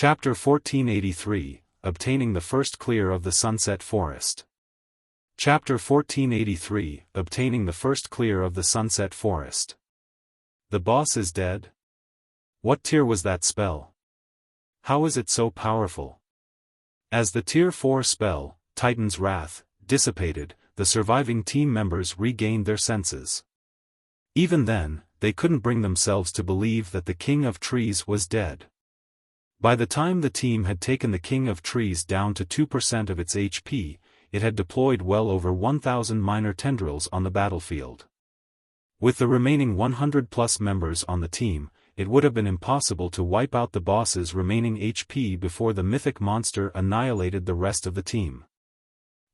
Chapter 1483, Obtaining the First Clear of the Sunset Forest. Chapter 1483, Obtaining the First Clear of the Sunset Forest. The boss is dead? What tier was that spell? How is it so powerful? As the Tier 4 spell, Titan's Wrath, dissipated, the surviving team members regained their senses. Even then, they couldn't bring themselves to believe that the King of Trees was dead. By the time the team had taken the King of Trees down to 2% of its HP, it had deployed well over 1,000 minor tendrils on the battlefield. With the remaining 100+ members on the team, it would have been impossible to wipe out the boss's remaining HP before the mythic monster annihilated the rest of the team.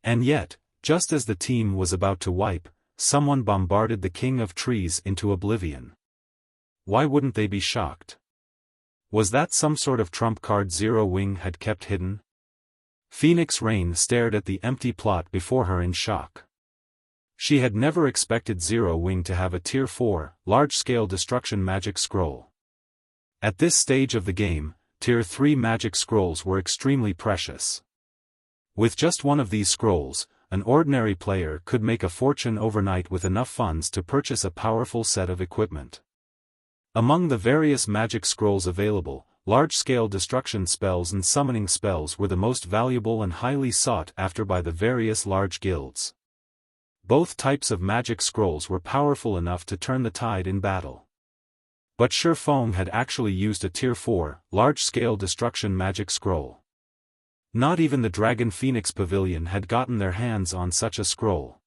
And yet, just as the team was about to wipe, someone bombarded the King of Trees into oblivion. Why wouldn't they be shocked? Was that some sort of trump card Zero Wing had kept hidden? Phoenix Rain stared at the empty plot before her in shock. She had never expected Zero Wing to have a Tier 4, large-scale destruction magic scroll. At this stage of the game, Tier 3 magic scrolls were extremely precious. With just one of these scrolls, an ordinary player could make a fortune overnight with enough funds to purchase a powerful set of equipment. Among the various magic scrolls available, large-scale destruction spells and summoning spells were the most valuable and highly sought after by the various large guilds. Both types of magic scrolls were powerful enough to turn the tide in battle. But Feng had actually used a Tier 4, large-scale destruction magic scroll. Not even the Dragon Phoenix Pavilion had gotten their hands on such a scroll.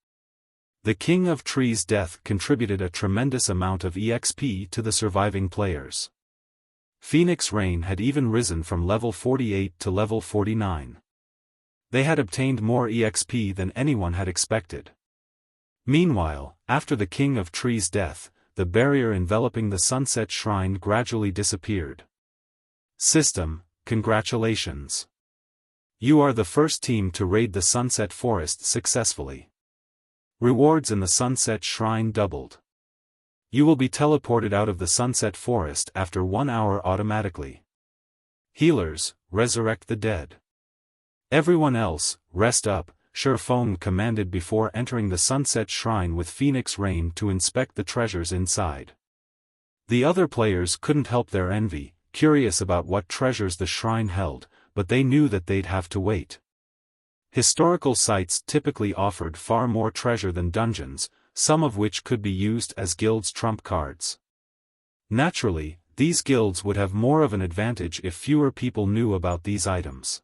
The King of Trees' death contributed a tremendous amount of EXP to the surviving players. Phoenix Rain had even risen from level 48 to level 49. They had obtained more EXP than anyone had expected. Meanwhile, after the King of Trees' death, the barrier enveloping the Sunset Shrine gradually disappeared. System, congratulations. You are the first team to raid the Sunset Forest successfully. Rewards in the Sunset Shrine doubled. You will be teleported out of the Sunset Forest after 1 hour automatically. Healers, resurrect the dead. Everyone else, rest up, Feng commanded before entering the Sunset Shrine with Phoenix Rain to inspect the treasures inside. The other players couldn't help their envy, curious about what treasures the shrine held, but they knew that they'd have to wait. Historical sites typically offered far more treasure than dungeons, some of which could be used as guilds' trump cards. Naturally, these guilds would have more of an advantage if fewer people knew about these items.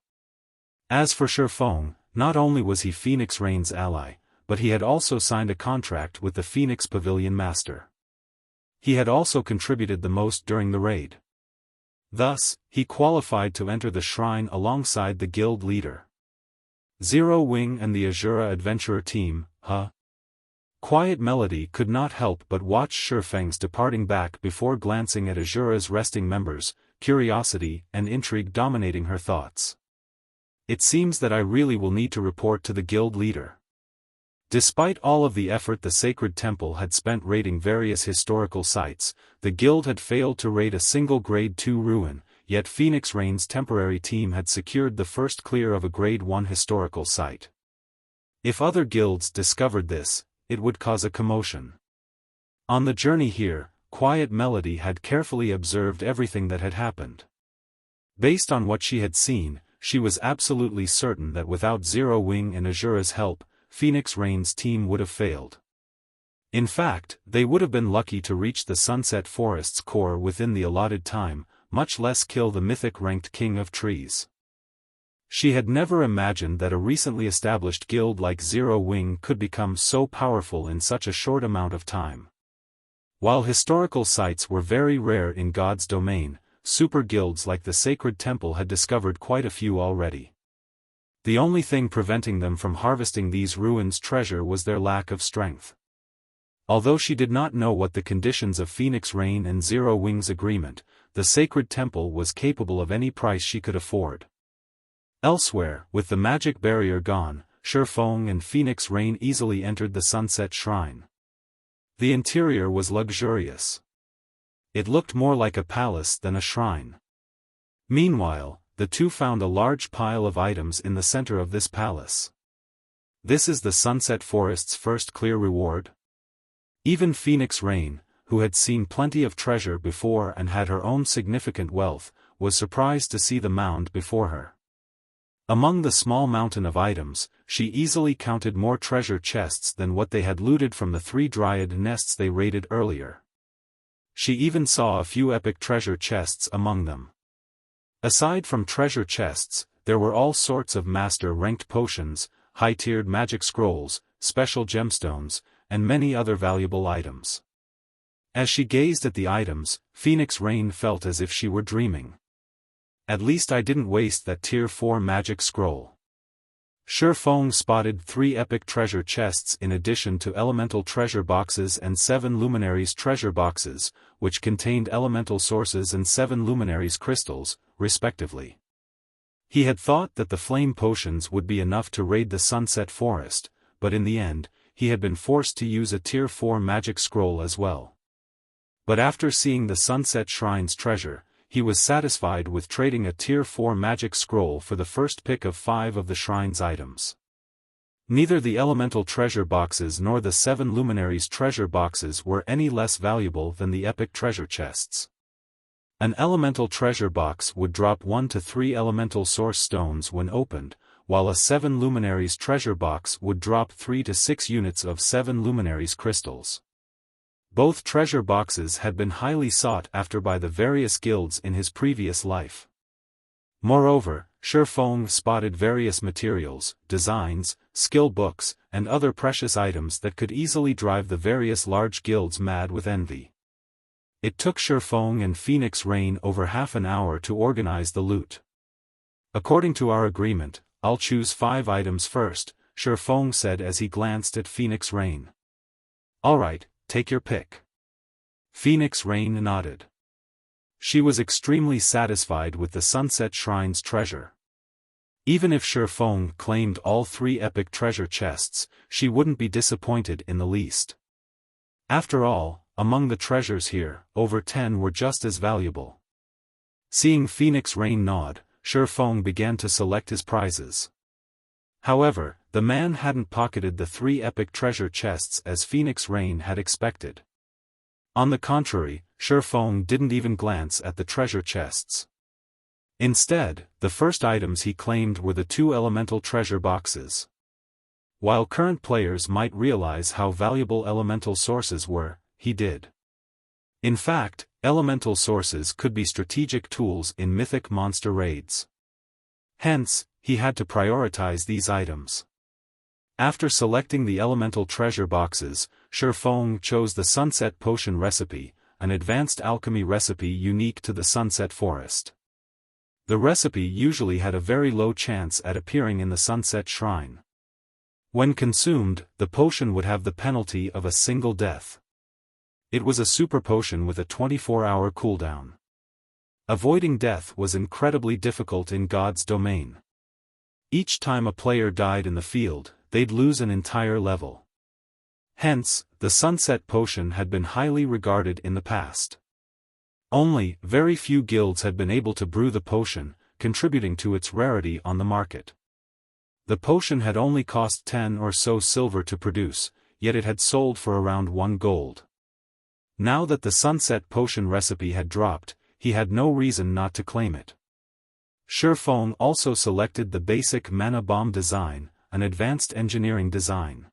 As for Feng, not only was he Phoenix Rain's ally, but he had also signed a contract with the Phoenix Pavilion Master. He had also contributed the most during the raid. Thus, he qualified to enter the shrine alongside the guild leader. Zero Wing and the Azura Adventurer team, Quiet Melody could not help but watch Feng's departing back before glancing at Azura's resting members, curiosity and intrigue dominating her thoughts. It seems that I really will need to report to the guild leader. Despite all of the effort the Sacred Temple had spent raiding various historical sites, the guild had failed to raid a single Grade 2 ruin, yet Phoenix Rain's temporary team had secured the first clear of a Grade 1 historical site. If other guilds discovered this, it would cause a commotion. On the journey here, Quiet Melody had carefully observed everything that had happened. Based on what she had seen, she was absolutely certain that without Zero Wing and Azura's help, Phoenix Rain's team would have failed. In fact, they would have been lucky to reach the Sunset Forest's core within the allotted time, much less kill the mythic-ranked King of Trees. She had never imagined that a recently established guild like Zero Wing could become so powerful in such a short amount of time. While historical sites were very rare in God's domain, super guilds like the Sacred Temple had discovered quite a few already. The only thing preventing them from harvesting these ruins' treasure was their lack of strength. Although she did not know what the conditions of Phoenix Rain and Zero Wing's agreement, the Sacred Temple was capable of any price she could afford. Elsewhere, with the magic barrier gone, Feng and Phoenix Rain easily entered the Sunset Shrine. The interior was luxurious. It looked more like a palace than a shrine. Meanwhile, the two found a large pile of items in the center of this palace. This is the Sunset Forest's first clear reward? Even Phoenix Rain, who had seen plenty of treasure before and had her own significant wealth, was surprised to see the mound before her. Among the small mountain of items, she easily counted more treasure chests than what they had looted from the 3 dryad nests they raided earlier. She even saw a few epic treasure chests among them. Aside from treasure chests, there were all sorts of master-ranked potions, high-tiered magic scrolls, special gemstones, and many other valuable items. As she gazed at the items, Phoenix Rain felt as if she were dreaming. At least I didn't waste that tier 4 magic scroll. Feng spotted 3 epic treasure chests in addition to elemental treasure boxes and 7 Luminaries treasure boxes, which contained elemental sources and 7 Luminaries crystals, respectively. He had thought that the flame potions would be enough to raid the Sunset Forest, but in the end, he had been forced to use a tier 4 magic scroll as well. But after seeing the Sunset Shrine's treasure, he was satisfied with trading a tier 4 magic scroll for the first pick of 5 of the shrine's items. Neither the elemental treasure boxes nor the 7 Luminaries treasure boxes were any less valuable than the epic treasure chests. An elemental treasure box would drop 1 to 3 elemental source stones when opened, while a 7 Luminaries treasure box would drop 3 to 6 units of 7 Luminaries crystals. Both treasure boxes had been highly sought after by the various guilds in his previous life. Moreover, Feng spotted various materials, designs, skill books, and other precious items that could easily drive the various large guilds mad with envy. It took Feng and Phoenix Rain over half an hour to organize the loot. According to our agreement, I'll choose 5 items first, Feng said as he glanced at Phoenix Rain. Alright, take your pick. Phoenix Rain nodded. She was extremely satisfied with the Sunset Shrine's treasure. Even if Feng claimed all 3 epic treasure chests, she wouldn't be disappointed in the least. After all, among the treasures here, over 10 were just as valuable. Seeing Phoenix Rain nod, Feng began to select his prizes. However, the man hadn't pocketed the 3 epic treasure chests as Phoenix Rain had expected. On the contrary, Feng didn't even glance at the treasure chests. Instead, the first items he claimed were the 2 elemental treasure boxes. While current players might realize how valuable elemental sources were, he did. In fact, elemental sources could be strategic tools in mythic monster raids. Hence, he had to prioritize these items. After selecting the elemental treasure boxes, Feng chose the Sunset Potion recipe, an advanced alchemy recipe unique to the Sunset Forest. The recipe usually had a very low chance at appearing in the Sunset Shrine. When consumed, the potion would have the penalty of a single death. It was a super potion with a 24-hour cooldown. Avoiding death was incredibly difficult in God's domain. Each time a player died in the field, they'd lose an entire level. Hence, the Sunset Potion had been highly regarded in the past. Only, very few guilds had been able to brew the potion, contributing to its rarity on the market. The potion had only cost 10 or so silver to produce, yet it had sold for around 1 gold. Now that the Sunset Potion recipe had dropped, he had no reason not to claim it. Feng also selected the basic mana bomb design, an advanced engineering design.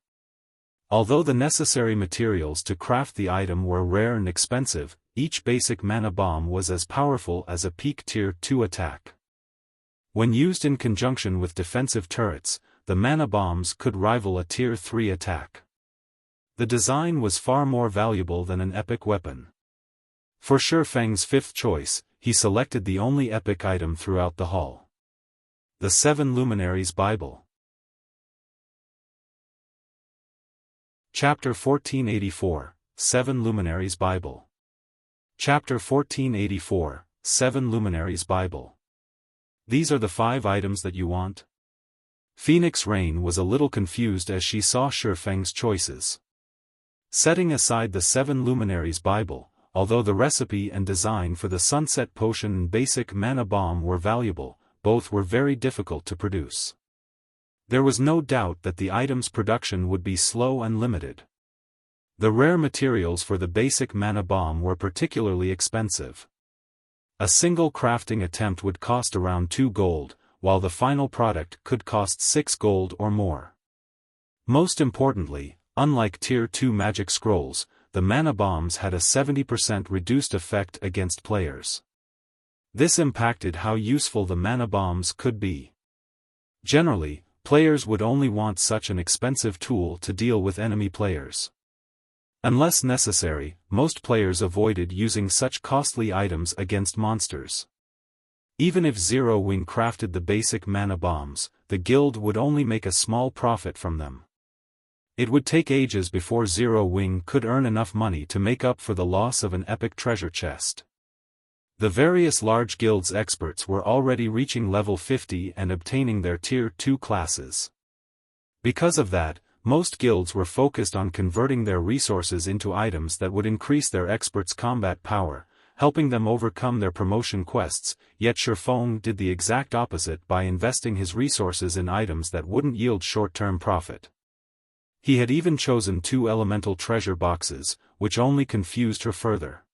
Although the necessary materials to craft the item were rare and expensive, each basic mana bomb was as powerful as a peak tier 2 attack. When used in conjunction with defensive turrets, the mana bombs could rival a tier 3 attack. The design was far more valuable than an epic weapon. For Feng's 5th choice, he selected the only epic item throughout the haul. The 7 Luminaries Bible. Chapter 1484, 7 Luminaries Bible. Chapter 1484, 7 Luminaries Bible. These are the 5 items that you want? Phoenix Rain was a little confused as she saw Feng's choices. Setting aside the 7 Luminaries Bible, although the recipe and design for the Sunset Potion and basic mana bomb were valuable, both were very difficult to produce. There was no doubt that the item's production would be slow and limited. The rare materials for the basic mana bomb were particularly expensive. A single crafting attempt would cost around 2 gold, while the final product could cost 6 gold or more. Most importantly, unlike Tier 2 magic scrolls, the mana bombs had a 70% reduced effect against players. This impacted how useful the mana bombs could be. Generally, players would only want such an expensive tool to deal with enemy players. Unless necessary, most players avoided using such costly items against monsters. Even if Zero Wing crafted the basic mana bombs, the guild would only make a small profit from them. It would take ages before Zero Wing could earn enough money to make up for the loss of an epic treasure chest. The various large guilds' experts were already reaching level 50 and obtaining their Tier 2 classes. Because of that, most guilds were focused on converting their resources into items that would increase their experts' combat power, helping them overcome their promotion quests, yet Feng did the exact opposite by investing his resources in items that wouldn't yield short-term profit. He had even chosen 2 elemental treasure boxes, which only confused her further.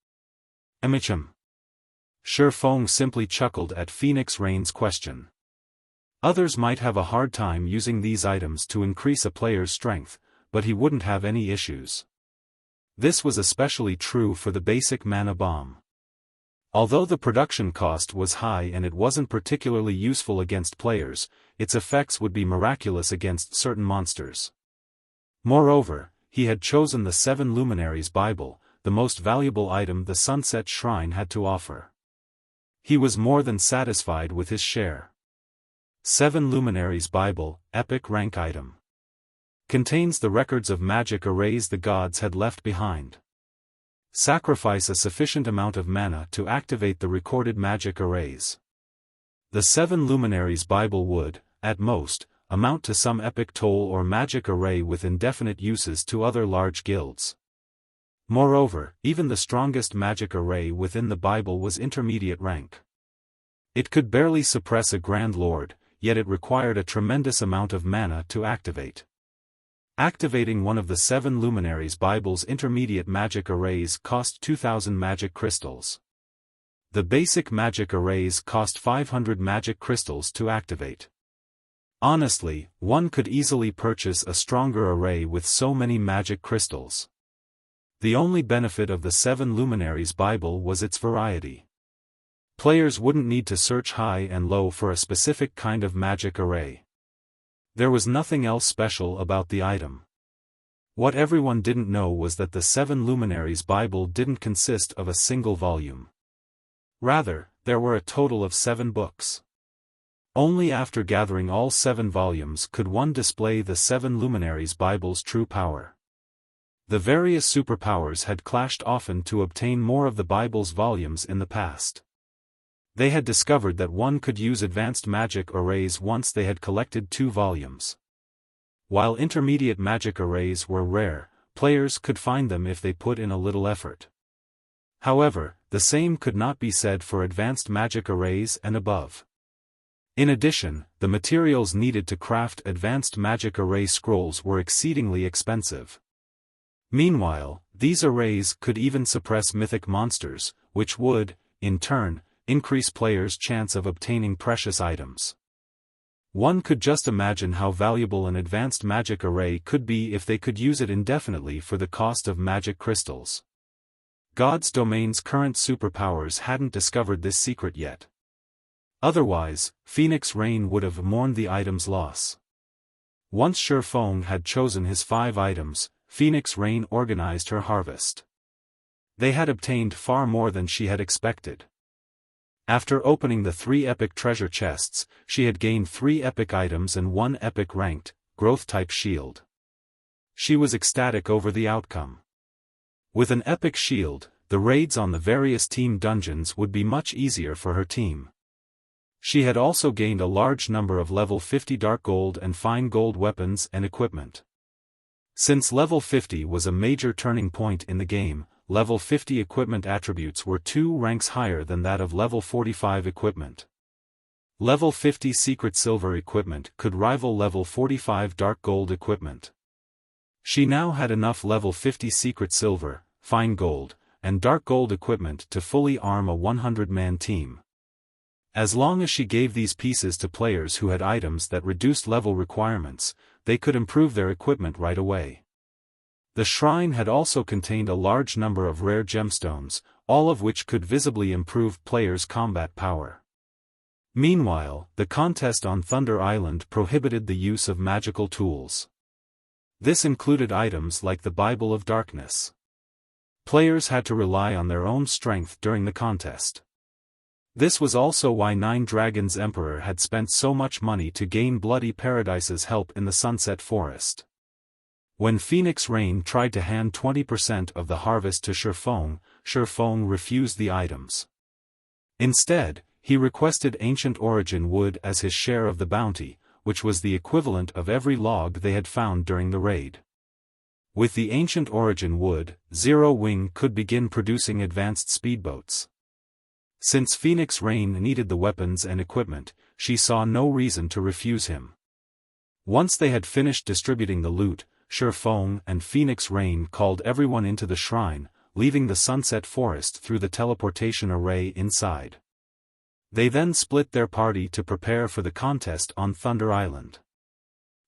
Feng simply chuckled at Phoenix Rain's question. Others might have a hard time using these items to increase a player's strength, but he wouldn't have any issues. This was especially true for the basic mana bomb. Although the production cost was high and it wasn't particularly useful against players, its effects would be miraculous against certain monsters. Moreover, he had chosen the 7 Luminaries Bible, the most valuable item the Sunset Shrine had to offer. He was more than satisfied with his share. 7 Luminaries Bible, epic rank item. Contains the records of magic arrays the gods had left behind. Sacrifice a sufficient amount of mana to activate the recorded magic arrays. The 7 Luminaries Bible would, at most, amount to some epic toll or magic array with indefinite uses to other large guilds. Moreover, even the strongest magic array within the Bible was intermediate rank. It could barely suppress a Grand Lord, yet it required a tremendous amount of mana to activate. Activating one of the 7 Luminaries Bible's intermediate magic arrays cost 2,000 magic crystals. The basic magic arrays cost 500 magic crystals to activate. Honestly, one could easily purchase a stronger array with so many magic crystals. The only benefit of the 7 Luminaries Bible was its variety. Players wouldn't need to search high and low for a specific kind of magic array. There was nothing else special about the item. What everyone didn't know was that the 7 Luminaries Bible didn't consist of a single volume. Rather, there were a total of 7 books. Only after gathering all 7 volumes could one display the 7 Luminaries Bible's true power. The various superpowers had clashed often to obtain more of the Bible's volumes in the past. They had discovered that one could use advanced magic arrays once they had collected 2 volumes. While intermediate magic arrays were rare, players could find them if they put in a little effort. However, the same could not be said for advanced magic arrays and above. In addition, the materials needed to craft advanced magic array scrolls were exceedingly expensive. Meanwhile, these arrays could even suppress mythic monsters, which would, in turn, increase players' chance of obtaining precious items. One could just imagine how valuable an advanced magic array could be if they could use it indefinitely for the cost of magic crystals. God's Domain's current superpowers hadn't discovered this secret yet. Otherwise, Phoenix Rain would have mourned the item's loss. Once Feng had chosen his 5 items, Phoenix Rain organized her harvest. They had obtained far more than she had expected. After opening the 3 epic treasure chests, she had gained 3 epic items and 1 epic ranked, growth-type shield. She was ecstatic over the outcome. With an epic shield, the raids on the various team dungeons would be much easier for her team. She had also gained a large number of level 50 dark gold and fine gold weapons and equipment. Since level 50 was a major turning point in the game, level 50 equipment attributes were 2 ranks higher than that of level 45 equipment. Level 50 secret silver equipment could rival level 45 dark gold equipment. She now had enough level 50 secret silver, fine gold, and dark gold equipment to fully arm a 100-man team. As long as she gave these pieces to players who had items that reduced level requirements, they could improve their equipment right away. The shrine had also contained a large number of rare gemstones, all of which could visibly improve players' combat power. Meanwhile, the contest on Thunder Island prohibited the use of magical tools. This included items like the Bible of Darkness. Players had to rely on their own strength during the contest. This was also why Nine Dragons Emperor had spent so much money to gain Bloody Paradise's help in the Sunset Forest. When Phoenix Rain tried to hand 20% of the harvest to Xiaofan refused the items. Instead, he requested Ancient Origin wood as his share of the bounty, which was the equivalent of every log they had found during the raid. With the Ancient Origin wood, Zero Wing could begin producing advanced speedboats. Since Phoenix Rain needed the weapons and equipment, she saw no reason to refuse him. Once they had finished distributing the loot, Feng and Phoenix Rain called everyone into the shrine, leaving the Sunset Forest through the teleportation array inside. They then split their party to prepare for the contest on Thunder Island.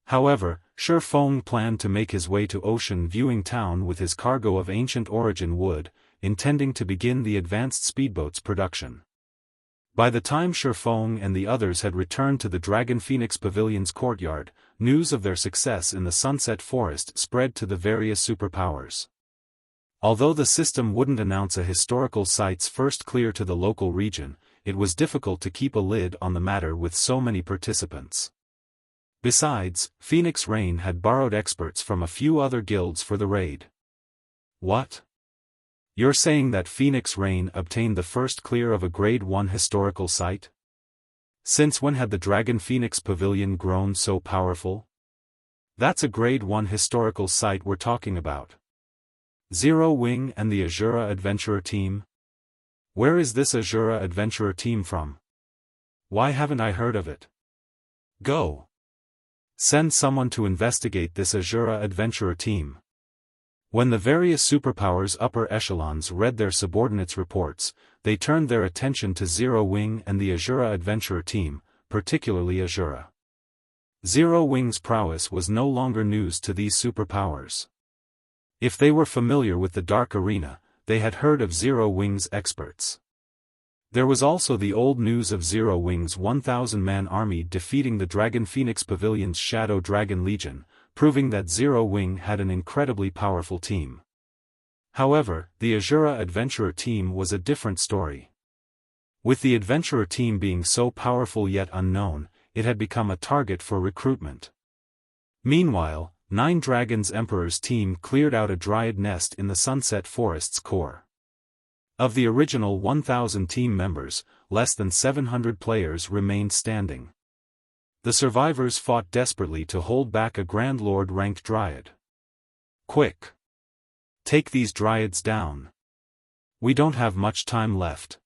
However, Feng planned to make his way to Ocean Viewing Town with his cargo of Ancient Origin wood, intending to begin the advanced speedboats production. By the time Feng and the others had returned to the Dragon Phoenix Pavilion's courtyard, news of their success in the Sunset Forest spread to the various superpowers. Although the system wouldn't announce a historical site's first clear to the local region, it was difficult to keep a lid on the matter with so many participants. Besides, Phoenix Rain had borrowed experts from a few other guilds for the raid. What? You're saying that Phoenix Rain obtained the first clear of a Grade 1 historical site? Since when had the Dragon Phoenix Pavilion grown so powerful? That's a Grade 1 historical site we're talking about. Zero Wing and the Azura Adventurer team? Where is this Azura Adventurer team from? Why haven't I heard of it? Go! Send someone to investigate this Azura Adventurer team. When the various superpowers' upper echelons read their subordinates' reports, they turned their attention to Zero Wing and the Azura Adventurer team, particularly Azura. Zero Wing's prowess was no longer news to these superpowers. If they were familiar with the Dark Arena, they had heard of Zero Wing's experts. There was also the old news of Zero Wing's 1,000-man army defeating the Dragon Phoenix Pavilion's Shadow Dragon Legion, proving that Zero Wing had an incredibly powerful team. However, the Azura Adventurer team was a different story. With the Adventurer team being so powerful yet unknown, it had become a target for recruitment. Meanwhile, Nine Dragons Emperor's team cleared out a dryad nest in the Sunset Forest's core. Of the original 1,000 team members, less than 700 players remained standing. The survivors fought desperately to hold back a Grand Lord-ranked dryad. Quick! Take these dryads down. We don't have much time left.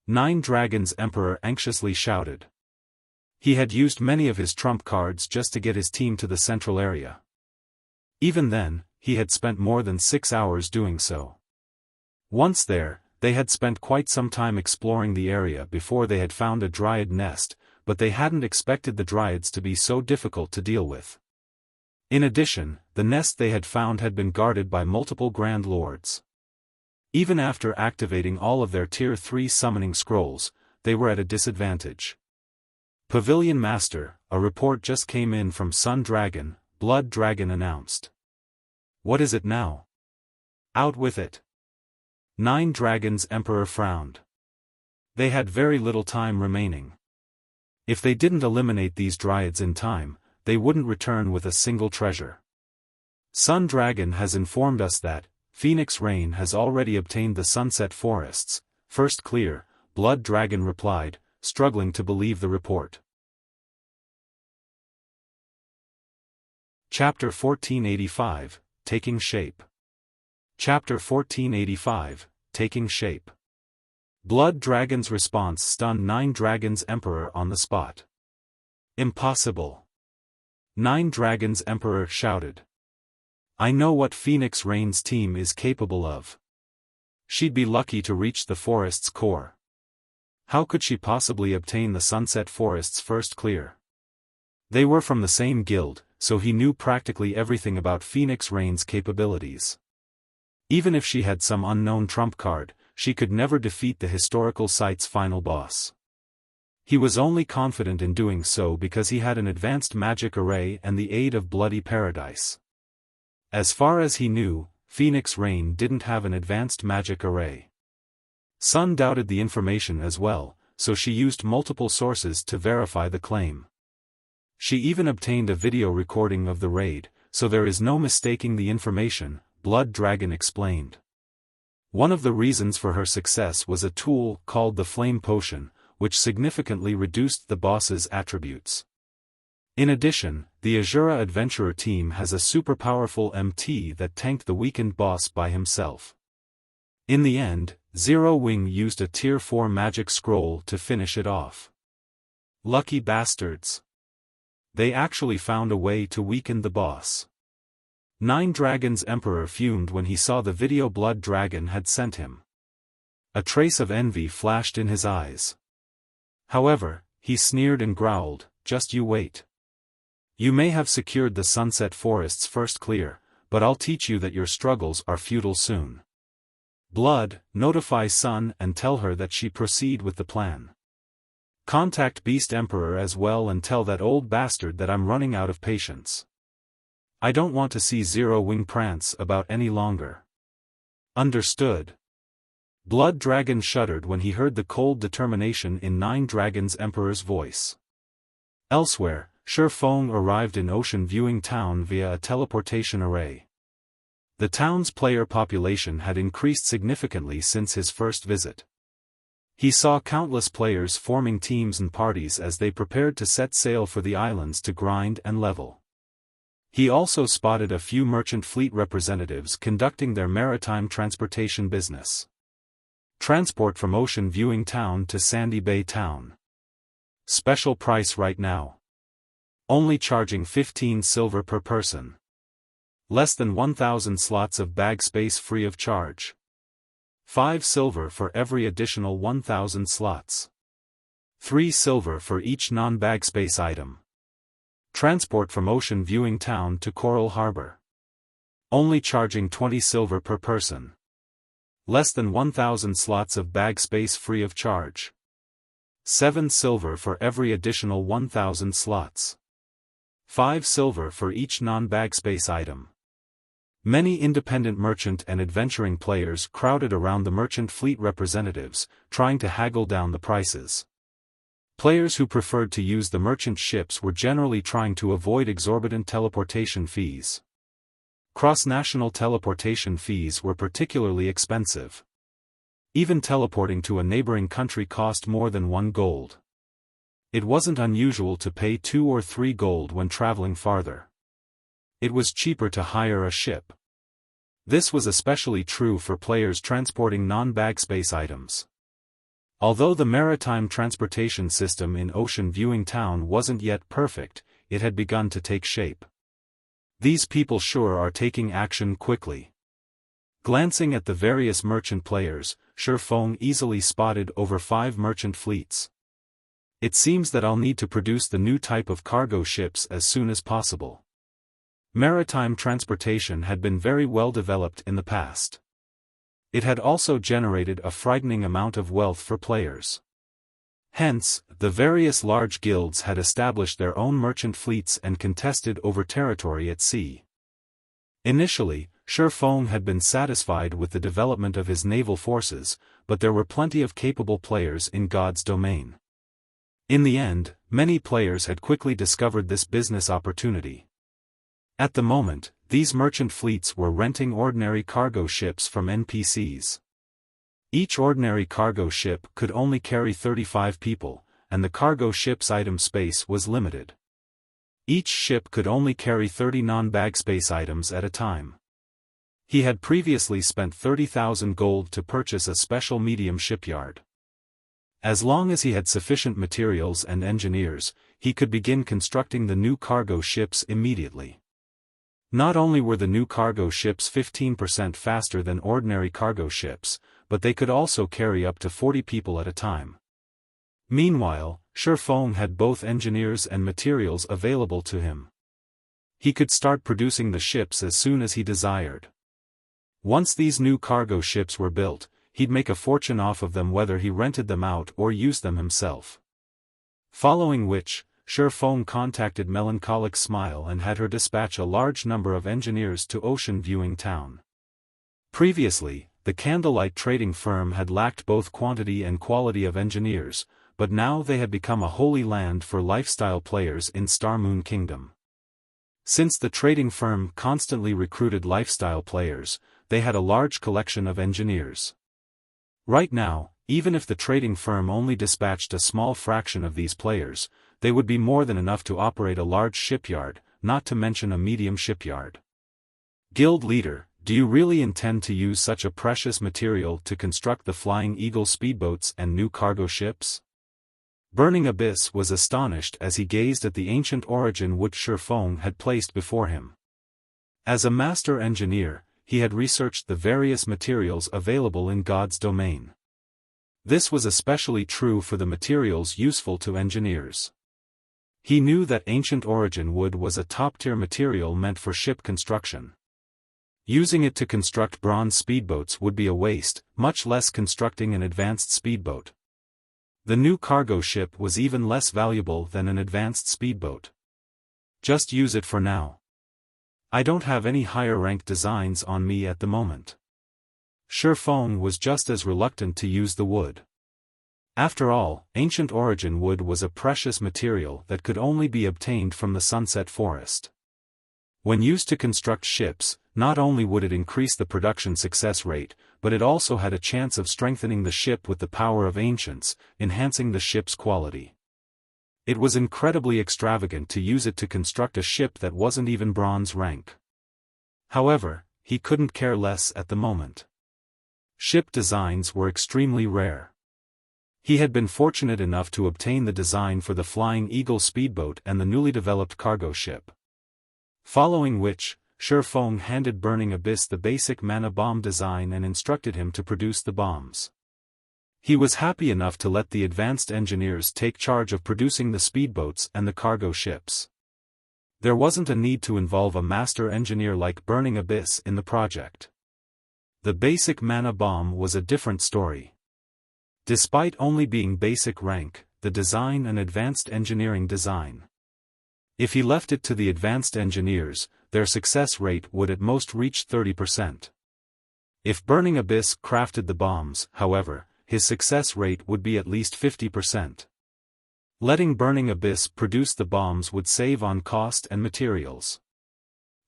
Nine Dragons Emperor anxiously shouted. He had used many of his trump cards just to get his team to the central area. Even then, he had spent more than 6 hours doing so. Once there, they had spent quite some time exploring the area before they had found a dryad nest, but they hadn't expected the dryads to be so difficult to deal with. In addition, the nest they had found had been guarded by multiple Grand Lords. Even after activating all of their Tier 3 summoning scrolls, they were at a disadvantage. Pavilion Master, a report just came in from Sun Dragon, Blood Dragon announced. What is it now? Out with it. Nine Dragons Emperor frowned. They had very little time remaining. If they didn't eliminate these dryads in time, they wouldn't return with a single treasure. Sun Dragon has informed us that Phoenix Rain has already obtained the Sunset Forest's first clear, Blood Dragon replied, struggling to believe the report. Chapter 1485, Taking Shape. Chapter 1485, Taking Shape. Blood Dragon's response stunned Nine Dragons Emperor on the spot. Impossible! Nine Dragons Emperor shouted. I know what Phoenix Rain's team is capable of. She'd be lucky to reach the forest's core. How could she possibly obtain the Sunset Forest's first clear? They were from the same guild, so he knew practically everything about Phoenix Rain's capabilities. Even if she had some unknown trump card, she could never defeat the historical site's final boss. He was only confident in doing so because he had an advanced magic array and the aid of Bloody Paradise. As far as he knew, Phoenix Rain didn't have an advanced magic array. Sun doubted the information as well, so she used multiple sources to verify the claim. She even obtained a video recording of the raid, so there is no mistaking the information, Blood Dragon explained. One of the reasons for her success was a tool called the Flame Potion, which significantly reduced the boss's attributes. In addition, the Azura Adventurer team has a super powerful MT that tanked the weakened boss by himself. In the end, Zero Wing used a Tier 4 magic scroll to finish it off. Lucky bastards. They actually found a way to weaken the boss. Nine Dragons Emperor fumed when he saw the video Blood Dragon had sent him. A trace of envy flashed in his eyes. However, he sneered and growled, just you wait. You may have secured the Sunset Forest's first clear, but I'll teach you that your struggles are futile soon. Blood, notify Sun and tell her that she proceed with the plan. Contact Beast Emperor as well and tell that old bastard that I'm running out of patience. I don't want to see Zero Wing prance about any longer. Understood. Blood Dragon shuddered when he heard the cold determination in Nine Dragons Emperor's voice. Elsewhere, Feng arrived in Ocean Viewing Town via a teleportation array. The town's player population had increased significantly since his first visit. He saw countless players forming teams and parties as they prepared to set sail for the islands to grind and level. He also spotted a few merchant fleet representatives conducting their maritime transportation business. Transport from Ocean Viewing Town to Sandy Bay Town. Special price right now. Only charging 15 silver per person. Less than 1,000 slots of bag space free of charge. 5 silver for every additional 1,000 slots. 3 silver for each non-bag space item. Transport from Ocean Viewing Town to Coral Harbor. Only charging 20 silver per person. Less than 1,000 slots of bag space free of charge. 7 silver for every additional 1,000 slots. 5 silver for each non-bag space item. Many independent merchant and adventuring players crowded around the merchant fleet representatives, trying to haggle down the prices. Players who preferred to use the merchant ships were generally trying to avoid exorbitant teleportation fees. Cross-national teleportation fees were particularly expensive. Even teleporting to a neighboring country cost more than 1 gold. It wasn't unusual to pay 2 or 3 gold when traveling farther. It was cheaper to hire a ship. This was especially true for players transporting non-bag space items. Although the maritime transportation system in Ocean Viewing Town wasn't yet perfect, it had begun to take shape. These people sure are taking action quickly. Glancing at the various merchant players, Feng easily spotted over 5 merchant fleets. It seems that I'll need to produce the new type of cargo ships as soon as possible. Maritime transportation had been very well developed in the past. It had also generated a frightening amount of wealth for players. Hence, the various large guilds had established their own merchant fleets and contested over territory at sea. Initially, Feng had been satisfied with the development of his naval forces, but there were plenty of capable players in God's domain. In the end, many players had quickly discovered this business opportunity. At the moment, these merchant fleets were renting ordinary cargo ships from NPCs. Each ordinary cargo ship could only carry 35 people, and the cargo ship's item space was limited. Each ship could only carry 30 non-bag space items at a time. He had previously spent 30,000 gold to purchase a special medium shipyard. As long as he had sufficient materials and engineers, he could begin constructing the new cargo ships immediately. Not only were the new cargo ships 15% faster than ordinary cargo ships, but they could also carry up to 40 people at a time. Meanwhile, Feng had both engineers and materials available to him. He could start producing the ships as soon as he desired. Once these new cargo ships were built, he'd make a fortune off of them whether he rented them out or used them himself. Following which, Feng contacted Melancholic Smile and had her dispatch a large number of engineers to Ocean Viewing Town. Previously, the Candlelight trading firm had lacked both quantity and quality of engineers, but now they had become a holy land for lifestyle players in Star Moon Kingdom. Since the trading firm constantly recruited lifestyle players, they had a large collection of engineers. Right now, even if the trading firm only dispatched a small fraction of these players, they would be more than enough to operate a large shipyard, not to mention a medium shipyard. Guild leader, do you really intend to use such a precious material to construct the Flying Eagle speedboats and new cargo ships? Burning Abyss was astonished as he gazed at the ancient origin which Feng had placed before him. As a master engineer, he had researched the various materials available in God's domain. This was especially true for the materials useful to engineers. He knew that ancient origin wood was a top-tier material meant for ship construction. Using it to construct bronze speedboats would be a waste, much less constructing an advanced speedboat. The new cargo ship was even less valuable than an advanced speedboat. Just use it for now. I don't have any higher-ranked designs on me at the moment. Feng was just as reluctant to use the wood. After all, ancient origin wood was a precious material that could only be obtained from the Sunset Forest. When used to construct ships, not only would it increase the production success rate, but it also had a chance of strengthening the ship with the power of ancients, enhancing the ship's quality. It was incredibly extravagant to use it to construct a ship that wasn't even bronze rank. However, he couldn't care less at the moment. Ship designs were extremely rare. He had been fortunate enough to obtain the design for the Flying Eagle speedboat and the newly developed cargo ship. Following which, Feng handed Burning Abyss the basic mana bomb design and instructed him to produce the bombs. He was happy enough to let the advanced engineers take charge of producing the speedboats and the cargo ships. There wasn't a need to involve a master engineer like Burning Abyss in the project. The basic mana bomb was a different story. Despite only being basic rank, the design and advanced engineering design. If he left it to the advanced engineers, their success rate would at most reach 30%. If Burning Abyss crafted the bombs, however, his success rate would be at least 50%. Letting Burning Abyss produce the bombs would save on cost and materials.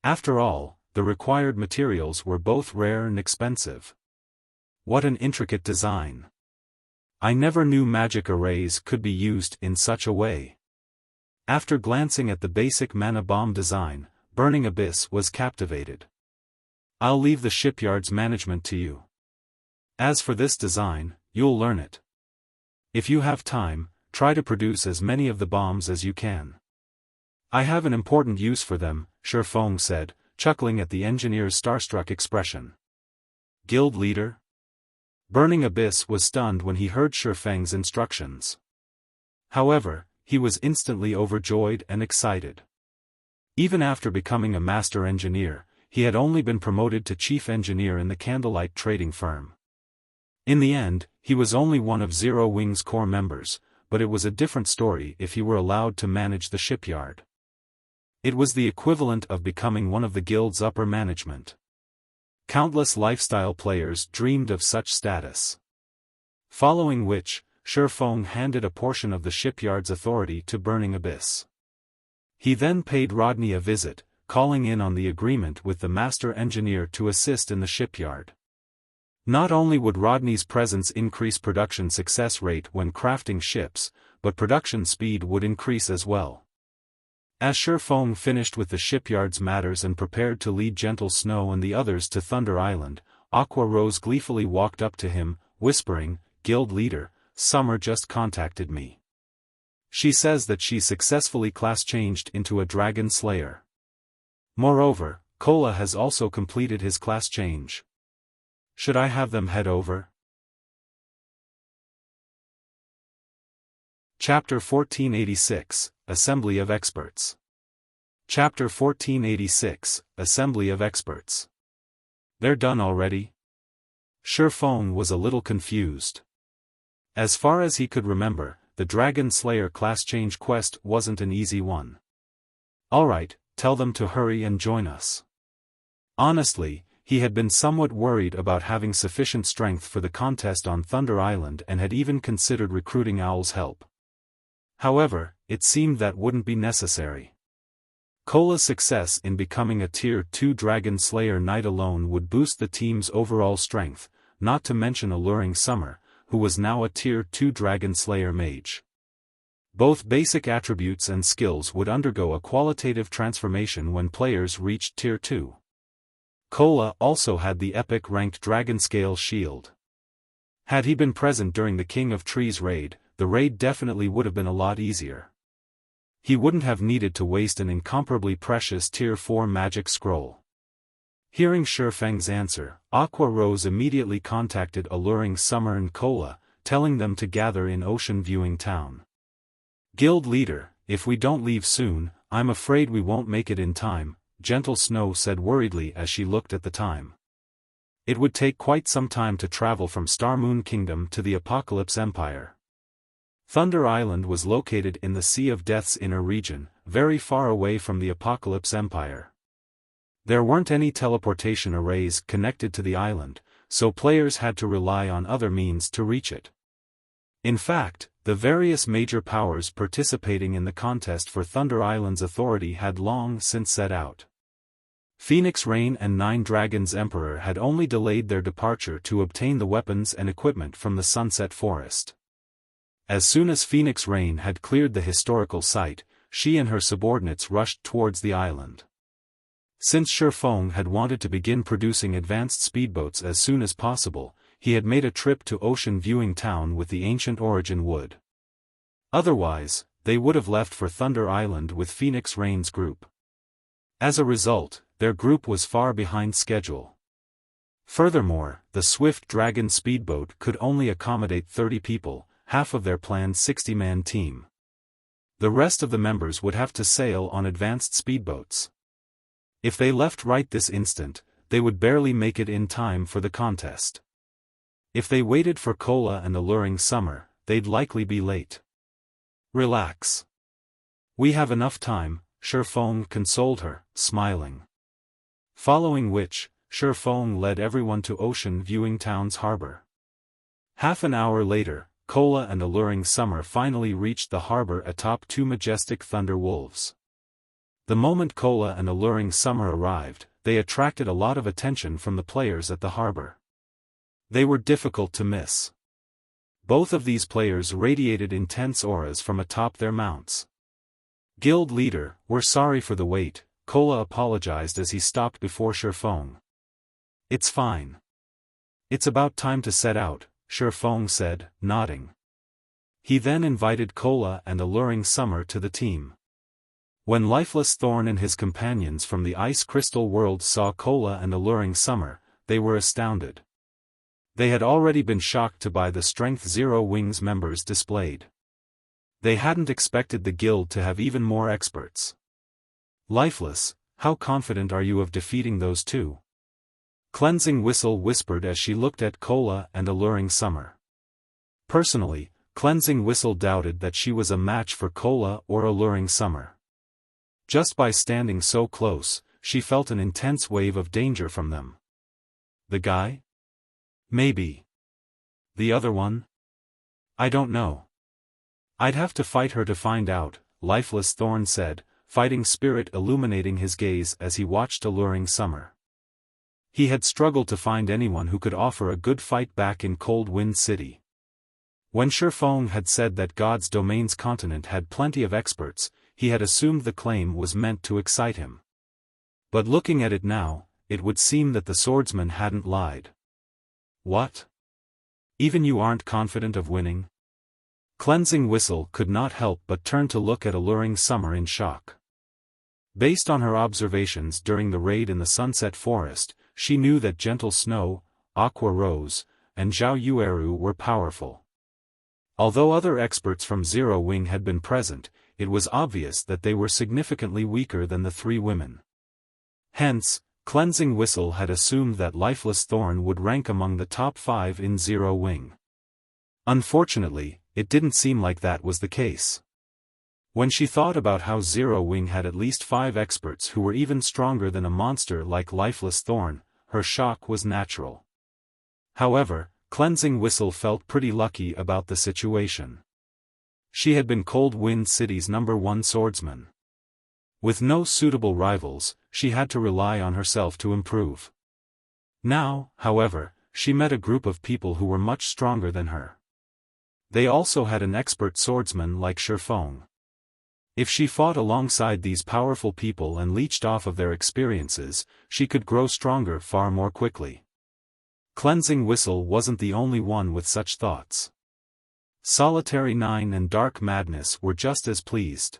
After all, the required materials were both rare and expensive. What an intricate design! I never knew magic arrays could be used in such a way. After glancing at the basic mana bomb design, Burning Abyss was captivated. I'll leave the shipyard's management to you. As for this design, you'll learn it. If you have time, try to produce as many of the bombs as you can. I have an important use for them, Feng said, chuckling at the engineer's starstruck expression. Guild leader? Burning Abyss was stunned when he heard Feng's instructions. However, he was instantly overjoyed and excited. Even after becoming a master engineer, he had only been promoted to chief engineer in the Candlelight trading firm. In the end, he was only one of Zero Wing's core members, but it was a different story if he were allowed to manage the shipyard. It was the equivalent of becoming one of the guild's upper management. Countless lifestyle players dreamed of such status. Following which, Feng handed a portion of the shipyard's authority to Burning Abyss. He then paid Rodney a visit, calling in on the agreement with the master engineer to assist in the shipyard. Not only would Rodney's presence increase production success rate when crafting ships, but production speed would increase as well. As Feng finished with the shipyard's matters and prepared to lead Gentle Snow and the others to Thunder Island, Aqua Rose gleefully walked up to him, whispering, "Guild leader, Summer just contacted me. She says that she successfully class-changed into a dragon slayer. Moreover, Kola has also completed his class change. Should I have them head over? Chapter 1486, Assembly of Experts. Chapter 1486, Assembly of Experts. They're done already? Feng was a little confused. As far as he could remember, the Dragon Slayer class change quest wasn't an easy one. Alright, tell them to hurry and join us. Honestly, he had been somewhat worried about having sufficient strength for the contest on Thunder Island and had even considered recruiting Owl's help. However, it seemed that wouldn't be necessary. Kola's success in becoming a Tier 2 Dragon Slayer Knight alone would boost the team's overall strength, not to mention alluring Summer, who was now a Tier 2 Dragon Slayer Mage. Both basic attributes and skills would undergo a qualitative transformation when players reached Tier 2. Kola also had the epic-ranked Dragon Scale Shield. Had he been present during the King of Trees raid, the raid definitely would have been a lot easier. He wouldn't have needed to waste an incomparably precious Tier 4 magic scroll. Hearing Feng's answer, Aqua Rose immediately contacted alluring Summer and Kola, telling them to gather in Ocean Viewing Town. Guild leader, if we don't leave soon, I'm afraid we won't make it in time, Gentle Snow said worriedly as she looked at the time. It would take quite some time to travel from Star Moon Kingdom to the Apocalypse Empire. Thunder Island was located in the Sea of Death's inner region, very far away from the Apocalypse Empire. There weren't any teleportation arrays connected to the island, so players had to rely on other means to reach it. In fact, the various major powers participating in the contest for Thunder Island's authority had long since set out. Phoenix Rain and Nine Dragons Emperor had only delayed their departure to obtain the weapons and equipment from the Sunset Forest. As soon as Phoenix Rain had cleared the historical site, she and her subordinates rushed towards the island. Since Feng had wanted to begin producing advanced speedboats as soon as possible, he had made a trip to Ocean Viewing Town with the ancient Origin Wood. Otherwise, they would have left for Thunder Island with Phoenix Rain's group. As a result, their group was far behind schedule. Furthermore, the Swift Dragon speedboat could only accommodate 30 people, half of their planned 60-man team. The rest of the members would have to sail on advanced speedboats. If they left right this instant, they would barely make it in time for the contest. If they waited for Kola and alluring Summer, they'd likely be late. Relax. We have enough time, Feng consoled her, smiling. Following which, Feng led everyone to Ocean Viewing Town's harbor. Half an hour later, Kola and alluring Summer finally reached the harbor atop two majestic thunder wolves. The moment Kola and alluring Summer arrived, they attracted a lot of attention from the players at the harbor. They were difficult to miss. Both of these players radiated intense auras from atop their mounts. Guild leader, we're sorry for the wait, Kola apologized as he stopped before Feng. It's fine. It's about time to set out, Feng said, nodding. He then invited Kola and alluring Summer to the team. When Lifeless Thorn and his companions from the Ice Crystal world saw Kola and alluring Summer, they were astounded. They had already been shocked by the Strength Zero Wings members displayed. They hadn't expected the guild to have even more experts. Lifeless, how confident are you of defeating those two? Cleansing Whistle whispered as she looked at Kola and alluring Summer. Personally, Cleansing Whistle doubted that she was a match for Kola or alluring Summer. Just by standing so close, she felt an intense wave of danger from them. The guy? Maybe. The other one? I don't know. I'd have to fight her to find out, Lifeless Thorn said, fighting spirit illuminating his gaze as he watched alluring Summer. He had struggled to find anyone who could offer a good fight back in Cold Wind City. When Feng had said that God's Domain's continent had plenty of experts, he had assumed the claim was meant to excite him. But looking at it now, it would seem that the swordsman hadn't lied. What? Even you aren't confident of winning? Cleansing Whistle could not help but turn to look at alluring summer in shock. Based on her observations during the raid in the Sunset Forest, she knew that Gentle Snow, Aqua Rose, and Zhao Yueru were powerful. Although other experts from Zero Wing had been present, it was obvious that they were significantly weaker than the three women. Hence, Cleansing Whistle had assumed that Lifeless Thorn would rank among the top 5 in Zero Wing. Unfortunately, it didn't seem like that was the case. When she thought about how Zero Wing had at least 5 experts who were even stronger than a monster like Lifeless Thorn, her shock was natural. However, Cleansing Whistle felt pretty lucky about the situation. She had been Cold Wind City's #1 swordsman. With no suitable rivals, she had to rely on herself to improve. Now, however, she met a group of people who were much stronger than her. They also had an expert swordsman like Xiaofan. If she fought alongside these powerful people and leached off of their experiences, she could grow stronger far more quickly. Cleansing Whistle wasn't the only one with such thoughts. Solitary 9 and Dark Madness were just as pleased.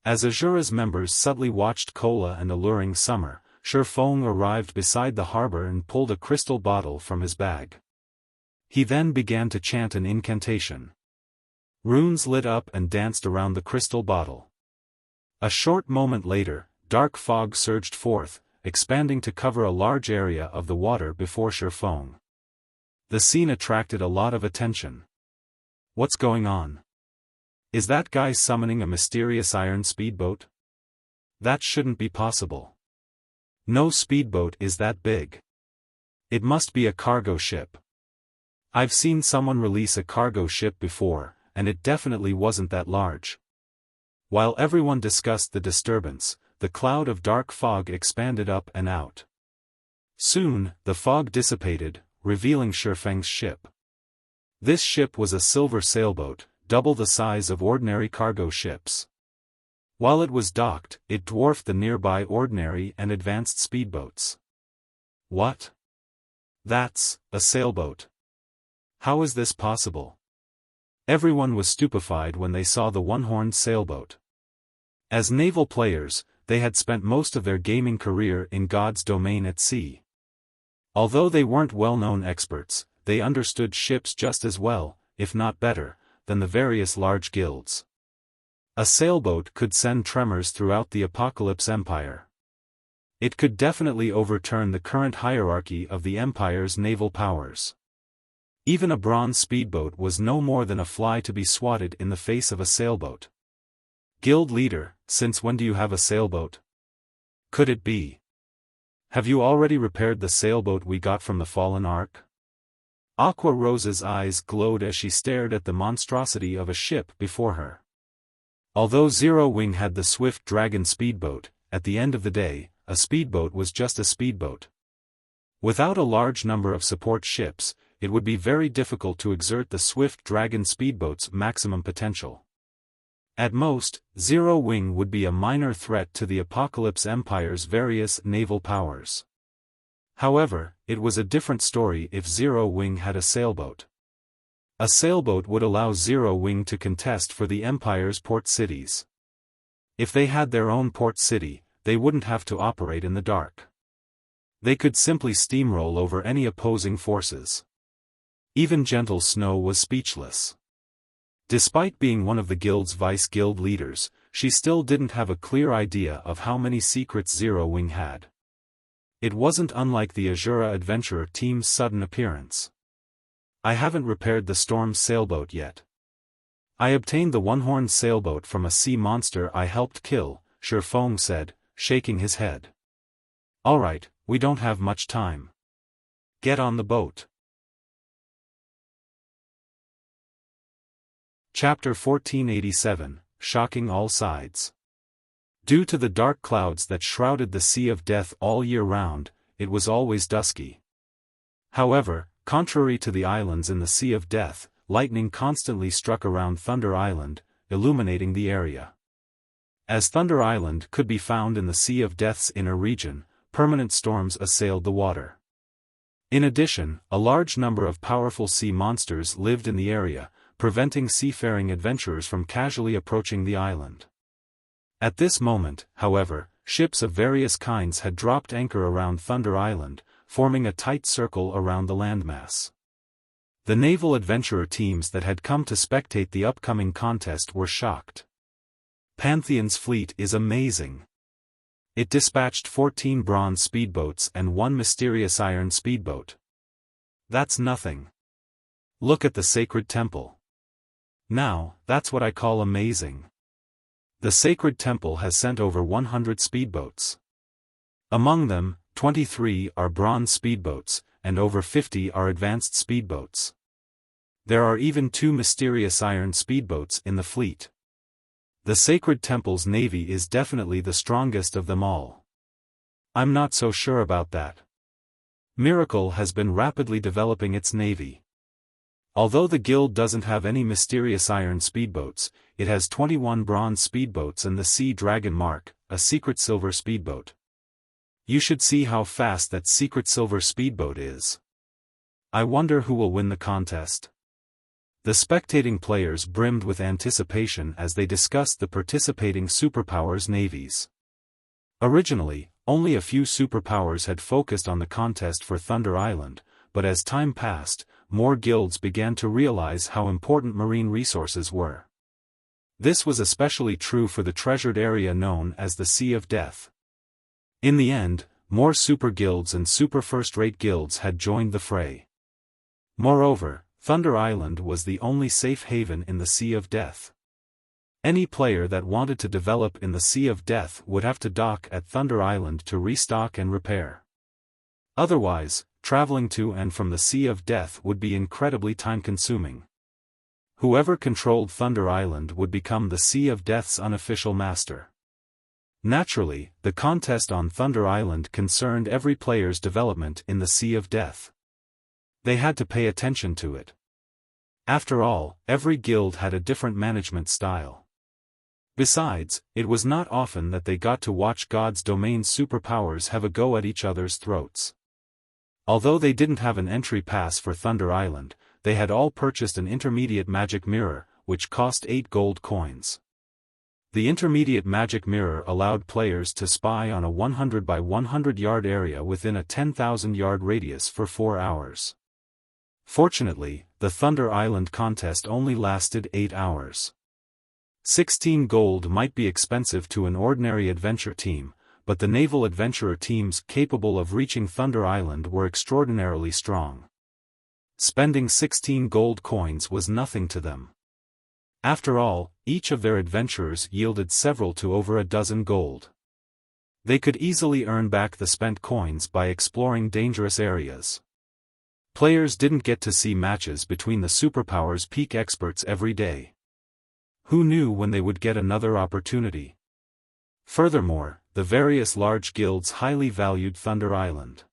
As Azura's members subtly watched Cola and alluring summer, Xiaofan arrived beside the harbor and pulled a crystal bottle from his bag. He then began to chant an incantation. Runes lit up and danced around the crystal bottle. A short moment later, dark fog surged forth, expanding to cover a large area of the water before Xiaofan. The scene attracted a lot of attention. What's going on? Is that guy summoning a mysterious iron speedboat? That shouldn't be possible. No speedboat is that big. It must be a cargo ship. I've seen someone release a cargo ship before, and it definitely wasn't that large. While everyone discussed the disturbance, the cloud of dark fog expanded up and out. Soon, the fog dissipated, revealing Xiaofang's ship. This ship was a silver sailboat, double the size of ordinary cargo ships. While it was docked, it dwarfed the nearby ordinary and advanced speedboats. What? That's a sailboat. How is this possible? Everyone was stupefied when they saw the one-horned sailboat. As naval players, they had spent most of their gaming career in God's domain at sea. Although they weren't well-known experts, they understood ships just as well, if not better, than the various large guilds. A sailboat could send tremors throughout the Apocalypse Empire. It could definitely overturn the current hierarchy of the Empire's naval powers. Even a bronze speedboat was no more than a fly to be swatted in the face of a sailboat. Guild leader, since when do you have a sailboat? Could it be? Have you already repaired the sailboat we got from the Fallen Ark? Aqua Rose's eyes glowed as she stared at the monstrosity of a ship before her. Although Zero Wing had the Swift Dragon speedboat, at the end of the day, a speedboat was just a speedboat. Without a large number of support ships, it would be very difficult to exert the Swift Dragon speedboat's maximum potential. At most, Zero Wing would be a minor threat to the Apocalypse Empire's various naval powers. However, it was a different story if Zero Wing had a sailboat. A sailboat would allow Zero Wing to contest for the Empire's port cities. If they had their own port city, they wouldn't have to operate in the dark. They could simply steamroll over any opposing forces. Even Gentle Snow was speechless. Despite being one of the guild's vice-guild leaders, she still didn't have a clear idea of how many secrets Zero Wing had. It wasn't unlike the Azura Adventurer team's sudden appearance. I haven't repaired the Storm sailboat yet. I obtained the one-horned sailboat from a sea monster I helped kill, Xiaofan said, shaking his head. Alright, we don't have much time. Get on the boat. Chapter 1487, Shocking All Sides. Due to the dark clouds that shrouded the Sea of Death all year round, it was always dusky. However, contrary to the islands in the Sea of Death, lightning constantly struck around Thunder Island, illuminating the area. As Thunder Island could be found in the Sea of Death's inner region, permanent storms assailed the water. In addition, a large number of powerful sea monsters lived in the area, preventing seafaring adventurers from casually approaching the island. At this moment, however, ships of various kinds had dropped anchor around Thunder Island, forming a tight circle around the landmass. The naval adventurer teams that had come to spectate the upcoming contest were shocked. Pantheon's fleet is amazing. It dispatched 14 bronze speedboats and 1 mysterious iron speedboat. That's nothing. Look at the sacred temple. Now, that's what I call amazing. The sacred temple has sent over 100 speedboats. Among them, 23 are bronze speedboats, and over 50 are advanced speedboats. There are even 2 mysterious iron speedboats in the fleet. The sacred temple's navy is definitely the strongest of them all. I'm not so sure about that. Miracle has been rapidly developing its navy. Although the guild doesn't have any mysterious iron speedboats, it has 21 bronze speedboats and the Sea Dragon Mark, a secret silver speedboat. You should see how fast that secret silver speedboat is. I wonder who will win the contest. The spectating players brimmed with anticipation as they discussed the participating superpowers' navies. Originally, only a few superpowers had focused on the contest for Thunder Island, but as time passed, more guilds began to realize how important marine resources were. This was especially true for the treasured area known as the Sea of Death. In the end, more super guilds and super first-rate guilds had joined the fray. Moreover, Thunder Island was the only safe haven in the Sea of Death. Any player that wanted to develop in the Sea of Death would have to dock at Thunder Island to restock and repair. Otherwise, traveling to and from the Sea of Death would be incredibly time-consuming. Whoever controlled Thunder Island would become the Sea of Death's unofficial master. Naturally, the contest on Thunder Island concerned every player's development in the Sea of Death. They had to pay attention to it. After all, every guild had a different management style. Besides, it was not often that they got to watch God's domain superpowers have a go at each other's throats. Although they didn't have an entry pass for Thunder Island, they had all purchased an intermediate magic mirror, which cost 8 gold coins. The intermediate magic mirror allowed players to spy on a 100 by 100 yard area within a 10,000 yard radius for 4 hours. Fortunately, the Thunder Island contest only lasted 8 hours. 16 gold might be expensive to an ordinary adventure team, but the naval adventurer teams capable of reaching Thunder Island were extraordinarily strong. Spending 16 gold coins was nothing to them. After all, each of their adventurers yielded several to over a dozen gold. They could easily earn back the spent coins by exploring dangerous areas. Players didn't get to see matches between the superpowers peak experts every day. Who knew when they would get another opportunity? Furthermore, the various large guilds highly valued Thunder Island.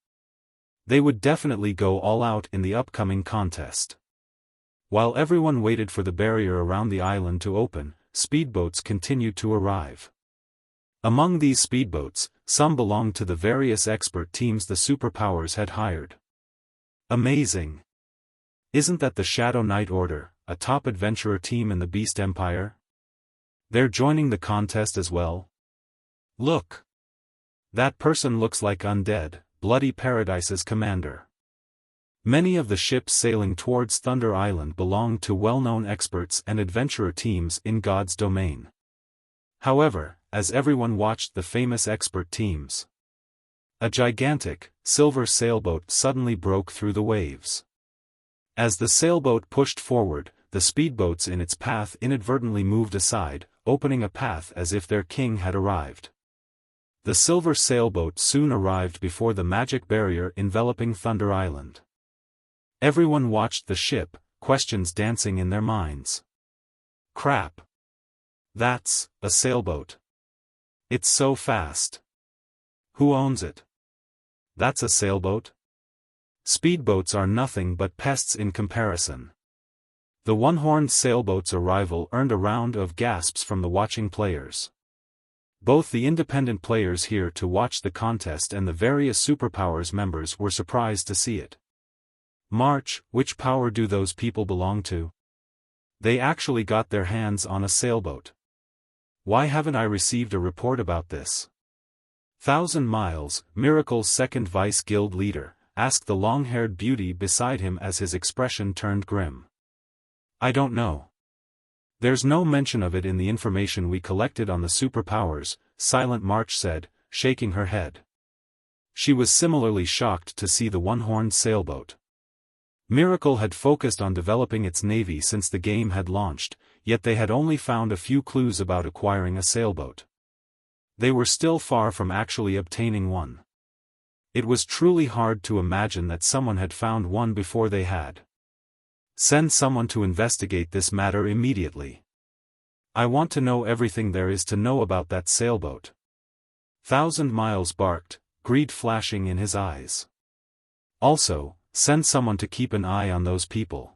They would definitely go all out in the upcoming contest. While everyone waited for the barrier around the island to open, speedboats continued to arrive. Among these speedboats, some belonged to the various expert teams the superpowers had hired. Amazing! Isn't that the Shadow Knight Order, a top adventurer team in the Beast Empire? They're joining the contest as well? Look! That person looks like Undead, Bloody Paradise's commander. Many of the ships sailing towards Thunder Island belonged to well-known experts and adventurer teams in God's domain. However, as everyone watched the famous expert teams, a gigantic, silver sailboat suddenly broke through the waves. As the sailboat pushed forward, the speedboats in its path inadvertently moved aside, opening a path as if their king had arrived. The silver sailboat soon arrived before the magic barrier enveloping Thunder Island. Everyone watched the ship, questions dancing in their minds. Crap! That's a sailboat. It's so fast. Who owns it? That's a sailboat? Speedboats are nothing but pests in comparison. The one-horned sailboat's arrival earned a round of gasps from the watching players. Both the independent players here to watch the contest and the various superpowers members were surprised to see it. March, which power do those people belong to? They actually got their hands on a sailboat. Why haven't I received a report about this? 1,000 Miles, Miracle's second vice guild leader, asked the long-haired beauty beside him as his expression turned grim. I don't know. There's no mention of it in the information we collected on the superpowers, Silent March said, shaking her head. She was similarly shocked to see the one-horned sailboat. Miracle had focused on developing its navy since the game had launched, yet they had only found a few clues about acquiring a sailboat. They were still far from actually obtaining one. It was truly hard to imagine that someone had found one before they had. Send someone to investigate this matter immediately. I want to know everything there is to know about that sailboat. 1,000 Miles barked, greed flashing in his eyes. Also, send someone to keep an eye on those people.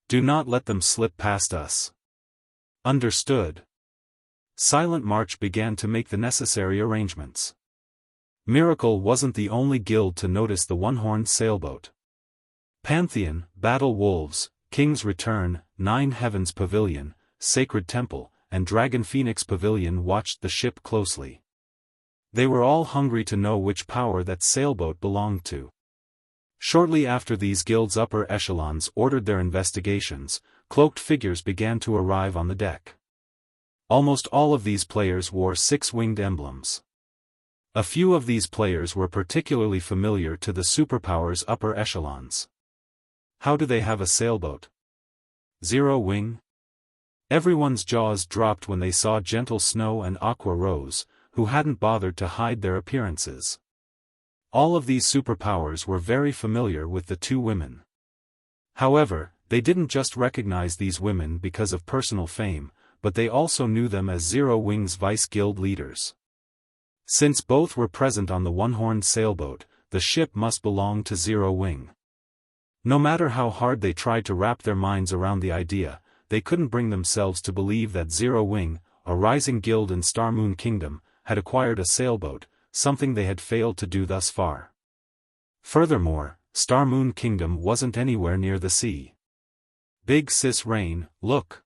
Do not let them slip past us. Understood. Silent March began to make the necessary arrangements. Miracle wasn't the only guild to notice the one-horned sailboat. Pantheon, Battle Wolves, King's Return, Nine Heavens Pavilion, Sacred Temple, and Dragon Phoenix Pavilion watched the ship closely. They were all hungry to know which power that sailboat belonged to. Shortly after these guilds' upper echelons ordered their investigations, cloaked figures began to arrive on the deck. Almost all of these players wore six-winged emblems. A few of these players were particularly familiar to the superpowers' upper echelons. How do they have a sailboat? Zero wing? Everyone's jaws dropped when they saw Gentle Snow and Aqua Rose, who hadn't bothered to hide their appearances. All of these superpowers were very familiar with the two women. However, they didn't just recognize these women because of personal fame, but they also knew them as Zero Wing's vice guild leaders. Since both were present on the one-horned sailboat, the ship must belong to Zero Wing. No matter how hard they tried to wrap their minds around the idea, they couldn't bring themselves to believe that Zero Wing, a rising guild in Star Moon Kingdom, had acquired a sailboat, something they had failed to do thus far. Furthermore, Star Moon Kingdom wasn't anywhere near the sea. Big Sis Rain, look.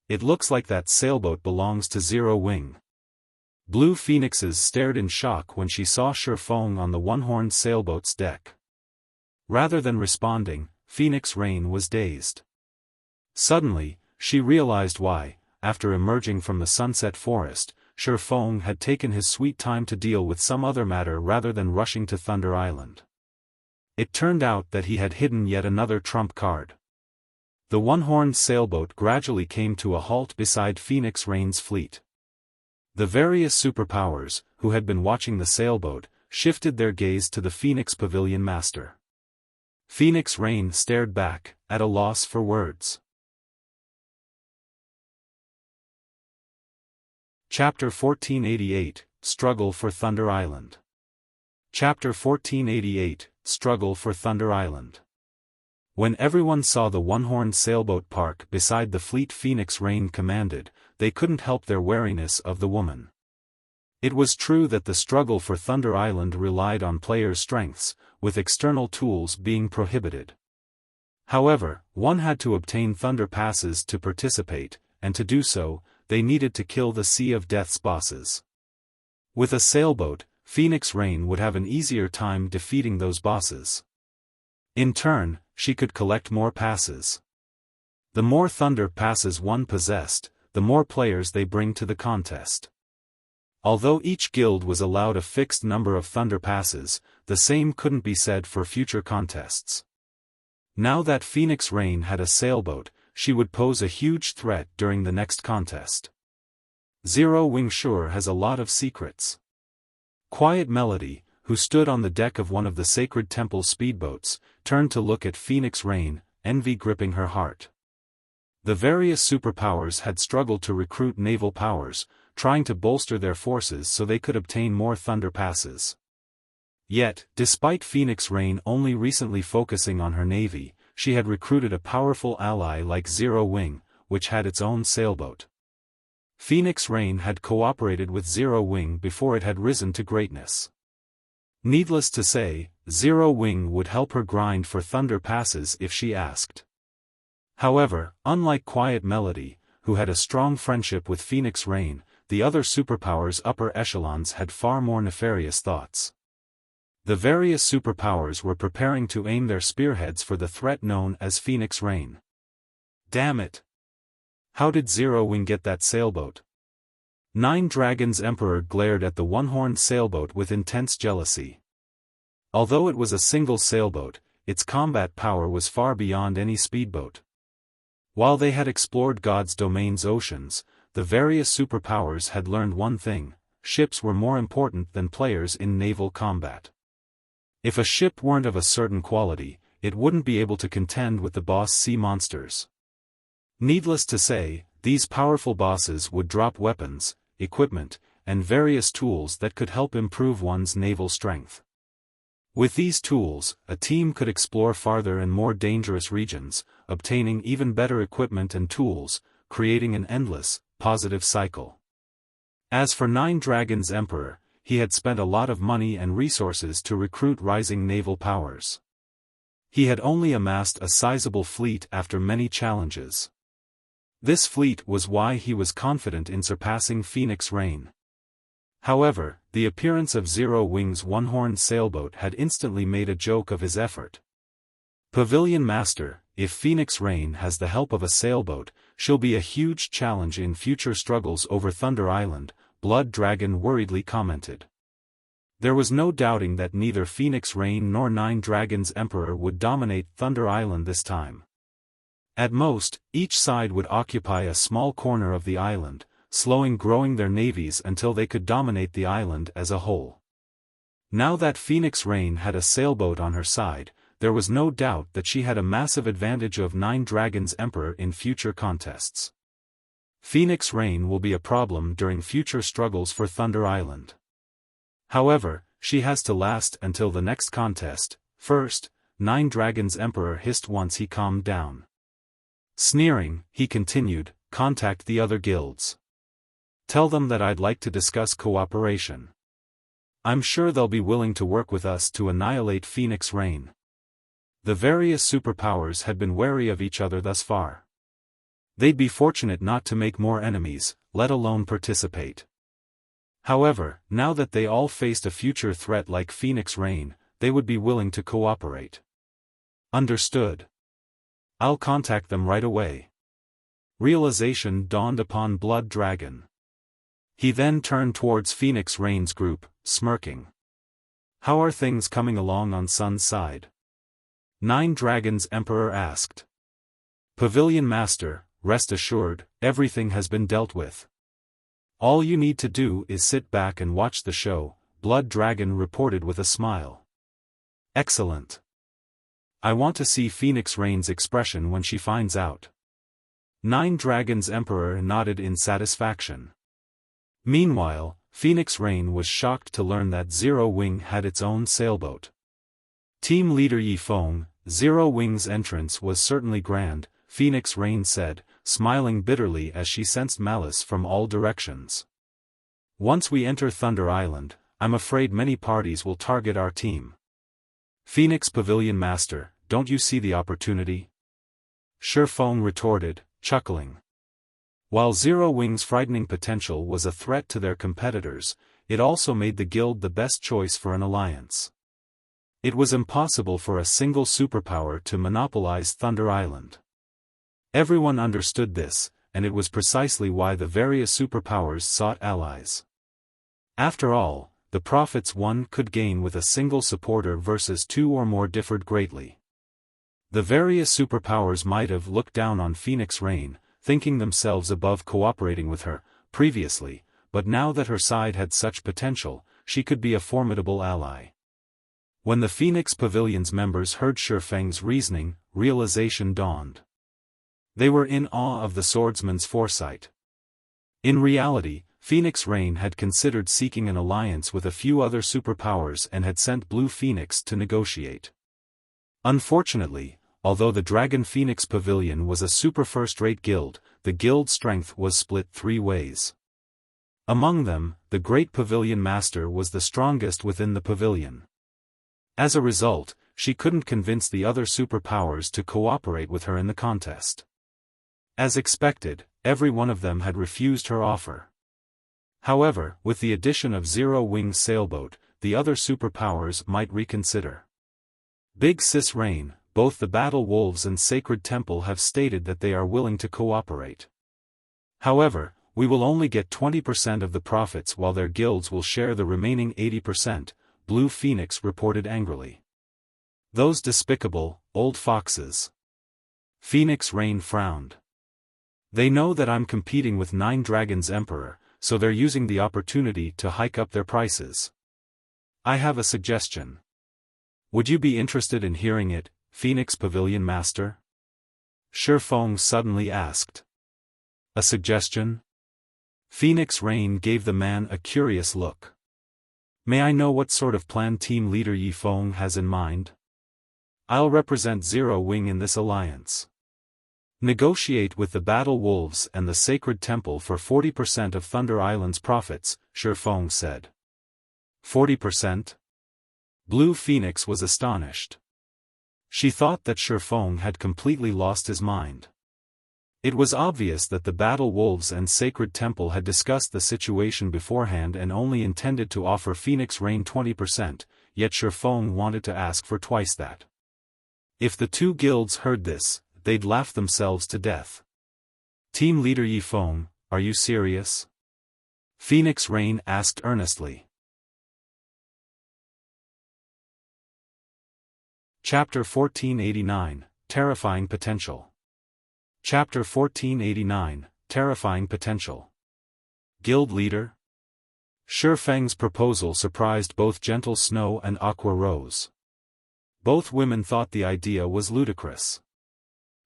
It looks like that sailboat belongs to Zero Wing. Blue Phoenixes stared in shock when she saw Xiaofan on the one-horned sailboat's deck. Rather than responding, Phoenix Rain was dazed. Suddenly, she realized why, after emerging from the Sunset Forest, Xiaofan had taken his sweet time to deal with some other matter rather than rushing to Thunder Island. It turned out that he had hidden yet another trump card. The one-horned sailboat gradually came to a halt beside Phoenix Rain's fleet. The various superpowers, who had been watching the sailboat, shifted their gaze to the Phoenix Pavilion Master. Phoenix Rain stared back, at a loss for words. Chapter 1488, Struggle for Thunder Island. Chapter 1488, Struggle for Thunder Island. When everyone saw the one-horned sailboat park beside the fleet Phoenix Rain commanded, they couldn't help their wariness of the woman. It was true that the struggle for Thunder Island relied on players' strengths, with external tools being prohibited. However, one had to obtain Thunder Passes to participate, and to do so, they needed to kill the Sea of Death's bosses. With a sailboat, Phoenix Rain would have an easier time defeating those bosses. In turn, she could collect more passes. The more Thunder Passes one possessed, the more players they bring to the contest. Although each guild was allowed a fixed number of Thunder Passes, the same couldn't be said for future contests. Now that Phoenix Rain had a sailboat, she would pose a huge threat during the next contest. Zero Wing sure has a lot of secrets. Quiet Melody, who stood on the deck of one of the Sacred Temple speedboats, turned to look at Phoenix Rain, envy gripping her heart. The various superpowers had struggled to recruit naval powers, trying to bolster their forces so they could obtain more Thunder Passes. Yet, despite Phoenix Rain only recently focusing on her navy, she had recruited a powerful ally like Zero Wing, which had its own sailboat. Phoenix Rain had cooperated with Zero Wing before it had risen to greatness. Needless to say, Zero Wing would help her grind for Thunder Passes if she asked. However, unlike Quiet Melody, who had a strong friendship with Phoenix Rain, the other superpowers' upper echelons had far more nefarious thoughts. The various superpowers were preparing to aim their spearheads for the threat known as Phoenix Rain. Damn it! How did Zero Wing get that sailboat? Nine Dragons Emperor glared at the one-horned sailboat with intense jealousy. Although it was a single sailboat, its combat power was far beyond any speedboat. While they had explored God's domain's oceans, the various superpowers had learned one thing: ships were more important than players in naval combat. If a ship weren't of a certain quality, it wouldn't be able to contend with the boss sea monsters. Needless to say, these powerful bosses would drop weapons, equipment, and various tools that could help improve one's naval strength. With these tools, a team could explore farther and more dangerous regions, obtaining even better equipment and tools, creating an endless, positive cycle. As for Nine Dragons Emperor, he had spent a lot of money and resources to recruit rising naval powers. He had only amassed a sizable fleet after many challenges. This fleet was why he was confident in surpassing Phoenix Rain. However, the appearance of Zero Wing's one-horned sailboat had instantly made a joke of his effort. Pavilion Master, if Phoenix Rain has the help of a sailboat, she'll be a huge challenge in future struggles over Thunder Island, Blood Dragon worriedly commented. There was no doubting that neither Phoenix Rain nor Nine Dragons Emperor would dominate Thunder Island this time. At most, each side would occupy a small corner of the island, slowing growing their navies until they could dominate the island as a whole. Now that Phoenix Rain had a sailboat on her side, there was no doubt that she had a massive advantage of Nine Dragons Emperor in future contests. Phoenix Rain will be a problem during future struggles for Thunder Island. However, she has to last until the next contest. First, Nine Dragons Emperor hissed once he calmed down. Sneering, he continued, contact the other guilds. Tell them that I'd like to discuss cooperation. I'm sure they'll be willing to work with us to annihilate Phoenix Rain. The various superpowers had been wary of each other thus far. They'd be fortunate not to make more enemies, let alone participate. However, now that they all faced a future threat like Phoenix Rain, they would be willing to cooperate. Understood. I'll contact them right away. Realization dawned upon Blood Dragon. He then turned towards Phoenix Rain's group, smirking. How are things coming along on Sun's side? Nine Dragons Emperor asked. Pavilion Master, rest assured, everything has been dealt with. All you need to do is sit back and watch the show, Blood Dragon reported with a smile. Excellent. I want to see Phoenix Rain's expression when she finds out. Nine Dragons Emperor nodded in satisfaction. Meanwhile, Phoenix Rain was shocked to learn that Zero Wing had its own sailboat. Team leader Feng, Zero Wing's entrance was certainly grand, Phoenix Rain said, smiling bitterly as she sensed malice from all directions. Once we enter Thunder Island, I'm afraid many parties will target our team. Phoenix Pavilion Master, don't you see the opportunity? Feng retorted, chuckling. While Zero Wing's frightening potential was a threat to their competitors, it also made the guild the best choice for an alliance. It was impossible for a single superpower to monopolize Thunder Island. Everyone understood this, and it was precisely why the various superpowers sought allies. After all, the profits one could gain with a single supporter versus two or more differed greatly. The various superpowers might have looked down on Phoenix Rain, thinking themselves above cooperating with her, previously, but now that her side had such potential, she could be a formidable ally. When the Phoenix Pavilion's members heard Feng's reasoning, realization dawned. They were in awe of the swordsman's foresight. In reality, Phoenix Rain had considered seeking an alliance with a few other superpowers and had sent Blue Phoenix to negotiate. Unfortunately, although the Dragon Phoenix Pavilion was a super first-rate guild, the guild's strength was split three ways. Among them, the Great Pavilion Master was the strongest within the pavilion. As a result, she couldn't convince the other superpowers to cooperate with her in the contest. As expected, every one of them had refused her offer. However, with the addition of Zero-Wing's sailboat, the other superpowers might reconsider. Big Sis Rain, both the Battle Wolves and Sacred Temple have stated that they are willing to cooperate. However, we will only get 20% of the profits while their guilds will share the remaining 80%, Blue Phoenix reported angrily. Those despicable, old foxes. Phoenix Rain frowned. They know that I'm competing with Nine Dragons Emperor, so they're using the opportunity to hike up their prices. I have a suggestion. Would you be interested in hearing it, Phoenix Pavilion Master? Feng suddenly asked. A suggestion? Phoenix Rain gave the man a curious look. May I know what sort of plan team leader Feng has in mind? I'll represent Zero-Wing in this alliance. Negotiate with the Battle Wolves and the Sacred Temple for 40% of Thunder Island's profits, Feng said. 40%? Blue Phoenix was astonished. She thought that Feng had completely lost his mind. It was obvious that the Battle Wolves and Sacred Temple had discussed the situation beforehand and only intended to offer Phoenix Rain 20%, yet Feng wanted to ask for twice that. If the two guilds heard this, they'd laugh themselves to death. Team leader Feng, are you serious? Phoenix Rain asked earnestly. Chapter 1489, Terrifying Potential. Chapter 1489, Terrifying Potential. Guild Leader? Feng's proposal surprised both Gentle Snow and Aqua Rose. Both women thought the idea was ludicrous.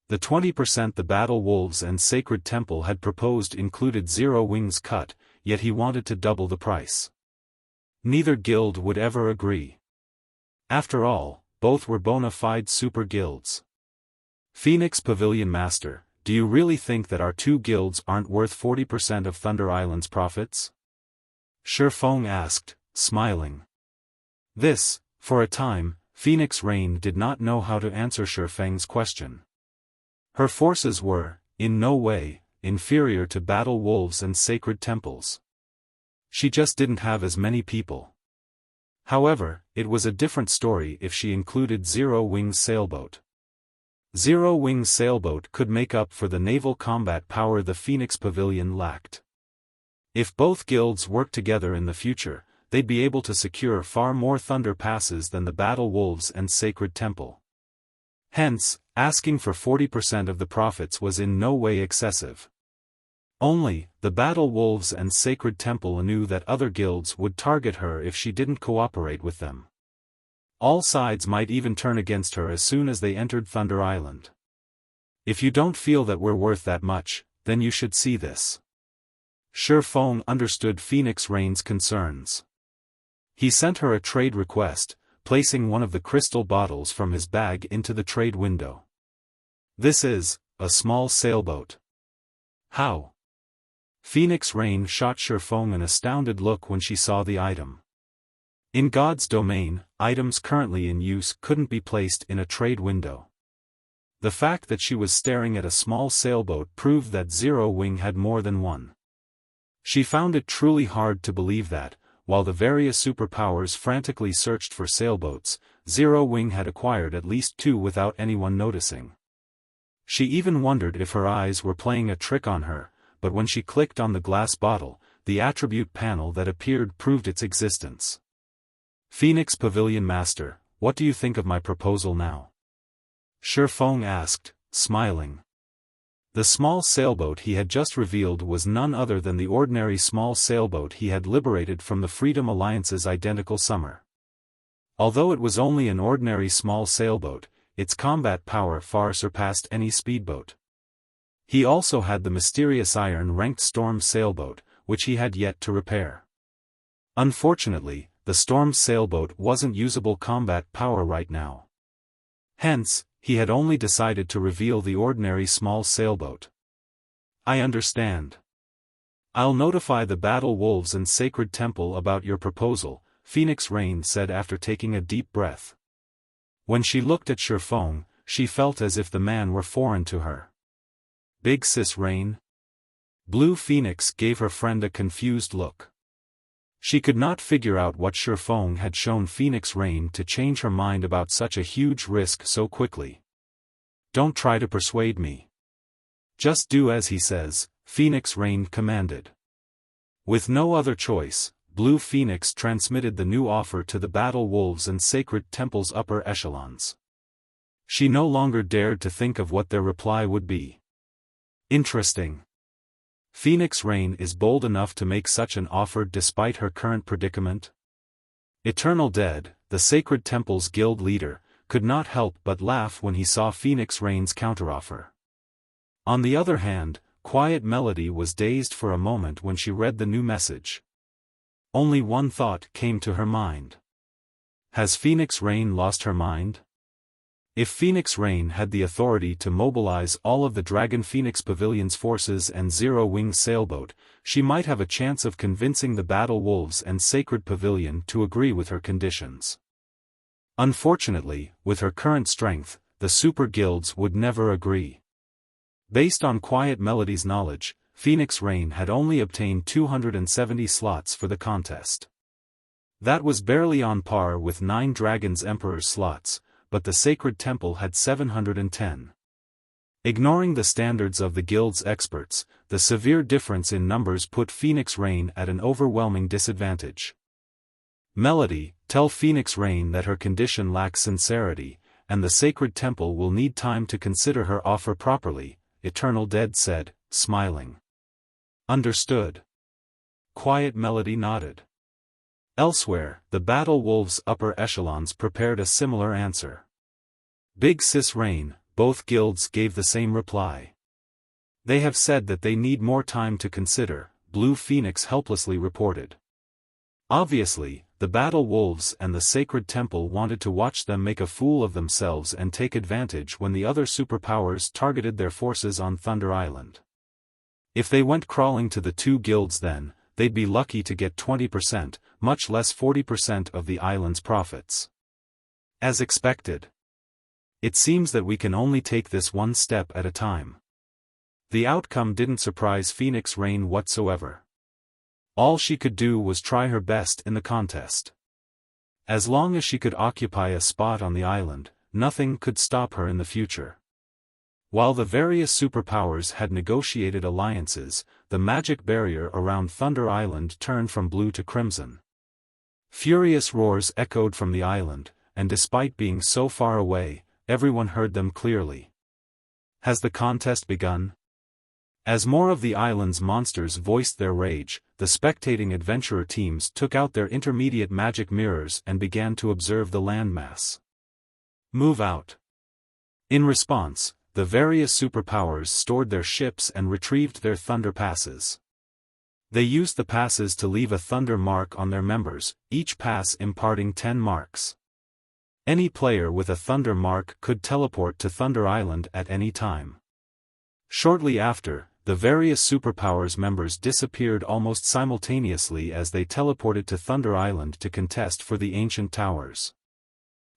The 20% the Battle Wolves and Sacred Temple had proposed included Zero-Wing's cut, yet he wanted to double the price. Neither guild would ever agree. After all, both were bona fide super guilds. Phoenix Pavilion Master, do you really think that our two guilds aren't worth 40% of Thunder Island's profits? Feng asked, smiling. This, for a time, Phoenix Rain did not know how to answer Feng's question. Her forces were, in no way, inferior to Battle Wolves and Sacred Temples. She just didn't have as many people. However, it was a different story if she included Zero-Wing's sailboat. Zero-Wing's sailboat could make up for the naval combat power the Phoenix Pavilion lacked. If both guilds worked together in the future, they'd be able to secure far more Thunder Passes than the Battle Wolves and Sacred Temple. Hence, asking for 40% of the profits was in no way excessive. Only, the Battle Wolves and Sacred Temple knew that other guilds would target her if she didn't cooperate with them. All sides might even turn against her as soon as they entered Thunder Island. If you don't feel that we're worth that much, then you should see this. Feng understood Phoenix Rain's concerns. He sent her a trade request, placing one of the crystal bottles from his bag into the trade window. This is a small sailboat. How? Phoenix Rain shot Feng an astounded look when she saw the item. In God's domain, items currently in use couldn't be placed in a trade window. The fact that she was staring at a small sailboat proved that Zero-Wing had more than one. She found it truly hard to believe that, while the various superpowers frantically searched for sailboats, Zero-Wing had acquired at least two without anyone noticing. She even wondered if her eyes were playing a trick on her, but when she clicked on the glass bottle, the attribute panel that appeared proved its existence. Phoenix Pavilion Master, what do you think of my proposal now? Feng asked, smiling. The small sailboat he had just revealed was none other than the ordinary small sailboat he had liberated from the Freedom Alliance's identical summer. Although it was only an ordinary small sailboat, its combat power far surpassed any speedboat. He also had the mysterious iron-ranked Storm sailboat, which he had yet to repair. Unfortunately, the Storm sailboat wasn't usable combat power right now. Hence, he had only decided to reveal the ordinary small sailboat. I understand. I'll notify the Battle Wolves and Sacred Temple about your proposal, Phoenix Rain said after taking a deep breath. When she looked at Feng, she felt as if the man were foreign to her. Big Sis Rain? Blue Phoenix gave her friend a confused look. She could not figure out what Feng had shown Phoenix Rain to change her mind about such a huge risk so quickly. Don't try to persuade me. Just do as he says, Phoenix Rain commanded. With no other choice, Blue Phoenix transmitted the new offer to the Battle Wolves and Sacred Temple's upper echelons. She no longer dared to think of what their reply would be. Interesting. Phoenix Rain is bold enough to make such an offer despite her current predicament? Eternal Dead, the Sacred Temple's guild leader, could not help but laugh when he saw Phoenix Rain's counteroffer. On the other hand, Quiet Melody was dazed for a moment when she read the new message. Only one thought came to her mind. Has Phoenix Rain lost her mind? If Phoenix Rain had the authority to mobilize all of the Dragon Phoenix Pavilion's forces and Zero-Wing sailboat, she might have a chance of convincing the Battle Wolves and Sacred Pavilion to agree with her conditions. Unfortunately, with her current strength, the super guilds would never agree. Based on Quiet Melody's knowledge, Phoenix Rain had only obtained 270 slots for the contest. That was barely on par with 9 Dragon's Emperor's slots, but the Sacred Temple had 710. Ignoring the standards of the guild's experts, the severe difference in numbers put Phoenix Rain at an overwhelming disadvantage. Melody, tell Phoenix Rain that her condition lacks sincerity, and the Sacred Temple will need time to consider her offer properly, Eternal Dead said, smiling. Understood. Quiet Melody nodded. Elsewhere, the Battle Wolves' upper echelons prepared a similar answer. Big Sis Rain, both guilds gave the same reply. They have said that they need more time to consider, Blue Phoenix helplessly reported. Obviously, the Battle Wolves and the Sacred Temple wanted to watch them make a fool of themselves and take advantage when the other superpowers targeted their forces on Thunder Island. If they went crawling to the two guilds then, they'd be lucky to get 20%, much less 40% of the island's profits. As expected. It seems that we can only take this one step at a time. The outcome didn't surprise Phoenix Rain whatsoever. All she could do was try her best in the contest. As long as she could occupy a spot on the island, nothing could stop her in the future. While the various superpowers had negotiated alliances, the magic barrier around Thunder Island turned from blue to crimson. Furious roars echoed from the island, and despite being so far away, everyone heard them clearly. Has the contest begun? As more of the island's monsters voiced their rage, the spectating adventurer teams took out their intermediate magic mirrors and began to observe the landmass. Move out. In response, the various superpowers stored their ships and retrieved their thunder passes. They used the passes to leave a thunder mark on their members, each pass imparting 10 marks. Any player with a thunder mark could teleport to Thunder Island at any time. Shortly after, the various superpowers members disappeared almost simultaneously as they teleported to Thunder Island to contest for the Ancient Towers.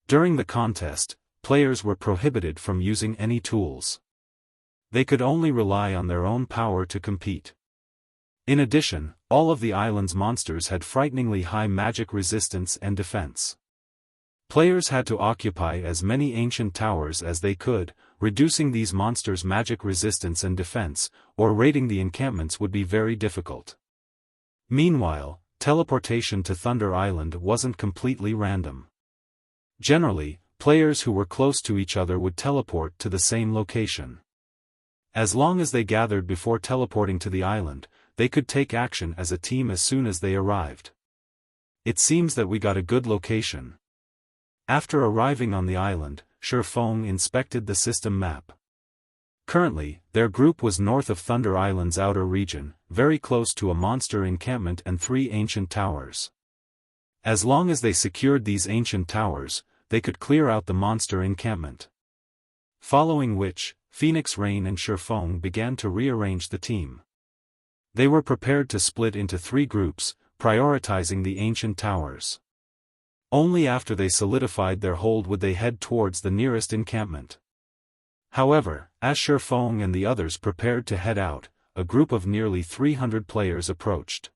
During the contest, players were prohibited from using any tools. They could only rely on their own power to compete. In addition, all of the island's monsters had frighteningly high magic resistance and defense. Players had to occupy as many ancient towers as they could, reducing these monsters' magic resistance and defense, or raiding the encampments would be very difficult. Meanwhile, teleportation to Thunder Island wasn't completely random. Generally, players who were close to each other would teleport to the same location. As long as they gathered before teleporting to the island, they could take action as a team as soon as they arrived. It seems that we got a good location. After arriving on the island, Feng inspected the system map. Currently, their group was north of Thunder Island's outer region, very close to a monster encampment and 3 ancient towers. As long as they secured these ancient towers, they could clear out the monster encampment. Following which, Phoenix Rain and Feng began to rearrange the team. They were prepared to split into 3 groups, prioritizing the ancient towers. Only after they solidified their hold would they head towards the nearest encampment. However, as Feng and the others prepared to head out, a group of nearly 300 players approached.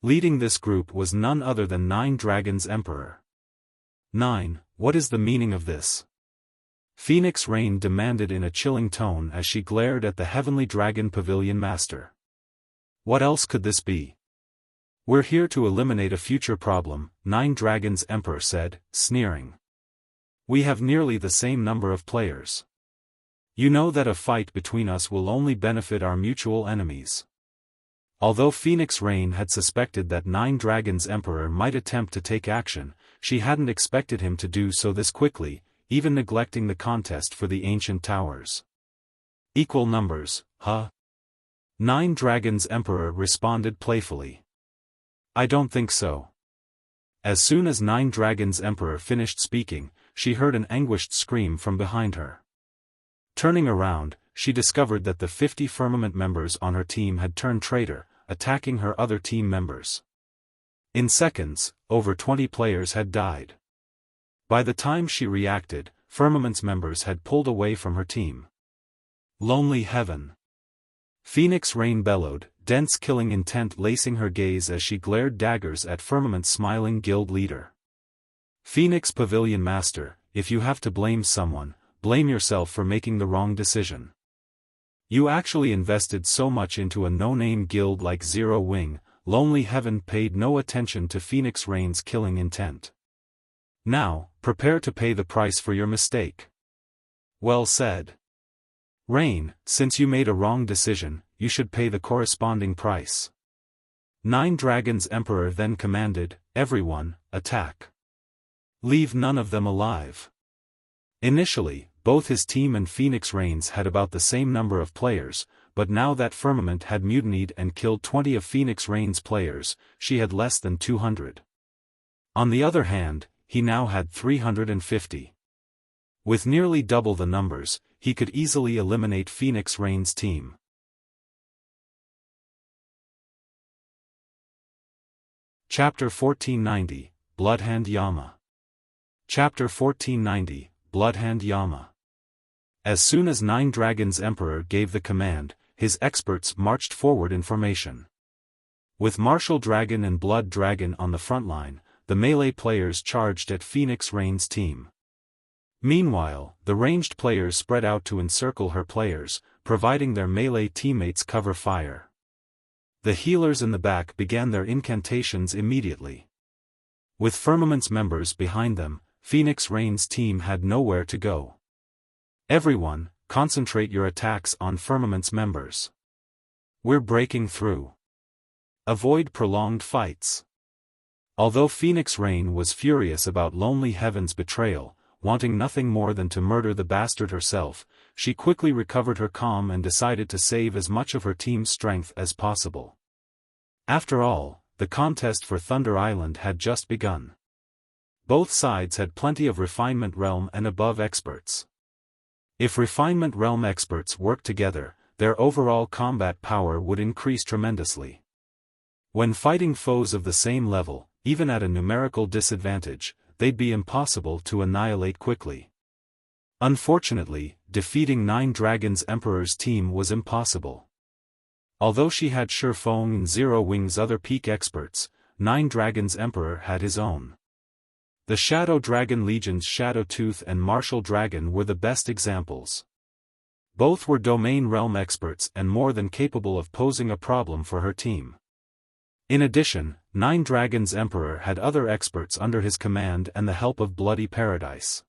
Leading this group was none other than 9 Dragons Emperor. 9. What is the meaning of this? Phoenix Rain demanded in a chilling tone as she glared at the Heavenly Dragon Pavilion Master. What else could this be? We're here to eliminate a future problem, 9 Dragons Emperor said, sneering. We have nearly the same number of players. You know that a fight between us will only benefit our mutual enemies. Although Phoenix Rain had suspected that 9 Dragons Emperor might attempt to take action, she hadn't expected him to do so this quickly, even neglecting the contest for the ancient towers. Equal numbers, huh? 9 Dragons Emperor responded playfully. I don't think so. As soon as 9 Dragons Emperor finished speaking, she heard an anguished scream from behind her. Turning around, she discovered that the 50 Firmament members on her team had turned traitor, attacking her other team members. In seconds, over 20 players had died. By the time she reacted, Firmament's members had pulled away from her team. Lonely heaven. Phoenix Rain bellowed, dense killing intent lacing her gaze as she glared daggers at Firmament's smiling guild leader. Phoenix Pavilion Master, if you have to blame someone, blame yourself for making the wrong decision. You actually invested so much into a no-name guild like Zero Wing. Lonely Heaven paid no attention to Phoenix Rain's killing intent. Now, prepare to pay the price for your mistake. Well said. Rain, since you made a wrong decision, you should pay the corresponding price. 9 Dragons Emperor then commanded, everyone, attack. Leave none of them alive. Initially, both his team and Phoenix Rain's had about the same number of players, but now that Firmament had mutinied and killed 20 of Phoenix Rain's players, she had less than 200. On the other hand, he now had 350. With nearly double the numbers, he could easily eliminate Phoenix Rain's team. Chapter 1490, Bloodhand Yama. Chapter 1490, Bloodhand Yama. As soon as 9 Dragons Emperor gave the command, his experts marched forward in formation. With Martial Dragon and Blood Dragon on the front line, the melee players charged at Phoenix Rain's team. Meanwhile, the ranged players spread out to encircle her players, providing their melee teammates cover fire. The healers in the back began their incantations immediately. With Firmament's members behind them, Phoenix Rain's team had nowhere to go. Everyone, concentrate your attacks on Firmament's members. We're breaking through. Avoid prolonged fights. Although Phoenix Rain was furious about Lonely Heaven's betrayal, wanting nothing more than to murder the bastard herself, she quickly recovered her calm and decided to save as much of her team's strength as possible. After all, the contest for Thunder Island had just begun. Both sides had plenty of Refinement Realm and above experts. If Refinement Realm experts worked together, their overall combat power would increase tremendously. When fighting foes of the same level, even at a numerical disadvantage, they'd be impossible to annihilate quickly. Unfortunately, defeating 9 Dragons Emperor's team was impossible. Although she had Feng and Zero Wing's other peak experts, 9 Dragons Emperor had his own. The Shadow Dragon Legion's Shadow Tooth and Martial Dragon were the best examples. Both were Domain Realm experts and more than capable of posing a problem for her team. In addition, 9 Dragons Emperor had other experts under his command and the help of Bloody Paradise.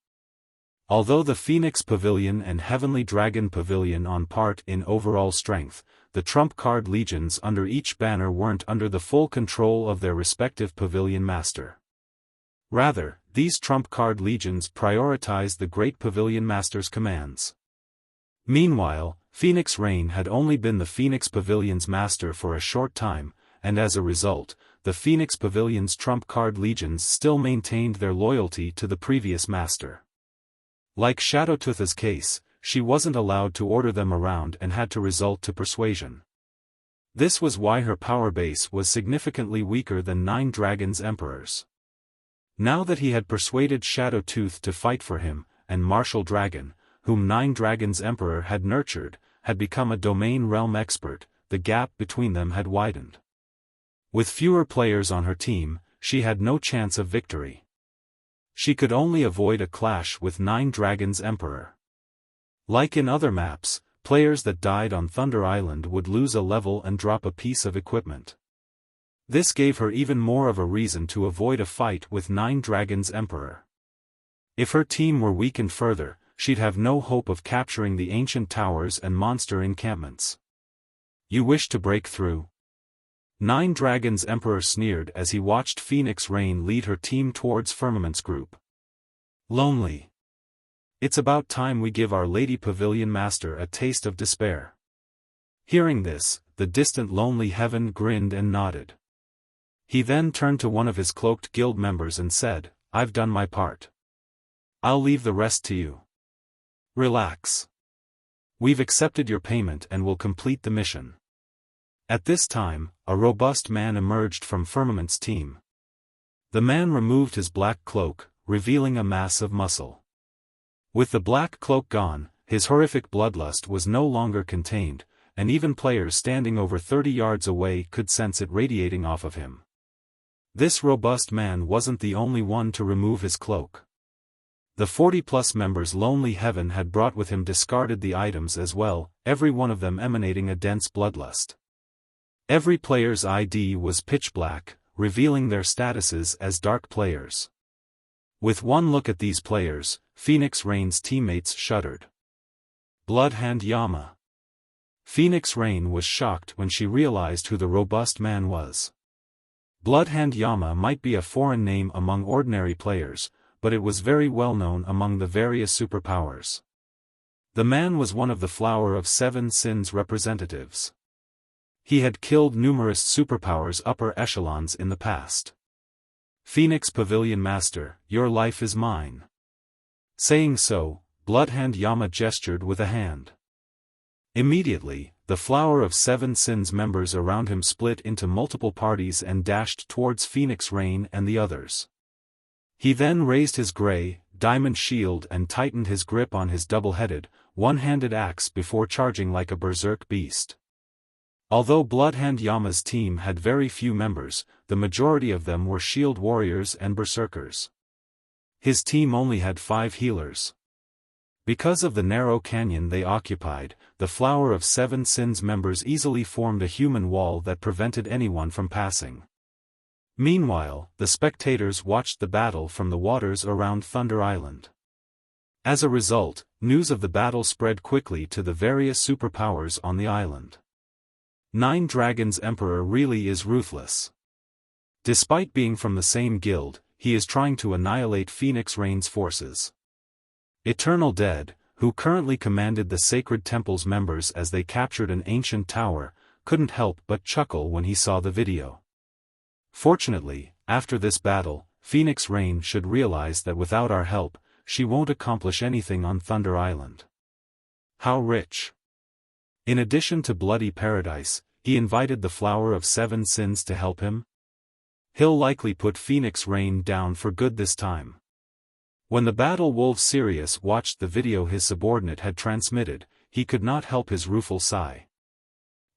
Although the Phoenix Pavilion and Heavenly Dragon Pavilion on part in overall strength, the trump card legions under each banner weren't under the full control of their respective pavilion master. Rather, these trump card legions prioritized the Great Pavilion Master's commands. Meanwhile, Phoenix Rain had only been the Phoenix Pavilion's master for a short time, and as a result, the Phoenix Pavilion's trump card legions still maintained their loyalty to the previous master. Like Shadowtooth's case, she wasn't allowed to order them around and had to resort to persuasion. This was why her power base was significantly weaker than 9 Dragons Emperor's. Now that he had persuaded Shadowtooth to fight for him, and Martial Dragon, whom Nine Dragons Emperor had nurtured, had become a domain realm expert. The gap between them had widened. With fewer players on her team, she had no chance of victory. She could only avoid a clash with Nine Dragons Emperor. Like in other maps, players that died on Thunder Island would lose a level and drop a piece of equipment. This gave her even more of a reason to avoid a fight with Nine Dragons Emperor. If her team were weakened further, she'd have no hope of capturing the ancient towers and monster encampments. You wish to break through? Nine Dragons Emperor sneered as he watched Phoenix Rain lead her team towards Firmaments group. Lonely. It's about time we give our Lady Pavilion Master a taste of despair. Hearing this, the distant Lonely Heaven grinned and nodded. He then turned to one of his cloaked guild members and said, "I've done my part. I'll leave the rest to you. Relax. We've accepted your payment and will complete the mission." At this time, a robust man emerged from Firmament's team. The man removed his black cloak, revealing a mass of muscle. With the black cloak gone, his horrific bloodlust was no longer contained, and even players standing over 30 yards away could sense it radiating off of him. This robust man wasn't the only one to remove his cloak. The 40-plus members Lonely Heaven had brought with him discarded the items as well, every one of them emanating a dense bloodlust. Every player's ID was pitch black, revealing their statuses as dark players. With one look at these players, Phoenix Rain's teammates shuddered. Bloodhand Yama. Phoenix Rain was shocked when she realized who the robust man was. Bloodhand Yama might be a foreign name among ordinary players, but it was very well known among the various superpowers. The man was one of the Flower of Seven Sins representatives. He had killed numerous superpowers upper echelons in the past. "Phoenix Pavilion Master, your life is mine." Saying so, Bloodhand Yama gestured with a hand. Immediately, the Flower of Seven Sins members around him split into multiple parties and dashed towards Phoenix Rain and the others. He then raised his gray, diamond shield and tightened his grip on his double-headed, one-handed axe before charging like a berserk beast. Although Bloodhand Yama's team had very few members, the majority of them were shield warriors and berserkers. His team only had 5 healers. Because of the narrow canyon they occupied, the Flower of Seven Sins members easily formed a human wall that prevented anyone from passing. Meanwhile, the spectators watched the battle from the waters around Thunder Island. As a result, news of the battle spread quickly to the various superpowers on the island. Nine Dragons Emperor really is ruthless. Despite being from the same guild, he is trying to annihilate Phoenix Rain's forces. Eternal Dead, who currently commanded the Sacred Temple's members as they captured an ancient tower, couldn't help but chuckle when he saw the video. Fortunately, after this battle, Phoenix Rain should realize that without our help, she won't accomplish anything on Thunder Island. How rich! In addition to Bloody Paradise, he invited the Flower of Seven Sins to help him. He'll likely put Phoenix Rain down for good this time. When the battle wolf Sirius watched the video his subordinate had transmitted, he could not help his rueful sigh.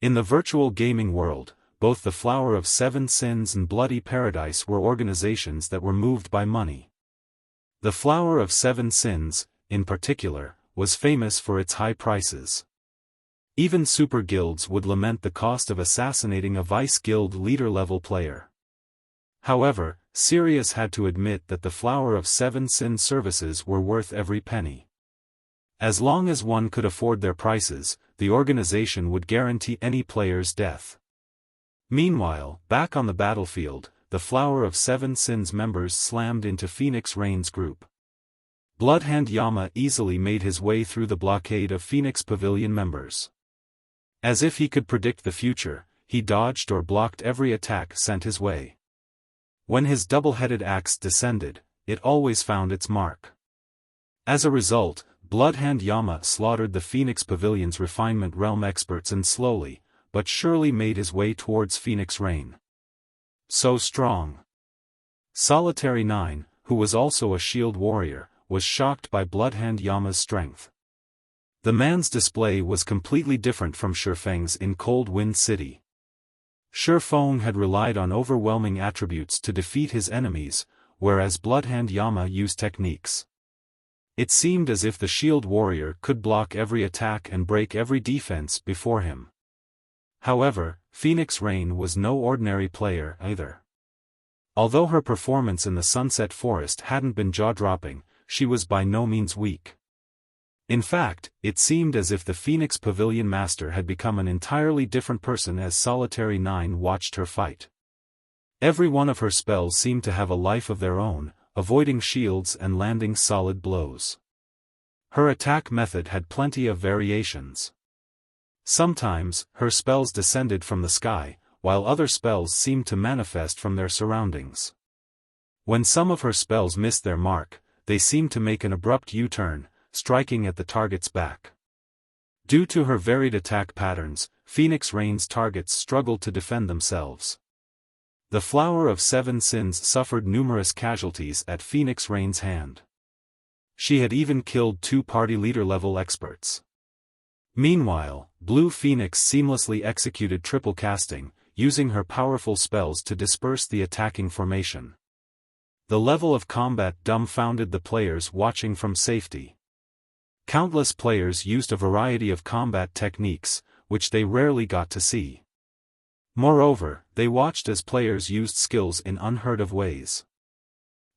In the virtual gaming world, both the Flower of Seven Sins and Bloody Paradise were organizations that were moved by money. The Flower of Seven Sins, in particular, was famous for its high prices. Even super guilds would lament the cost of assassinating a Vice Guild leader-level player. However, Sirius had to admit that the Flower of Seven Sins services were worth every penny. As long as one could afford their prices, the organization would guarantee any player's death. Meanwhile, back on the battlefield, the Flower of Seven Sins members slammed into Phoenix Rain's group. Bloodhand Yama easily made his way through the blockade of Phoenix Pavilion members. As if he could predict the future, he dodged or blocked every attack sent his way. When his double-headed axe descended, it always found its mark. As a result, Bloodhand Yama slaughtered the Phoenix Pavilion's refinement realm experts and slowly, but surely made his way towards Phoenix Rain. So strong. Solitary 9, who was also a shield warrior, was shocked by Bloodhand Yama's strength. The man's display was completely different from Xiaofan's in Cold Wind City. Xiaofan had relied on overwhelming attributes to defeat his enemies, whereas Bloodhand Yama used techniques. It seemed as if the shield warrior could block every attack and break every defense before him. However, Phoenix Rain was no ordinary player either. Although her performance in the Sunset Forest hadn't been jaw-dropping, she was by no means weak. In fact, it seemed as if the Phoenix Pavilion Master had become an entirely different person as Solitary 9 watched her fight. Every one of her spells seemed to have a life of their own, avoiding shields and landing solid blows. Her attack method had plenty of variations. Sometimes, her spells descended from the sky, while other spells seemed to manifest from their surroundings. When some of her spells missed their mark, they seemed to make an abrupt U-turn, striking at the target's back. Due to her varied attack patterns, Phoenix Rain's targets struggled to defend themselves. The Flower of Seven Sins suffered numerous casualties at Phoenix Rain's hand. She had even killed 2 party leader-level experts. Meanwhile, Blue Phoenix seamlessly executed triple casting, using her powerful spells to disperse the attacking formation. The level of combat dumbfounded the players watching from safety. Countless players used a variety of combat techniques, which they rarely got to see. Moreover, they watched as players used skills in unheard of ways.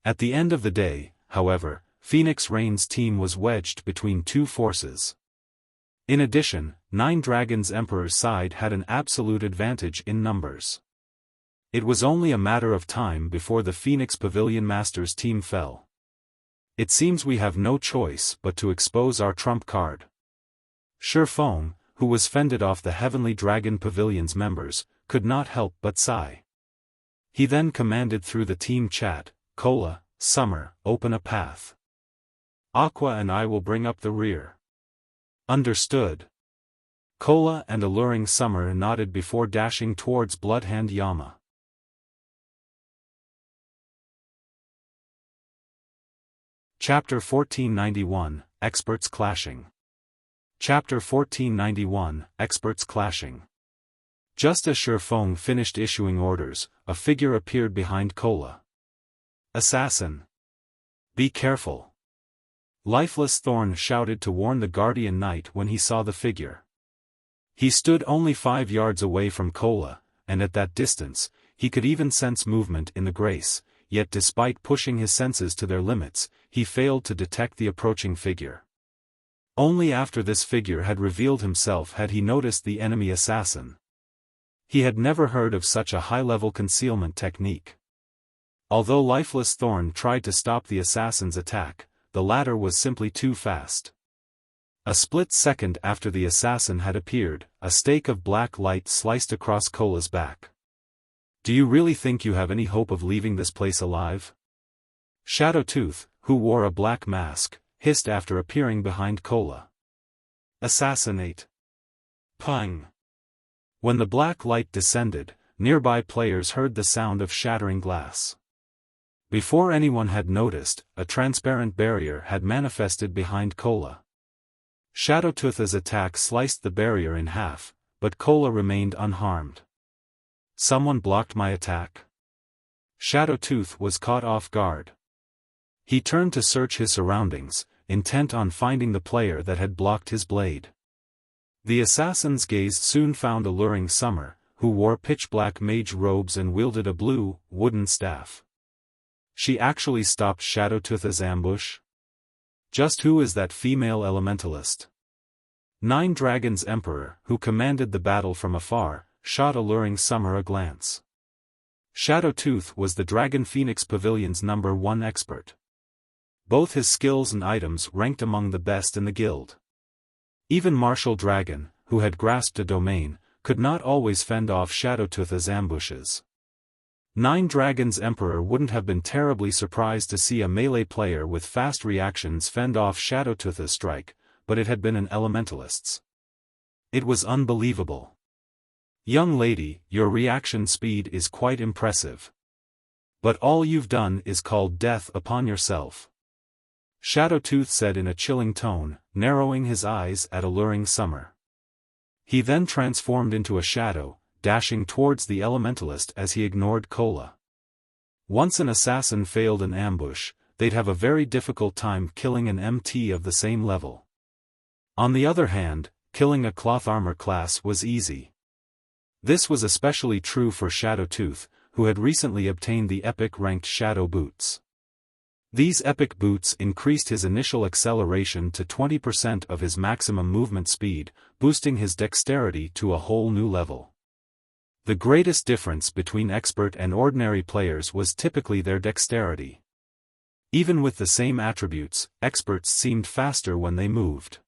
At the end of the day, however, Phoenix Rain's team was wedged between 2 forces. In addition, 9 Dragons Emperor's side had an absolute advantage in numbers. It was only a matter of time before the Phoenix Pavilion Master's team fell. It seems we have no choice but to expose our trump card. Feng, who was fended off the Heavenly Dragon Pavilion's members, could not help but sigh. He then commanded through the team chat, "Cola, Summer, open a path. Aqua and I will bring up the rear." Understood. Cola and Alluring Summer nodded before dashing towards Bloodhand Yama. Chapter 1491, Experts Clashing. Chapter 1491, Experts Clashing. Just as Feng finished issuing orders, a figure appeared behind Cola. "Assassin! Be careful!" Lifeless Thorn shouted to warn the Guardian Knight when he saw the figure. He stood only 5 yards away from Cola, and at that distance, he could even sense movement in the grace, yet despite pushing his senses to their limits, he failed to detect the approaching figure. Only after this figure had revealed himself had he noticed the enemy assassin. He had never heard of such a high-level concealment technique. Although Lifeless Thorn tried to stop the assassin's attack, the latter was simply too fast. A split second after the assassin had appeared, a stake of black light sliced across Cola's back. "Do you really think you have any hope of leaving this place alive?" Shadowtooth, who wore a black mask, hissed after appearing behind Cola. "Assassinate!" Pung! When the black light descended, nearby players heard the sound of shattering glass. Before anyone had noticed, a transparent barrier had manifested behind Cola. Shadowtooth's attack sliced the barrier in half, but Cola remained unharmed. "Someone blocked my attack?" Shadowtooth was caught off guard. He turned to search his surroundings, intent on finding the player that had blocked his blade. The assassin's gaze soon found Alluring Summer, who wore pitch-black mage robes and wielded a blue, wooden staff. She actually stopped Shadowtooth's ambush? Just who is that female elementalist? 9 Dragons Emperor, who commanded the battle from afar, shot Alluring Summer a glance. Shadowtooth was the Dragon Phoenix Pavilion's #1 expert. Both his skills and items ranked among the best in the guild. Even Martial Dragon, who had grasped a domain, could not always fend off Shadowtooth's ambushes. 9 Dragons Emperor wouldn't have been terribly surprised to see a melee player with fast reactions fend off Shadowtooth's strike, but it had been an elementalist's. It was unbelievable. "Young lady, your reaction speed is quite impressive. But all you've done is called death upon yourself." Shadowtooth said in a chilling tone, narrowing his eyes at alluring summer. He then transformed into a shadow, dashing towards the elementalist as he ignored Cola. Once an assassin failed an ambush, they'd have a very difficult time killing an MT of the same level. On the other hand, killing a cloth armor class was easy. This was especially true for Shadowtooth, who had recently obtained the epic ranked Shadow Boots. These epic boots increased his initial acceleration to 20% of his maximum movement speed, boosting his dexterity to a whole new level. The greatest difference between expert and ordinary players was typically their dexterity. Even with the same attributes, experts seemed faster when they moved.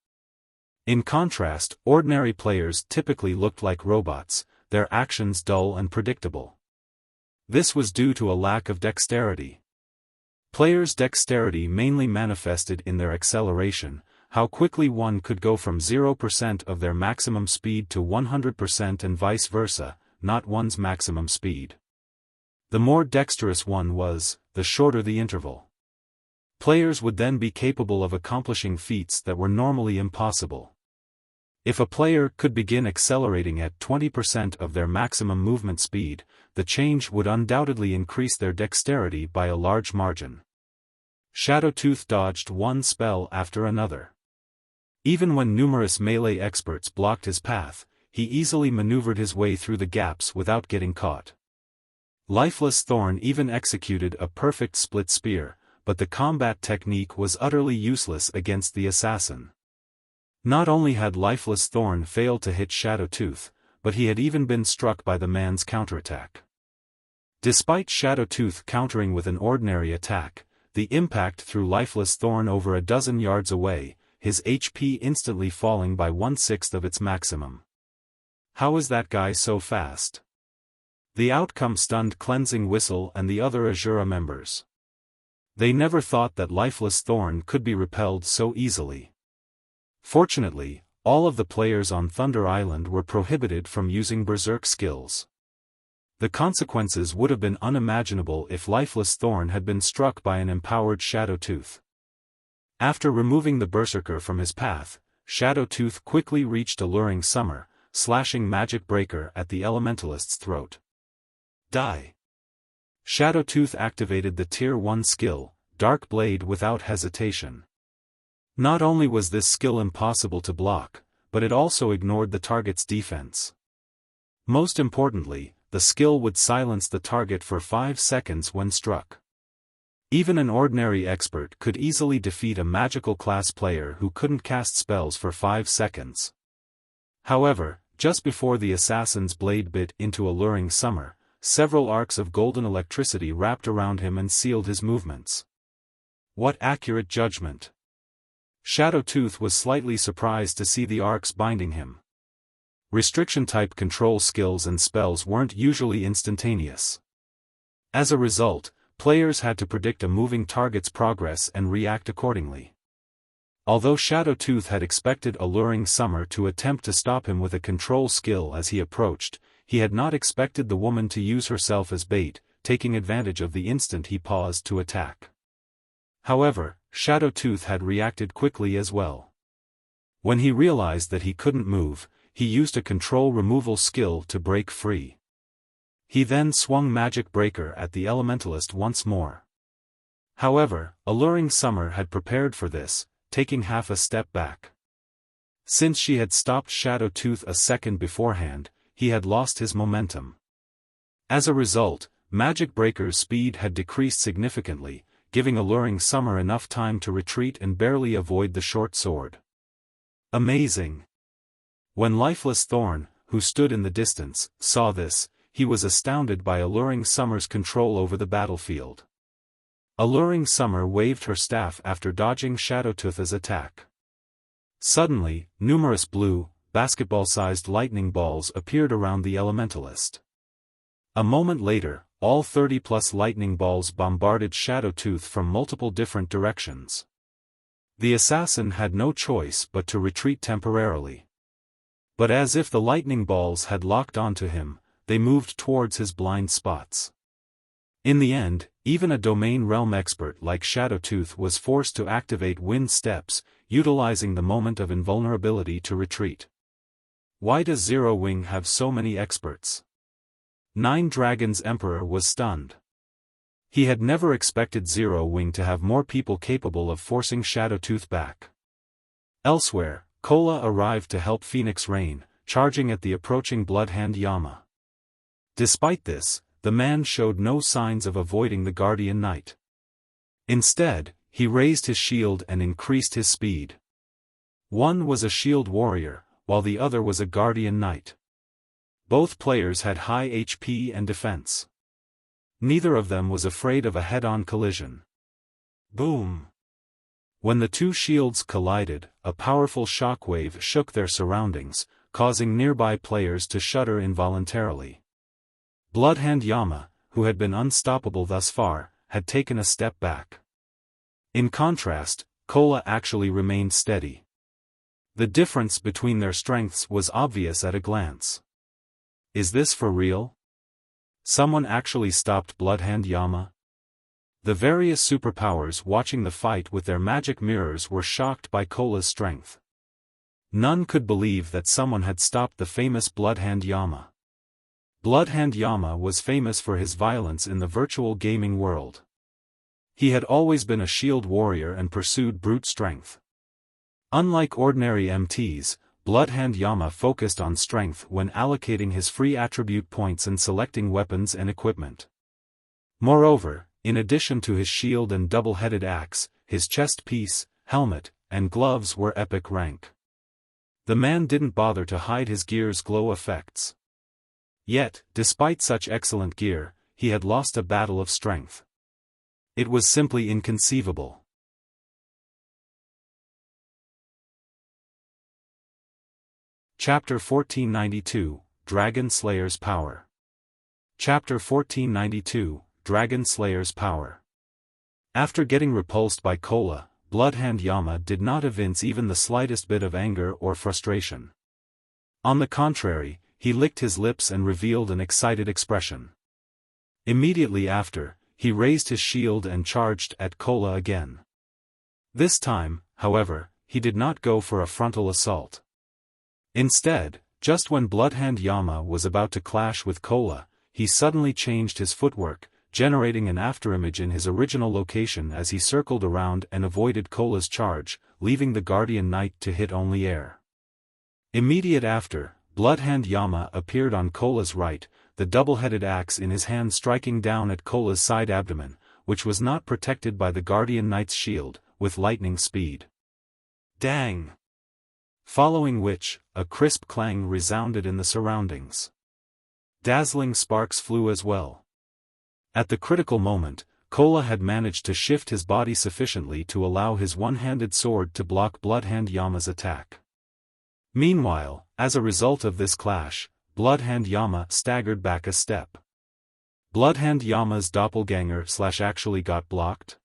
In contrast, ordinary players typically looked like robots, their actions dull and predictable. This was due to a lack of dexterity. Players' dexterity mainly manifested in their acceleration, how quickly one could go from 0% of their maximum speed to 100% and vice versa, not one's maximum speed. The more dexterous one was, the shorter the interval. Players would then be capable of accomplishing feats that were normally impossible. If a player could begin accelerating at 20% of their maximum movement speed, the change would undoubtedly increase their dexterity by a large margin. Shadowtooth dodged one spell after another. Even when numerous melee experts blocked his path, he easily maneuvered his way through the gaps without getting caught. Lifeless Thorn even executed a perfect split spear, but the combat technique was utterly useless against the assassin. Not only had Lifeless Thorn failed to hit Shadowtooth, but he had even been struck by the man's counterattack. Despite Shadowtooth countering with an ordinary attack, the impact threw Lifeless Thorn over a dozen yards away, his HP instantly falling by 1/6 of its maximum. How is that guy so fast? The outcome stunned Cleansing Whistle and the other Azura members. They never thought that Lifeless Thorn could be repelled so easily. Fortunately, all of the players on Thunder Island were prohibited from using Berserk skills. The consequences would have been unimaginable if Lifeless Thorn had been struck by an empowered Shadowtooth. After removing the Berserker from his path, Shadowtooth quickly reached Alluring Summer, slashing Magic Breaker at the Elementalist's throat. Die! Shadowtooth activated the Tier 1 skill, Dark Blade, without hesitation. Not only was this skill impossible to block, but it also ignored the target's defense. Most importantly, the skill would silence the target for 5 seconds when struck. Even an ordinary expert could easily defeat a magical class player who couldn't cast spells for 5 seconds. However, just before the assassin's blade bit into Alluring Summer, several arcs of golden electricity wrapped around him and sealed his movements. What accurate judgment! Shadowtooth was slightly surprised to see the arcs binding him. Restriction-type control skills and spells weren't usually instantaneous. As a result, players had to predict a moving target's progress and react accordingly. Although Shadowtooth had expected Alluring Summer to attempt to stop him with a control skill as he approached, he had not expected the woman to use herself as bait, taking advantage of the instant he paused to attack. However, Shadowtooth had reacted quickly as well. When he realized that he couldn't move, he used a control removal skill to break free. He then swung Magic Breaker at the Elementalist once more. However, Alluring Summer had prepared for this, taking half a step back. Since she had stopped Shadowtooth a second beforehand, he had lost his momentum. As a result, Magic Breaker's speed had decreased significantly, giving Alluring Summer enough time to retreat and barely avoid the short sword. Amazing! When Lifeless Thorn, who stood in the distance, saw this, he was astounded by Alluring Summer's control over the battlefield. Alluring Summer waved her staff after dodging Shadowtooth's attack. Suddenly, numerous blue, basketball-sized lightning balls appeared around the Elementalist. A moment later, all 30+ lightning balls bombarded Shadowtooth from multiple different directions. The assassin had no choice but to retreat temporarily. But as if the lightning balls had locked onto him, they moved towards his blind spots. In the end, Even a domain realm expert like Shadowtooth was forced to activate wind steps, utilizing the moment of invulnerability to retreat. Why does Zero Wing have so many experts? Nine Dragons Emperor was stunned. He had never expected Zero Wing to have more people capable of forcing Shadowtooth back. Elsewhere, Kola arrived to help Phoenix Rain, charging at the approaching Bloodhand Yama. Despite this, the man showed no signs of avoiding the Guardian Knight. Instead, he raised his shield and increased his speed. One was a shield warrior, while the other was a Guardian Knight. Both players had high HP and defense. Neither of them was afraid of a head-on collision. Boom! When the two shields collided, a powerful shockwave shook their surroundings, causing nearby players to shudder involuntarily. Bloodhand Yama, who had been unstoppable thus far, had taken a step back. In contrast, Kola actually remained steady. The difference between their strengths was obvious at a glance. Is this for real? Someone actually stopped Bloodhand Yama? The various superpowers watching the fight with their magic mirrors were shocked by Kola's strength. None could believe that someone had stopped the famous Bloodhand Yama. Bloodhand Yama was famous for his violence in the virtual gaming world. He had always been a shield warrior and pursued brute strength. Unlike ordinary MTs, Bloodhand Yama focused on strength when allocating his free attribute points and selecting weapons and equipment. Moreover, in addition to his shield and double-headed axe, his chest piece, helmet, and gloves were epic rank. The man didn't bother to hide his gear's glow effects. Yet, despite such excellent gear, he had lost a battle of strength. It was simply inconceivable. Chapter 1492, Dragon Slayer's Power. Chapter 1492, Dragon Slayer's Power. After getting repulsed by Kola, Bloodhand Yama did not evince even the slightest bit of anger or frustration. On the contrary, he licked his lips and revealed an excited expression. Immediately after, he raised his shield and charged at Kola again. This time, however, he did not go for a frontal assault. Instead, just when Bloodhand Yama was about to clash with Kola, he suddenly changed his footwork, generating an afterimage in his original location as he circled around and avoided Kola's charge, leaving the Guardian Knight to hit only air. Immediate after, Bloodhand Yama appeared on Kola's right, the double-headed axe in his hand striking down at Kola's side abdomen, which was not protected by the Guardian Knight's shield, with lightning speed. Dang! Following which, a crisp clang resounded in the surroundings. Dazzling sparks flew as well. At the critical moment, Kola had managed to shift his body sufficiently to allow his one-handed sword to block Bloodhand Yama's attack. Meanwhile, as a result of this clash, Bloodhand Yama staggered back a step. Bloodhand Yama's doppelganger actually got blocked?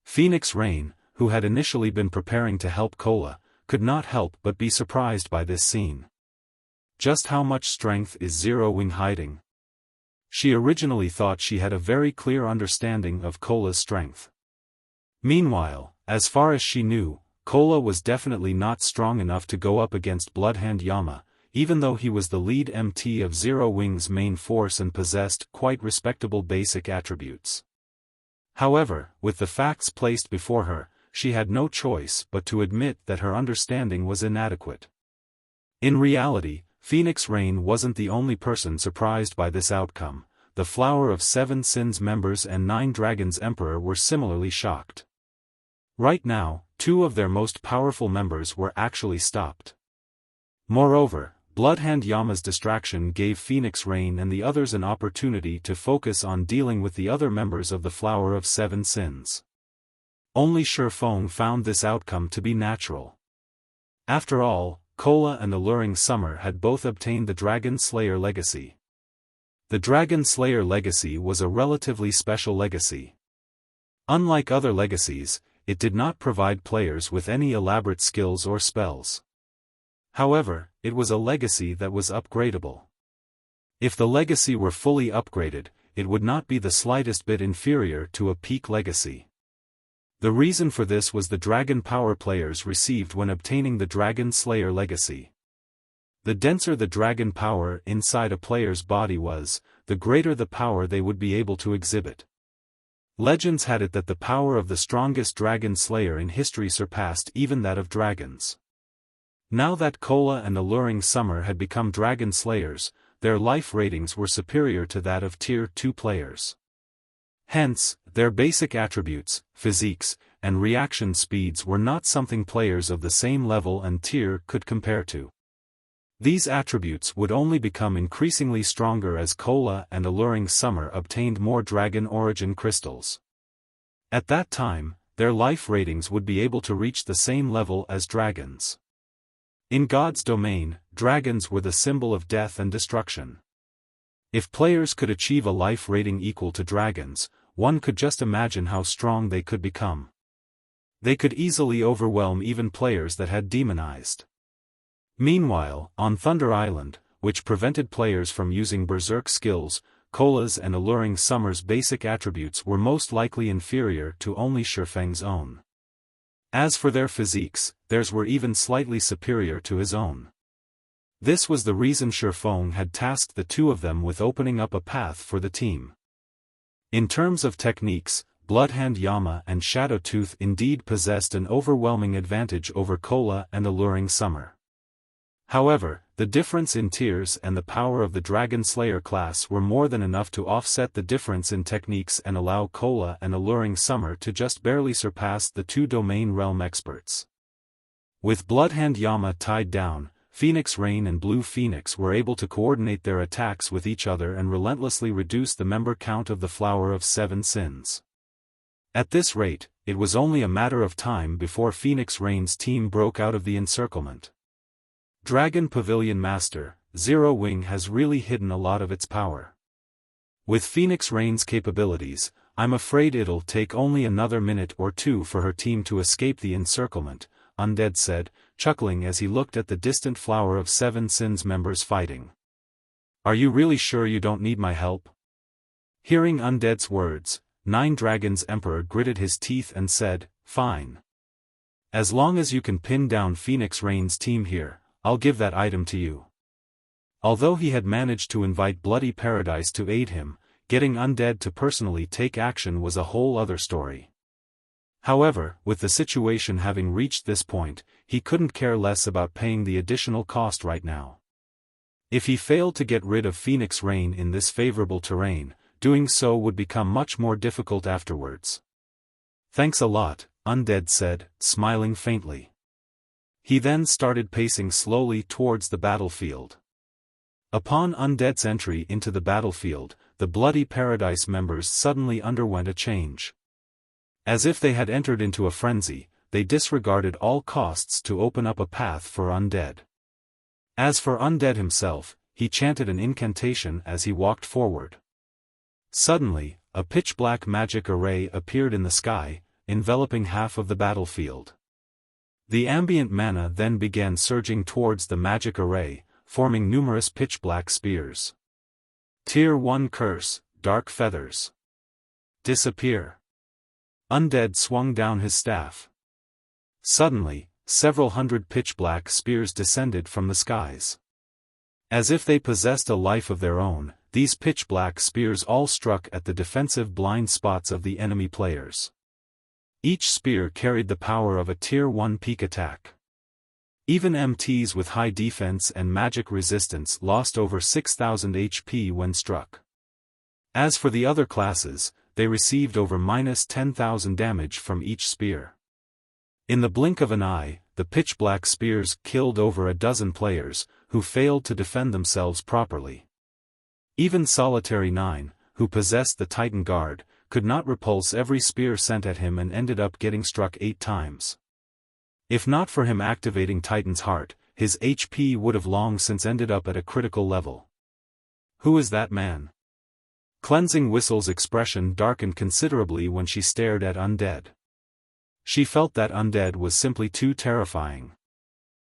Phoenix Rain, who had initially been preparing to help Kola, could not help but be surprised by this scene. Just how much strength is Zero Wing hiding? She originally thought she had a very clear understanding of Kola's strength. Meanwhile, as far as she knew, Kola was definitely not strong enough to go up against Bloodhand Yama, even though he was the lead MT of Zero Wing's main force and possessed quite respectable basic attributes. However, with the facts placed before her, she had no choice but to admit that her understanding was inadequate. In reality, Phoenix Rain wasn't the only person surprised by this outcome. The Flower of Seven Sins members and Nine Dragons Emperor were similarly shocked. Right now, two of their most powerful members were actually stopped. Moreover, Bloodhand Yama's distraction gave Phoenix Rain and the others an opportunity to focus on dealing with the other members of the Flower of Seven Sins. Only Feng found this outcome to be natural. After all, Kola and Alluring Summer had both obtained the Dragon Slayer legacy. The Dragon Slayer legacy was a relatively special legacy. Unlike other legacies, it did not provide players with any elaborate skills or spells. However, it was a legacy that was upgradable. If the legacy were fully upgraded, it would not be the slightest bit inferior to a peak legacy. The reason for this was the dragon power players received when obtaining the Dragon Slayer legacy. The denser the dragon power inside a player's body was, the greater the power they would be able to exhibit. Legends had it that the power of the strongest dragon slayer in history surpassed even that of dragons. Now that Kola and Alluring Summer had become dragon slayers, their life ratings were superior to that of Tier 2 players. Hence, their basic attributes, physiques, and reaction speeds were not something players of the same level and tier could compare to. These attributes would only become increasingly stronger as Kola and Alluring Summer obtained more dragon origin crystals. At that time, their life ratings would be able to reach the same level as dragons. In God's domain, dragons were the symbol of death and destruction. If players could achieve a life rating equal to dragons, one could just imagine how strong they could become. They could easily overwhelm even players that had demonized. Meanwhile, on Thunder Island, which prevented players from using berserk skills, Kola's and Alluring Summer's basic attributes were most likely inferior to only Xiaofang's own. As for their physiques, theirs were even slightly superior to his own. This was the reason Xiaofan had tasked the two of them with opening up a path for the team. In terms of techniques, Bloodhand Yama and Shadowtooth indeed possessed an overwhelming advantage over Kola and Alluring Summer. However, the difference in tiers and the power of the Dragon Slayer class were more than enough to offset the difference in techniques and allow Kola and Alluring Summer to just barely surpass the two domain realm experts. With Bloodhand Yama tied down, Phoenix Rain and Blue Phoenix were able to coordinate their attacks with each other and relentlessly reduce the member count of the Flower of Seven Sins. At this rate, it was only a matter of time before Phoenix Rain's team broke out of the encirclement. Dragon Pavilion Master, Zero Wing has really hidden a lot of its power. With Phoenix Rain's capabilities, I'm afraid it'll take only another minute or two for her team to escape the encirclement, Undead said, chuckling as he looked at the distant Flower of Seven Sins members fighting. Are you really sure you don't need my help? Hearing Undead's words, Nine Dragons Emperor gritted his teeth and said, Fine. As long as you can pin down Phoenix Rain's team here, I'll give that item to you. Although he had managed to invite Bloody Paradise to aid him, getting Undead to personally take action was a whole other story. However, with the situation having reached this point, he couldn't care less about paying the additional cost right now. If he failed to get rid of Phoenix Rain in this favorable terrain, doing so would become much more difficult afterwards. Thanks a lot, Undead said, smiling faintly. He then started pacing slowly towards the battlefield. Upon Undead's entry into the battlefield, the Bloody Paradise members suddenly underwent a change. As if they had entered into a frenzy, they disregarded all costs to open up a path for Undead. As for Undead himself, he chanted an incantation as he walked forward. Suddenly, a pitch-black magic array appeared in the sky, enveloping half of the battlefield. The ambient mana then began surging towards the magic array, forming numerous pitch-black spears. Tier 1 Curse, Dark Feathers. Disappear. Undead swung down his staff. Suddenly, several hundred pitch-black spears descended from the skies. As if they possessed a life of their own, these pitch-black spears all struck at the defensive blind spots of the enemy players. Each spear carried the power of a Tier 1 peak attack. Even MTs with high defense and magic resistance lost over 6,000 HP when struck. As for the other classes, they received over -10,000 damage from each spear. In the blink of an eye, the pitch-black spears killed over a dozen players, who failed to defend themselves properly. Even Solitary 9, who possessed the Titan Guard, could not repulse every spear sent at him and ended up getting struck 8 times. If not for him activating Titan's Heart, his HP would have long since ended up at a critical level. Who is that man? Cleansing Whistle's expression darkened considerably when she stared at Undead. She felt that Undead was simply too terrifying.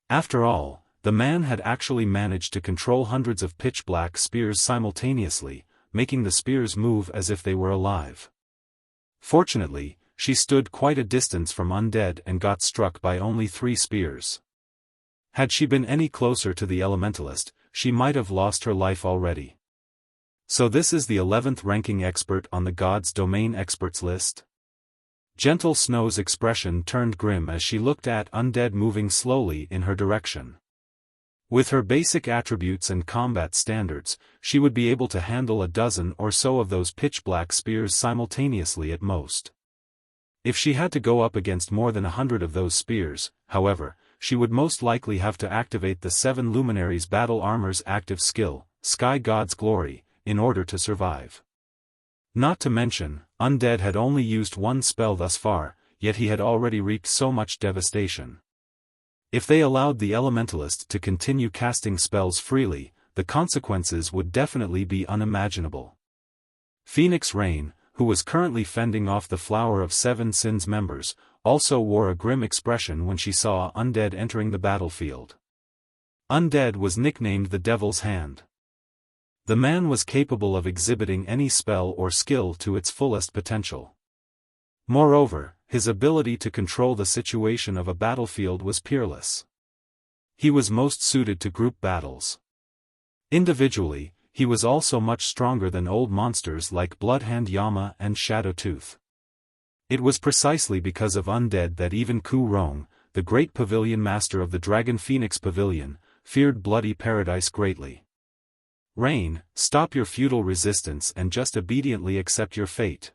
After all, the man had actually managed to control hundreds of pitch-black spears simultaneously, making the spears move as if they were alive. Fortunately, she stood quite a distance from Undead and got struck by only 3 spears. Had she been any closer to the elementalist, she might have lost her life already. So this is the 11th ranking expert on the God's Domain experts list? Gentle Snow's expression turned grim as she looked at Undead moving slowly in her direction. With her basic attributes and combat standards, she would be able to handle a dozen or so of those pitch-black spears simultaneously at most. If she had to go up against more than 100 of those spears, however, she would most likely have to activate the 7 Luminaries battle armor's active skill, Sky God's Glory, in order to survive. Not to mention, Undead had only used 1 spell thus far, yet he had already wreaked so much devastation. If they allowed the elementalist to continue casting spells freely, the consequences would definitely be unimaginable. Phoenix Rain, who was currently fending off the Flower of 7 Sins members, also wore a grim expression when she saw Undead entering the battlefield. Undead was nicknamed the Devil's Hand. The man was capable of exhibiting any spell or skill to its fullest potential. Moreover, his ability to control the situation of a battlefield was peerless. He was most suited to group battles. Individually, he was also much stronger than old monsters like Bloodhand, Yama and Shadowtooth. It was precisely because of Undead that even Ku Rong, the great pavilion master of the Dragon Phoenix Pavilion, feared Bloody Paradise greatly. Rain, stop your futile resistance and just obediently accept your fate.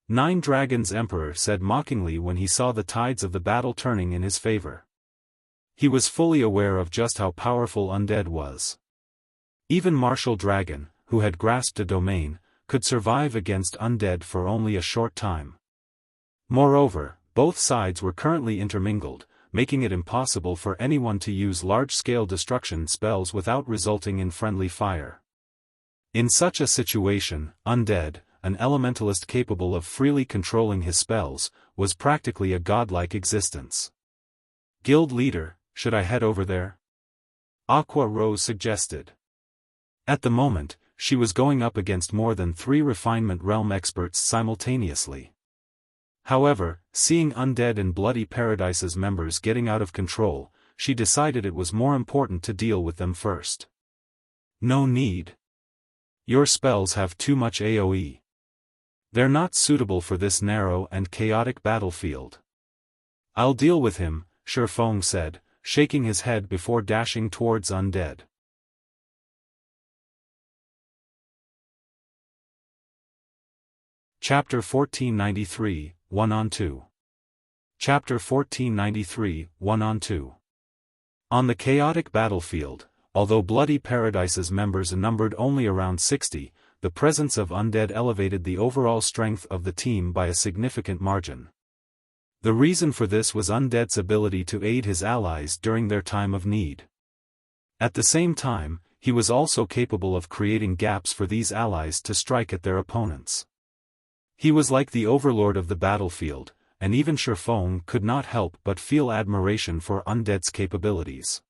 Nine Dragons Emperor said mockingly when he saw the tides of the battle turning in his favor. He was fully aware of just how powerful Undead was. Even Martial Dragon, who had grasped a domain, could survive against Undead for only a short time. Moreover, both sides were currently intermingled, making it impossible for anyone to use large-scale destruction spells without resulting in friendly fire. In such a situation, Undead, an elementalist capable of freely controlling his spells, was practically a godlike existence. Guild leader, should I head over there? Aqua Rose suggested. At the moment, she was going up against more than 3 refinement realm experts simultaneously. However, seeing Undead and Bloody Paradise's members getting out of control, she decided it was more important to deal with them first. No need. Your spells have too much AoE. They're not suitable for this narrow and chaotic battlefield. I'll deal with him, Feng said, shaking his head before dashing towards Undead. Chapter 1493, 1-on-2. Chapter 1493, 1-on-2. On the chaotic battlefield, although Bloody Paradise's members numbered only around 60, the presence of Undead elevated the overall strength of the team by a significant margin. The reason for this was Undead's ability to aid his allies during their time of need. At the same time, he was also capable of creating gaps for these allies to strike at their opponents. He was like the overlord of the battlefield, and even Feng could not help but feel admiration for Undead's capabilities.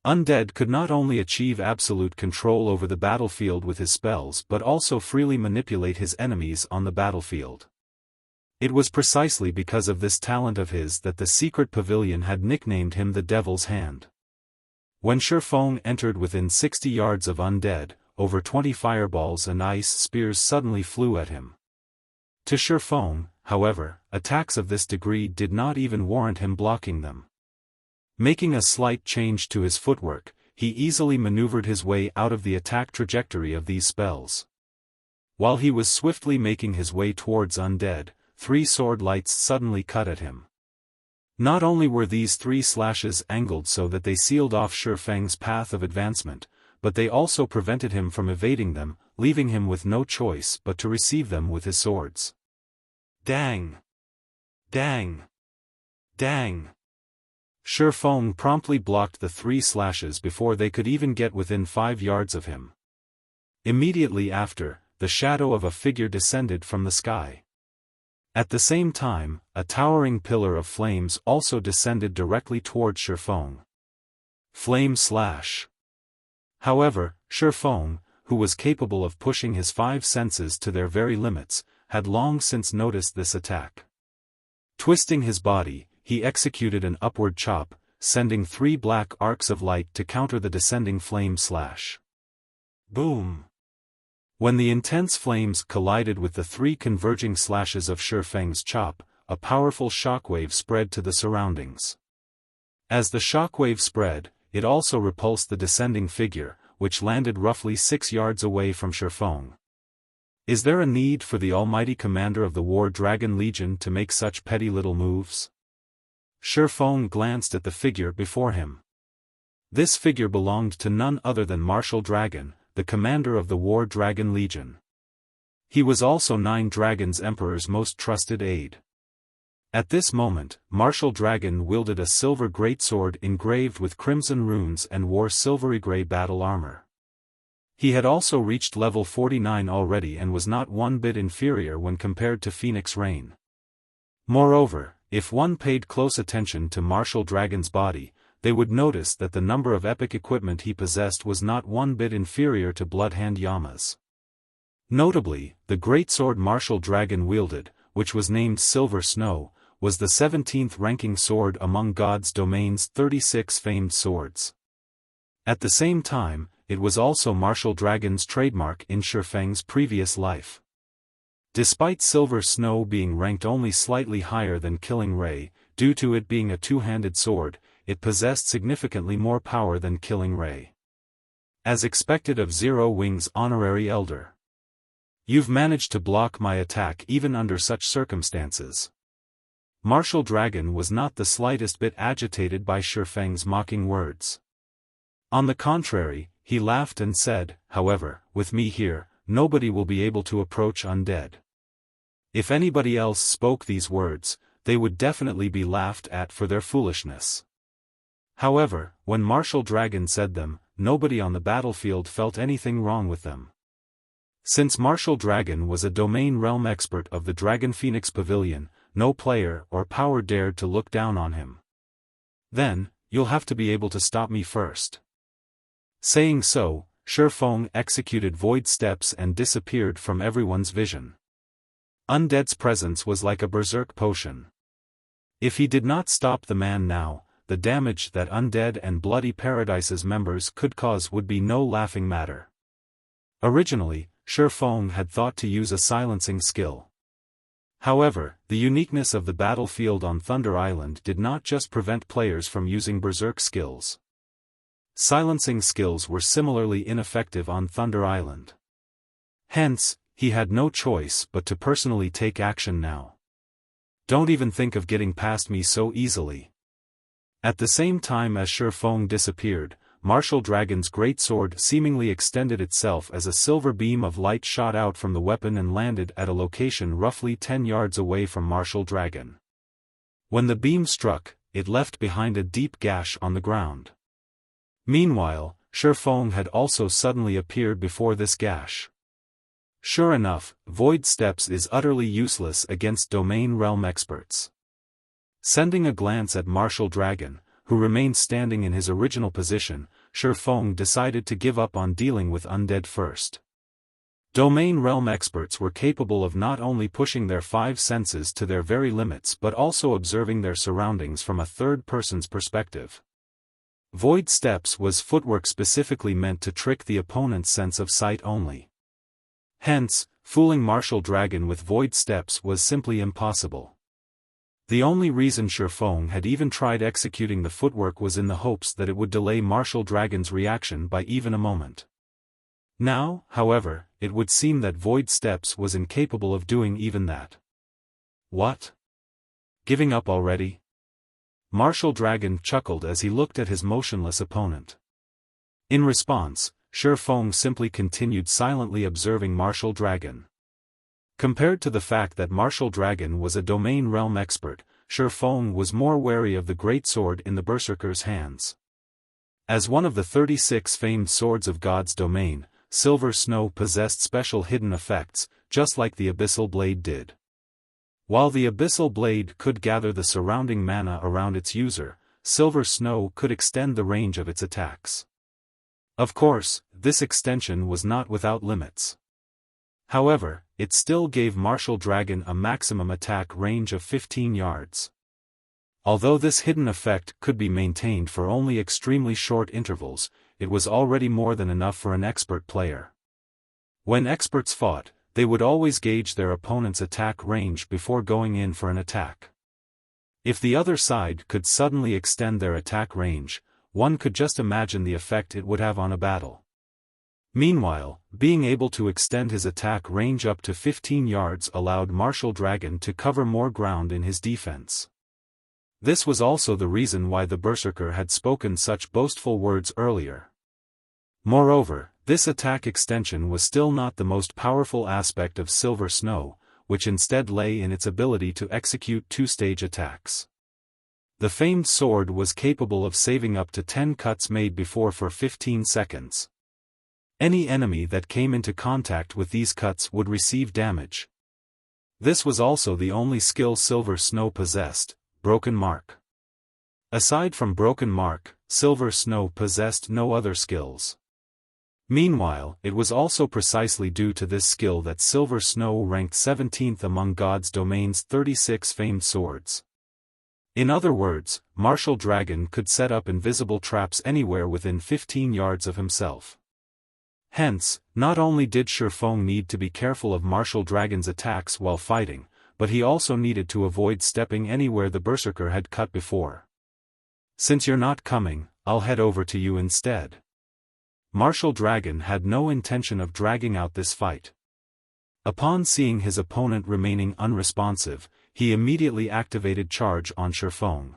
Undead could not only achieve absolute control over the battlefield with his spells but also freely manipulate his enemies on the battlefield. It was precisely because of this talent of his that the secret pavilion had nicknamed him the Devil's Hand. When Feng entered within 60 yards of Undead, over 20 fireballs and ice spears suddenly flew at him. To Feng, however, attacks of this degree did not even warrant him blocking them. Making a slight change to his footwork, he easily maneuvered his way out of the attack trajectory of these spells. While he was swiftly making his way towards Undead, 3 sword lights suddenly cut at him. Not only were these 3 slashes angled so that they sealed off Feng's path of advancement, but they also prevented him from evading them, leaving him with no choice but to receive them with his swords. Dang! Dang! Dang! Feng promptly blocked the 3 slashes before they could even get within 5 yards of him. Immediately after, the shadow of a figure descended from the sky. At the same time, a towering pillar of flames also descended directly toward Feng. Flame slash. However, Feng, who was capable of pushing his five senses to their very limits, had long since noticed this attack. Twisting his body, he executed an upward chop, sending 3 black arcs of light to counter the descending flame slash. Boom! When the intense flames collided with the 3 converging slashes of Feng's chop, a powerful shockwave spread to the surroundings. As the shockwave spread, it also repulsed the descending figure, which landed roughly 6 yards away from Feng. Is there a need for the almighty commander of the War Dragon Legion to make such petty little moves? Feng glanced at the figure before him. This figure belonged to none other than Martial Dragon, the commander of the War Dragon Legion. He was also 9 Dragons Emperor's most trusted aide. At this moment, Martial Dragon wielded a silver greatsword engraved with crimson runes and wore silvery grey battle armor. He had also reached level 49 already and was not one bit inferior when compared to Phoenix Rain. Moreover, if one paid close attention to Martial Dragon's body, they would notice that the number of epic equipment he possessed was not one bit inferior to Bloodhand Yama's. Notably, the greatsword Martial Dragon wielded, which was named Silver Snow, was the 17th ranking sword among God's Domain's 36 famed swords. At the same time, it was also Martial Dragon's trademark in Feng's previous life. Despite Silver Snow being ranked only slightly higher than Killing Ray, due to it being a two-handed sword, it possessed significantly more power than Killing Ray. As expected of Zero Wing's honorary elder. You've managed to block my attack even under such circumstances. Martial Dragon was not the slightest bit agitated by Feng's mocking words. On the contrary, he laughed and said, however, with me here, nobody will be able to approach undead. If anybody else spoke these words, they would definitely be laughed at for their foolishness. However, when Martial Dragon said them, nobody on the battlefield felt anything wrong with them. Since Martial Dragon was a domain realm expert of the Dragon Phoenix Pavilion, no player or power dared to look down on him. Then, you'll have to be able to stop me first. Saying so, Feng executed void steps and disappeared from everyone's vision. Undead's presence was like a berserk potion. If he did not stop the man now, the damage that Undead and Bloody Paradise's members could cause would be no laughing matter. Originally, Feng had thought to use a silencing skill. However, the uniqueness of the battlefield on Thunder Island did not just prevent players from using berserk skills. Silencing skills were similarly ineffective on Thunder Island. Hence, he had no choice but to personally take action now. Don't even think of getting past me so easily. At the same time as Feng disappeared, Martial Dragon's greatsword seemingly extended itself as a silver beam of light shot out from the weapon and landed at a location roughly 10 yards away from Martial Dragon. When the beam struck, it left behind a deep gash on the ground. Meanwhile, Feng had also suddenly appeared before this gash. Sure enough, void steps is utterly useless against domain realm experts. Sending a glance at Martial Dragon, who remained standing in his original position, Feng decided to give up on dealing with undead first. Domain realm experts were capable of not only pushing their 5 senses to their very limits but also observing their surroundings from a third person's perspective. Void steps was footwork specifically meant to trick the opponent's sense of sight only. Hence, fooling Martial Dragon with void steps was simply impossible. The only reason Feng had even tried executing the footwork was in the hopes that it would delay Martial Dragon's reaction by even a moment. Now, however, it would seem that void steps was incapable of doing even that. What? Giving up already? Martial Dragon chuckled as he looked at his motionless opponent. In response, Feng simply continued silently observing Martial Dragon. Compared to the fact that Martial Dragon was a domain realm expert, Feng was more wary of the greatsword in the berserker's hands. As one of the 36 famed swords of God's domain, Silver Snow possessed special hidden effects, just like the Abyssal Blade did. While the Abyssal Blade could gather the surrounding mana around its user, Silver Snow could extend the range of its attacks. Of course, this extension was not without limits. However, it still gave Martial Dragon a maximum attack range of 15 yards. Although this hidden effect could be maintained for only extremely short intervals, it was already more than enough for an expert player. When experts fought, they would always gauge their opponent's attack range before going in for an attack. If the other side could suddenly extend their attack range, one could just imagine the effect it would have on a battle. Meanwhile, being able to extend his attack range up to 15 yards allowed Martial Dragon to cover more ground in his defense. This was also the reason why the Berserker had spoken such boastful words earlier. Moreover, this attack extension was still not the most powerful aspect of Silver Snow, which instead lay in its ability to execute two-stage attacks. The famed sword was capable of saving up to 10 cuts made before for 15 seconds. Any enemy that came into contact with these cuts would receive damage. This was also the only skill Silver Snow possessed, Broken Mark. Aside from Broken Mark, Silver Snow possessed no other skills. Meanwhile, it was also precisely due to this skill that Silver Snow ranked 17th among God's Domain's 36 famed swords. In other words, Martial Dragon could set up invisible traps anywhere within 15 yards of himself. Hence, not only did Feng need to be careful of Martial Dragon's attacks while fighting, but he also needed to avoid stepping anywhere the Berserker had cut before. "Since you're not coming, I'll head over to you instead." Martial Dragon had no intention of dragging out this fight. Upon seeing his opponent remaining unresponsive, he immediately activated charge on Feng.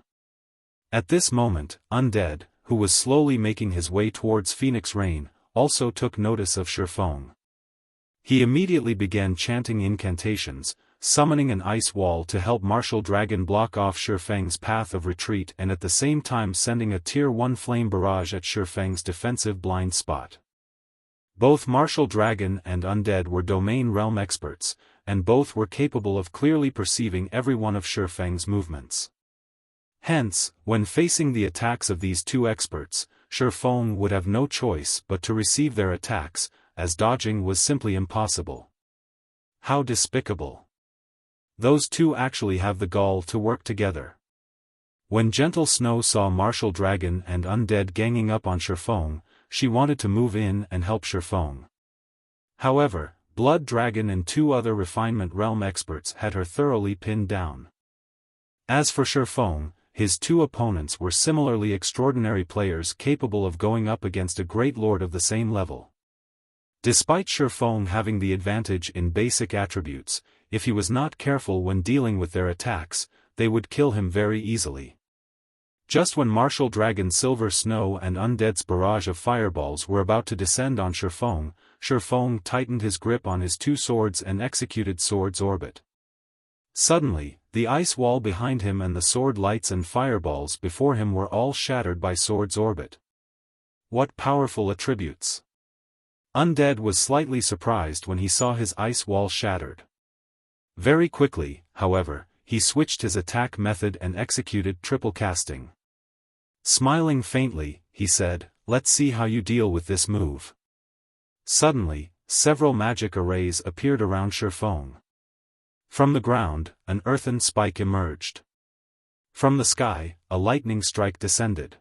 At this moment, Undead, who was slowly making his way towards Phoenix Rain, also took notice of Feng. He immediately began chanting incantations, summoning an ice wall to help Martial Dragon block off Feng's path of retreat and at the same time sending a Tier 1 flame barrage at Feng's defensive blind spot. Both Martial Dragon and Undead were domain realm experts, and both were capable of clearly perceiving every one of Feng's movements. Hence, when facing the attacks of these two experts, Feng would have no choice but to receive their attacks, as dodging was simply impossible. How despicable! Those two actually have the gall to work together. When Gentle Snow saw Martial Dragon and Undead ganging up on Feng, she wanted to move in and help Feng. However, Blood Dragon and two other Refinement Realm experts had her thoroughly pinned down. As for Feng, his two opponents were similarly extraordinary players capable of going up against a great lord of the same level. Despite Feng having the advantage in basic attributes, if he was not careful when dealing with their attacks, they would kill him very easily. Just when Martial Dragon Silver Snow and Undead's barrage of fireballs were about to descend on Feng tightened his grip on his two swords and executed Sword's Orbit. Suddenly, the ice wall behind him and the sword lights and fireballs before him were all shattered by Sword's Orbit. What powerful attributes! Undead was slightly surprised when he saw his ice wall shattered. Very quickly, however, he switched his attack method and executed triple casting. Smiling faintly, he said, "Let's see how you deal with this move." Suddenly, several magic arrays appeared around Feng. From the ground, an earthen spike emerged. From the sky, a lightning strike descended.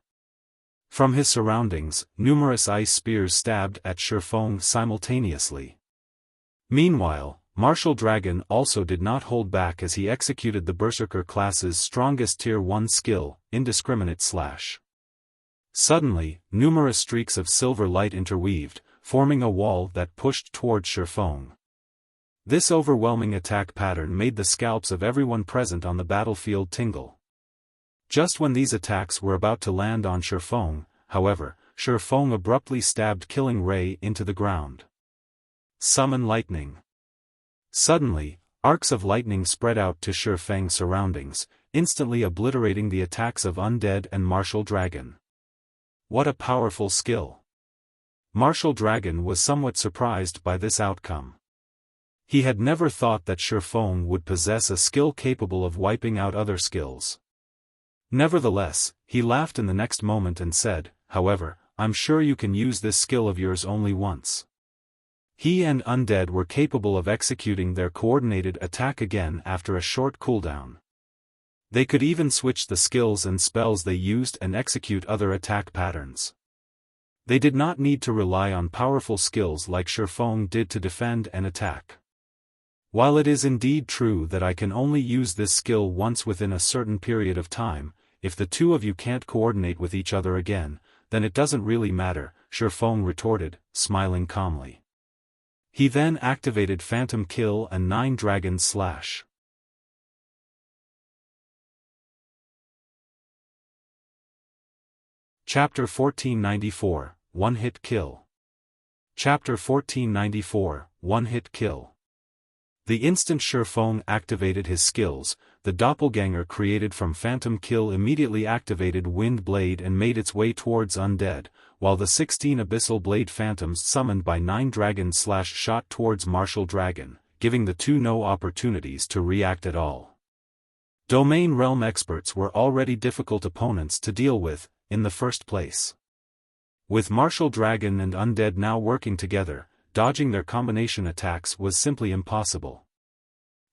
From his surroundings, numerous ice spears stabbed at Feng simultaneously. Meanwhile, Martial Dragon also did not hold back as he executed the Berserker class's strongest Tier 1 skill, Indiscriminate Slash. Suddenly, numerous streaks of silver light interweaved, forming a wall that pushed towards Feng. This overwhelming attack pattern made the scalps of everyone present on the battlefield tingle. Just when these attacks were about to land on Feng, however, Feng abruptly stabbed Killing Ray into the ground. Summon Lightning. Suddenly, arcs of lightning spread out to Feng's surroundings, instantly obliterating the attacks of Undead and Martial Dragon. What a powerful skill! Martial Dragon was somewhat surprised by this outcome. He had never thought that Feng would possess a skill capable of wiping out other skills. Nevertheless, he laughed in the next moment and said, "However, I'm sure you can use this skill of yours only once. He and Undead were capable of executing their coordinated attack again after a short cooldown. They could even switch the skills and spells they used and execute other attack patterns. They did not need to rely on powerful skills like Xiaofan did to defend and attack. While it is indeed true that I can only use this skill once within a certain period of time, if the two of you can't coordinate with each other again, then it doesn't really matter, Xiaofan retorted, smiling calmly. He then activated Phantom Kill and 9 Dragon Slash. Chapter 1494, One-Hit Kill. Chapter 1494, One-Hit Kill. The instant Xiaofan activated his skills, the doppelganger created from Phantom Kill immediately activated Wind Blade and made its way towards Undead, while the 16 Abyssal Blade Phantoms summoned by 9 Dragon Slash shot towards Martial Dragon, giving the two no opportunities to react at all. Domain Realm experts were already difficult opponents to deal with, in the first place. With Martial Dragon and Undead now working together, dodging their combination attacks was simply impossible.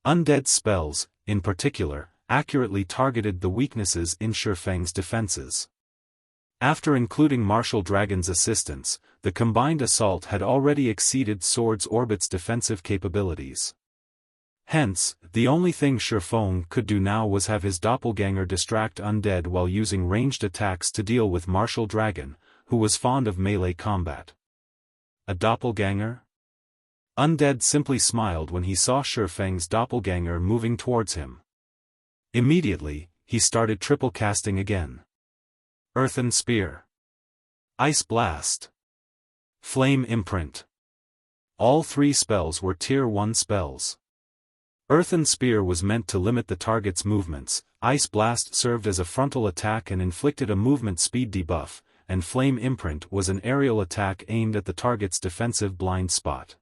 Undead's spells, in particular, accurately targeted the weaknesses in Xiaofang's defenses. After including Martial Dragon's assistance, the combined assault had already exceeded Sword's Orbit's defensive capabilities. Hence, the only thing Xiaofan could do now was have his doppelganger distract Undead while using ranged attacks to deal with Martial Dragon, who was fond of melee combat. A doppelganger? Undead simply smiled when he saw Xiaofang's doppelganger moving towards him. Immediately, he started triple casting again. Earthen Spear. Ice Blast. Flame Imprint. All 3 spells were Tier 1 spells. Earthen Spear was meant to limit the target's movements, Ice Blast served as a frontal attack and inflicted a movement speed debuff, and Flame Imprint was an aerial attack aimed at the target's defensive blind spot.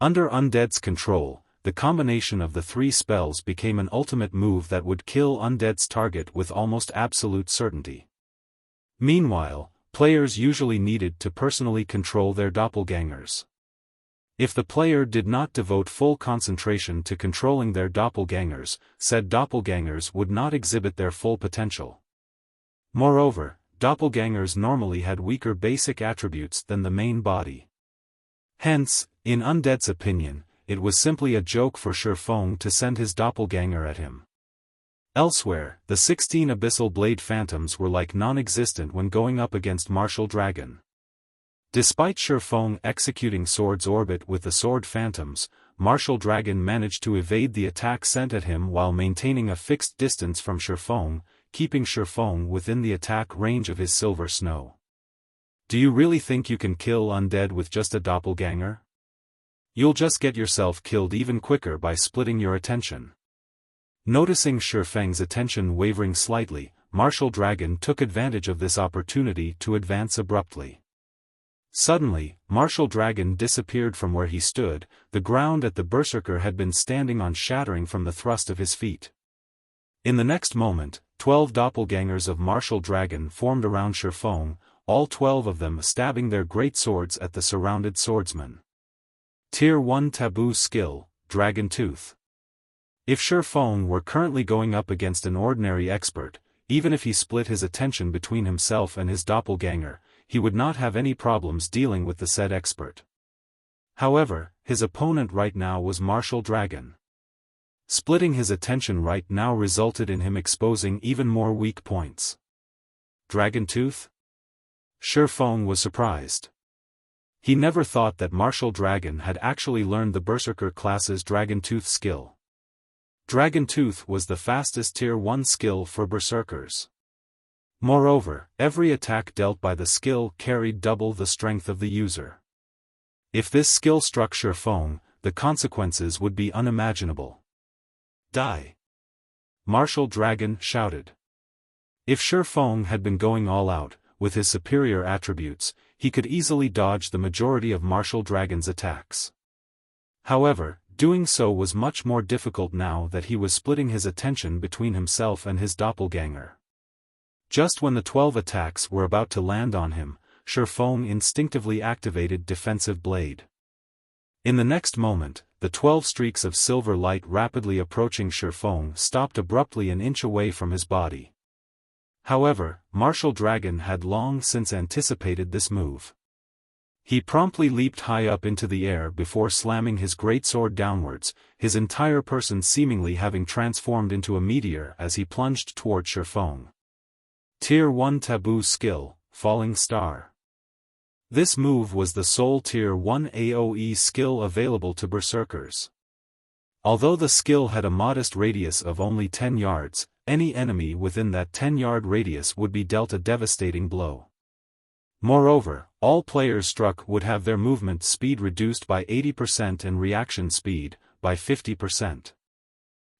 Under Undead's control, the combination of the 3 spells became an ultimate move that would kill Undead's target with almost absolute certainty. Meanwhile, players usually needed to personally control their doppelgangers. If the player did not devote full concentration to controlling their doppelgangers, said doppelgangers would not exhibit their full potential. Moreover, doppelgangers normally had weaker basic attributes than the main body. Hence, in Undead's opinion, it was simply a joke for Xiaofan to send his doppelganger at him. Elsewhere, the 16 Abyssal Blade Phantoms were like non-existent when going up against Martial Dragon. Despite Xiaofan executing Sword's Orbit with the Sword Phantoms, Martial Dragon managed to evade the attack sent at him while maintaining a fixed distance from Xiaofan, keeping Xiaofan within the attack range of his Silver Snow. Do you really think you can kill Undead with just a doppelganger? You'll just get yourself killed even quicker by splitting your attention. Noticing Xiaofang's attention wavering slightly, Martial Dragon took advantage of this opportunity to advance abruptly. Suddenly, Martial Dragon disappeared from where he stood, the ground at the Berserker had been standing on shattering from the thrust of his feet. In the next moment, 12 doppelgangers of Martial Dragon formed around Xiaofan, all 12 of them stabbing their great swords at the surrounded swordsman. Tier 1 Taboo Skill, Dragon Tooth. If Xiaofan were currently going up against an ordinary expert, even if he split his attention between himself and his doppelganger, he would not have any problems dealing with the said expert. However, his opponent right now was Martial Dragon. Splitting his attention right now resulted in him exposing even more weak points. Dragon Tooth? Xiaofan was surprised. He never thought that Martial Dragon had actually learned the Berserker class's Dragon Tooth skill. Dragon Tooth was the fastest Tier 1 skill for Berserkers. Moreover, every attack dealt by the skill carried double the strength of the user. If this skill struck Xiaofan, the consequences would be unimaginable. Die! Martial Dragon shouted. If Xiaofan had been going all out, with his superior attributes, he could easily dodge the majority of Martial Dragon's attacks. However, doing so was much more difficult now that he was splitting his attention between himself and his doppelganger. Just when the 12 attacks were about to land on him, Feng instinctively activated Defensive Blade. In the next moment, the 12 streaks of silver light rapidly approaching Feng stopped abruptly an inch away from his body. However, Martial Dragon had long since anticipated this move. He promptly leaped high up into the air before slamming his greatsword downwards, his entire person seemingly having transformed into a meteor as he plunged toward Feng. Tier 1 Taboo Skill, Falling Star. This move was the sole Tier 1 AoE skill available to Berserkers. Although the skill had a modest radius of only 10 yards, any enemy within that 10-yard radius would be dealt a devastating blow. Moreover, all players struck would have their movement speed reduced by 80% and reaction speed by 50%.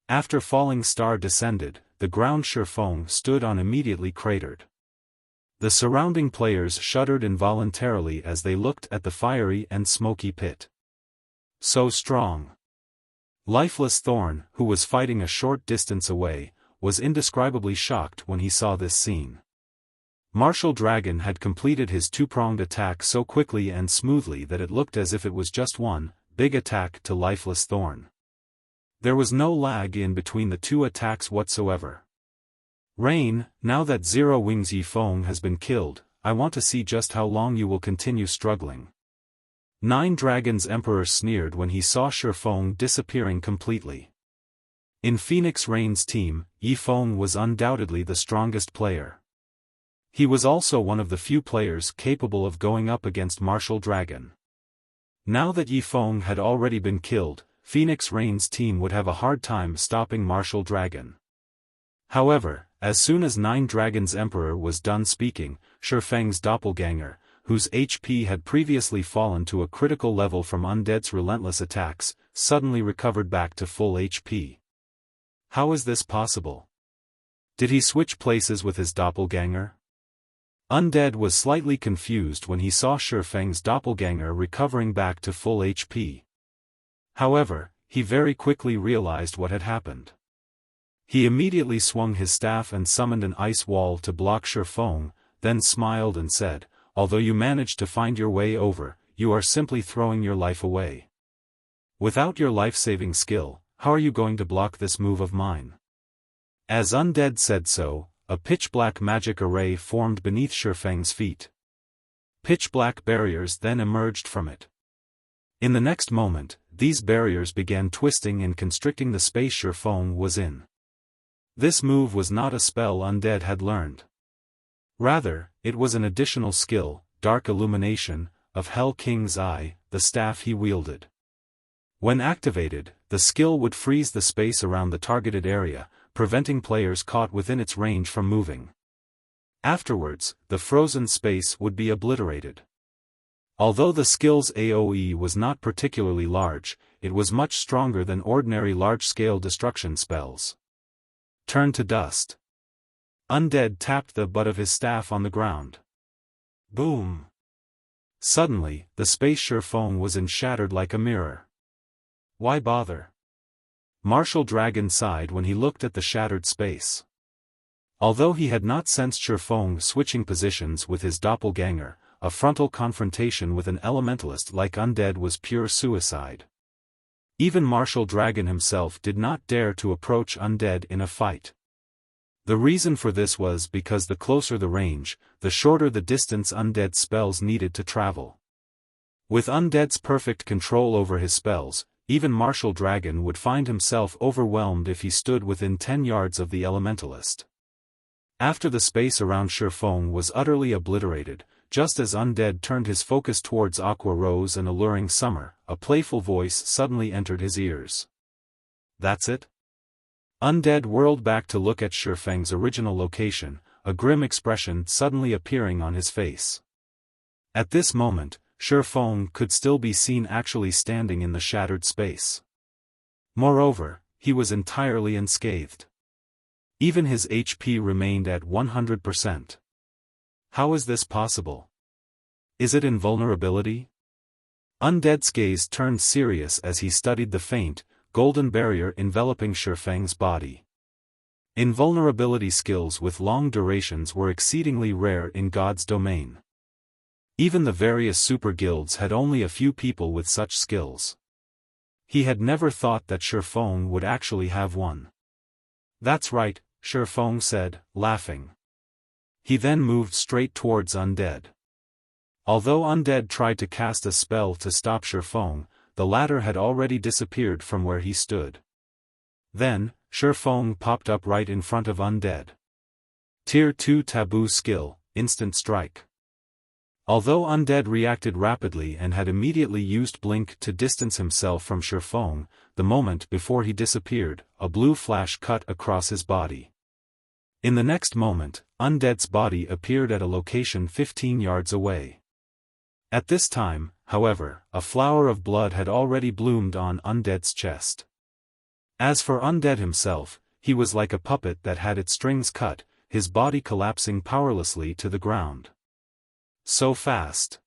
After Falling Star descended, the ground Feng stood on immediately cratered. The surrounding players shuddered involuntarily as they looked at the fiery and smoky pit. So strong. Lifeless Thorn, who was fighting a short distance away, was indescribably shocked when he saw this scene. Martial Dragon had completed his two-pronged attack so quickly and smoothly that it looked as if it was just one big attack to Lifeless Thorn. There was no lag in between the two attacks whatsoever. Rain, now that Zero Wings Feng has been killed, I want to see just how long you will continue struggling. Nine Dragons Emperor sneered when he saw Feng disappearing completely. In Phoenix Rain's team, Feng was undoubtedly the strongest player. He was also one of the few players capable of going up against Martial Dragon. Now that Feng had already been killed, Phoenix Rain's team would have a hard time stopping Martial Dragon. However, as soon as Nine Dragons Emperor was done speaking, Feng's doppelganger, whose HP had previously fallen to a critical level from Undead's relentless attacks, suddenly recovered back to full HP. How is this possible? Did he switch places with his doppelganger? Undead was slightly confused when he saw Feng's doppelganger recovering back to full HP. However, he very quickly realized what had happened. He immediately swung his staff and summoned an ice wall to block Feng, then smiled and said, "Although you managed to find your way over, you are simply throwing your life away. Without your life-saving skill, how are you going to block this move of mine?" As Undead said so, a pitch-black magic array formed beneath Feng's feet. Pitch-black barriers then emerged from it. In the next moment, these barriers began twisting and constricting the space Feng was in. This move was not a spell Undead had learned. Rather, it was an additional skill, Dark Illumination, of Hell King's Eye, the staff he wielded. When activated, the skill would freeze the space around the targeted area, preventing players caught within its range from moving. Afterwards, the frozen space would be obliterated. Although the skill's AoE was not particularly large, it was much stronger than ordinary large-scale destruction spells. Turn to dust. Undead tapped the butt of his staff on the ground. Boom! Suddenly, the space Feng was shattered like a mirror. Why bother? Martial Dragon sighed when he looked at the shattered space. Although he had not sensed Feng switching positions with his doppelganger, a frontal confrontation with an elementalist like Undead was pure suicide. Even Martial Dragon himself did not dare to approach Undead in a fight. The reason for this was because the closer the range, the shorter the distance Undead's spells needed to travel. With Undead's perfect control over his spells, even Martial Dragon would find himself overwhelmed if he stood within 10 yards of the elementalist. After the space around Feng was utterly obliterated, just as Undead turned his focus towards Aqua Rose and Alluring Summer, a playful voice suddenly entered his ears. "That's it?" Undead whirled back to look at Feng's original location, a grim expression suddenly appearing on his face. At this moment, Feng could still be seen actually standing in the shattered space. Moreover, he was entirely unscathed. Even his HP remained at 100%. How is this possible? Is it invulnerability? Undead's gaze turned serious as he studied the faint, golden barrier enveloping Feng's body. Invulnerability skills with long durations were exceedingly rare in God's domain. Even the various super guilds had only a few people with such skills. He had never thought that Xiaofan would actually have one. "That's right," Xiaofan said, laughing. He then moved straight towards Undead. Although Undead tried to cast a spell to stop Xiaofan, the latter had already disappeared from where he stood. Then, Xiaofan popped up right in front of Undead. Tier 2 Taboo Skill, Instant Strike. Although Undead reacted rapidly and had immediately used Blink to distance himself from Xiaofan, the moment before he disappeared, a blue flash cut across his body. In the next moment, Undead's body appeared at a location 15 yards away. At this time, however, a flower of blood had already bloomed on Undead's chest. As for Undead himself, he was like a puppet that had its strings cut, his body collapsing powerlessly to the ground. So fast.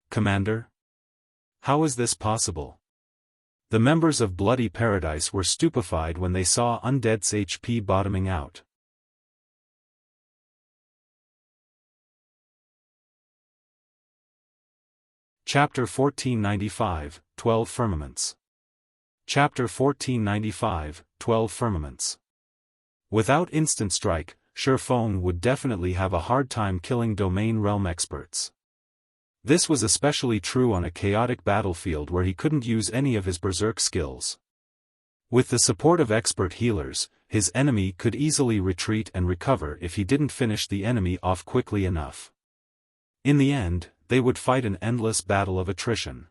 Commander? How is this possible? The members of Bloody Paradise were stupefied when they saw Undead's HP bottoming out. Chapter 1495, 12 Firmaments. Chapter 1495, 12 Firmaments. Without Instant Strike, Xiaofan would definitely have a hard time killing Domain Realm experts. This was especially true on a chaotic battlefield where he couldn't use any of his berserk skills. With the support of expert healers, his enemy could easily retreat and recover if he didn't finish the enemy off quickly enough. In the end, they would fight an endless battle of attrition.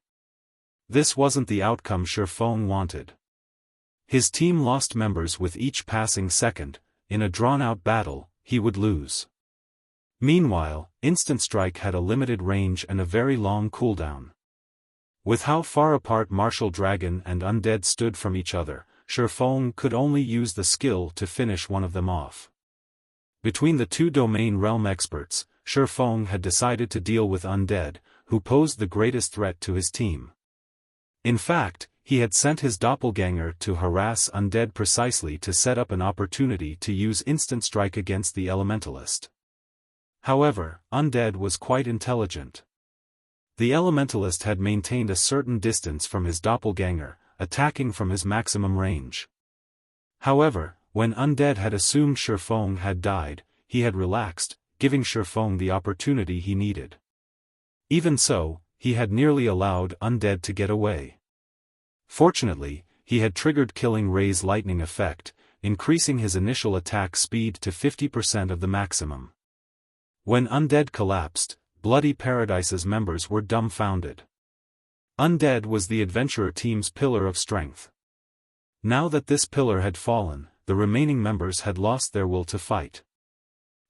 This wasn't the outcome Xiaofan wanted. His team lost members with each passing second. In a drawn-out battle, he would lose. Meanwhile, Instant Strike had a limited range and a very long cooldown. With how far apart Martial Dragon and Undead stood from each other, Xiaofan could only use the skill to finish one of them off. Between the two Domain Realm experts, Xiaofan had decided to deal with Undead, who posed the greatest threat to his team. In fact, he had sent his doppelganger to harass Undead precisely to set up an opportunity to use Instant Strike against the Elementalist. However, Undead was quite intelligent. The Elementalist had maintained a certain distance from his doppelganger, attacking from his maximum range. However, when Undead had assumed Xiaofan had died, he had relaxed, giving Xiaofan the opportunity he needed. Even so, he had nearly allowed Undead to get away. Fortunately, he had triggered Killing Ray's lightning effect, increasing his initial attack speed to 50% of the maximum. When Undead collapsed, Bloody Paradise's members were dumbfounded. Undead was the adventurer team's pillar of strength. Now that this pillar had fallen, the remaining members had lost their will to fight.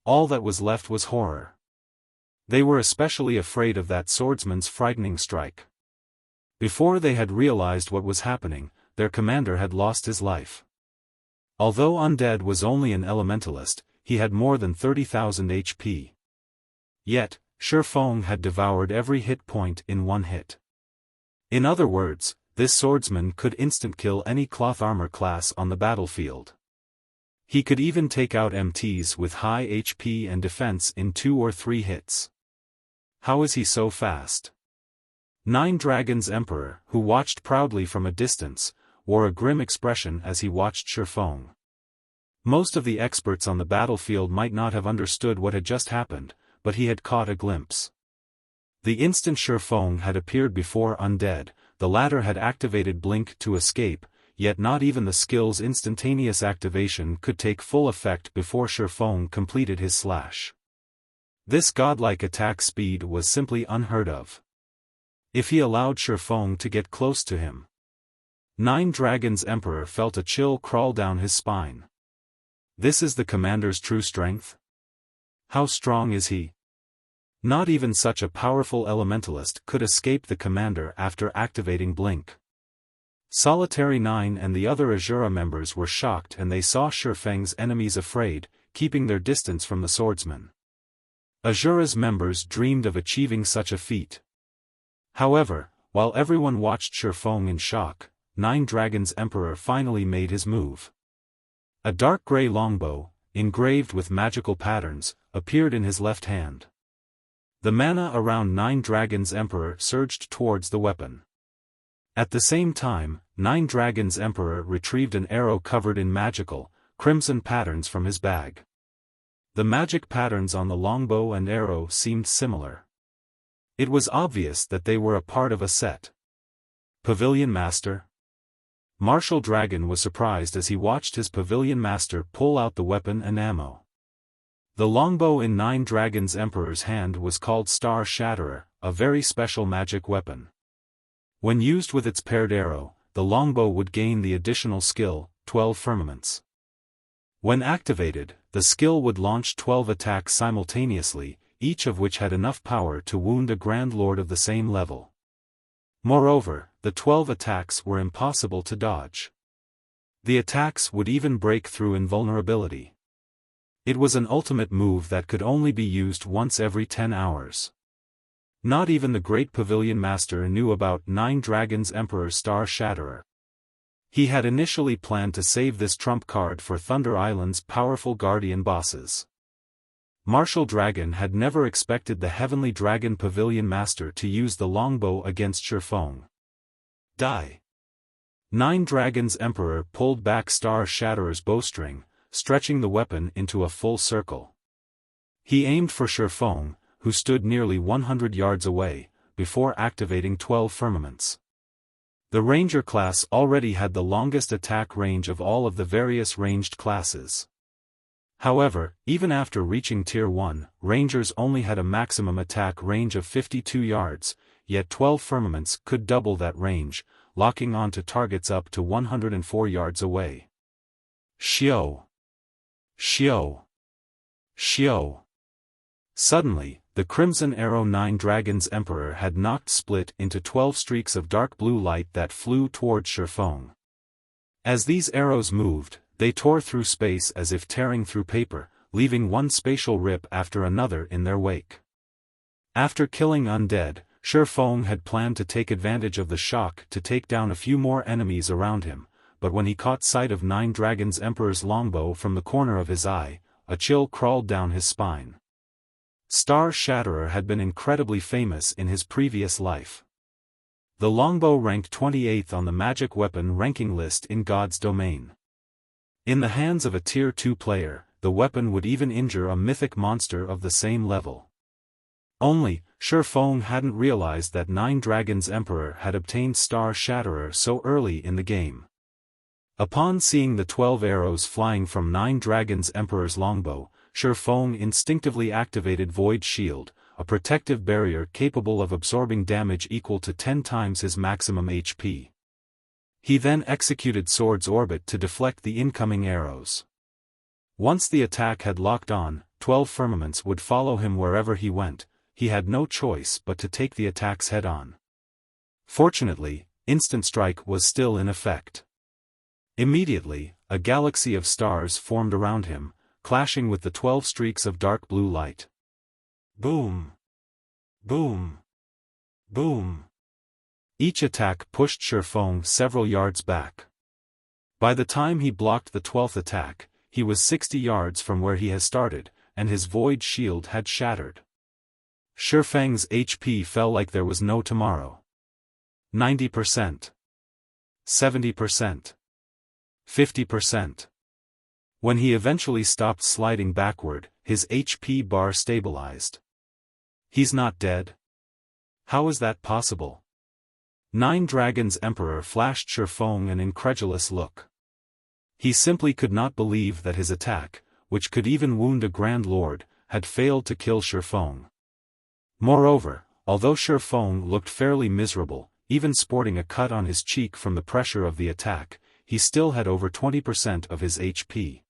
All that was left was horror. They were especially afraid of that swordsman's frightening strike. Before they had realized what was happening, their commander had lost his life. Although Undead was only an elementalist, he had more than 30,000 HP. Yet, Xiaofan had devoured every hit point in one hit. In other words, this swordsman could instant-kill any cloth armor class on the battlefield. He could even take out MTs with high HP and defense in 2 or 3 hits. How is he so fast? Nine Dragons Emperor, who watched proudly from a distance, wore a grim expression as he watched Xiaofan. Most of the experts on the battlefield might not have understood what had just happened, but he had caught a glimpse. The instant Xiaofan had appeared before Undead, the latter had activated Blink to escape, yet not even the skill's instantaneous activation could take full effect before Xiaofan completed his slash. This godlike attack speed was simply unheard of. If he allowed Xiaofan to get close to him, Nine Dragons Emperor felt a chill crawl down his spine. This is the commander's true strength? How strong is he? Not even such a powerful elementalist could escape the commander after activating Blink. Solitary 9 and the other Azura members were shocked and they saw Xiaofang's enemies afraid, keeping their distance from the swordsman. Azura's members dreamed of achieving such a feat. However, while everyone watched Xiaofan in shock, Nine Dragons Emperor finally made his move. A dark gray longbow, engraved with magical patterns, appeared in his left hand. The mana around Nine Dragons Emperor surged towards the weapon. At the same time, Nine Dragons Emperor retrieved an arrow covered in magical, crimson patterns from his bag. The magic patterns on the longbow and arrow seemed similar. It was obvious that they were a part of a set. Pavilion Master? Martial Dragon was surprised as he watched his Pavilion Master pull out the weapon and ammo. The longbow in Nine Dragons Emperor's hand was called Star Shatterer, a very special magic weapon. When used with its paired arrow, the longbow would gain the additional skill, 12 Firmaments. When activated, the skill would launch 12 attacks simultaneously, each of which had enough power to wound a Grand Lord of the same level. Moreover, the 12 attacks were impossible to dodge. The attacks would even break through invulnerability. It was an ultimate move that could only be used once every 10 hours. Not even the great Pavilion Master knew about Nine Dragons Emperor's Star Shatterer. He had initially planned to save this trump card for Thunder Island's powerful guardian bosses. Martial Dragon had never expected the Heavenly Dragon Pavilion Master to use the longbow against Feng. Die. Nine Dragons Emperor pulled back Star Shatterer's bowstring, stretching the weapon into a full circle. He aimed for Feng, who stood nearly 100 yards away, before activating 12 Firmaments. The Ranger class already had the longest attack range of all of the various ranged classes. However, even after reaching Tier 1, Rangers only had a maximum attack range of 52 yards, yet 12 Firmaments could double that range, locking onto targets up to 104 yards away. Xiao! Xiao! Xiao! Suddenly, the Crimson Arrow Nine Dragons Emperor had knocked split into 12 streaks of dark blue light that flew towards Feng. As these arrows moved, they tore through space as if tearing through paper, leaving one spatial rip after another in their wake. After killing undead, Feng had planned to take advantage of the shock to take down a few more enemies around him, but when he caught sight of Nine Dragons Emperor's longbow from the corner of his eye, a chill crawled down his spine. Star Shatterer had been incredibly famous in his previous life. The longbow ranked 28th on the magic weapon ranking list in God's domain. In the hands of a Tier 2 player, the weapon would even injure a mythic monster of the same level. Only, Feng hadn't realized that Nine Dragons Emperor had obtained Star Shatterer so early in the game. Upon seeing the 12 arrows flying from Nine Dragons Emperor's longbow, Feng instinctively activated Void Shield, a protective barrier capable of absorbing damage equal to 10 times his maximum HP. He then executed Sword's Orbit to deflect the incoming arrows. Once the attack had locked on, 12 Firmaments would follow him wherever he went. He had no choice but to take the attacks head-on. Fortunately, Instant Strike was still in effect. Immediately, a galaxy of stars formed around him, clashing with the 12 streaks of dark blue light. Boom! Boom! Boom! Each attack pushed Feng several yards back. By the time he blocked the 12th attack, he was 60 yards from where he had started, and his Void Shield had shattered. Feng's HP fell like there was no tomorrow. 90%. 70%. 50%. When he eventually stopped sliding backward, his HP bar stabilized. He's not dead? How is that possible? Nine Dragons Emperor flashed Feng an incredulous look. He simply could not believe that his attack, which could even wound a Grand Lord, had failed to kill Feng. Moreover, although Feng looked fairly miserable, even sporting a cut on his cheek from the pressure of the attack, he still had over 20% of his HP.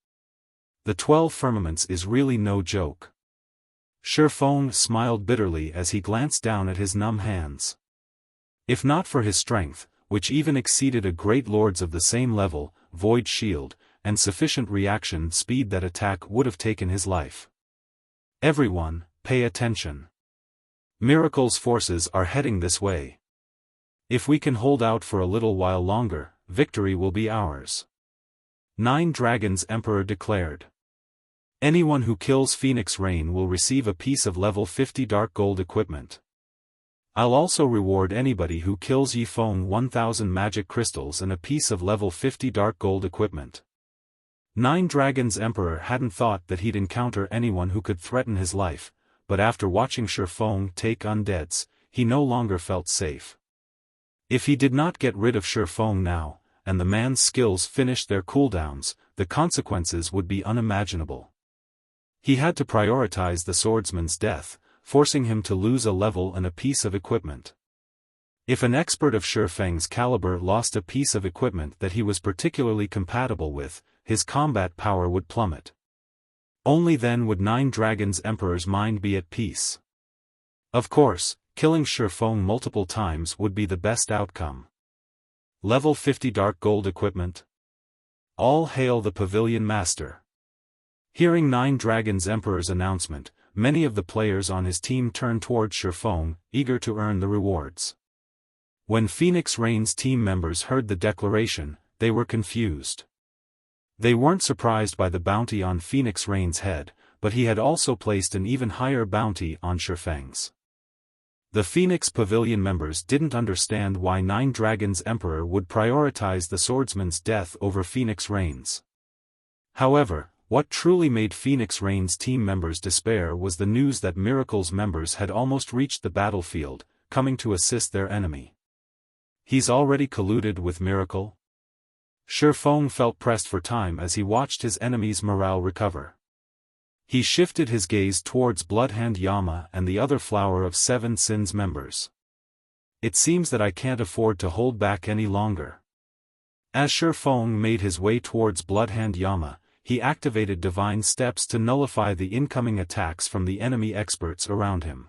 The 12 Firmaments is really no joke. Feng smiled bitterly as he glanced down at his numb hands. If not for his strength, which even exceeded a great lord's of the same level, Void Shield, and sufficient reaction speed, that attack would have taken his life. Everyone, pay attention. Miracle's forces are heading this way. If we can hold out for a little while longer, victory will be ours. Nine Dragons Emperor declared. Anyone who kills Phoenix Rain will receive a piece of level 50 dark gold equipment. I'll also reward anybody who kills Feng 1000 magic crystals and a piece of level 50 dark gold equipment. Nine Dragons Emperor hadn't thought that he'd encounter anyone who could threaten his life, but after watching Feng take undeads, he no longer felt safe. If he did not get rid of Feng now, and the man's skills finished their cooldowns, the consequences would be unimaginable. He had to prioritize the swordsman's death, forcing him to lose a level and a piece of equipment. If an expert of Feng's caliber lost a piece of equipment that he was particularly compatible with, his combat power would plummet. Only then would Nine Dragons Emperor's mind be at peace. Of course, killing Feng multiple times would be the best outcome. Level 50 dark gold equipment. All hail the Pavilion Master. Hearing Nine Dragons Emperor's announcement, many of the players on his team turned toward Feng, eager to earn the rewards. When Phoenix Rain's team members heard the declaration, they were confused. They weren't surprised by the bounty on Phoenix Rain's head, but he had also placed an even higher bounty on Feng's. The Phoenix Pavilion members didn't understand why Nine Dragons Emperor would prioritize the swordsman's death over Phoenix Rain's. However, what truly made Phoenix Rain's team members despair was the news that Miracle's members had almost reached the battlefield, coming to assist their enemy. He's already colluded with Miracle? Feng felt pressed for time as he watched his enemy's morale recover. He shifted his gaze towards Bloodhand Yama and the other Flower of Seven Sins members. It seems that I can't afford to hold back any longer. As Feng made his way towards Bloodhand Yama, he activated divine steps to nullify the incoming attacks from the enemy experts around him.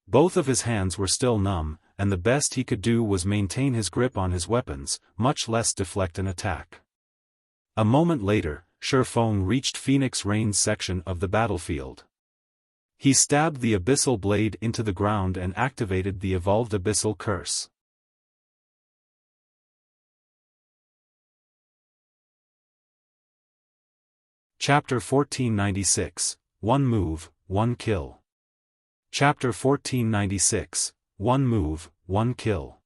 Both of his hands were still numb, and the best he could do was maintain his grip on his weapons, much less deflect an attack. A moment later, Feng reached Phoenix Rain's section of the battlefield. He stabbed the abyssal blade into the ground and activated the evolved abyssal curse. Chapter 1496, One Move, One Kill. Chapter 1496, One Move, One Kill.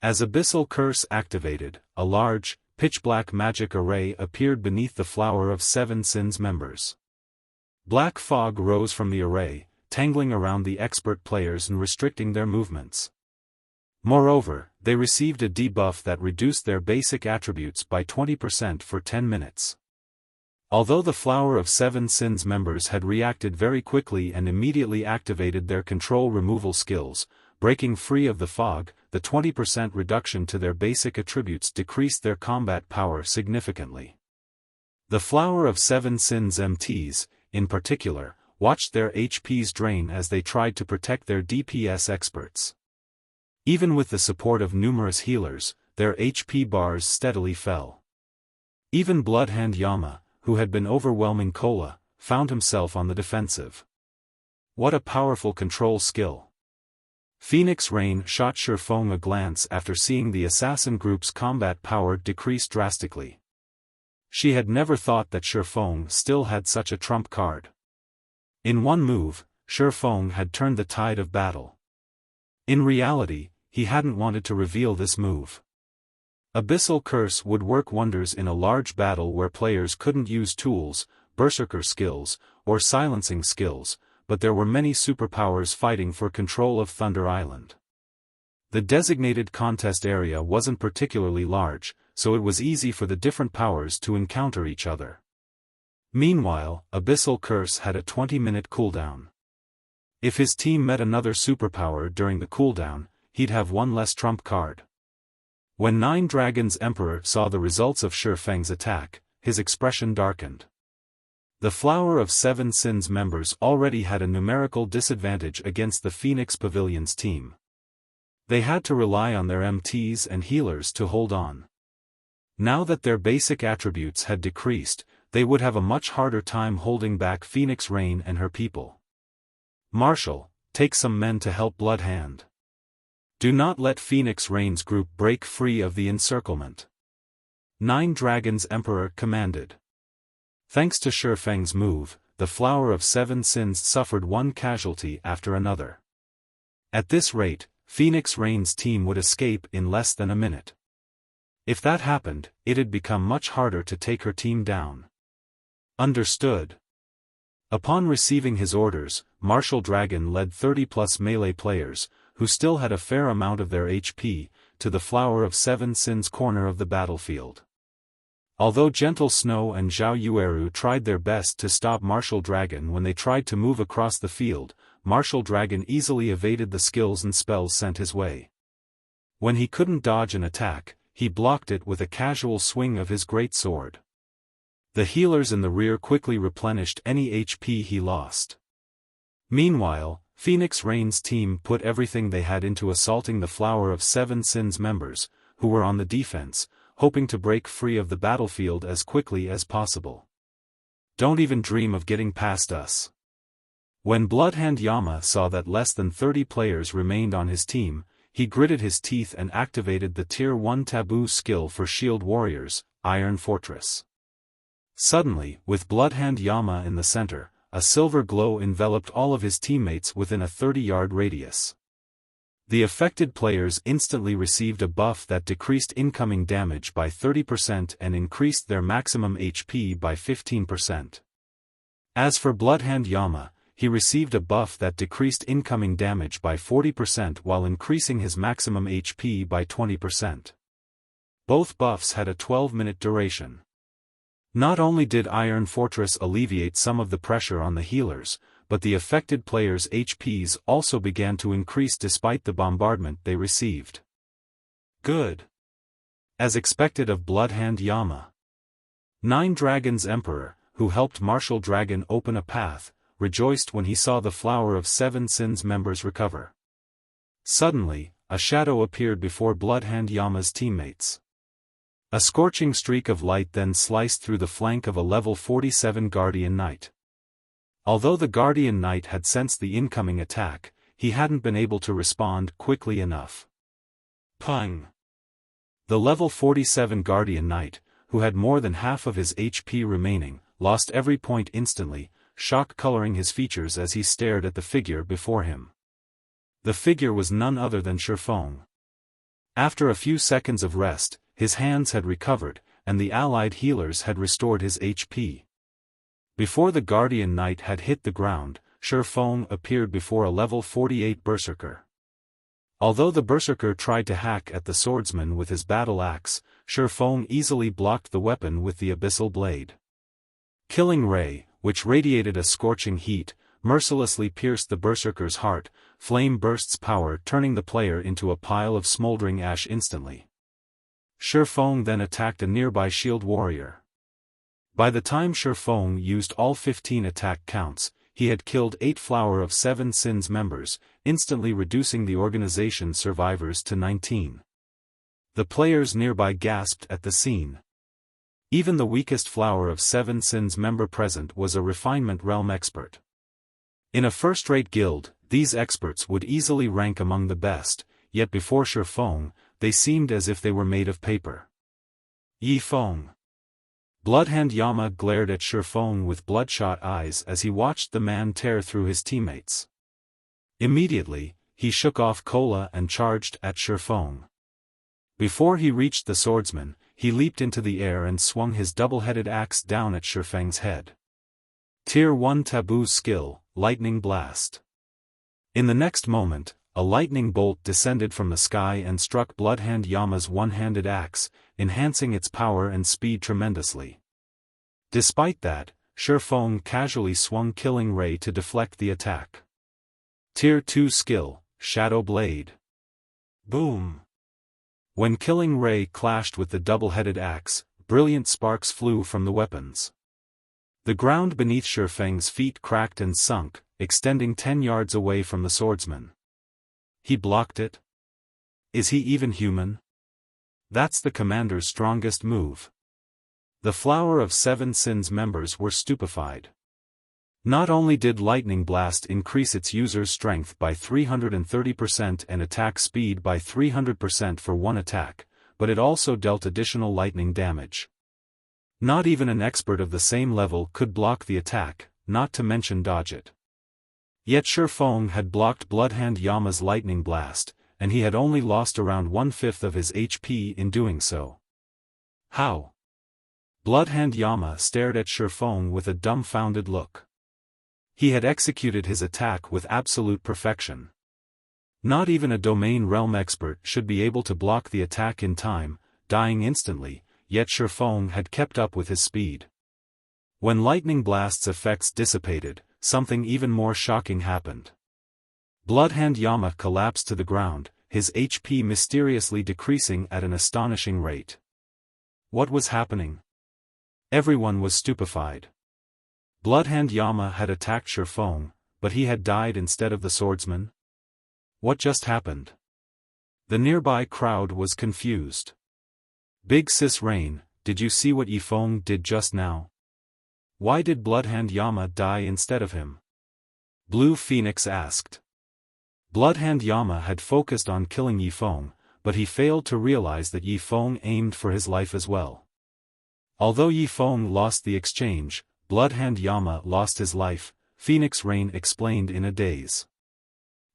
As Abyssal Curse activated, a large, pitch-black magic array appeared beneath the Flower of Seven Sins members. Black fog rose from the array, tangling around the expert players and restricting their movements. Moreover, they received a debuff that reduced their basic attributes by 20% for 10 minutes. Although the Flower of Seven Sins members had reacted very quickly and immediately activated their control removal skills, breaking free of the fog, the 20% reduction to their basic attributes decreased their combat power significantly. The Flower of Seven Sins MTs, in particular, watched their HPs drain as they tried to protect their DPS experts. Even with the support of numerous healers, their HP bars steadily fell. Even Bloodhand Yama, who had been overwhelming Kola, found himself on the defensive. What a powerful control skill. Phoenix Rain shot Feng a glance after seeing the assassin group's combat power decrease drastically. She had never thought that Feng still had such a trump card. In one move, Feng had turned the tide of battle. In reality, he hadn't wanted to reveal this move. Abyssal Curse would work wonders in a large battle where players couldn't use tools, berserker skills, or silencing skills, but there were many superpowers fighting for control of Thunder Island. The designated contest area wasn't particularly large, so it was easy for the different powers to encounter each other. Meanwhile, Abyssal Curse had a 20-minute cooldown. If his team met another superpower during the cooldown, he'd have one less trump card. When Nine Dragons Emperor saw the results of Feng's attack, his expression darkened. The Flower of Seven Sins members already had a numerical disadvantage against the Phoenix Pavilion's team. They had to rely on their MTs and healers to hold on. Now that their basic attributes had decreased, they would have a much harder time holding back Phoenix Rain and her people. Marshal, take some men to help Bloodhand. Do not let Phoenix Rain's group break free of the encirclement. Nine Dragons Emperor commanded. Thanks to Feng's move, the Flower of Seven Sins suffered one casualty after another. At this rate, Phoenix Rain's team would escape in less than a minute. If that happened, it'd become much harder to take her team down. Understood. Upon receiving his orders, Martial Dragon led 30+ melee players, who still had a fair amount of their HP, to the Flower of Seven Sins corner of the battlefield. Although Gentle Snow and Zhao Yueru tried their best to stop Martial Dragon when they tried to move across the field, Martial Dragon easily evaded the skills and spells sent his way. When he couldn't dodge an attack, he blocked it with a casual swing of his great sword. The healers in the rear quickly replenished any HP he lost. Meanwhile, Phoenix Rain's team put everything they had into assaulting the Flower of Seven Sins members, who were on the defense, hoping to break free of the battlefield as quickly as possible. Don't even dream of getting past us. When Bloodhand Yama saw that less than 30 players remained on his team, he gritted his teeth and activated the Tier 1 taboo skill for Shield Warriors, Iron Fortress. Suddenly, with Bloodhand Yama in the center, a silver glow enveloped all of his teammates within a 30-yard radius. The affected players instantly received a buff that decreased incoming damage by 30% and increased their maximum HP by 15%. As for Bloodhand Yama, he received a buff that decreased incoming damage by 40% while increasing his maximum HP by 20%. Both buffs had a 12-minute duration. Not only did Iron Fortress alleviate some of the pressure on the healers, but the affected players' HPs also began to increase despite the bombardment they received. Good. As expected of Bloodhand Yama. Nine Dragons Emperor, who helped Martial Dragon open a path, rejoiced when he saw the Flower of Seven Sins members recover. Suddenly, a shadow appeared before Bloodhand Yama's teammates. A scorching streak of light then sliced through the flank of a level 47 Guardian Knight. Although the Guardian Knight had sensed the incoming attack, he hadn't been able to respond quickly enough. Pung! The level 47 Guardian Knight, who had more than half of his HP remaining, lost every point instantly, shock coloring his features as he stared at the figure before him. The figure was none other than Feng. After a few seconds of rest, his hands had recovered, and the allied healers had restored his HP. Before the Guardian Knight had hit the ground, Feng appeared before a level 48 Berserker. Although the Berserker tried to hack at the swordsman with his battle axe, Feng easily blocked the weapon with the Abyssal Blade. Killing Ray, which radiated a scorching heat, mercilessly pierced the Berserker's heart. Flame Burst's power turning the player into a pile of smoldering ash instantly. Feng then attacked a nearby Shield Warrior. By the time Feng used all 15 attack counts, he had killed 8 Flower of Seven Sins members, instantly reducing the organization's survivors to 19. The players nearby gasped at the scene. Even the weakest Flower of Seven Sins member present was a Refinement Realm expert. In a first-rate guild, these experts would easily rank among the best, yet before Feng, they seemed as if they were made of paper. Yi Feng. Bloodhand Yama glared at Feng with bloodshot eyes as he watched the man tear through his teammates. Immediately, he shook off Cola and charged at Feng. Before he reached the swordsman, he leaped into the air and swung his double-headed axe down at Feng's head. Tier 1 Taboo Skill, Lightning Blast. In the next moment, a lightning bolt descended from the sky and struck Bloodhand Yama's one-handed axe, enhancing its power and speed tremendously. Despite that, Feng casually swung Killing Ray to deflect the attack. Tier 2 Skill, Shadow Blade. Boom! When Killing Ray clashed with the double-headed axe, brilliant sparks flew from the weapons. The ground beneath Feng's feet cracked and sunk, extending 10 yards away from the swordsman. He blocked it? Is he even human? That's the commander's strongest move. The Flower of Seven Sins members were stupefied. Not only did Lightning Blast increase its user's strength by 330% and attack speed by 300% for one attack, but it also dealt additional lightning damage. Not even an expert of the same level could block the attack, not to mention dodge it. Yet Feng had blocked Bloodhand Yama's lightning blast, and he had only lost around 1/5 of his HP in doing so. How? Bloodhand Yama stared at Feng with a dumbfounded look. He had executed his attack with absolute perfection. Not even a domain realm expert should be able to block the attack in time, dying instantly, yet Feng had kept up with his speed. When lightning blast's effects dissipated, something even more shocking happened. Bloodhand Yama collapsed to the ground, his HP mysteriously decreasing at an astonishing rate. What was happening? Everyone was stupefied. Bloodhand Yama had attacked Feng, but he had died instead of the swordsman? What just happened? The nearby crowd was confused. Big Sis Rain, did you see what Feng did just now? Why did Bloodhand Yama die instead of him? Blue Phoenix asked. Bloodhand Yama had focused on killing Feng, but he failed to realize that Feng aimed for his life as well. Although Feng lost the exchange, Bloodhand Yama lost his life, Phoenix Rain explained in a daze.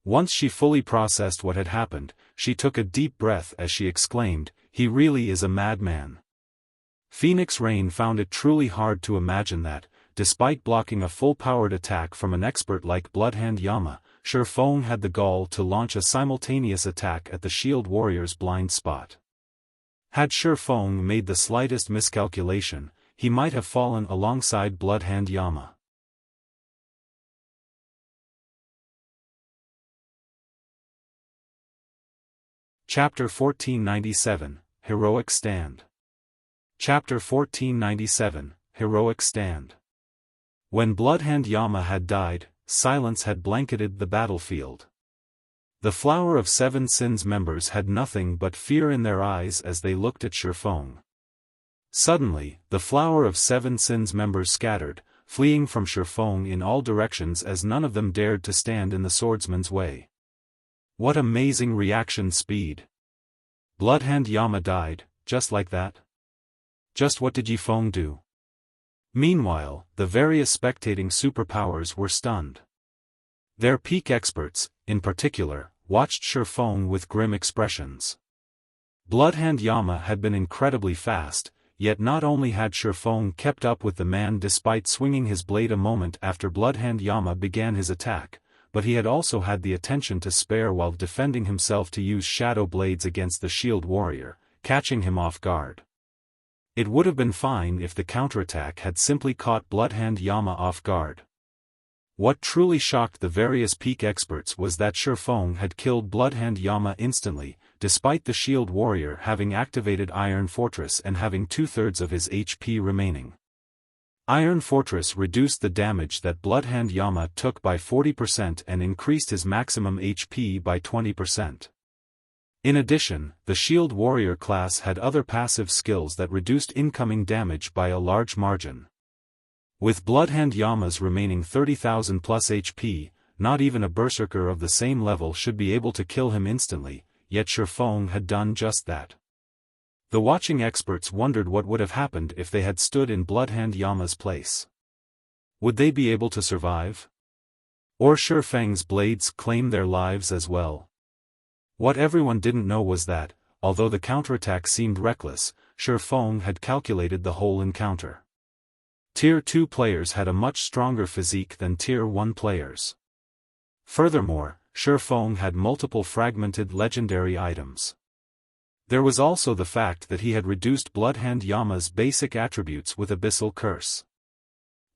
Once she fully processed what had happened, she took a deep breath as she exclaimed, "He really is a madman." Phoenix Rain found it truly hard to imagine that, despite blocking a full-powered attack from an expert like Bloodhand Yama, Feng had the gall to launch a simultaneous attack at the Shield Warrior's blind spot. Had Feng made the slightest miscalculation, he might have fallen alongside Bloodhand Yama. Chapter 1497, Heroic Stand. Chapter 1497, Heroic Stand. When Bloodhand Yama had died, silence had blanketed the battlefield. The Flower of Seven Sins members had nothing but fear in their eyes as they looked at Feng. Suddenly, the Flower of Seven Sins members scattered, fleeing from Feng in all directions as none of them dared to stand in the swordsman's way. What amazing reaction speed! Bloodhand Yama died, just like that? Just what did Feng do? Meanwhile, the various spectating superpowers were stunned. Their peak experts, in particular, watched Feng with grim expressions. Bloodhand Yama had been incredibly fast, yet not only had Feng kept up with the man despite swinging his blade a moment after Bloodhand Yama began his attack, but he had also had the attention to spare while defending himself to use shadow blades against the Shield Warrior, catching him off guard. It would have been fine if the counterattack had simply caught Bloodhand Yama off guard. What truly shocked the various peak experts was that Feng had killed Bloodhand Yama instantly, despite the Shield Warrior having activated Iron Fortress and having 2/3 of his HP remaining. Iron Fortress reduced the damage that Bloodhand Yama took by 40% and increased his maximum HP by 20%. In addition, the Shield Warrior class had other passive skills that reduced incoming damage by a large margin. With Bloodhand Yama's remaining 30,000 plus HP, not even a berserker of the same level should be able to kill him instantly, yet Feng had done just that. The watching experts wondered what would have happened if they had stood in Bloodhand Yama's place. Would they be able to survive? Or Feng's blades claim their lives as well? What everyone didn't know was that, although the counterattack seemed reckless, Feng had calculated the whole encounter. Tier 2 players had a much stronger physique than Tier 1 players. Furthermore, Feng had multiple fragmented legendary items. There was also the fact that he had reduced Bloodhand Yama's basic attributes with Abyssal Curse.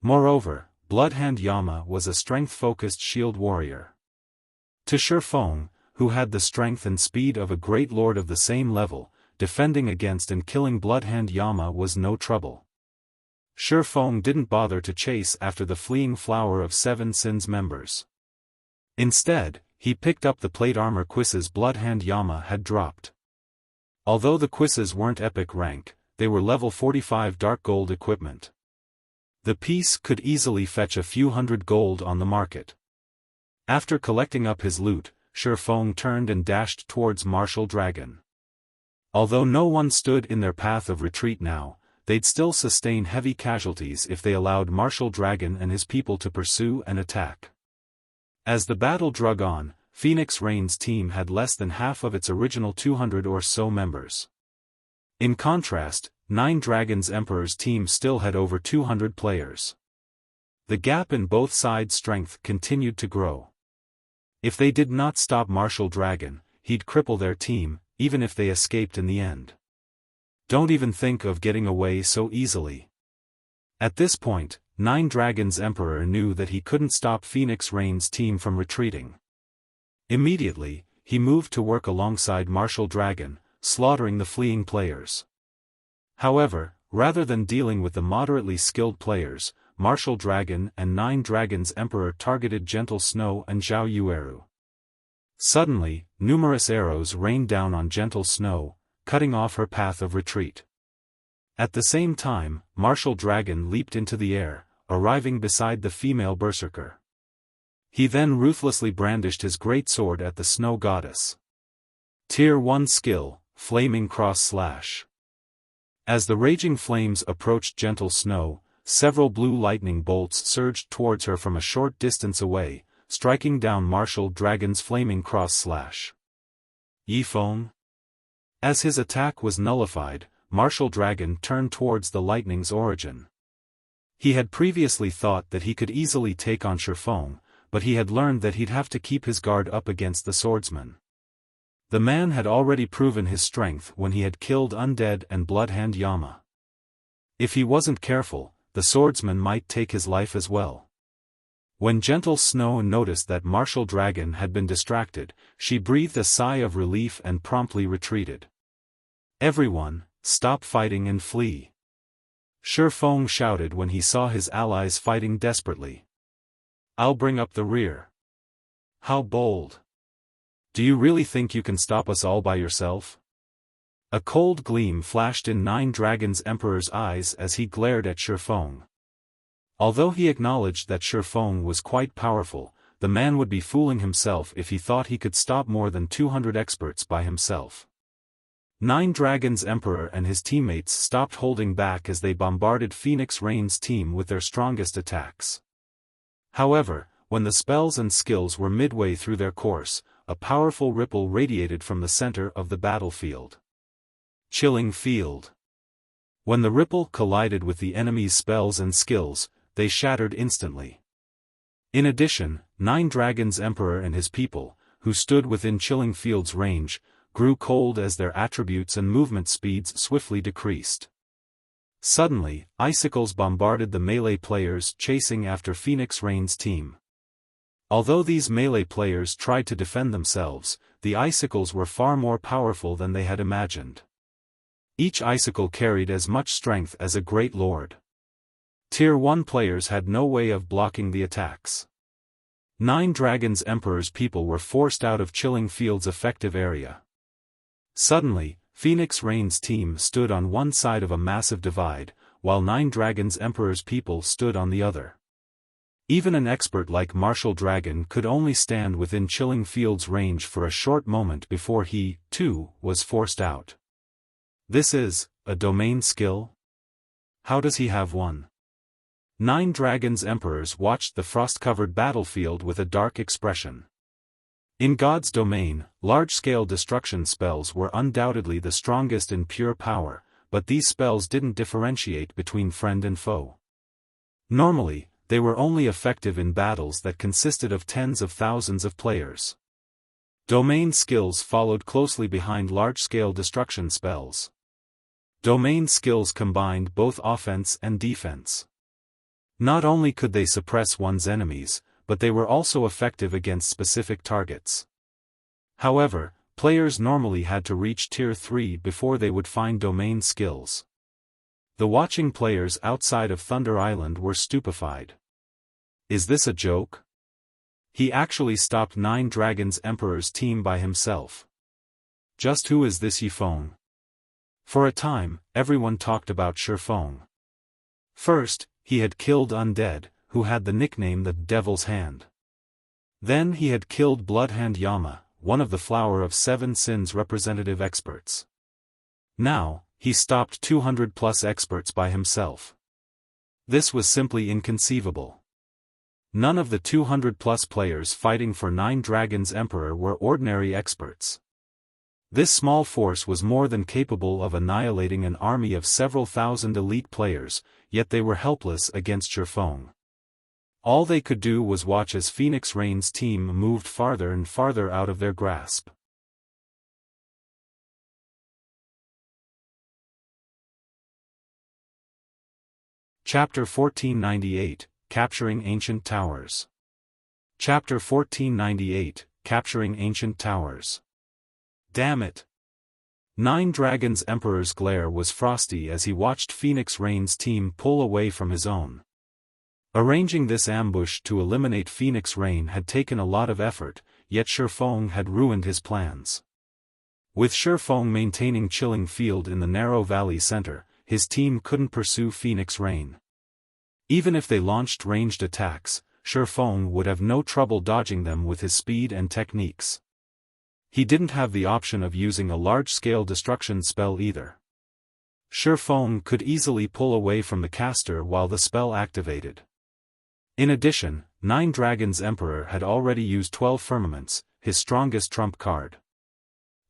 Moreover, Bloodhand Yama was a strength-focused shield warrior. To Feng, who had the strength and speed of a great lord of the same level, defending against and killing Bloodhand Yama was no trouble. Feng didn't bother to chase after the fleeing Flower of Seven Sins members. Instead, he picked up the plate armor quizzes Bloodhand Yama had dropped. Although the quizzes weren't epic rank, they were level 45 dark gold equipment. The piece could easily fetch a few hundred gold on the market. After collecting up his loot, Feng turned and dashed towards Martial Dragon. Although no one stood in their path of retreat now, they'd still sustain heavy casualties if they allowed Martial Dragon and his people to pursue and attack. As the battle drug on, Phoenix Rain's team had less than half of its original 200 or so members. In contrast, Nine Dragons Emperor's team still had over 200 players. The gap in both sides' strength continued to grow. If they did not stop Martial Dragon, he'd cripple their team, even if they escaped in the end. Don't even think of getting away so easily. At this point, Nine Dragons Emperor knew that he couldn't stop Phoenix Rain's team from retreating. Immediately, he moved to work alongside Martial Dragon, slaughtering the fleeing players. However, rather than dealing with the moderately skilled players, Martial Dragon and Nine Dragons Emperor targeted Gentle Snow and Zhao Yueru. Suddenly, numerous arrows rained down on Gentle Snow, cutting off her path of retreat. At the same time, Martial Dragon leaped into the air, arriving beside the female berserker. He then ruthlessly brandished his great sword at the Snow Goddess. Tier 1 skill, Flaming Cross Slash. As the raging flames approached Gentle Snow, several blue lightning bolts surged towards her from a short distance away, striking down Martial Dragon's Flaming Cross Slash. Feng. As his attack was nullified, Martial Dragon turned towards the lightning's origin. He had previously thought that he could easily take on Xiaofan, but he had learned that he'd have to keep his guard up against the swordsman. The man had already proven his strength when he had killed Undead and Bloodhand Yama. If he wasn't careful, the swordsman might take his life as well. When Gentle Snow noticed that Martial Dragon had been distracted, she breathed a sigh of relief and promptly retreated. "Everyone, stop fighting and flee!" Feng shouted when he saw his allies fighting desperately. "I'll bring up the rear." "How bold! Do you really think you can stop us all by yourself?" A cold gleam flashed in Nine Dragons Emperor's eyes as he glared at Feng. Although he acknowledged that Feng was quite powerful, the man would be fooling himself if he thought he could stop more than 200 experts by himself. Nine Dragons Emperor and his teammates stopped holding back as they bombarded Phoenix Rain's team with their strongest attacks. However, when the spells and skills were midway through their course, a powerful ripple radiated from the center of the battlefield. Chilling Field. When the ripple collided with the enemy's spells and skills, they shattered instantly. In addition, Nine Dragons Emperor and his people, who stood within Chilling Field's range, grew cold as their attributes and movement speeds swiftly decreased. Suddenly, icicles bombarded the melee players chasing after Phoenix Rain's team. Although these melee players tried to defend themselves, the icicles were far more powerful than they had imagined. Each icicle carried as much strength as a great lord. Tier 1 players had no way of blocking the attacks. Nine Dragons Emperor's people were forced out of Chilling Field's effective area. Suddenly, Phoenix Rain's team stood on one side of a massive divide, while Nine Dragons Emperor's people stood on the other. Even an expert like Martial Dragon could only stand within Chilling Field's range for a short moment before he, too, was forced out. This is a domain skill? How does he have one? Nine Dragons Emperors watched the frost-covered battlefield with a dark expression. In God's domain, large-scale destruction spells were undoubtedly the strongest in pure power, but these spells didn't differentiate between friend and foe. Normally, they were only effective in battles that consisted of tens of thousands of players. Domain skills followed closely behind large-scale destruction spells. Domain skills combined both offense and defense. Not only could they suppress one's enemies, but they were also effective against specific targets. However, players normally had to reach Tier 3 before they would find domain skills. The watching players outside of Thunder Island were stupefied. Is this a joke? He actually stopped Nine Dragons Emperor's team by himself. Just who is this Feng? For a time, everyone talked about Feng. First, he had killed Undead, who had the nickname the Devil's Hand. Then he had killed Bloodhand Yama, one of the Flower of Seven Sins representative experts. Now, he stopped 200+ experts by himself. This was simply inconceivable. None of the 200+ players fighting for Nine Dragons Emperor were ordinary experts. This small force was more than capable of annihilating an army of several thousand elite players, yet they were helpless against Xiaofan. All they could do was watch as Phoenix Rain's team moved farther and farther out of their grasp. Chapter 1498, Capturing Ancient Towers. Chapter 1498, Capturing Ancient Towers. Damn it! Nine Dragons Emperor's glare was frosty as he watched Phoenix Rain's team pull away from his own. Arranging this ambush to eliminate Phoenix Rain had taken a lot of effort, yet Xiaofan had ruined his plans. With Xiaofan maintaining chilling field in the narrow valley center, his team couldn't pursue Phoenix Rain. Even if they launched ranged attacks, Xiaofan would have no trouble dodging them with his speed and techniques. He didn't have the option of using a large-scale destruction spell either. Xiaofan could easily pull away from the caster while the spell activated. In addition, Nine Dragons Emperor had already used 12 Firmaments, his strongest trump card.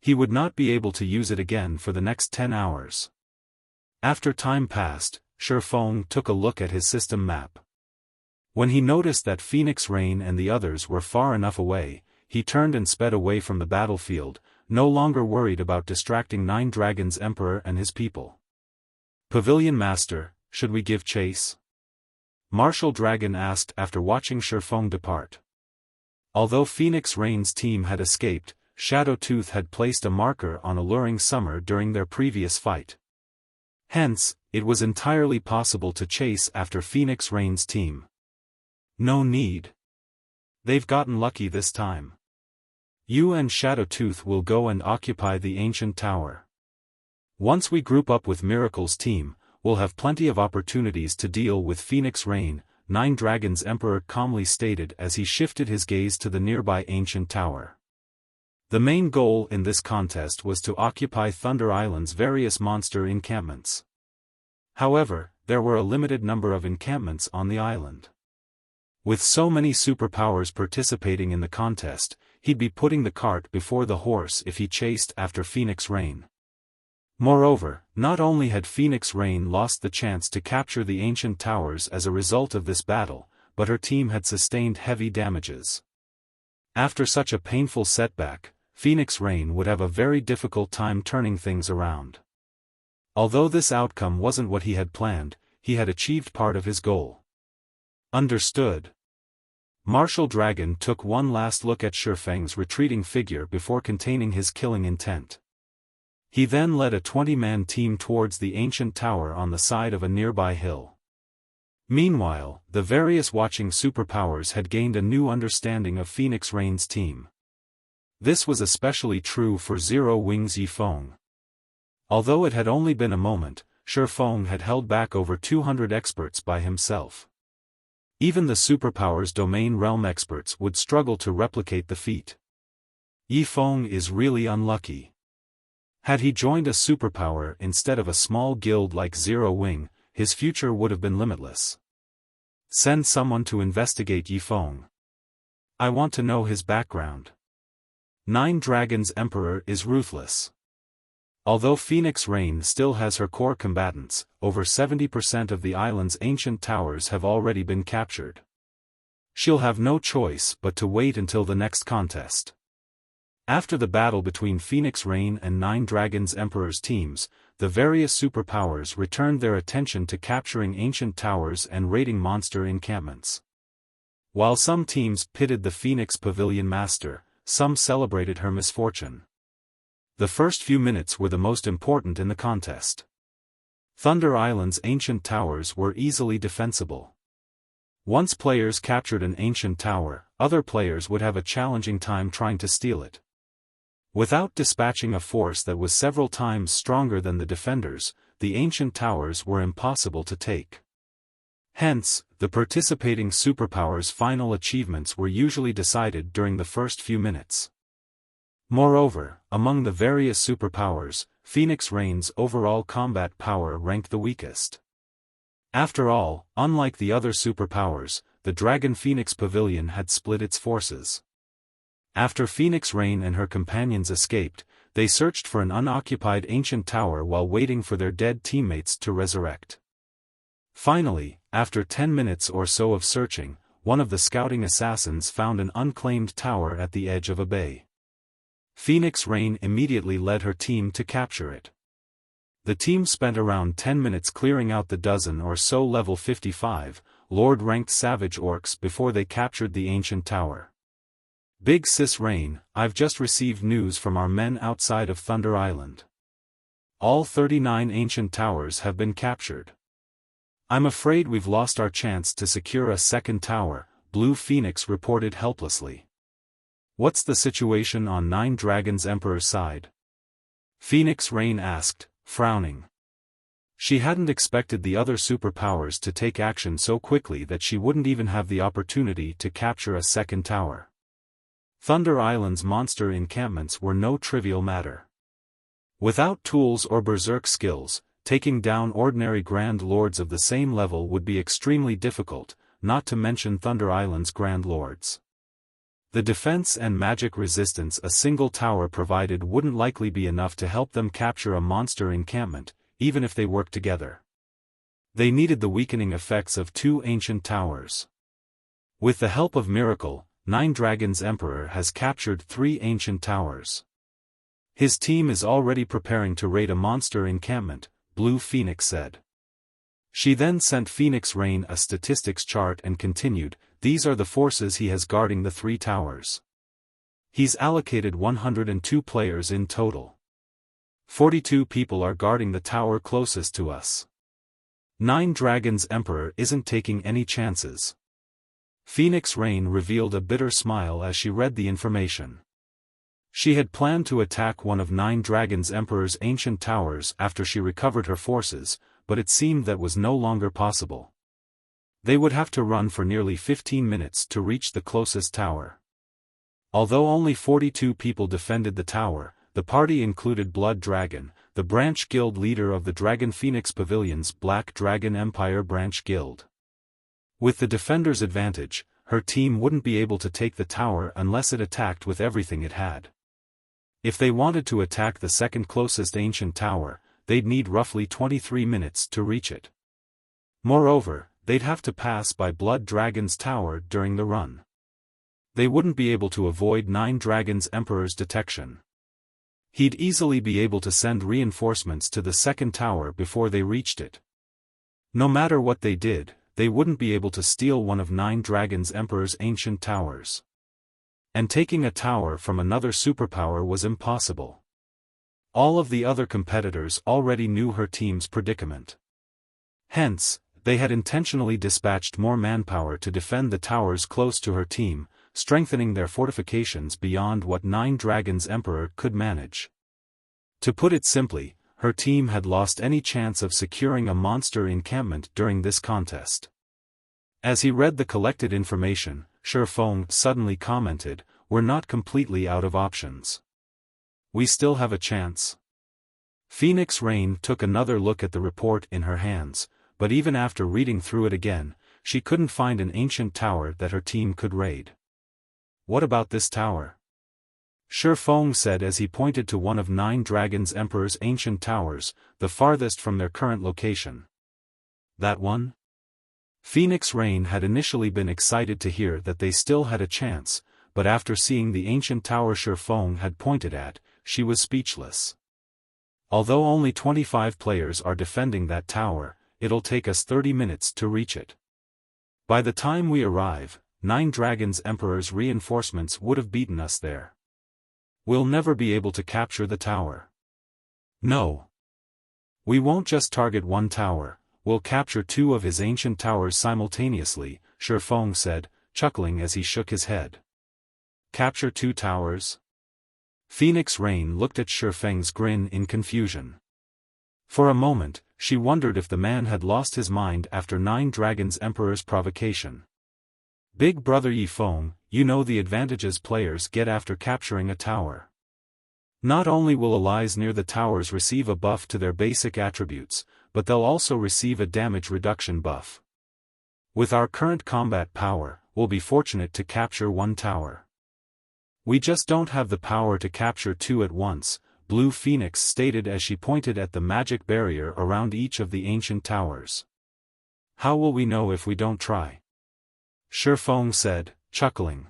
He would not be able to use it again for the next 10 hours. After time passed, Xiaofan took a look at his system map. When he noticed that Phoenix Rain and the others were far enough away, he turned and sped away from the battlefield, no longer worried about distracting Nine Dragons Emperor and his people. Pavilion Master, should we give chase? Martial Dragon asked after watching Xiaofan depart. Although Phoenix Rain's team had escaped, Shadowtooth had placed a marker on Alluring Summer during their previous fight. Hence, it was entirely possible to chase after Phoenix Rain's team. No need. They've gotten lucky this time. You and Shadowtooth will go and occupy the ancient tower. Once we group up with Miracle's team, we'll have plenty of opportunities to deal with Phoenix Rain, Nine Dragons Emperor calmly stated as he shifted his gaze to the nearby ancient tower. The main goal in this contest was to occupy Thunder Island's various monster encampments. However, there were a limited number of encampments on the island. With so many superpowers participating in the contest, he'd be putting the cart before the horse if he chased after Phoenix Rain. Moreover, not only had Phoenix Rain lost the chance to capture the ancient towers as a result of this battle, but her team had sustained heavy damages. After such a painful setback, Phoenix Rain would have a very difficult time turning things around. Although this outcome wasn't what he had planned, he had achieved part of his goal. Understood. Martial Dragon took one last look at Xiaofang's retreating figure before containing his killing intent. He then led a 20-man team towards the ancient tower on the side of a nearby hill. Meanwhile, the various watching superpowers had gained a new understanding of Phoenix Rain's team. This was especially true for Zero Wings Yifeng. Although it had only been a moment, Xiaofan had held back over 200 experts by himself. Even the superpowers domain realm experts would struggle to replicate the feat. Yifeng is really unlucky. Had he joined a superpower instead of a small guild like Zero Wing, his future would have been limitless. Send someone to investigate Yifeng. I want to know his background. Nine Dragons Emperor is ruthless. Although Phoenix Rain still has her core combatants, over 70% of the island's ancient towers have already been captured. She'll have no choice but to wait until the next contest. After the battle between Phoenix Rain and Nine Dragons Emperor's teams, the various superpowers returned their attention to capturing ancient towers and raiding monster encampments. While some teams pitted the Phoenix Pavilion Master, some celebrated her misfortune. The first few minutes were the most important in the contest. Thunder Island's ancient towers were easily defensible. Once players captured an ancient tower, other players would have a challenging time trying to steal it. Without dispatching a force that was several times stronger than the defenders, the ancient towers were impossible to take. Hence, the participating superpowers' final achievements were usually decided during the first few minutes. Moreover, among the various superpowers, Phoenix Rain's overall combat power ranked the weakest. After all, unlike the other superpowers, the Dragon Phoenix Pavilion had split its forces. After Phoenix Rain and her companions escaped, they searched for an unoccupied ancient tower while waiting for their dead teammates to resurrect. Finally, after 10 minutes or so of searching, one of the scouting assassins found an unclaimed tower at the edge of a bay. Phoenix Rain immediately led her team to capture it. The team spent around 10 minutes clearing out the dozen or so level 55, Lord-ranked savage orcs before they captured the ancient tower. Big Sis Rain, I've just received news from our men outside of Thunder Island. All 39 ancient towers have been captured. I'm afraid we've lost our chance to secure a second tower, Blue Phoenix reported helplessly. What's the situation on Nine Dragons Emperor's side? Phoenix Rain asked, frowning. She hadn't expected the other superpowers to take action so quickly that she wouldn't even have the opportunity to capture a second tower. Thunder Island's monster encampments were no trivial matter. Without tools or berserk skills, taking down ordinary Grand Lords of the same level would be extremely difficult, not to mention Thunder Island's Grand Lords. The defense and magic resistance a single tower provided wouldn't likely be enough to help them capture a monster encampment, even if they worked together. They needed the weakening effects of two ancient towers. With the help of Miracle, Nine Dragons Emperor has captured 3 ancient towers. His team is already preparing to raid a monster encampment, Blue Phoenix said. She then sent Phoenix Rain a statistics chart and continued, these are the forces he has guarding the 3 towers. He's allocated 102 players in total. 42 people are guarding the tower closest to us. Nine Dragons Emperor isn't taking any chances. Phoenix Rain revealed a bitter smile as she read the information. She had planned to attack one of Nine Dragons Emperor's ancient towers after she recovered her forces, but it seemed that was no longer possible. They would have to run for nearly 15 minutes to reach the closest tower. Although only 42 people defended the tower, the party included Blood Dragon, the branch guild leader of the Dragon Phoenix Pavilion's Black Dragon Empire branch guild. With the defender's advantage, her team wouldn't be able to take the tower unless it attacked with everything it had. If they wanted to attack the second closest ancient tower, they'd need roughly 23 minutes to reach it. Moreover, they'd have to pass by Blood Dragon's tower during the run. They wouldn't be able to avoid Nine Dragons Emperor's detection. He'd easily be able to send reinforcements to the second tower before they reached it. No matter what they did, they wouldn't be able to steal one of Nine Dragons Emperor's ancient towers. And taking a tower from another superpower was impossible. All of the other competitors already knew her team's predicament. Hence, they had intentionally dispatched more manpower to defend the towers close to her team, strengthening their fortifications beyond what Nine Dragons Emperor could manage. To put it simply, her team had lost any chance of securing a monster encampment during this contest. As he read the collected information, Feng suddenly commented, "We're not completely out of options. We still have a chance." Phoenix Rain took another look at the report in her hands, but even after reading through it again, she couldn't find an ancient tower that her team could raid. "What about this tower?" Feng said as he pointed to one of Nine Dragons Emperor's ancient towers, the farthest from their current location. "That one?" Phoenix Rain had initially been excited to hear that they still had a chance, but after seeing the ancient tower Feng had pointed at, she was speechless. "Although only 25 players are defending that tower, it'll take us 30 minutes to reach it. By the time we arrive, Nine Dragons Emperor's reinforcements would have beaten us there. We'll never be able to capture the tower." "No. We won't just target one tower, we'll capture 2 of his ancient towers simultaneously," Feng said, chuckling as he shook his head. "Capture 2 towers?" Phoenix Rain looked at Feng's grin in confusion. For a moment, she wondered if the man had lost his mind after Nine Dragons Emperor's provocation. "Big brother Feng, you know the advantages players get after capturing a tower. Not only will allies near the towers receive a buff to their basic attributes, but they'll also receive a damage reduction buff. With our current combat power, we'll be fortunate to capture one tower. We just don't have the power to capture two at once, Blue Phoenix stated as she pointed at the magic barrier around each of the ancient towers. How will we know if we don't try? Feng said, chuckling.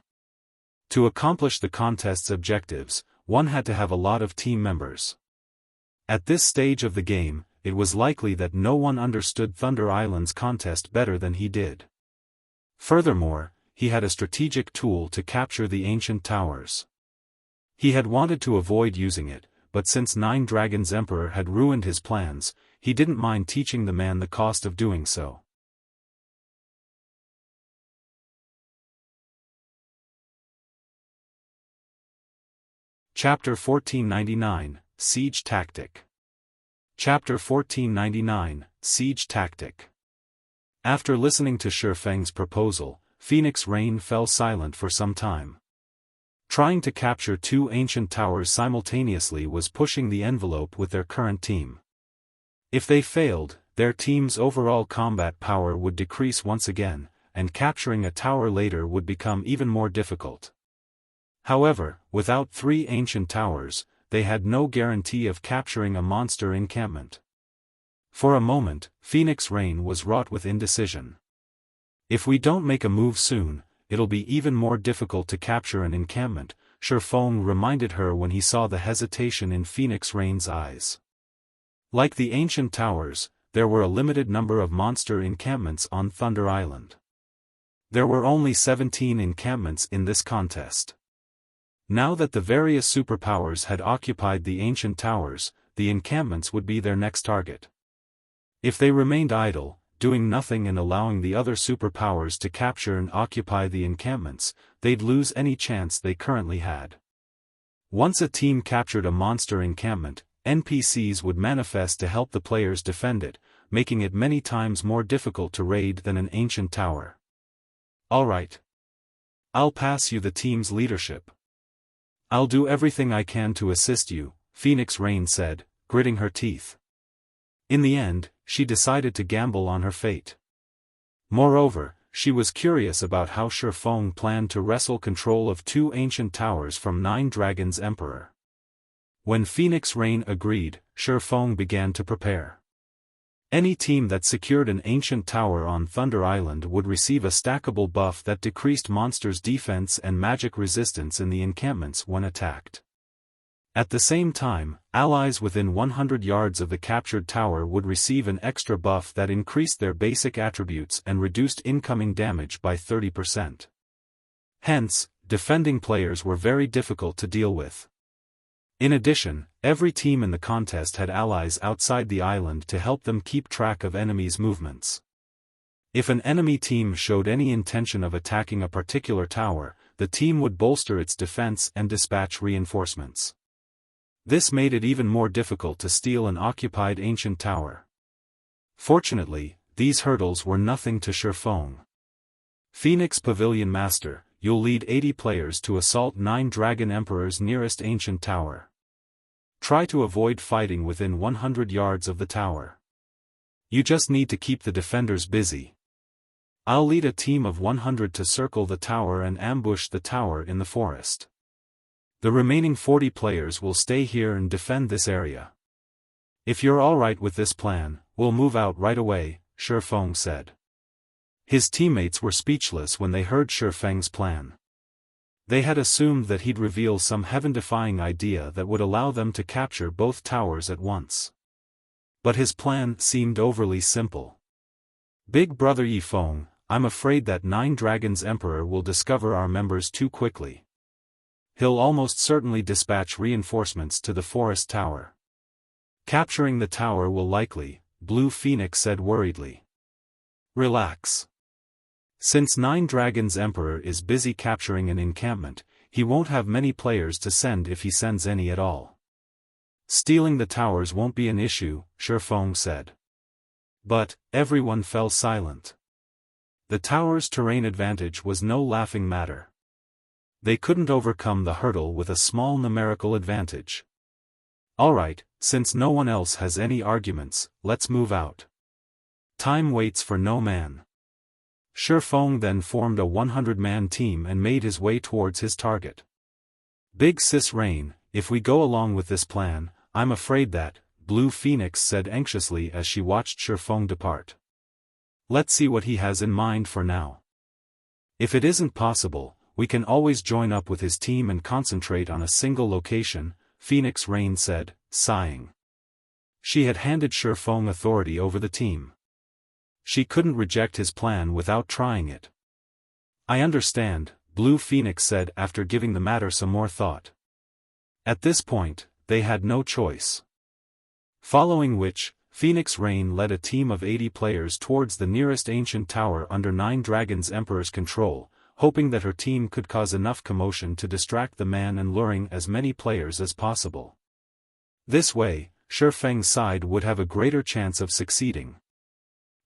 To accomplish the contest's objectives, one had to have a lot of team members. At this stage of the game, it was likely that no one understood Thunder Island's contest better than he did. Furthermore, he had a strategic tool to capture the ancient towers. He had wanted to avoid using it, but since Nine Dragons Emperor had ruined his plans, he didn't mind teaching the man the cost of doing so. Chapter 1499, Siege Tactic. Chapter 1499, Siege Tactic. After listening to Feng's proposal, Phoenix Rain fell silent for some time. Trying to capture two ancient towers simultaneously was pushing the envelope with their current team. If they failed, their team's overall combat power would decrease once again, and capturing a tower later would become even more difficult. However, without three ancient towers, they had no guarantee of capturing a monster encampment. For a moment, Phoenix Rain was wrought with indecision. If we don't make a move soon, it'll be even more difficult to capture an encampment, Feng reminded her when he saw the hesitation in Phoenix Rain's eyes. Like the ancient towers, there were a limited number of monster encampments on Thunder Island. There were only 17 encampments in this contest. Now that the various superpowers had occupied the ancient towers, the encampments would be their next target. If they remained idle, doing nothing and allowing the other superpowers to capture and occupy the encampments, they'd lose any chance they currently had. Once a team captured a monster encampment, NPCs would manifest to help the players defend it, making it many times more difficult to raid than an ancient tower. Alright. I'll pass you the team's leadership. I'll do everything I can to assist you, Phoenix Rain said, gritting her teeth. In the end, she decided to gamble on her fate. Moreover, she was curious about how Feng planned to wrestle control of two ancient towers from Nine Dragons Emperor. When Phoenix Rain agreed, Feng began to prepare. Any team that secured an ancient tower on Thunder Island would receive a stackable buff that decreased monsters' defense and magic resistance in the encampments when attacked. At the same time, allies within 100 yards of the captured tower would receive an extra buff that increased their basic attributes and reduced incoming damage by 30%. Hence, defending players were very difficult to deal with. In addition, every team in the contest had allies outside the island to help them keep track of enemies' movements. If an enemy team showed any intention of attacking a particular tower, the team would bolster its defense and dispatch reinforcements. This made it even more difficult to steal an occupied ancient tower. Fortunately, these hurdles were nothing to Feng. Phoenix Pavilion Master, you'll lead 80 players to assault Nine Dragon Emperor's nearest ancient tower. Try to avoid fighting within 100 yards of the tower. You just need to keep the defenders busy. I'll lead a team of 100 to circle the tower and ambush the tower in the forest. The remaining 40 players will stay here and defend this area. If you're alright with this plan, we'll move out right away, Feng said. His teammates were speechless when they heard Feng's plan. They had assumed that he'd reveal some heaven-defying idea that would allow them to capture both towers at once. But his plan seemed overly simple. Big Brother Feng, I'm afraid that Nine Dragons Emperor will discover our members too quickly. He'll almost certainly dispatch reinforcements to the forest tower. Capturing the tower will likely, Blue Phoenix said worriedly. Relax. Since Nine Dragons Emperor is busy capturing an encampment, he won't have many players to send if he sends any at all. Stealing the towers won't be an issue, Feng said. But, everyone fell silent. The tower's terrain advantage was no laughing matter. They couldn't overcome the hurdle with a small numerical advantage. Alright, since no one else has any arguments, let's move out. Time waits for no man. Feng then formed a 100-man team and made his way towards his target. Big Sis Rain, if we go along with this plan, I'm afraid that, Blue Phoenix said anxiously as she watched Feng depart. Let's see what he has in mind for now. If it isn't possible, we can always join up with his team and concentrate on a single location, Phoenix Rain said, sighing. She had handed Feng authority over the team. She couldn't reject his plan without trying it. I understand, Blue Phoenix said after giving the matter some more thought. At this point, they had no choice. Following which, Phoenix Rain led a team of 80 players towards the nearest ancient tower under Nine Dragons Emperor's control, hoping that her team could cause enough commotion to distract the man and luring as many players as possible. This way, Feng's side would have a greater chance of succeeding.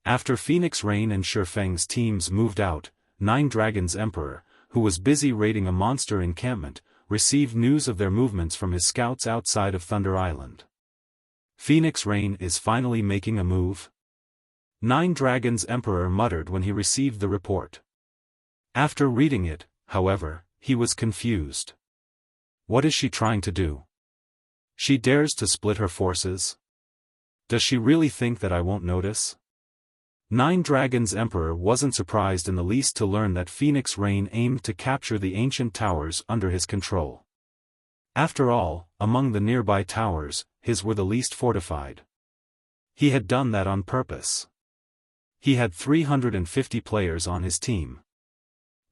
After Phoenix Rain and Feng's teams moved out, Nine Dragons Emperor, who was busy raiding a monster encampment, received news of their movements from his scouts outside of Thunder Island. Phoenix Rain is finally making a move? Nine Dragons Emperor muttered when he received the report. After reading it, however, he was confused. What is she trying to do? She dares to split her forces? Does she really think that I won't notice? Nine Dragons Emperor wasn't surprised in the least to learn that Phoenix Rain aimed to capture the ancient towers under his control. After all, among the nearby towers, his were the least fortified. He had done that on purpose. He had 350 players on his team.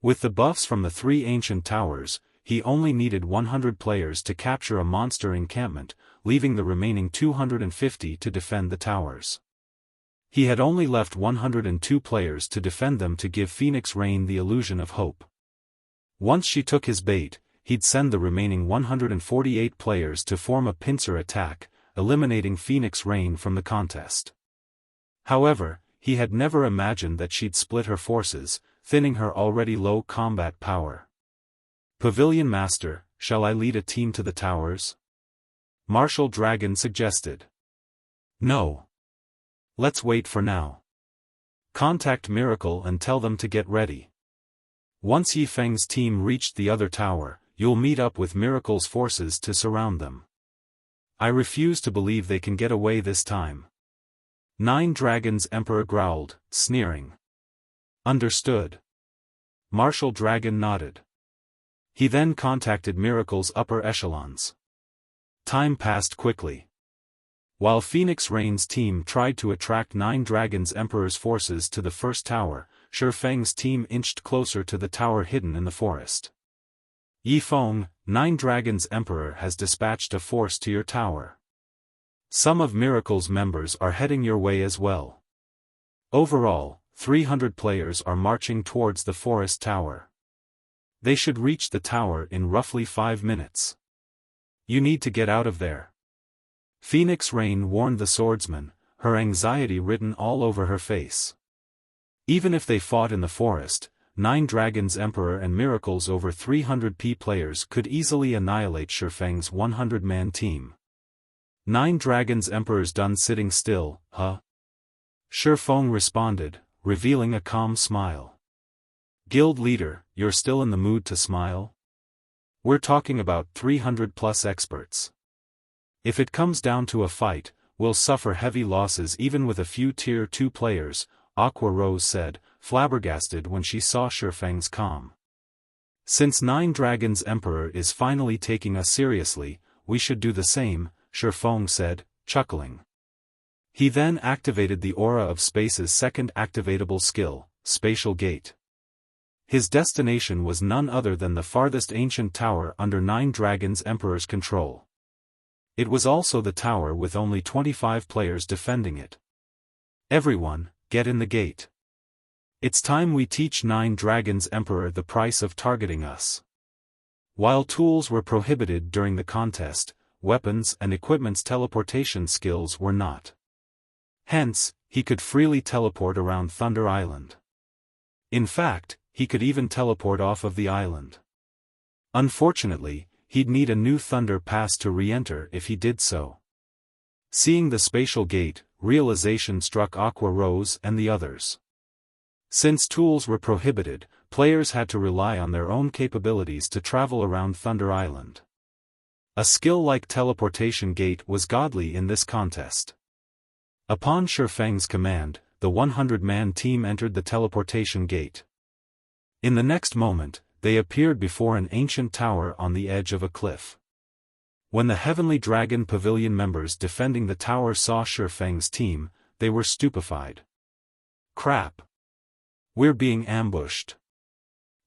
With the buffs from the 3 ancient towers, he only needed 100 players to capture a monster encampment, leaving the remaining 250 to defend the towers. He had only left 102 players to defend them to give Phoenix Rain the illusion of hope. Once she took his bait, he'd send the remaining 148 players to form a pincer attack, eliminating Phoenix Rain from the contest. However, he had never imagined that she'd split her forces, thinning her already low combat power. Pavilion Master, shall I lead a team to the towers? Martial Dragon suggested. No. Let's wait for now. Contact Miracle and tell them to get ready. Once Yi Feng's team reached the other tower, you'll meet up with Miracle's forces to surround them. I refuse to believe they can get away this time. Nine Dragons Emperor growled, sneering. Understood. Martial Dragon nodded. He then contacted Miracle's upper echelons. Time passed quickly. While Phoenix Rain's team tried to attract Nine Dragons Emperor's forces to the first tower, Feng's team inched closer to the tower hidden in the forest. Yi Feng, Nine Dragons Emperor has dispatched a force to your tower. Some of Miracle's members are heading your way as well. Overall, 300 players are marching towards the forest tower. They should reach the tower in roughly 5 minutes. You need to get out of there. Phoenix Rain warned the swordsman, her anxiety written all over her face. Even if they fought in the forest, Nine Dragons Emperor and Miracle's over 300 players could easily annihilate Feng's 100-man team. Nine Dragons Emperor's done sitting still, huh? Feng responded, revealing a calm smile. Guild leader, you're still in the mood to smile? We're talking about 300+ experts. If it comes down to a fight, we'll suffer heavy losses even with a few tier 2 players, Aqua Rose said, flabbergasted when she saw Feng's calm. Since Nine Dragons Emperor is finally taking us seriously, we should do the same, Feng said, chuckling. He then activated the aura of Space's second activatable skill, Spatial Gate. His destination was none other than the farthest ancient tower under Nine Dragons Emperor's control. It was also the tower with only 25 players defending it. Everyone, get in the gate. It's time we teach Nine Dragons Emperor the price of targeting us. While tools were prohibited during the contest, weapons and equipment's teleportation skills were not. Hence, he could freely teleport around Thunder Island. In fact, he could even teleport off of the island. Unfortunately, he'd need a new thunder pass to re-enter if he did so. Seeing the spatial gate, realization struck Aqua Rose and the others. Since tools were prohibited, players had to rely on their own capabilities to travel around Thunder Island. A skill like teleportation gate was godly in this contest. Upon Xiaofan's command, the 100-man team entered the teleportation gate. In the next moment, they appeared before an ancient tower on the edge of a cliff. When the Heavenly Dragon Pavilion members defending the tower saw Xiaofang's team, they were stupefied. "Crap! We're being ambushed.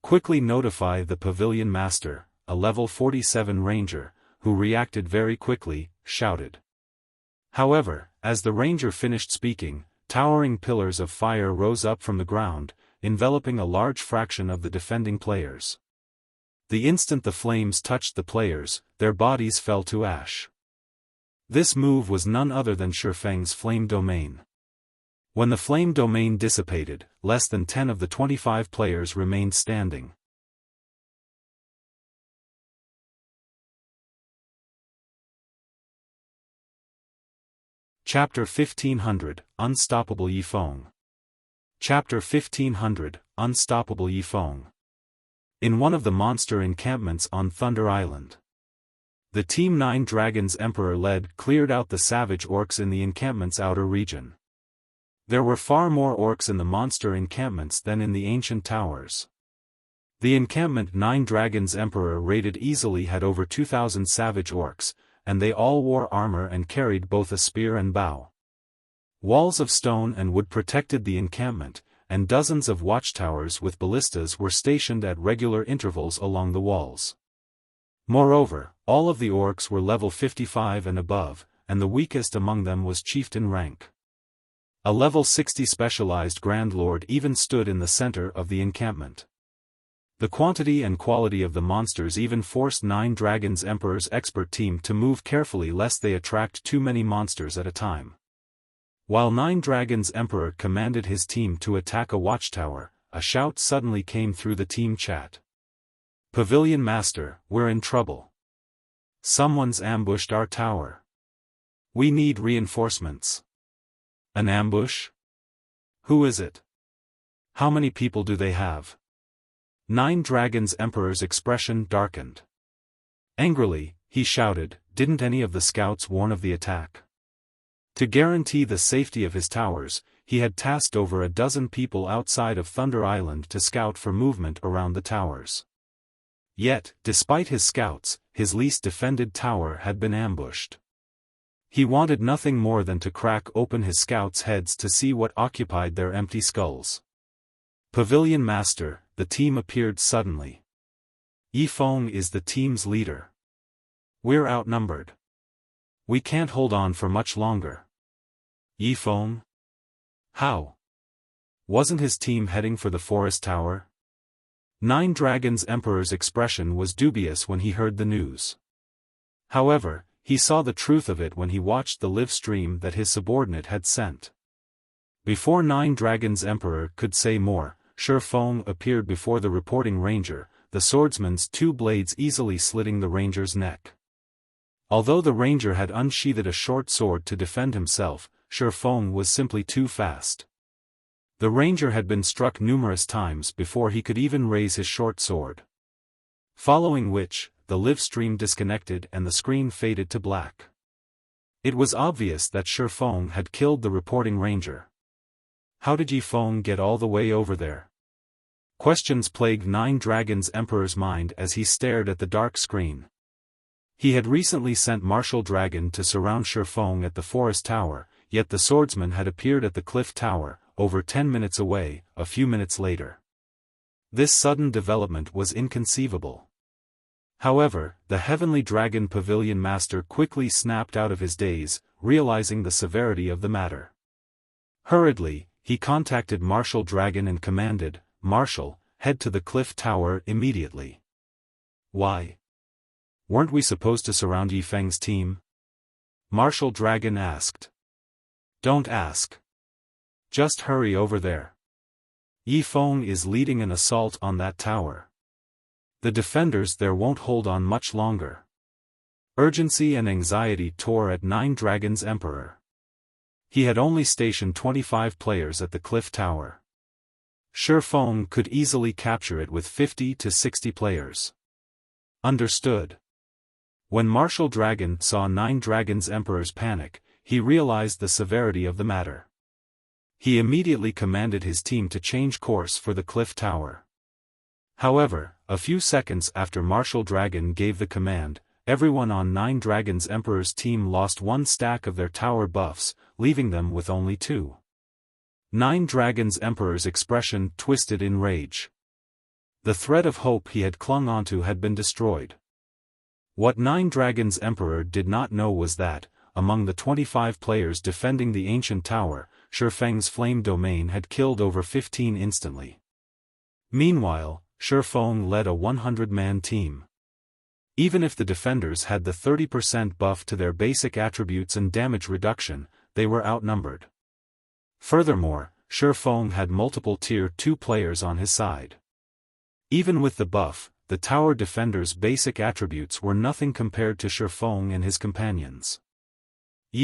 Quickly notify the Pavilion Master," a level 47 ranger, who reacted very quickly, shouted. However, as the ranger finished speaking, towering pillars of fire rose up from the ground, enveloping a large fraction of the defending players. The instant the flames touched the players, their bodies fell to ash. This move was none other than Xiaofang's flame domain. When the flame domain dissipated, less than 10 of the 25 players remained standing. Chapter 1500, Unstoppable Yifeng. Chapter 1500, Unstoppable Yifeng. In one of the monster encampments on Thunder Island, the Team 9 Dragons Emperor led cleared out the savage orcs in the encampment's outer region. There were far more orcs in the monster encampments than in the ancient towers. The encampment 9 Dragons Emperor raided easily had over 2,000 savage orcs, and they all wore armor and carried both a spear and bow. Walls of stone and wood protected the encampment, and dozens of watchtowers with ballistas were stationed at regular intervals along the walls. Moreover, all of the orcs were level 55 and above, and the weakest among them was chieftain rank. A level 60 specialized Grand Lord even stood in the center of the encampment. The quantity and quality of the monsters even forced 9 Dragons Emperor's expert team to move carefully lest they attract too many monsters at a time. While 9 Dragons Emperor commanded his team to attack a watchtower, a shout suddenly came through the team chat. "Pavilion Master, we're in trouble. Someone's ambushed our tower. We need reinforcements." "An ambush? Who is it? How many people do they have?" 9 Dragons Emperor's expression darkened. Angrily, he shouted, "Didn't any of the scouts warn of the attack?" To guarantee the safety of his towers, he had tasked over a dozen people outside of Thunder Island to scout for movement around the towers. Yet, despite his scouts, his least defended tower had been ambushed. He wanted nothing more than to crack open his scouts' heads to see what occupied their empty skulls. "Pavilion Master," the team appeared suddenly. "Yifeng is the team's leader. We're outnumbered. We can't hold on for much longer." "Yifeng? How? Wasn't his team heading for the forest tower?" 9 Dragons Emperor's expression was dubious when he heard the news. However, he saw the truth of it when he watched the live stream that his subordinate had sent. Before 9 Dragons Emperor could say more, Xiaofan appeared before the reporting ranger, the swordsman's 2 blades easily slitting the ranger's neck. Although the ranger had unsheathed a short sword to defend himself, Xiaofan was simply too fast. The ranger had been struck numerous times before he could even raise his short sword. Following which, the live stream disconnected and the screen faded to black. It was obvious that Xiaofan had killed the reporting ranger. How did Yifeng get all the way over there? Questions plagued 9 Dragons Emperor's mind as he stared at the dark screen. He had recently sent Martial Dragon to surround Xiaofan at the forest tower, yet the swordsman had appeared at the cliff tower, over 10 minutes away, a few minutes later. This sudden development was inconceivable. However, the Heavenly Dragon Pavilion Master quickly snapped out of his daze, realizing the severity of the matter. Hurriedly, he contacted Martial Dragon and commanded, "Martial, head to the cliff tower immediately." "Why? Weren't we supposed to surround Yifeng's team?" Martial Dragon asked. "Don't ask. Just hurry over there. Yifeng is leading an assault on that tower." The defenders there won't hold on much longer. Urgency and anxiety tore at Nine Dragons' Emperor. He had only stationed 25 players at the cliff tower. Feng could easily capture it with 50 to 60 players. Understood. When Martial Dragon saw Nine Dragons' Emperor's panic, he realized the severity of the matter. He immediately commanded his team to change course for the cliff tower. However, a few seconds after Martial Dragon gave the command, everyone on Nine Dragons' Emperor's team lost one stack of their tower buffs, leaving them with only 2. Nine Dragons' Emperor's expression twisted in rage. The thread of hope he had clung onto had been destroyed. What Nine Dragons' Emperor did not know was that, among the 25 players defending the ancient tower, Feng's flame domain had killed over 15 instantly. Meanwhile, Feng led a 100-man team. Even if the defenders had the 30% buff to their basic attributes and damage reduction, they were outnumbered. Furthermore, Feng had multiple Tier 2 players on his side. Even with the buff, the tower defenders' basic attributes were nothing compared to Feng and his companions.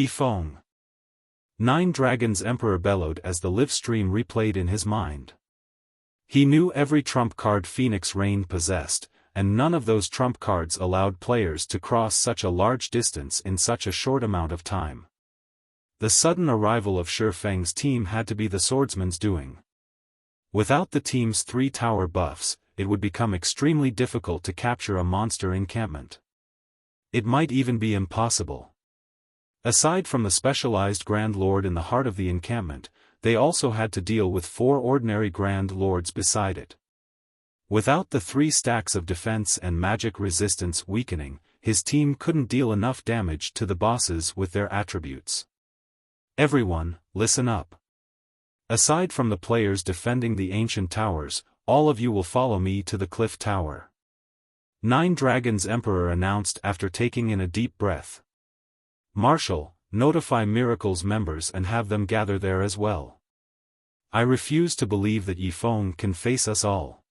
Feng. Nine Dragons' Emperor bellowed as the live stream replayed in his mind. He knew every trump card Phoenix Rain possessed, and none of those trump cards allowed players to cross such a large distance in such a short amount of time. The sudden arrival of Feng's team had to be the swordsman's doing. Without the team's 3 tower buffs, it would become extremely difficult to capture a monster encampment. It might even be impossible. Aside from the specialized Grand Lord in the heart of the encampment, they also had to deal with 4 ordinary Grand Lords beside it. Without the 3 stacks of defense and magic resistance weakening, his team couldn't deal enough damage to the bosses with their attributes. Everyone, listen up. Aside from the players defending the ancient towers, all of you will follow me to the cliff tower. Nine Dragons' Emperor announced after taking in a deep breath. Marshal, notify Miracle's members and have them gather there as well. I refuse to believe that Feng can face us all.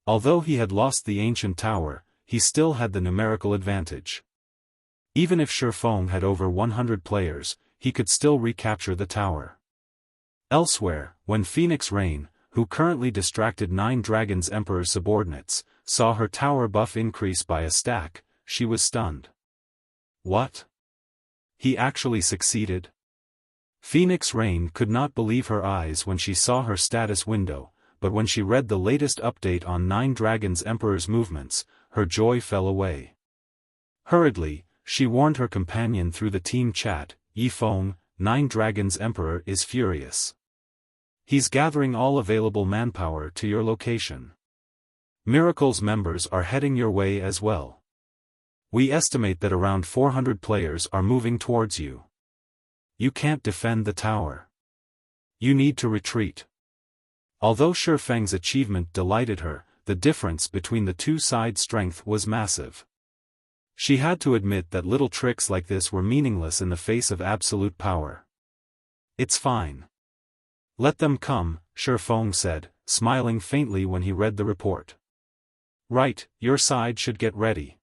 Although he had lost the ancient tower, he still had the numerical advantage. Even if Feng had over 100 players, he could still recapture the tower. Elsewhere, when Phoenix Rain, who currently distracted Nine Dragons' Emperor's subordinates, saw her tower buff increase by a stack, she was stunned. What? He actually succeeded? Phoenix Rain could not believe her eyes when she saw her status window, but when she read the latest update on Nine Dragons' Emperor's movements, her joy fell away. Hurriedly, she warned her companion through the team chat, Feng, Nine Dragons' Emperor is furious. He's gathering all available manpower to your location. Miracle's members are heading your way as well. We estimate that around 400 players are moving towards you. You can't defend the tower. You need to retreat. Although Feng's achievement delighted her, the difference between the two sides' strength was massive. She had to admit that little tricks like this were meaningless in the face of absolute power. It's fine. Let them come, Feng said, smiling faintly when he read the report. Right, your side should get ready.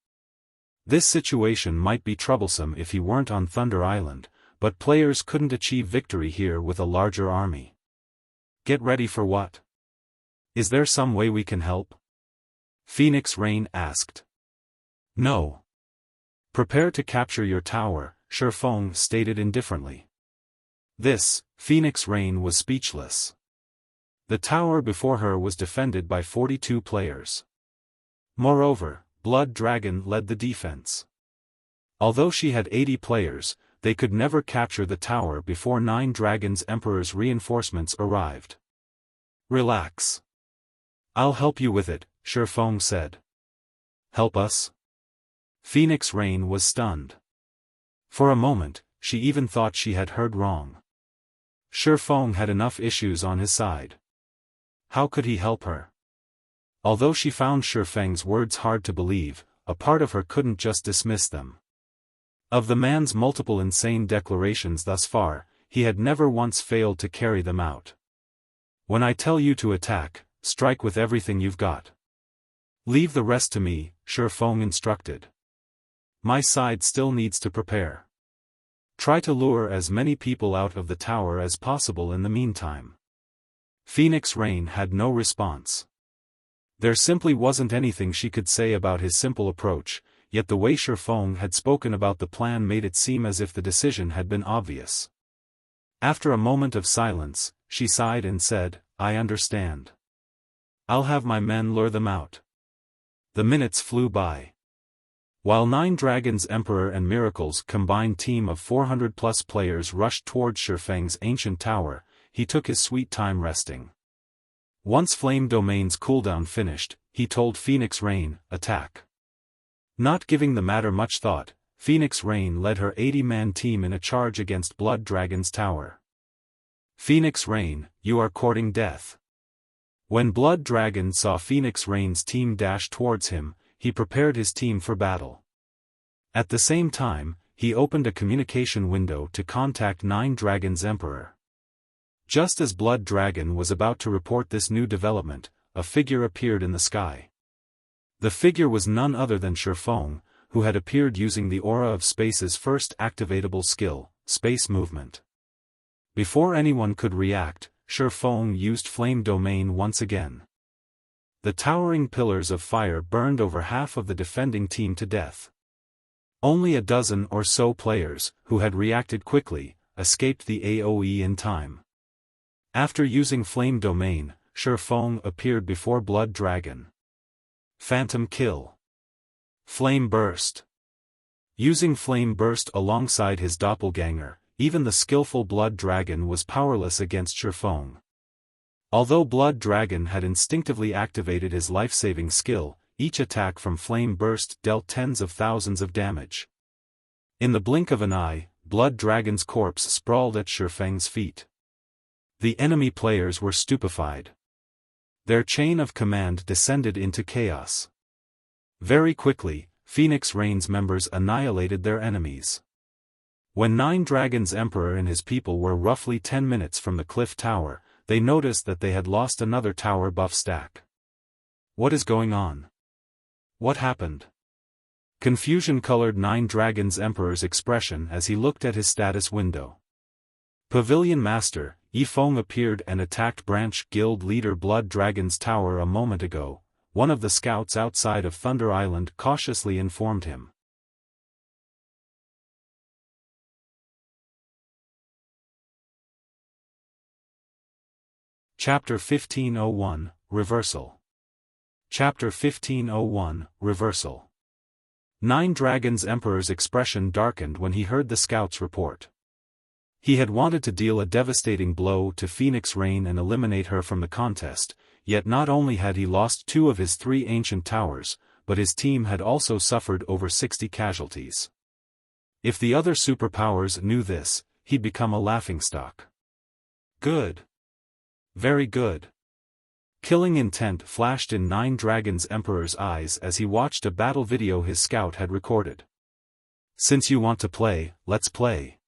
This situation might be troublesome if he weren't on Thunder Island, but players couldn't achieve victory here with a larger army. Get ready for what? Is there some way we can help? Phoenix Rain asked. No. Prepare to capture your tower, Feng stated indifferently. This, Phoenix Rain was speechless. The tower before her was defended by 42 players. Moreover, Blood Dragon led the defense. Although she had 80 players, they could never capture the tower before Nine Dragons' Emperor's reinforcements arrived. Relax. I'll help you with it, Feng said. Help us? Phoenix Rain was stunned. For a moment, she even thought she had heard wrong. Feng had enough issues on his side. How could he help her? Although she found Feng's words hard to believe, a part of her couldn't just dismiss them. Of the man's multiple insane declarations thus far, he had never once failed to carry them out. When I tell you to attack, strike with everything you've got. Leave the rest to me, Feng instructed. My side still needs to prepare. Try to lure as many people out of the tower as possible in the meantime. Phoenix Rain had no response. There simply wasn't anything she could say about his simple approach, yet the way Feng had spoken about the plan made it seem as if the decision had been obvious. After a moment of silence, she sighed and said, I understand. I'll have my men lure them out. The minutes flew by. While 9 Dragons Emperor and Miracle's combined team of 400+ players rushed towards Feng's ancient tower, he took his sweet time resting. Once Flame Domain's cooldown finished, he told Phoenix Rain, attack. Not giving the matter much thought, Phoenix Rain led her 80-man team in a charge against Blood Dragon's tower. Phoenix Rain, you are courting death. When Blood Dragon saw Phoenix Rain's team dash towards him, he prepared his team for battle. At the same time, he opened a communication window to contact 9 Dragons Emperor. Just as Blood Dragon was about to report this new development, a figure appeared in the sky. The figure was none other than Feng, who had appeared using the Aura of Space's first activatable skill, Space Movement. Before anyone could react, Feng used Flame Domain once again. The towering pillars of fire burned over half of the defending team to death. Only a dozen or so players, who had reacted quickly, escaped the AoE in time. After using Flame Domain, Feng appeared before Blood Dragon. Phantom Kill. Flame Burst. Using Flame Burst alongside his doppelganger, even the skillful Blood Dragon was powerless against Feng. Although Blood Dragon had instinctively activated his life-saving skill, each attack from Flame Burst dealt tens of thousands of damage. In the blink of an eye, Blood Dragon's corpse sprawled at Feng's feet. The enemy players were stupefied. Their chain of command descended into chaos. Very quickly, Phoenix Rain's members annihilated their enemies. When 9 Dragons Emperor and his people were roughly 10 minutes from the cliff tower, they noticed that they had lost another tower buff stack. What is going on? What happened? Confusion colored 9 Dragons Emperor's expression as he looked at his status window. Pavilion Master, Feng appeared and attacked Branch Guild leader Blood Dragon's tower a moment ago, one of the scouts outside of Thunder Island cautiously informed him. Chapter 1501, Reversal. Chapter 1501, Reversal. 9 Dragons Emperor's expression darkened when he heard the scout's report. He had wanted to deal a devastating blow to Phoenix Rain and eliminate her from the contest, yet not only had he lost 2 of his 3 ancient towers, but his team had also suffered over 60 casualties. If the other superpowers knew this, he'd become a laughingstock. Good. Very good. Killing intent flashed in 9 Dragons Emperor's eyes as he watched a battle video his scout had recorded. Since you want to play, let's play.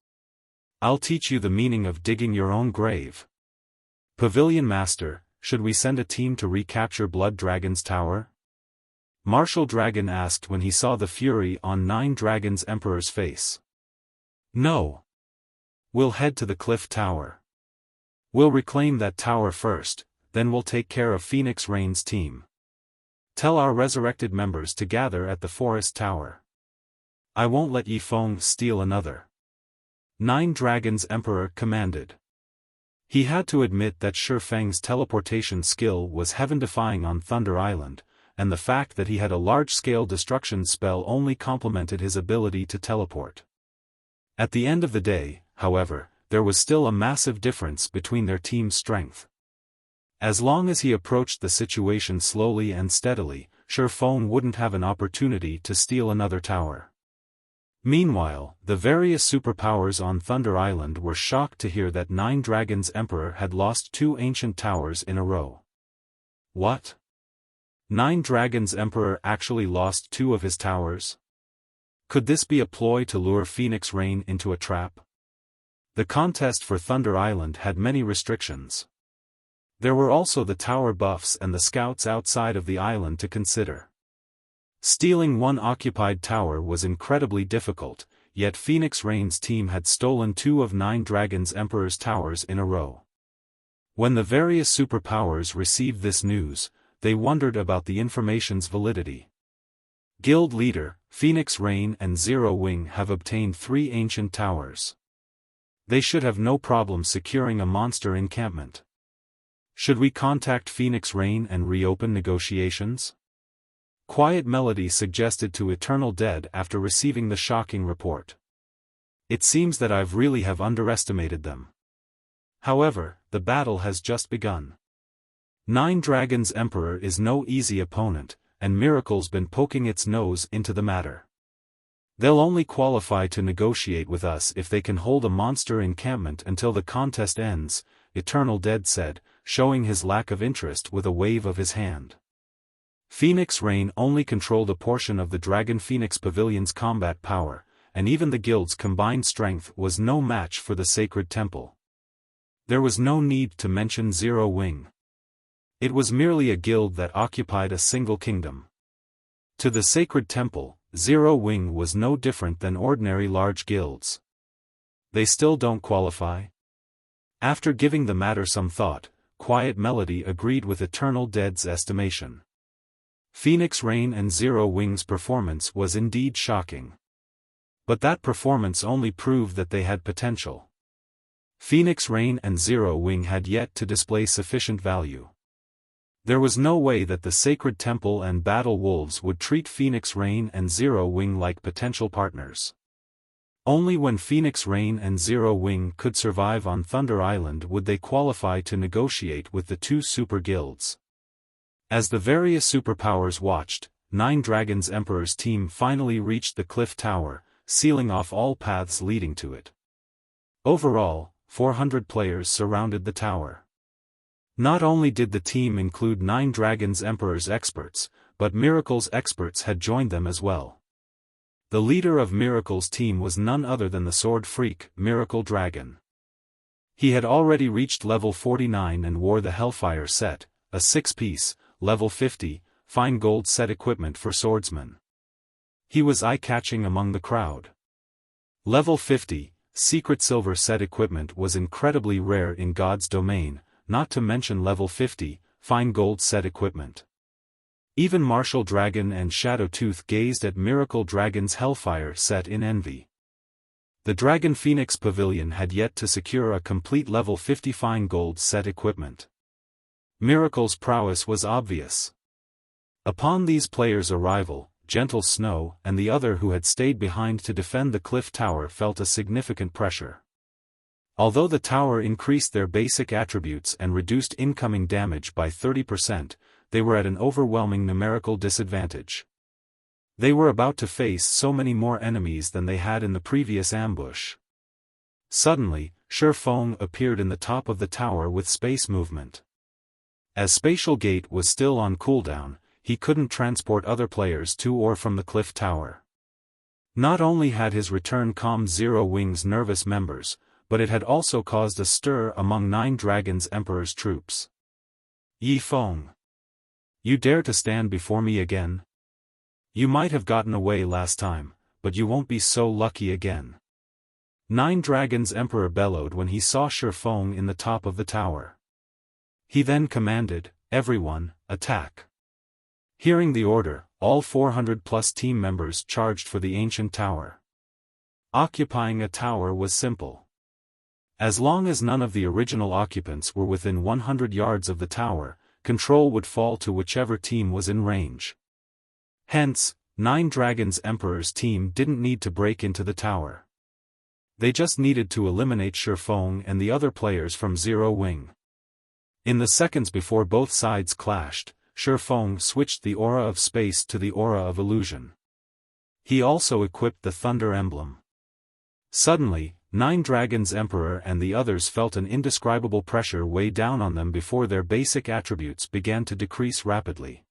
I'll teach you the meaning of digging your own grave. Pavilion Master, should we send a team to recapture Blood Dragon's tower? Martial Dragon asked when he saw the fury on 9 Dragons Emperor's face. No. We'll head to the cliff tower. We'll reclaim that tower first, then we'll take care of Phoenix Rain's team. Tell our resurrected members to gather at the forest tower. I won't let Feng steal another. 9 Dragons Emperor commanded. He had to admit that Feng's teleportation skill was heaven-defying on Thunder Island, and the fact that he had a large-scale destruction spell only complemented his ability to teleport. At the end of the day, however, there was still a massive difference between their team's strength. As long as he approached the situation slowly and steadily, Feng wouldn't have an opportunity to steal another tower. Meanwhile, the various superpowers on Thunder Island were shocked to hear that 9 Dragons Emperor had lost 2 ancient towers in a row. What? 9 Dragons Emperor actually lost 2 of his towers? Could this be a ploy to lure Phoenix Rain into a trap? The contest for Thunder Island had many restrictions. There were also the tower buffs and the scouts outside of the island to consider. Stealing one occupied tower was incredibly difficult, yet Phoenix Rain's team had stolen 2 of 9 Dragons Emperor's towers in a row. When the various superpowers received this news, they wondered about the information's validity. Guild leader, Phoenix Rain and Zero Wing have obtained 3 ancient towers. They should have no problem securing a monster encampment. Should we contact Phoenix Rain and reopen negotiations? Quiet Melody suggested to Eternal Dead after receiving the shocking report. It seems that I've really have underestimated them. However, the battle has just begun. 9 Dragons Emperor is no easy opponent, and Miracle's been poking its nose into the matter. They'll only qualify to negotiate with us if they can hold a monster encampment until the contest ends, Eternal Dead said, showing his lack of interest with a wave of his hand. Phoenix Rain only controlled a portion of the Dragon Phoenix Pavilion's combat power, and even the guild's combined strength was no match for the Sacred Temple. There was no need to mention Zero Wing. It was merely a guild that occupied a single kingdom. To the Sacred Temple, Zero Wing was no different than ordinary large guilds. They still don't qualify? After giving the matter some thought, Quiet Melody agreed with Eternal Dead's estimation. Phoenix Rain and Zero Wing's performance was indeed shocking. But that performance only proved that they had potential. Phoenix Rain and Zero Wing had yet to display sufficient value. There was no way that the Sacred Temple and Battle Wolves would treat Phoenix Rain and Zero Wing like potential partners. Only when Phoenix Rain and Zero Wing could survive on Thunder Island would they qualify to negotiate with the 2 super guilds. As the various superpowers watched, 9 Dragons Emperor's team finally reached the cliff tower, sealing off all paths leading to it. Overall, 400 players surrounded the tower. Not only did the team include 9 Dragons Emperor's experts, but Miracle's experts had joined them as well. The leader of Miracle's team was none other than the sword freak, Miracle Dragon. He had already reached level 49 and wore the Hellfire set, a 6-piece, level 50, fine gold set equipment for swordsmen. He was eye-catching among the crowd. Level 50, secret silver set equipment was incredibly rare in God's domain, not to mention level 50, fine gold set equipment. Even Martial Dragon and Shadowtooth gazed at Miracle Dragon's Hellfire set in envy. The Dragon Phoenix Pavilion had yet to secure a complete level 50 fine gold set equipment. Miracle's prowess was obvious. Upon these players' arrival, Gentle Snow and the other who had stayed behind to defend the cliff tower felt a significant pressure. Although the tower increased their basic attributes and reduced incoming damage by 30%, they were at an overwhelming numerical disadvantage. They were about to face so many more enemies than they had in the previous ambush. Suddenly, Feng appeared in the top of the tower with space movement. As Spatial Gate was still on cooldown, he couldn't transport other players to or from the cliff tower. Not only had his return calmed Zero Wing's nervous members, but it had also caused a stir among 9 Dragons Emperor's troops. Yi Feng. You dare to stand before me again? You might have gotten away last time, but you won't be so lucky again. 9 Dragons Emperor bellowed when he saw Feng in the top of the tower. He then commanded, "Everyone, attack." Hearing the order, all 400-plus team members charged for the ancient tower. Occupying a tower was simple. As long as none of the original occupants were within 100 yards of the tower, control would fall to whichever team was in range. Hence, 9 Dragons Emperor's team didn't need to break into the tower. They just needed to eliminate Feng and the other players from Zero Wing. In the seconds before both sides clashed, Feng switched the aura of space to the aura of illusion. He also equipped the Thunder Emblem. Suddenly, 9 Dragons Emperor and the others felt an indescribable pressure weigh down on them before their basic attributes began to decrease rapidly.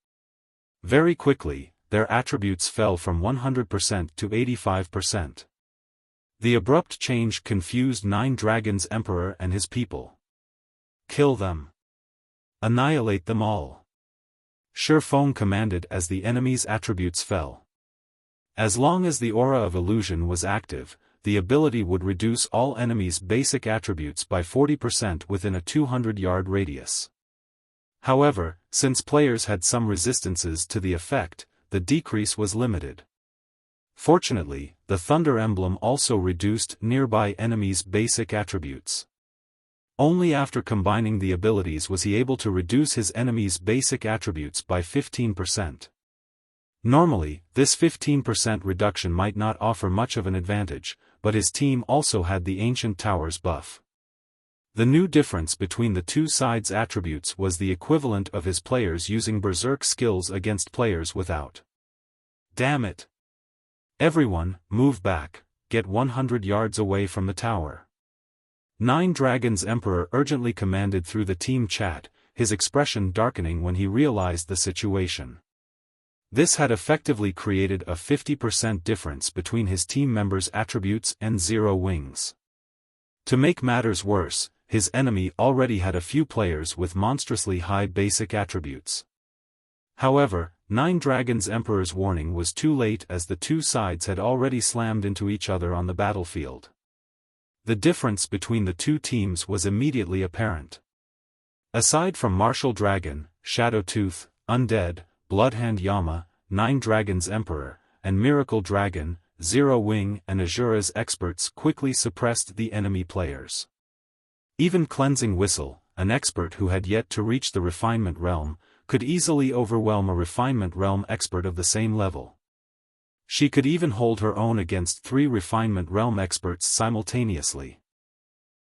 Very quickly, their attributes fell from 100% to 85%. The abrupt change confused 9 Dragons Emperor and his people. Kill them. Annihilate them all. Feng commanded as the enemy's attributes fell. As long as the aura of illusion was active, the ability would reduce all enemies' basic attributes by 40% within a 200-yard radius. However, since players had some resistances to the effect, the decrease was limited. Fortunately, the Thunder Emblem also reduced nearby enemies' basic attributes. Only after combining the abilities was he able to reduce his enemies' basic attributes by 15%. Normally, this 15% reduction might not offer much of an advantage, but his team also had the Ancient Towers buff. The new difference between the two sides' attributes was the equivalent of his players using Berserk skills against players without. Damn it! Everyone, move back, get 100 yards away from the tower. Nine Dragons Emperor urgently commanded through the team chat, his expression darkening when he realized the situation. This had effectively created a 50% difference between his team members' attributes and Zero Wings. To make matters worse, his enemy already had a few players with monstrously high basic attributes. However, Nine Dragons Emperor's warning was too late as the two sides had already slammed into each other on the battlefield. The difference between the two teams was immediately apparent. Aside from Martial Dragon, Shadowtooth, Undead, Bloodhand Yama, Nine Dragons Emperor, and Miracle Dragon, Zero Wing and Azura's experts quickly suppressed the enemy players. Even Cleansing Whistle, an expert who had yet to reach the Refinement Realm, could easily overwhelm a Refinement Realm expert of the same level. She could even hold her own against 3 Refinement Realm experts simultaneously.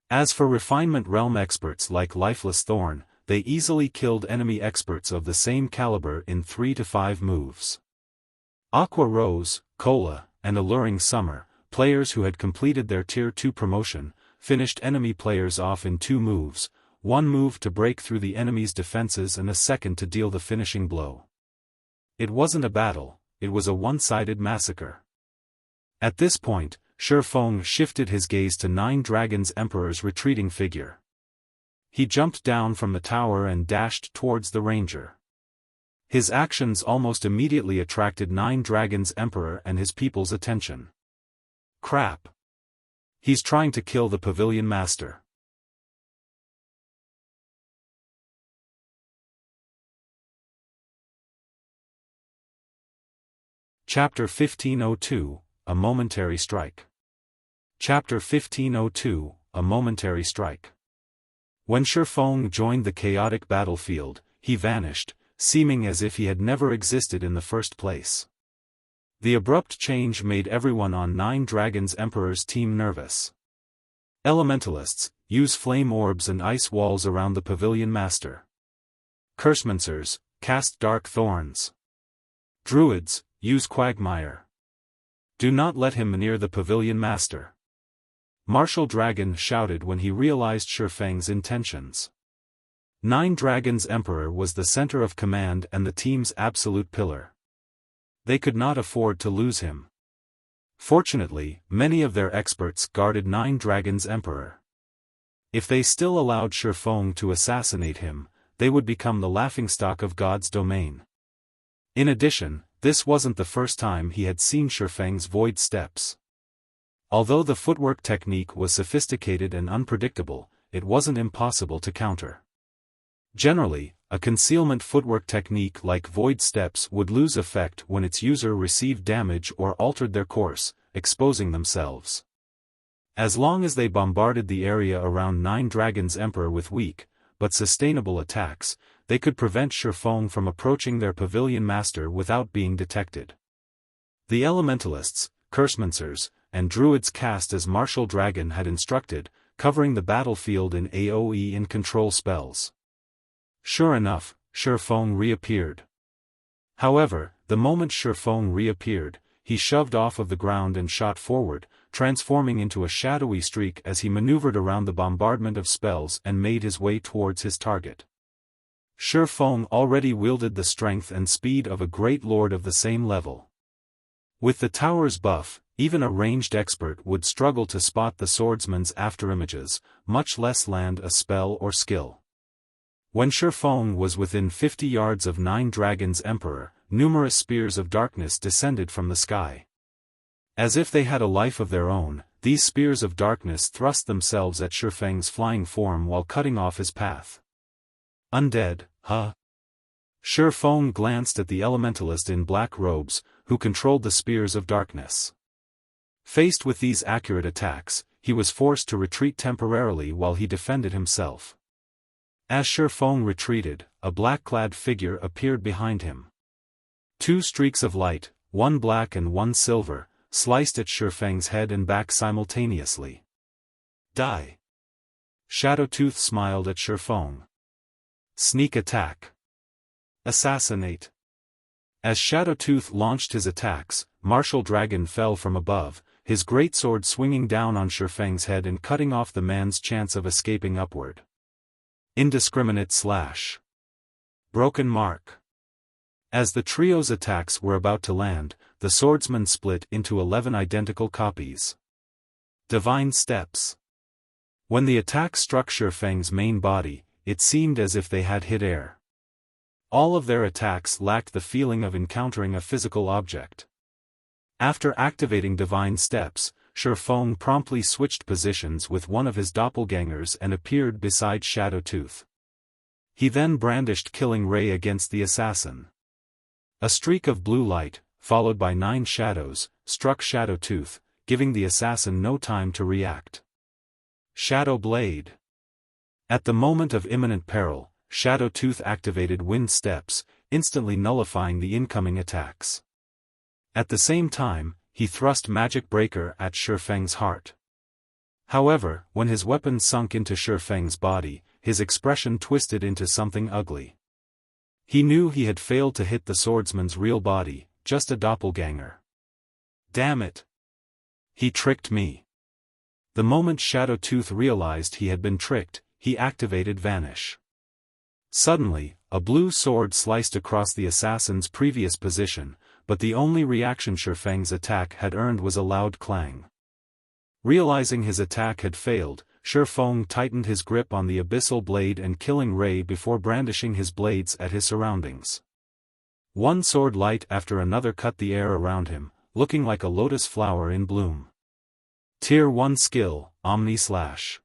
As for Refinement Realm experts like Lifeless Thorn, they easily killed enemy experts of the same caliber in 3 to 5 moves. Aqua Rose, Cola, and Alluring Summer, players who had completed their Tier 2 promotion, finished enemy players off in 2 moves, 1 move to break through the enemy's defenses and a second to deal the finishing blow. It wasn't a battle, it was a one-sided massacre. At this point, Feng shifted his gaze to Nine Dragons Emperor's retreating figure. He jumped down from the tower and dashed towards the ranger. His actions almost immediately attracted Nine Dragons Emperor and his people's attention. Crap! He's trying to kill the Pavilion Master. Chapter 1502, A Momentary Strike. Chapter 1502, A Momentary Strike. When Feng joined the chaotic battlefield, he vanished, seeming as if he had never existed in the first place. The abrupt change made everyone on Nine Dragons Emperor's team nervous. Elementalists, use flame orbs and ice walls around the Pavilion Master. Cursemancers, cast dark thorns. Druids, use Quagmire. Do not let him near the Pavilion Master. Martial Dragon shouted when he realized Feng's intentions. Nine Dragons Emperor was the center of command and the team's absolute pillar. They could not afford to lose him. Fortunately, many of their experts guarded Nine Dragons Emperor. If they still allowed Feng to assassinate him, they would become the laughingstock of God's domain. In addition, this wasn't the first time he had seen Feng's void steps. Although the footwork technique was sophisticated and unpredictable, it wasn't impossible to counter. Generally, a concealment footwork technique like void steps would lose effect when its user received damage or altered their course, exposing themselves. As long as they bombarded the area around Nine Dragons Emperor with weak, but sustainable attacks, they could prevent Feng from approaching their Pavilion Master without being detected. The Elementalists, Cursemancers, and Druids cast as Martial Dragon had instructed, covering the battlefield in AoE and control spells. Sure enough, Feng reappeared. However, the moment Feng reappeared, he shoved off of the ground and shot forward, transforming into a shadowy streak as he maneuvered around the bombardment of spells and made his way towards his target. Feng already wielded the strength and speed of a great lord of the same level. With the tower's buff, even a ranged expert would struggle to spot the swordsman's afterimages, much less land a spell or skill. When Feng was within 50 yards of Nine Dragons' Emperor, numerous spears of darkness descended from the sky. As if they had a life of their own, these spears of darkness thrust themselves at Feng's flying form while cutting off his path. Undead, huh? Feng glanced at the elementalist in black robes, who controlled the spears of darkness. Faced with these accurate attacks, he was forced to retreat temporarily while he defended himself. As Feng retreated, a black-clad figure appeared behind him. Two streaks of light, one black and one silver, sliced at Feng's head and back simultaneously. Die. Shadowtooth smiled at Feng. Sneak attack. Assassinate. As Shadowtooth launched his attacks, Martial Dragon fell from above, his greatsword swinging down on Feng's head and cutting off the man's chance of escaping upward. Indiscriminate slash. Broken mark. As the trio's attacks were about to land, the swordsman split into 11 identical copies. Divine steps. When the attack struck Feng's main body, it seemed as if they had hit air. All of their attacks lacked the feeling of encountering a physical object. After activating divine steps, Feng promptly switched positions with one of his doppelgangers and appeared beside Shadowtooth. He then brandished Killing Ray against the assassin. A streak of blue light, followed by 9 shadows, struck Shadowtooth, giving the assassin no time to react. Shadow Blade. At the moment of imminent peril, Shadowtooth activated Wind Steps, instantly nullifying the incoming attacks. At the same time, he thrust Magic Breaker at Feng's heart. However, when his weapon sunk into Feng's body, his expression twisted into something ugly. He knew he had failed to hit the swordsman's real body, just a doppelganger. Damn it! He tricked me. The moment Shadowtooth realized he had been tricked, he activated Vanish. Suddenly, a blue sword sliced across the assassin's previous position, but the only reaction Feng's attack had earned was a loud clang. Realizing his attack had failed, Feng tightened his grip on the abyssal blade and Killing Ray before brandishing his blades at his surroundings. One sword light after another cut the air around him, looking like a lotus flower in bloom. Tier 1 skill, Omni Slash.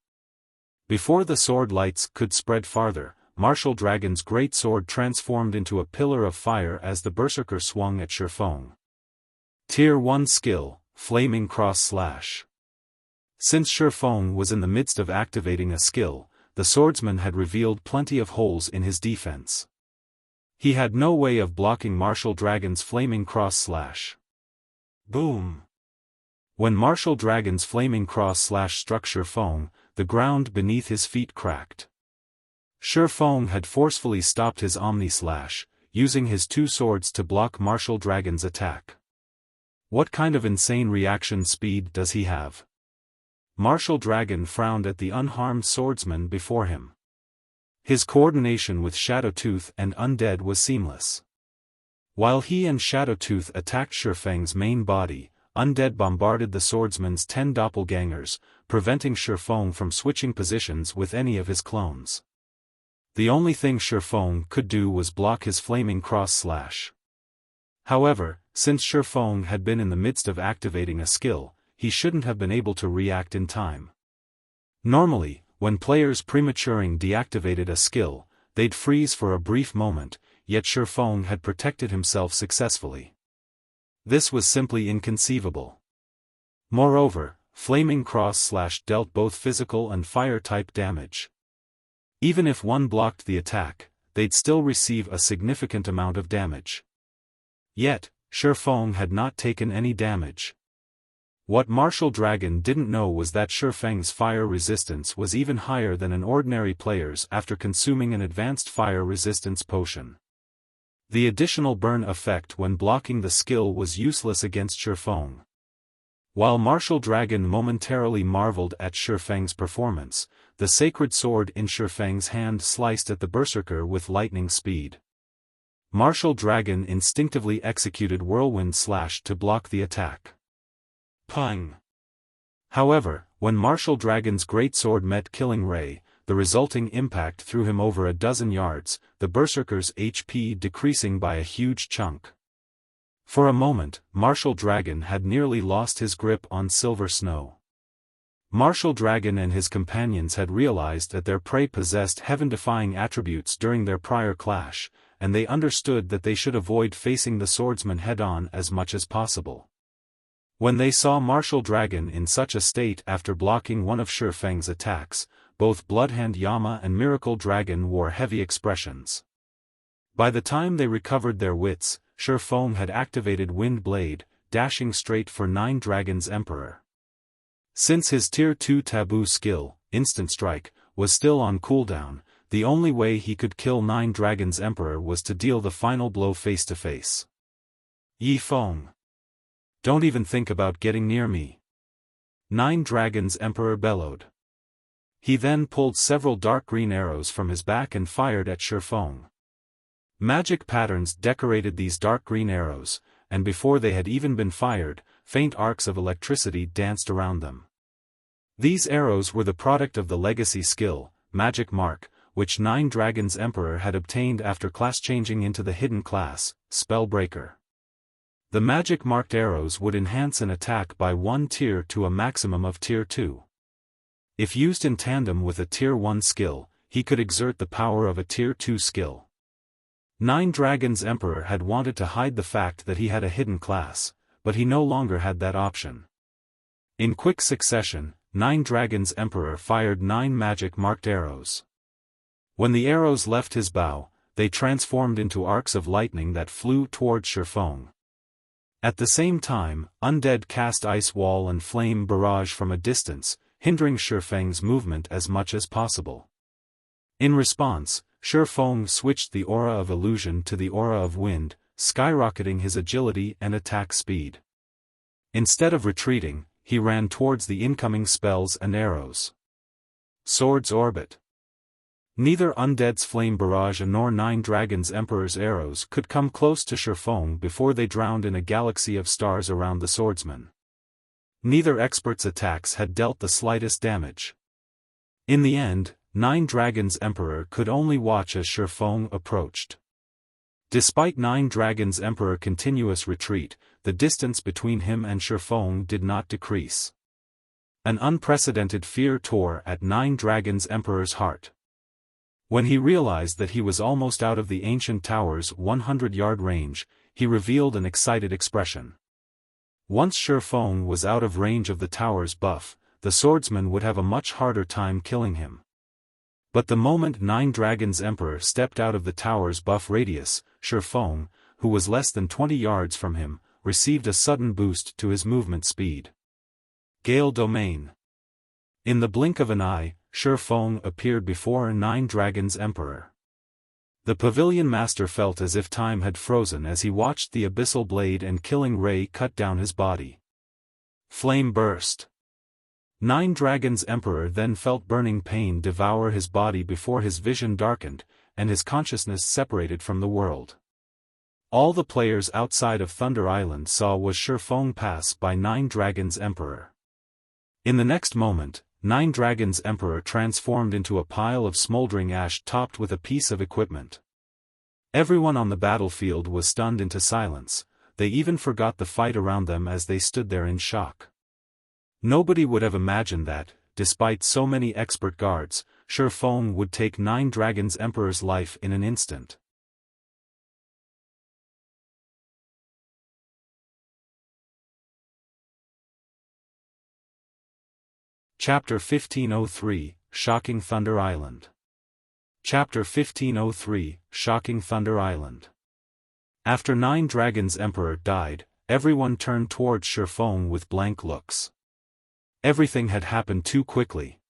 Before the sword lights could spread farther, Martial Dragon's great sword transformed into a pillar of fire as the berserker swung at Feng. Tier 1 skill, Flaming Cross Slash. Since Feng was in the midst of activating a skill, the swordsman had revealed plenty of holes in his defense. He had no way of blocking Martial Dragon's Flaming Cross Slash. Boom! When Martial Dragon's Flaming Cross Slash struck Feng, the ground beneath his feet cracked. Feng had forcefully stopped his Omni Slash, using his 2 swords to block Martial Dragon's attack. What kind of insane reaction speed does he have? Martial Dragon frowned at the unharmed swordsman before him. His coordination with Shadowtooth and Undead was seamless. While he and Shadowtooth attacked Feng's main body, Undead bombarded the swordsman's 10 doppelgangers, preventing Feng from switching positions with any of his clones. The only thing Feng could do was block his Flaming Cross Slash. However, since Feng had been in the midst of activating a skill, he shouldn't have been able to react in time. Normally, when players prematuring deactivated a skill, they'd freeze for a brief moment, yet Feng had protected himself successfully. This was simply inconceivable. Moreover, Flaming Cross Slash dealt both physical and fire-type damage. Even if one blocked the attack, they'd still receive a significant amount of damage. Yet, Feng had not taken any damage. What Martial Dragon didn't know was that Feng's fire resistance was even higher than an ordinary player's after consuming an advanced fire resistance potion. The additional burn effect when blocking the skill was useless against Feng. While Martial Dragon momentarily marveled at Feng's performance, the sacred sword in Feng's hand sliced at the berserker with lightning speed. Martial Dragon instinctively executed Whirlwind Slash to block the attack. Pung! However, when Martial Dragon's greatsword met Killing Ray, the resulting impact threw him over a dozen yards, the berserker's HP decreasing by a huge chunk. For a moment, Martial Dragon had nearly lost his grip on Silver Snow. Martial Dragon and his companions had realized that their prey possessed heaven-defying attributes during their prior clash, and they understood that they should avoid facing the swordsman head-on as much as possible. When they saw Martial Dragon in such a state after blocking one of Feng's attacks, both Bloodhand Yama and Miracle Dragon wore heavy expressions. By the time they recovered their wits, Feng had activated Wind Blade, dashing straight for Nine Dragons Emperor. Since his Tier 2 taboo skill, Instant Strike, was still on cooldown, the only way he could kill Nine Dragons Emperor was to deal the final blow face-to-face. Feng! Don't even think about getting near me! Nine Dragons Emperor bellowed. He then pulled several dark green arrows from his back and fired at Feng. Magic patterns decorated these dark green arrows, and before they had even been fired, faint arcs of electricity danced around them. These arrows were the product of the legacy skill, Magic Mark, which Nine Dragons Emperor had obtained after class-changing into the hidden class, Spellbreaker. The magic-marked arrows would enhance an attack by one tier to a maximum of Tier 2. If used in tandem with a Tier 1 skill, he could exert the power of a Tier 2 skill. Nine Dragons Emperor had wanted to hide the fact that he had a hidden class, but he no longer had that option. In quick succession, Nine Dragons Emperor fired 9 magic-marked arrows. When the arrows left his bow, they transformed into arcs of lightning that flew toward Feng. At the same time, Undead cast Ice Wall and Flame Barrage from a distance, hindering Feng's movement as much as possible. In response, Feng switched the Aura of Illusion to the Aura of Wind, skyrocketing his agility and attack speed. Instead of retreating, he ran towards the incoming spells and arrows. Sword's Orbit. Neither Undead's Flame Barrage nor Nine Dragons Emperor's arrows could come close to Feng before they drowned in a galaxy of stars around the swordsman. Neither expert's attacks had dealt the slightest damage. In the end, Nine Dragons Emperor could only watch as Feng approached. Despite Nine Dragons Emperor's continuous retreat, the distance between him and Feng did not decrease. An unprecedented fear tore at Nine Dragons Emperor's heart. When he realized that he was almost out of the ancient tower's 100-yard range, he revealed an excited expression. Once Feng was out of range of the tower's buff, the swordsman would have a much harder time killing him. But the moment Nine Dragons Emperor stepped out of the tower's buff radius, Feng, who was less than 20 yards from him, received a sudden boost to his movement speed. Gale Domain. In the blink of an eye, Feng appeared before Nine Dragons Emperor. The Pavilion Master felt as if time had frozen as he watched the abyssal blade and killing ray cut down his body. Flame Burst. Nine Dragons Emperor then felt burning pain devour his body before his vision darkened, and his consciousness separated from the world. All the players outside of Thunder Island saw was Feng pass by Nine Dragons Emperor. In the next moment, Nine Dragons Emperor transformed into a pile of smoldering ash topped with a piece of equipment. Everyone on the battlefield was stunned into silence, they even forgot the fight around them as they stood there in shock. Nobody would have imagined that, despite so many expert guards, Feng would take Nine Dragons Emperor's life in an instant. Chapter 1503, Shocking Thunder Island. Chapter 1503, Shocking Thunder Island. After Nine Dragons Emperor died, everyone turned towards Feng with blank looks. Everything had happened too quickly.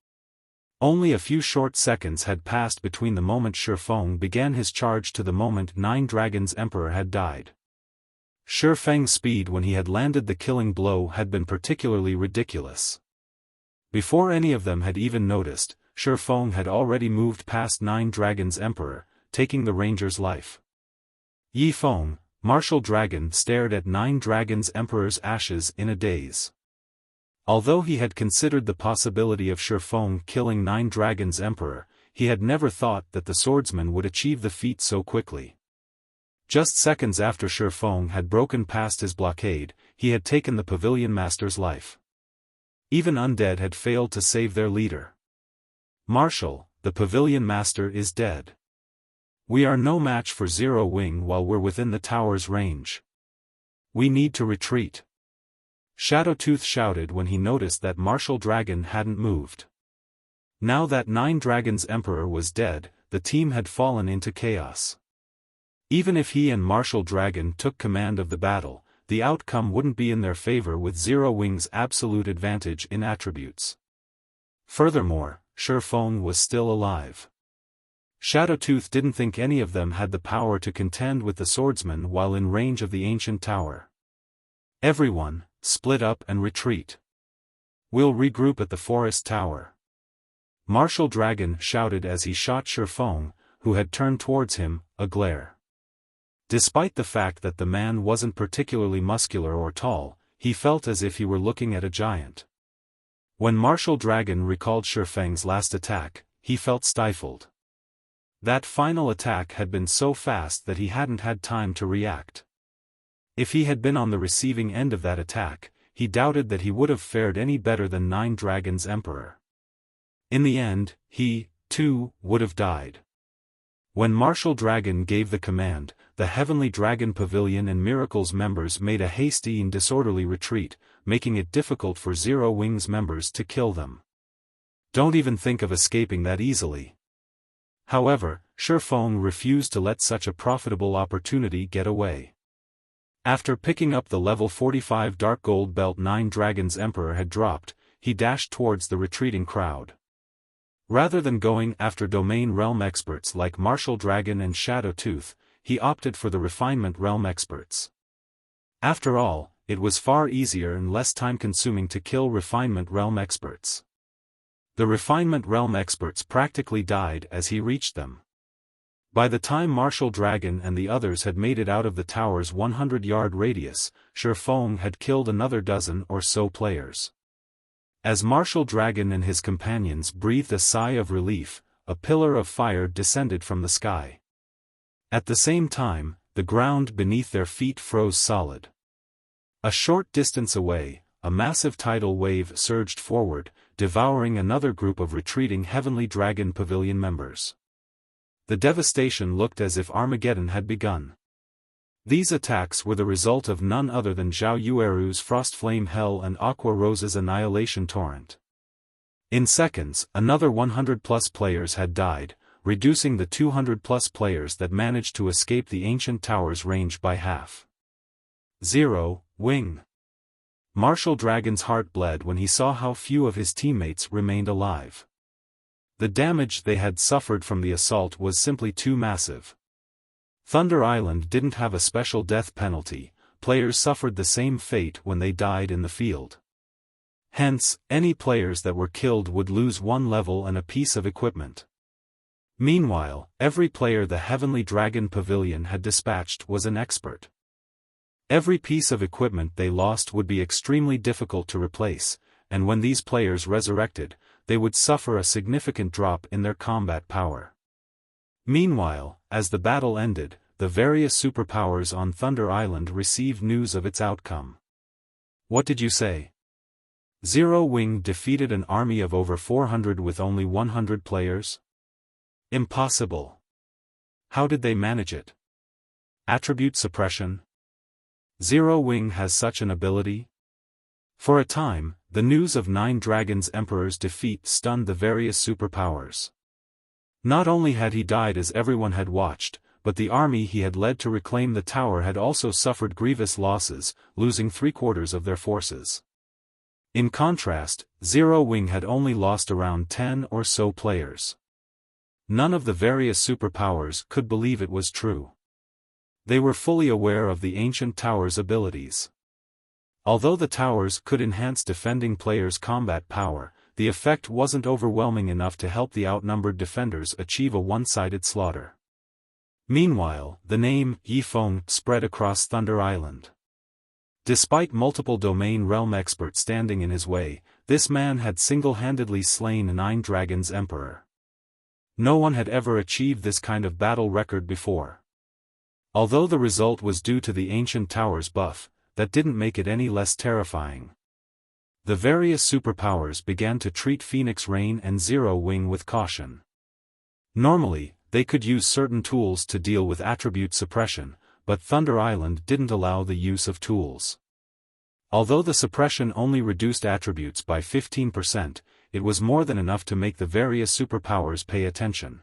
Only a few short seconds had passed between the moment Feng began his charge to the moment Nine Dragons Emperor had died. Feng's speed when he had landed the killing blow had been particularly ridiculous. Before any of them had even noticed, Feng had already moved past Nine Dragons Emperor, taking the ranger's life. Feng, Martial Dragon stared at Nine Dragons Emperor's ashes in a daze. Although he had considered the possibility of Feng killing 9 Dragons Emperor, he had never thought that the swordsman would achieve the feat so quickly. Just seconds after Feng had broken past his blockade, he had taken the Pavilion Master's life. Even undead had failed to save their leader. Marshal, the Pavilion Master is dead. We are no match for Zero Wing while we're within the tower's range. We need to retreat. Shadowtooth shouted when he noticed that Marshal Dragon hadn't moved. Now that 9 Dragons Emperor was dead, the team had fallen into chaos. Even if he and Marshal Dragon took command of the battle, the outcome wouldn't be in their favor with Zero Wing's absolute advantage in attributes. Furthermore, Feng was still alive. Shadowtooth didn't think any of them had the power to contend with the swordsman while in range of the ancient tower. Everyone, split up and retreat. We'll regroup at the forest tower. Marshal Dragon shouted as he shot Feng, who had turned towards him, a glare. Despite the fact that the man wasn't particularly muscular or tall, he felt as if he were looking at a giant. When Marshal Dragon recalled Feng's last attack, he felt stifled. That final attack had been so fast that he hadn't had time to react. If he had been on the receiving end of that attack, he doubted that he would have fared any better than 9 Dragons Emperor. In the end, he, too, would have died. When Marshal Dragon gave the command, the Heavenly Dragon Pavilion and Miracles members made a hasty and disorderly retreat, making it difficult for Zero Wing's members to kill them. Don't even think of escaping that easily. However, Feng refused to let such a profitable opportunity get away. After picking up the level 45 Dark Gold belt 9 Dragons Emperor had dropped, he dashed towards the retreating crowd. Rather than going after Domain Realm experts like Marshal Dragon and Shadowtooth, he opted for the Refinement Realm experts. After all, it was far easier and less time-consuming to kill Refinement Realm experts. The Refinement Realm experts practically died as he reached them. By the time Marshal Dragon and the others had made it out of the tower's 100-yard radius, Feng had killed another dozen or so players. As Marshal Dragon and his companions breathed a sigh of relief, a pillar of fire descended from the sky. At the same time, the ground beneath their feet froze solid. A short distance away, a massive tidal wave surged forward, devouring another group of retreating Heavenly Dragon Pavilion members. The devastation looked as if Armageddon had begun. These attacks were the result of none other than Zhao Yueru's Frost Flame Hell and Aqua Rose's Annihilation Torrent. In seconds, another 100-plus players had died, reducing the 200-plus players that managed to escape the ancient tower's range by half. Zero Wing. Marshal Dragon's heart bled when he saw how few of his teammates remained alive. The damage they had suffered from the assault was simply too massive. Thunder Island didn't have a special death penalty, players suffered the same fate when they died in the field. Hence, any players that were killed would lose 1 level and a piece of equipment. Meanwhile, every player the Heavenly Dragon Pavilion had dispatched was an expert. Every piece of equipment they lost would be extremely difficult to replace, and when these players resurrected, they would suffer a significant drop in their combat power. Meanwhile, as the battle ended, the various superpowers on Thunder Island received news of its outcome. What did you say? Zero Wing defeated an army of over 400 with only 100 players? Impossible. How did they manage it? Attribute suppression? Zero Wing has such an ability? For a time, the news of 9 Dragons Emperor's defeat stunned the various superpowers. Not only had he died as everyone had watched, but the army he had led to reclaim the tower had also suffered grievous losses, losing 3/4 of their forces. In contrast, Zero Wing had only lost around 10 or so players. None of the various superpowers could believe it was true. They were fully aware of the ancient tower's abilities. Although the towers could enhance defending players' combat power, the effect wasn't overwhelming enough to help the outnumbered defenders achieve a one-sided slaughter. Meanwhile, the name Yi Feng spread across Thunder Island. Despite multiple domain realm experts standing in his way, this man had single-handedly slain 9 Dragons Emperor. No one had ever achieved this kind of battle record before. Although the result was due to the Ancient Towers buff, that didn't make it any less terrifying. The various superpowers began to treat Phoenix Rain and Zero Wing with caution. Normally, they could use certain tools to deal with attribute suppression, but Thunder Island didn't allow the use of tools. Although the suppression only reduced attributes by 15%, it was more than enough to make the various superpowers pay attention.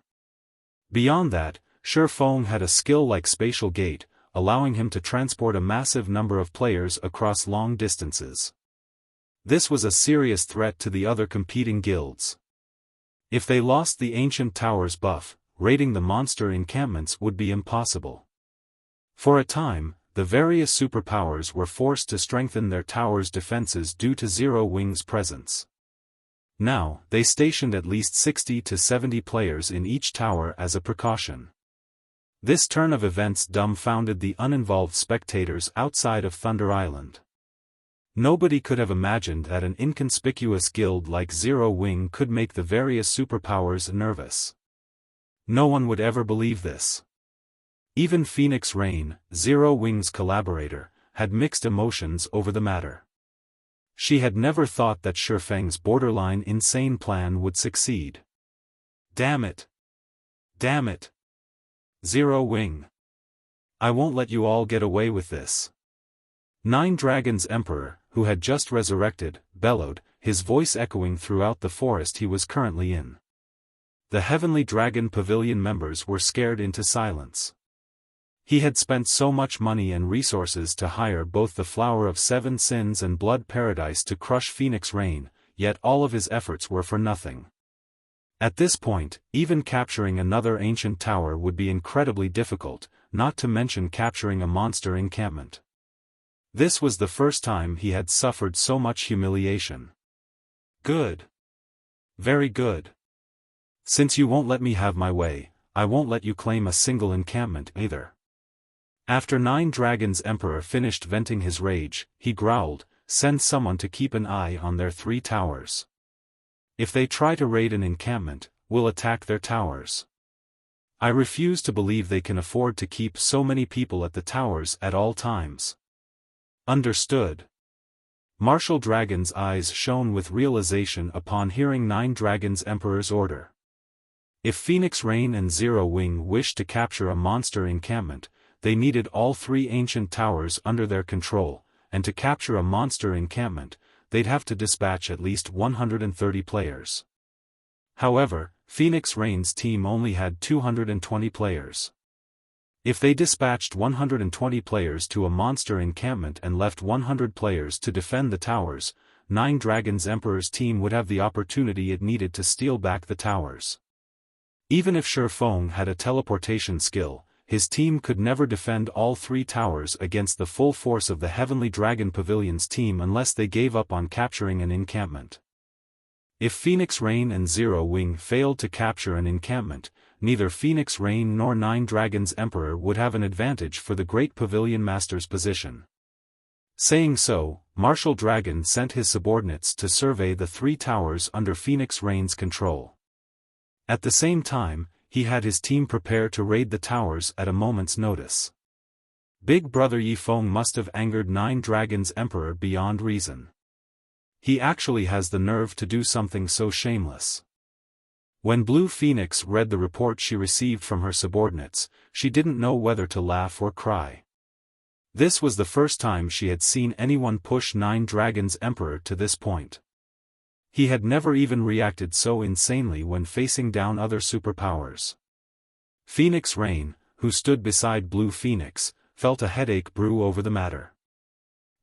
Beyond that, Feng had a skill like Spatial Gate, allowing him to transport a massive number of players across long distances. This was a serious threat to the other competing guilds. If they lost the Ancient Towers buff, raiding the monster encampments would be impossible. For a time, the various superpowers were forced to strengthen their towers' defenses due to Zero Wing's presence. Now, they stationed at least 60 to 70 players in each tower as a precaution. This turn of events dumbfounded the uninvolved spectators outside of Thunder Island. Nobody could have imagined that an inconspicuous guild like Zero Wing could make the various superpowers nervous. No one would ever believe this. Even Phoenix Rain, Zero Wing's collaborator, had mixed emotions over the matter. She had never thought that Feng's borderline insane plan would succeed. Damn it! Damn it! Zero Wing! I won't let you all get away with this. 9 Dragons Emperor, who had just resurrected, bellowed, his voice echoing throughout the forest he was currently in. The Heavenly Dragon Pavilion members were scared into silence. He had spent so much money and resources to hire both the Flower of Seven Sins and Blood Paradise to crush Phoenix Rain, yet all of his efforts were for nothing. At this point, even capturing another ancient tower would be incredibly difficult, not to mention capturing a monster encampment. This was the first time he had suffered so much humiliation. Good. Very good. Since you won't let me have my way, I won't let you claim a single encampment either. After 9 Dragons Emperor finished venting his rage, he growled, "Send someone to keep an eye on their 3 towers. If they try to raid an encampment, we'll attack their towers. I refuse to believe they can afford to keep so many people at the towers at all times." Understood. Martial Dragon's eyes shone with realization upon hearing 9 Dragons Emperor's order. If Phoenix Rain and Zero Wing wished to capture a monster encampment, they needed all 3 ancient towers under their control, and to capture a monster encampment, they'd have to dispatch at least 130 players. However, Phoenix Rain's team only had 220 players. If they dispatched 120 players to a monster encampment and left 100 players to defend the towers, 9 Dragons Emperor's team would have the opportunity it needed to steal back the towers. Even if Feng had a teleportation skill, his team could never defend all 3 towers against the full force of the Heavenly Dragon Pavilion's team unless they gave up on capturing an encampment. If Phoenix Rain and Zero Wing failed to capture an encampment, neither Phoenix Rain nor 9 Dragons Emperor would have an advantage for the Great Pavilion Master's position. Saying so, Martial Dragon sent his subordinates to survey the 3 towers under Phoenix Rain's control. At the same time, he had his team prepare to raid the towers at a moment's notice. Big Brother Feng must have angered 9 Dragons Emperor beyond reason. He actually has the nerve to do something so shameless. When Blue Phoenix read the report she received from her subordinates, she didn't know whether to laugh or cry. This was the first time she had seen anyone push 9 Dragons Emperor to this point. He had never even reacted so insanely when facing down other superpowers. Phoenix Rain, who stood beside Blue Phoenix, felt a headache brew over the matter.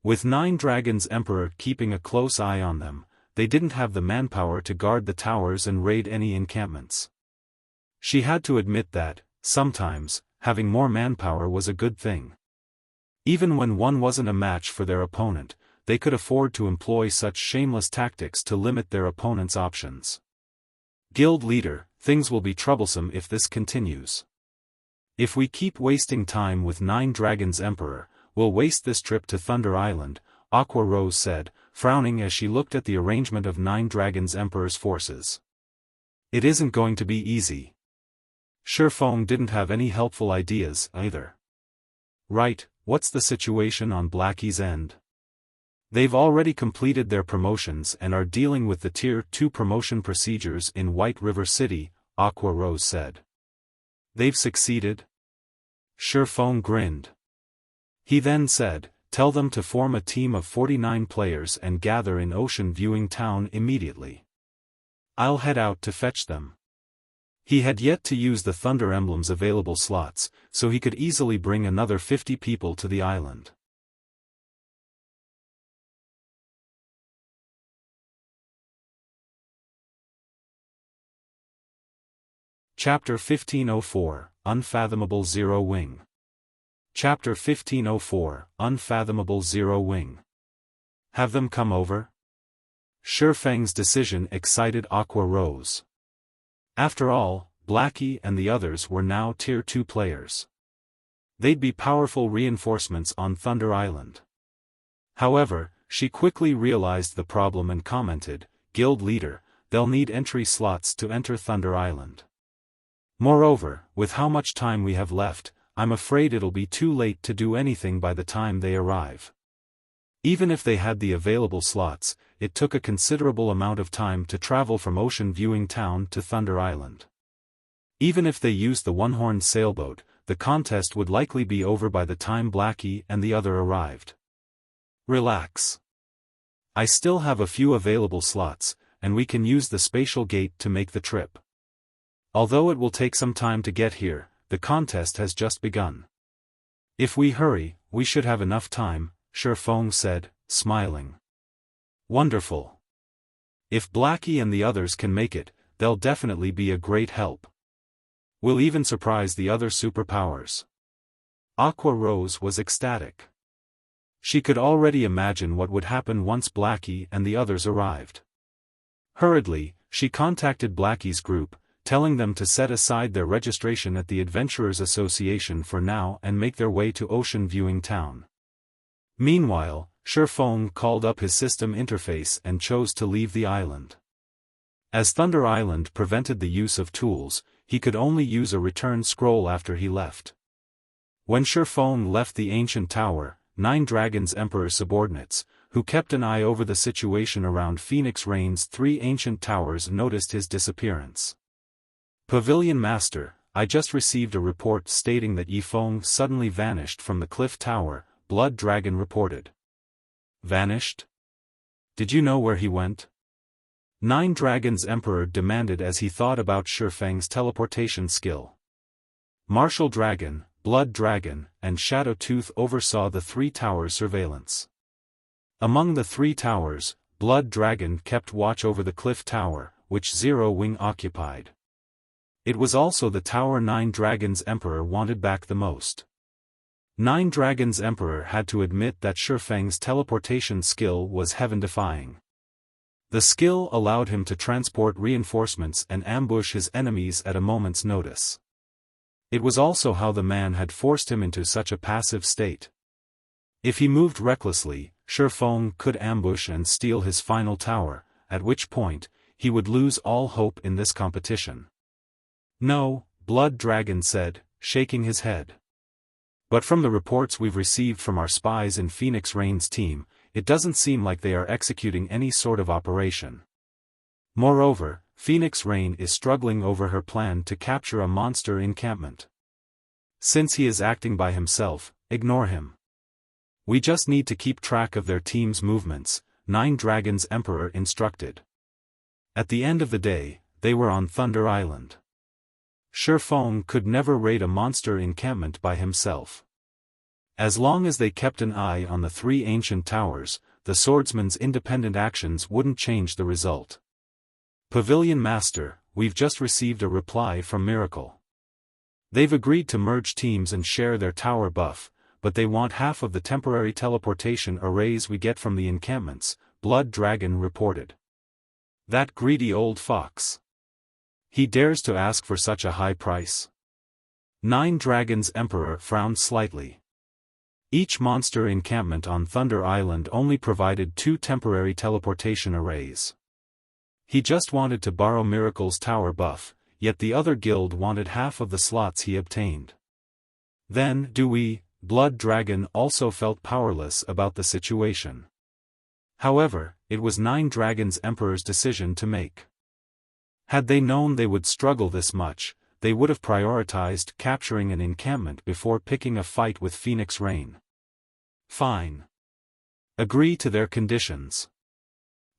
With 9 Dragons Emperor keeping a close eye on them, they didn't have the manpower to guard the towers and raid any encampments. She had to admit that, sometimes, having more manpower was a good thing. Even when one wasn't a match for their opponent, they could afford to employ such shameless tactics to limit their opponent's options. Guild leader, things will be troublesome if this continues. If we keep wasting time with 9 Dragons Emperor, we'll waste this trip to Thunder Island, Aqua Rose said, frowning as she looked at the arrangement of 9 Dragons Emperor's forces. It isn't going to be easy. Feng didn't have any helpful ideas, either. Right, what's the situation on Blackie's end? They've already completed their promotions and are dealing with the Tier 2 promotion procedures in White River City, Aqua Rose said. They've succeeded? Feng grinned. He then said, tell them to form a team of 49 players and gather in Ocean Viewing Town immediately. I'll head out to fetch them. He had yet to use the Thunder Emblem's available slots, so he could easily bring another 50 people to the island. Chapter 1504, Unfathomable Zero Wing. Chapter 1504, Unfathomable Zero Wing. Have them come over? Feng's decision excited Aqua Rose. After all, Blackie and the others were now Tier 2 players. They'd be powerful reinforcements on Thunder Island. However, she quickly realized the problem and commented, Guild Leader, they'll need entry slots to enter Thunder Island. Moreover, with how much time we have left, I'm afraid it'll be too late to do anything by the time they arrive. Even if they had the available slots, it took a considerable amount of time to travel from Ocean Viewing Town to Thunder Island. Even if they used the one-horned sailboat, the contest would likely be over by the time Blackie and the other arrived. Relax. I still have a few available slots, and we can use the spatial gate to make the trip. Although it will take some time to get here, the contest has just begun. If we hurry, we should have enough time, Feng said, smiling. Wonderful. If Blackie and the others can make it, they'll definitely be a great help. We'll even surprise the other superpowers. Aqua Rose was ecstatic. She could already imagine what would happen once Blackie and the others arrived. Hurriedly, she contacted Blackie's group, telling them to set aside their registration at the Adventurers Association for now and make their way to Ocean Viewing Town. Meanwhile, Feng called up his system interface and chose to leave the island. As Thunder Island prevented the use of tools, he could only use a return scroll after he left. When Feng left the ancient tower, 9 Dragons Emperor subordinates, who kept an eye over the situation around Phoenix Rain's 3 ancient towers, noticed his disappearance. Pavilion Master, I just received a report stating that Feng suddenly vanished from the cliff tower, Blood Dragon reported. Vanished? Did you know where he went? 9 Dragons Emperor demanded as he thought about Feng's teleportation skill. Martial Dragon, Blood Dragon, and Shadow Tooth oversaw the 3 towers' surveillance. Among the 3 towers, Blood Dragon kept watch over the cliff tower, which Zero Wing occupied. It was also the tower 9 Dragons Emperor wanted back the most. 9 Dragons Emperor had to admit that Feng's teleportation skill was heaven-defying. The skill allowed him to transport reinforcements and ambush his enemies at a moment's notice. It was also how the man had forced him into such a passive state. If he moved recklessly, Feng could ambush and steal his final tower, at which point, he would lose all hope in this competition. No, Blood Dragon said, shaking his head. But from the reports we've received from our spies in Phoenix Rain's team, it doesn't seem like they are executing any sort of operation. Moreover, Phoenix Rain is struggling over her plan to capture a monster encampment. Since he is acting by himself, ignore him. We just need to keep track of their team's movements, 9 Dragons Emperor instructed. At the end of the day, they were on Thunder Island. Feng could never raid a monster encampment by himself. As long as they kept an eye on the 3 ancient towers, the swordsman's independent actions wouldn't change the result. Pavilion Master, we've just received a reply from Miracle. They've agreed to merge teams and share their tower buff, but they want half of the temporary teleportation arrays we get from the encampments, Blood Dragon reported. That greedy old fox. He dares to ask for such a high price? 9 Dragons Emperor frowned slightly. Each monster encampment on Thunder Island only provided 2 temporary teleportation arrays. He just wanted to borrow Miracle's tower buff, yet the other guild wanted half of the slots he obtained. Then, Dewey, Blood Dragon also felt powerless about the situation. However, it was Nine Dragons Emperor's decision to make. Had they known they would struggle this much, they would have prioritized capturing an encampment before picking a fight with Phoenix Rain. Fine. Agree to their conditions.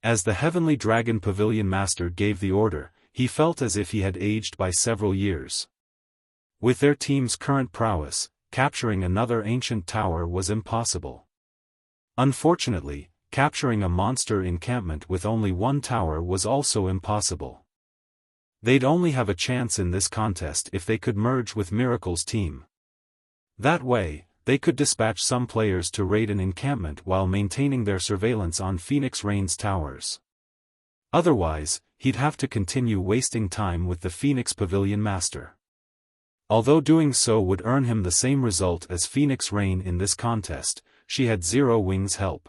As the Heavenly Dragon Pavilion Master gave the order, he felt as if he had aged by several years. With their team's current prowess, capturing another ancient tower was impossible. Unfortunately, capturing a monster encampment with only 1 tower was also impossible. They'd only have a chance in this contest if they could merge with Miracle's team. That way, they could dispatch some players to raid an encampment while maintaining their surveillance on Phoenix Rain's towers. Otherwise, he'd have to continue wasting time with the Phoenix Pavilion Master. Although doing so would earn him the same result as Phoenix Rain in this contest, she had Zero Wings' help.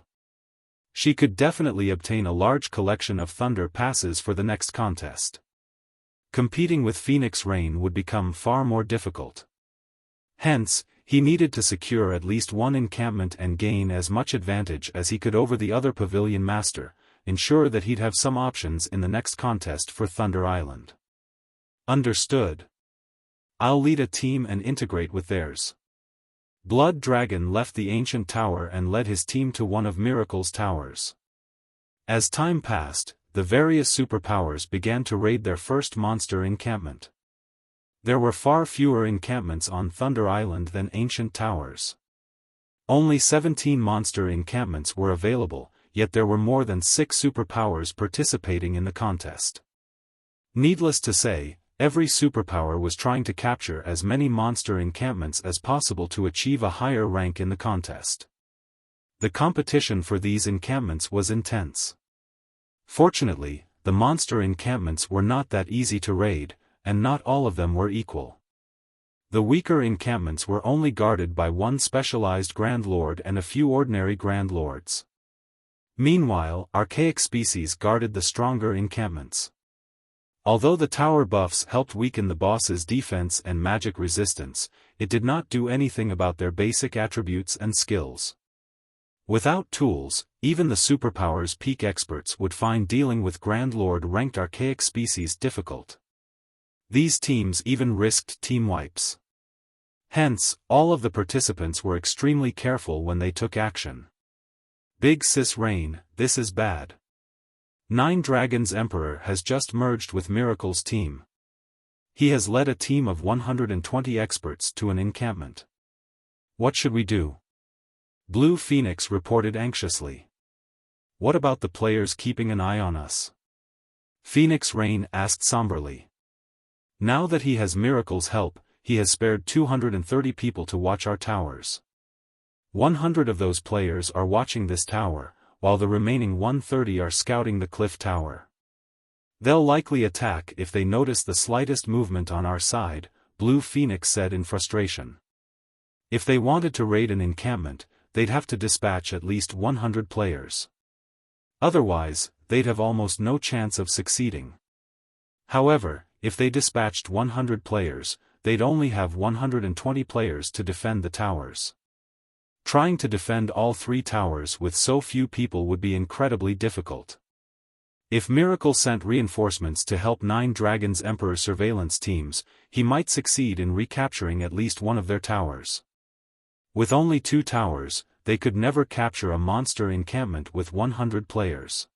She could definitely obtain a large collection of Thunder Passes for the next contest. Competing with Phoenix Rain would become far more difficult. Hence, he needed to secure at least 1 encampment and gain as much advantage as he could over the other Pavilion Master, ensure that he'd have some options in the next contest for Thunder Island. Understood. I'll lead a team and integrate with theirs. Blood Dragon left the ancient tower and led his team to one of Miracle's towers. As time passed, the various superpowers began to raid their first monster encampment. There were far fewer encampments on Thunder Island than ancient towers. Only 17 monster encampments were available, yet there were more than 6 superpowers participating in the contest. Needless to say, every superpower was trying to capture as many monster encampments as possible to achieve a higher rank in the contest. The competition for these encampments was intense. Fortunately, the monster encampments were not that easy to raid, and not all of them were equal. The weaker encampments were only guarded by 1 specialized Grand Lord and a few ordinary Grand Lords. Meanwhile, archaic species guarded the stronger encampments. Although the tower buffs helped weaken the boss's defense and magic resistance, it did not do anything about their basic attributes and skills. Without tools, even the superpowers peak experts would find dealing with Grand Lord ranked archaic species difficult. These teams even risked team wipes. Hence, all of the participants were extremely careful when they took action. Big Sis Rain, this is bad. Nine Dragons Emperor has just merged with Miracle's team. He has led a team of 120 experts to an encampment. What should we do? Blue Phoenix reported anxiously. What about the players keeping an eye on us? Phoenix Rain asked somberly. Now that he has Miracle's help, he has spared 230 people to watch our towers. 100 of those players are watching this tower, while the remaining 130 are scouting the cliff tower. They'll likely attack if they notice the slightest movement on our side, Blue Phoenix said in frustration. If they wanted to raid an encampment, they'd have to dispatch at least 100 players. Otherwise, they'd have almost no chance of succeeding. However, if they dispatched 100 players, they'd only have 120 players to defend the towers. Trying to defend all 3 towers with so few people would be incredibly difficult. If Miracle sent reinforcements to help Nine Dragons Emperor surveillance teams, he might succeed in recapturing at least one of their towers. With only 2 towers, they could never capture a monster encampment with 100 players.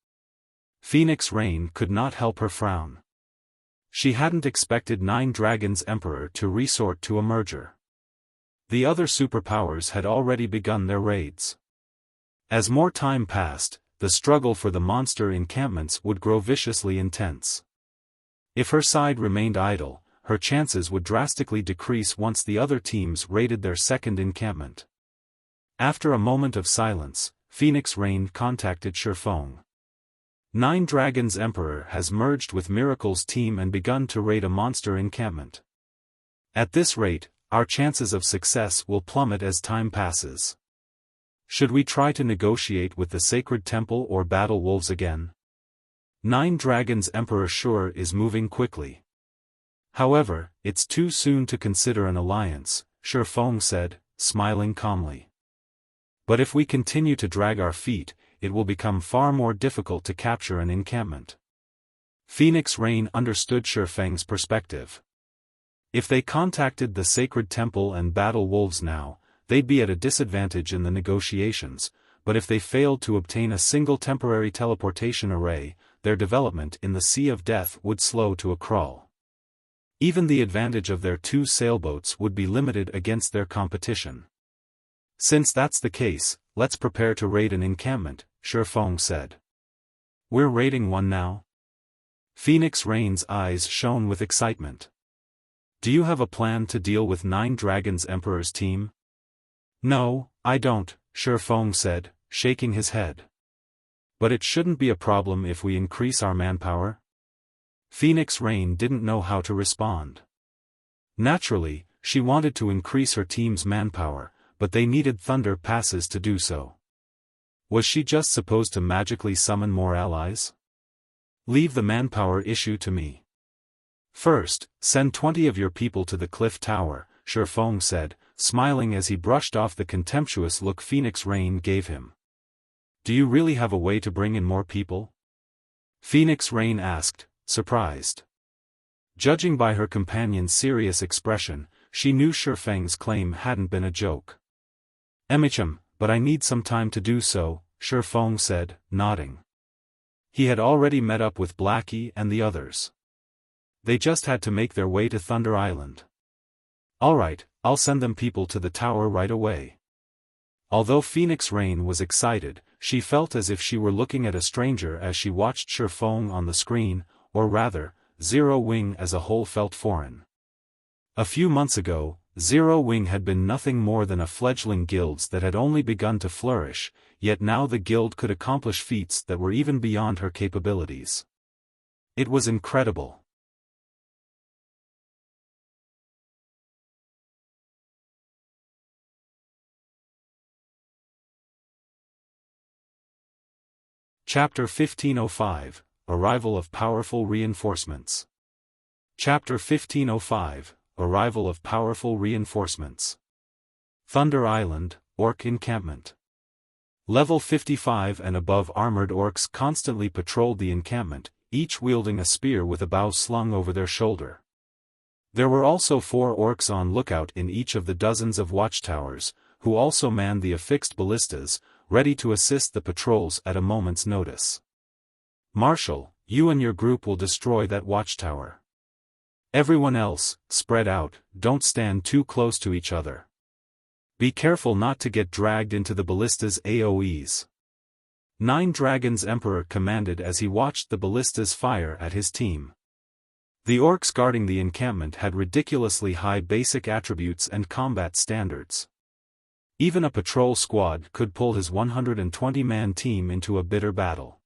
Phoenix Rain could not help her frown. She hadn't expected Nine Dragons Emperor to resort to a merger. The other superpowers had already begun their raids. As more time passed, the struggle for the monster encampments would grow viciously intense. If her side remained idle, her chances would drastically decrease once the other teams raided their second encampment. After a moment of silence, Phoenix Rain contacted Xiaofan. Nine Dragons Emperor has merged with Miracle's team and begun to raid a monster encampment. At this rate, our chances of success will plummet as time passes. Should we try to negotiate with the Sacred Temple or battle wolves again? Nine Dragons Emperor sure is moving quickly. However, it's too soon to consider an alliance, Feng said, smiling calmly. But if we continue to drag our feet, it will become far more difficult to capture an encampment. Phoenix Rain understood Feng's perspective. If they contacted the Sacred Temple and battle wolves now, they'd be at a disadvantage in the negotiations, but if they failed to obtain a single temporary teleportation array, their development in the Sea of Death would slow to a crawl. Even the advantage of their 2 sailboats would be limited against their competition. Since that's the case, let's prepare to raid an encampment, Feng said. We're raiding one now? Phoenix Rain's eyes shone with excitement. Do you have a plan to deal with 9 Dragons Emperor's team? No, I don't, Feng said, shaking his head. But it shouldn't be a problem if we increase our manpower? Phoenix Rain didn't know how to respond. Naturally, she wanted to increase her team's manpower, but they needed thunder passes to do so. Was she just supposed to magically summon more allies? Leave the manpower issue to me. First, send 20 of your people to the cliff tower, Feng said, smiling as he brushed off the contemptuous look Phoenix Rain gave him. Do you really have a way to bring in more people? Phoenix Rain asked, surprised. Judging by her companion's serious expression, she knew Feng's claim hadn't been a joke. But I need some time to do so, Feng said, nodding. He had already met up with Blackie and the others. They just had to make their way to Thunder Island. Alright, I'll send them people to the tower right away. Although Phoenix Rain was excited, she felt as if she were looking at a stranger as she watched Feng on the screen, or rather, Zero Wing as a whole felt foreign. A few months ago, Zero Wing had been nothing more than a fledgling guild that had only begun to flourish, yet now the guild could accomplish feats that were even beyond her capabilities. It was incredible. Chapter 1505, Arrival of Powerful Reinforcements. Chapter 1505, Arrival of Powerful Reinforcements. Thunder Island, Orc Encampment. Level 55 and above armored orcs constantly patrolled the encampment, each wielding a spear with a bow slung over their shoulder. There were also 4 orcs on lookout in each of the dozens of watchtowers, who also manned the affixed ballistas, ready to assist the patrols at a moment's notice. Marshal, you and your group will destroy that watchtower. Everyone else, spread out, don't stand too close to each other. Be careful not to get dragged into the ballista's AoEs. 9 Dragons Emperor commanded as he watched the ballistas fire at his team. The orcs guarding the encampment had ridiculously high basic attributes and combat standards. Even a patrol squad could pull his 120-man team into a bitter battle.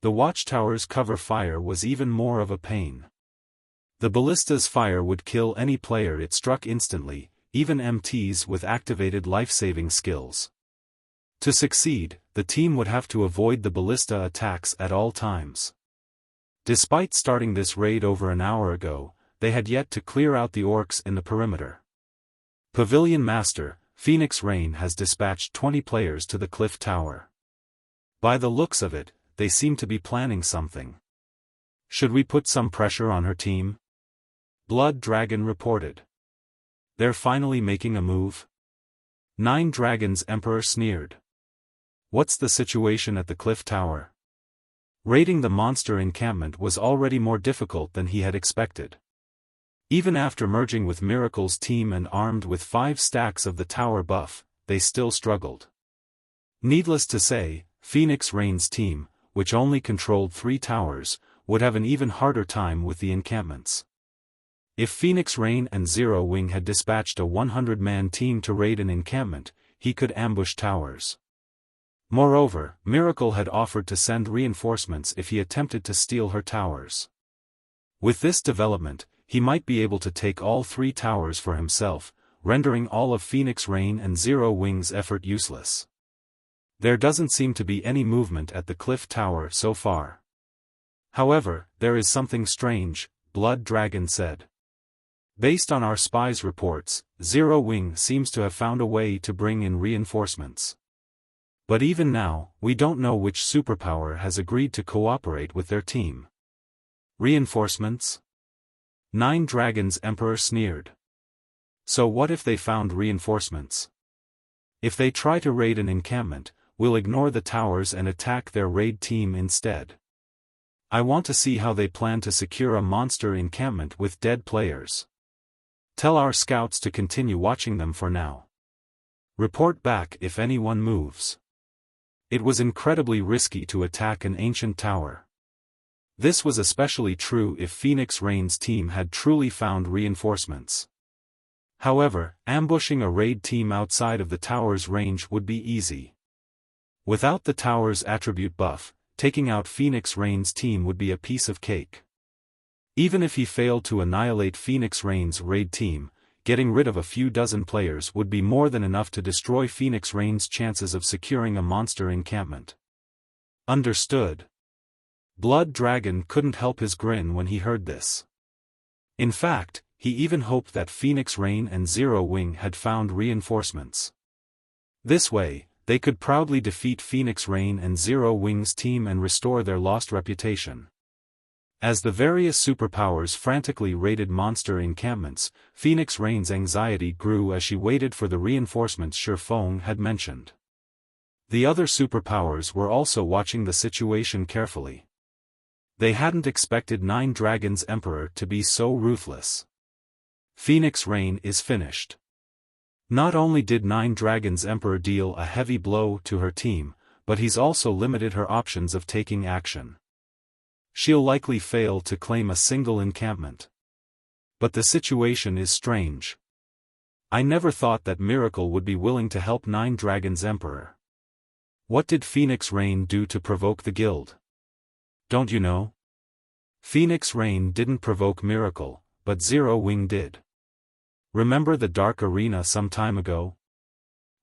The watchtower's cover fire was even more of a pain. The ballista's fire would kill any player it struck instantly, even MTs with activated life-saving skills. To succeed, the team would have to avoid the ballista attacks at all times. Despite starting this raid over an hour ago, they had yet to clear out the orcs in the perimeter. Pavilion Master, Phoenix Rain has dispatched 20 players to the cliff tower. By the looks of it, they seem to be planning something. Should we put some pressure on her team? Blood Dragon reported. They're finally making a move? 9 Dragons Emperor sneered. What's the situation at the cliff tower? Raiding the monster encampment was already more difficult than he had expected. Even after merging with Miracle's team and armed with 5 stacks of the tower buff, they still struggled. Needless to say, Phoenix Rain's team, which only controlled 3 towers, would have an even harder time with the encampments. If Phoenix Rain and Zero Wing had dispatched a 100-man team to raid an encampment, he could ambush towers. Moreover, Miracle had offered to send reinforcements if he attempted to steal her towers. With this development, he might be able to take all 3 towers for himself, rendering all of Phoenix Rain and Zero Wing's effort useless. There doesn't seem to be any movement at the cliff tower so far. However, there is something strange, Blood Dragon said. Based on our spies' reports, Zero Wing seems to have found a way to bring in reinforcements. But even now, we don't know which superpower has agreed to cooperate with their team. Reinforcements? Nine Dragons Emperor sneered. So what if they found reinforcements? If they try to raid an encampment, we'll ignore the towers and attack their raid team instead. I want to see how they plan to secure a monster encampment with dead players. Tell our scouts to continue watching them for now. Report back if anyone moves. It was incredibly risky to attack an ancient tower. This was especially true if Phoenix Rain's team had truly found reinforcements. However, ambushing a raid team outside of the tower's range would be easy. Without the tower's attribute buff, taking out Phoenix Rain's team would be a piece of cake. Even if he failed to annihilate Phoenix Rain's raid team, getting rid of a few dozen players would be more than enough to destroy Phoenix Rain's chances of securing a monster encampment. Understood. Blood Dragon couldn't help his grin when he heard this. In fact, he even hoped that Phoenix Rain and Zero Wing had found reinforcements. This way, they could proudly defeat Phoenix Rain and Zero Wing's team and restore their lost reputation. As the various superpowers frantically raided monster encampments, Phoenix Rain's anxiety grew as she waited for the reinforcements Feng had mentioned. The other superpowers were also watching the situation carefully. They hadn't expected Nine Dragons Emperor to be so ruthless. Phoenix Rain is finished. Not only did Nine Dragons Emperor deal a heavy blow to her team, but he's also limited her options of taking action. She'll likely fail to claim a single encampment. But the situation is strange. I never thought that Miracle would be willing to help Nine Dragons Emperor. What did Phoenix Rain do to provoke the guild? Don't you know? Phoenix Rain didn't provoke Miracle, but Zero Wing did. Remember the Dark Arena some time ago?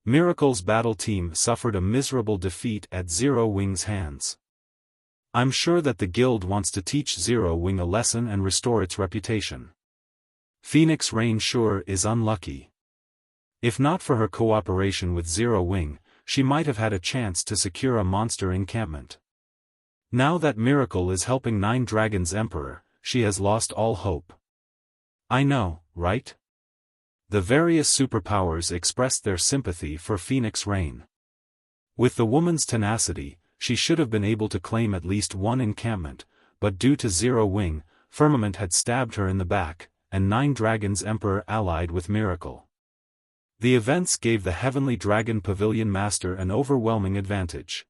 Miracle's battle team suffered a miserable defeat at Zero Wing's hands. I'm sure that the guild wants to teach Zero Wing a lesson and restore its reputation. Phoenix Rain sure is unlucky. If not for her cooperation with Zero Wing, she might have had a chance to secure a monster encampment. Now that Miracle is helping Nine Dragons Emperor, she has lost all hope. I know, right? The various superpowers expressed their sympathy for Phoenix Rain. With the woman's tenacity, she should have been able to claim at least one encampment, but due to Zero Wing, Firmament had stabbed her in the back, and Nine Dragons Emperor allied with Miracle. The events gave the Heavenly Dragon Pavilion Master an overwhelming advantage.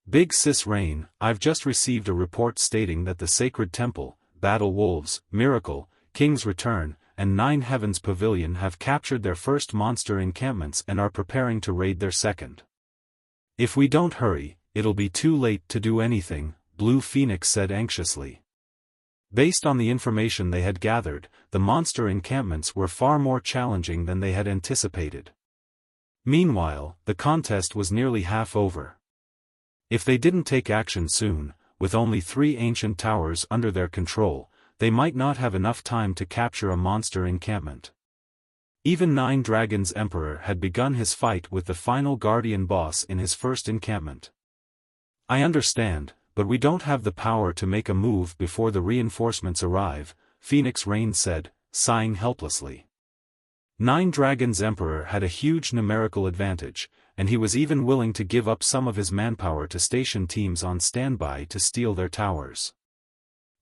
Big Sis Rain, I've just received a report stating that the Sacred Temple, Battle Wolves, Miracle, King's Return, and Nine Heavens Pavilion have captured their first monster encampments and are preparing to raid their second. If we don't hurry, it'll be too late to do anything, Blue Phoenix said anxiously. Based on the information they had gathered, the monster encampments were far more challenging than they had anticipated. Meanwhile, the contest was nearly half over. If they didn't take action soon, with only 3 ancient towers under their control, they might not have enough time to capture a monster encampment. Even Nine Dragons Emperor had begun his fight with the final guardian boss in his first encampment. I understand, but we don't have the power to make a move before the reinforcements arrive, Phoenix Rain said, sighing helplessly. Nine Dragons Emperor had a huge numerical advantage, and he was even willing to give up some of his manpower to station teams on standby to steal their towers.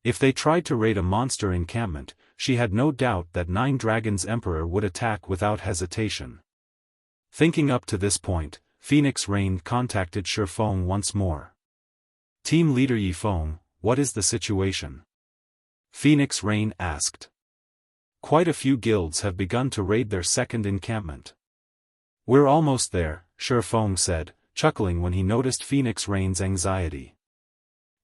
If they tried to raid a monster encampment, she had no doubt that Nine Dragons Emperor would attack without hesitation. Thinking up to this point, Phoenix Rain contacted Feng once more. Team leader Feng, what is the situation? Phoenix Rain asked. Quite a few guilds have begun to raid their second encampment. We're almost there, Feng said, chuckling when he noticed Phoenix Rain's anxiety.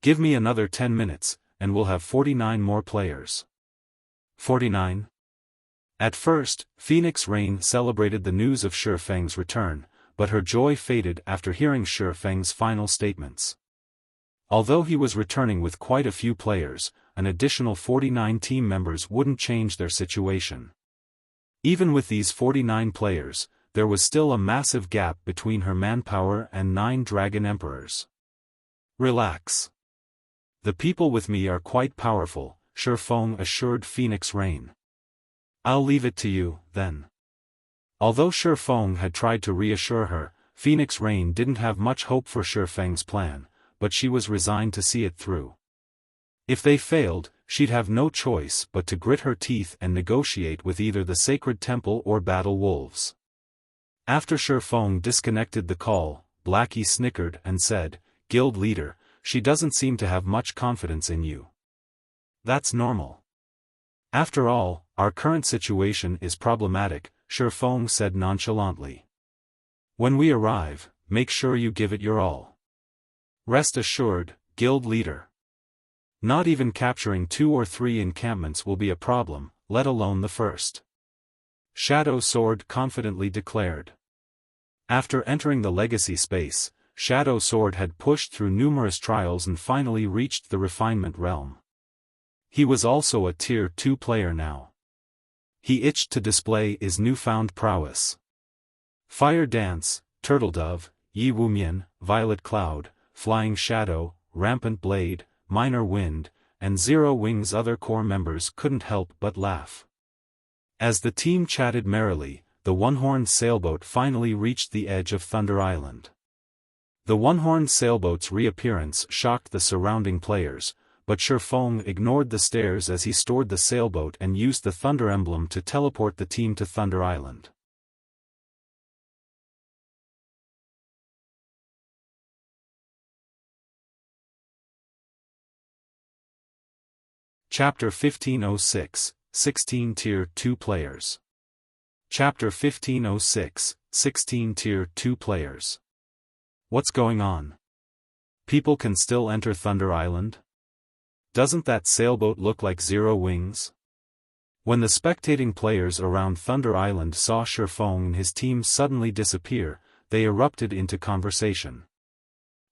Give me another 10 minutes, and we'll have 49 more players. 49? At first, Phoenix Rain celebrated the news of Feng's return, but her joy faded after hearing Feng's final statements. Although he was returning with quite a few players, an additional 49 team members wouldn't change their situation. Even with these 49 players, there was still a massive gap between her manpower and 9 Dragon Emperors. Relax. The people with me are quite powerful, Feng assured Phoenix Rain. I'll leave it to you, then. Although Feng had tried to reassure her, Phoenix Rain didn't have much hope for Feng's plan, but she was resigned to see it through. If they failed, she'd have no choice but to grit her teeth and negotiate with either the Sacred Temple or Battle Wolves. After Feng disconnected the call, Blackie snickered and said, "Guild leader, she doesn't seem to have much confidence in you." "That's normal. After all, our current situation is problematic," Feng said nonchalantly. "When we arrive, make sure you give it your all." "Rest assured, guild leader. Not even capturing 2 or 3 encampments will be a problem, let alone the first," Shadow Sword confidently declared. After entering the legacy space, Shadow Sword had pushed through numerous trials and finally reached the refinement realm. He was also a Tier 2 player now. He itched to display his newfound prowess. Fire Dance, Turtle Dove, Yi Wumian, Violet Cloud, Flying Shadow, Rampant Blade, Minor Wind, and Zero Wing's other core members couldn't help but laugh. As the team chatted merrily, the one-horned sailboat finally reached the edge of Thunder Island. The one-horned sailboat's reappearance shocked the surrounding players, but Feng ignored the stares as he stored the sailboat and used the Thunder Emblem to teleport the team to Thunder Island. Chapter 1506, 16 Tier 2 Players. Chapter 1506, 16 Tier 2 Players. What's going on? People can still enter Thunder Island? Doesn't that sailboat look like Zero Wings? When the spectating players around Thunder Island saw Feng and his team suddenly disappear, they erupted into conversation.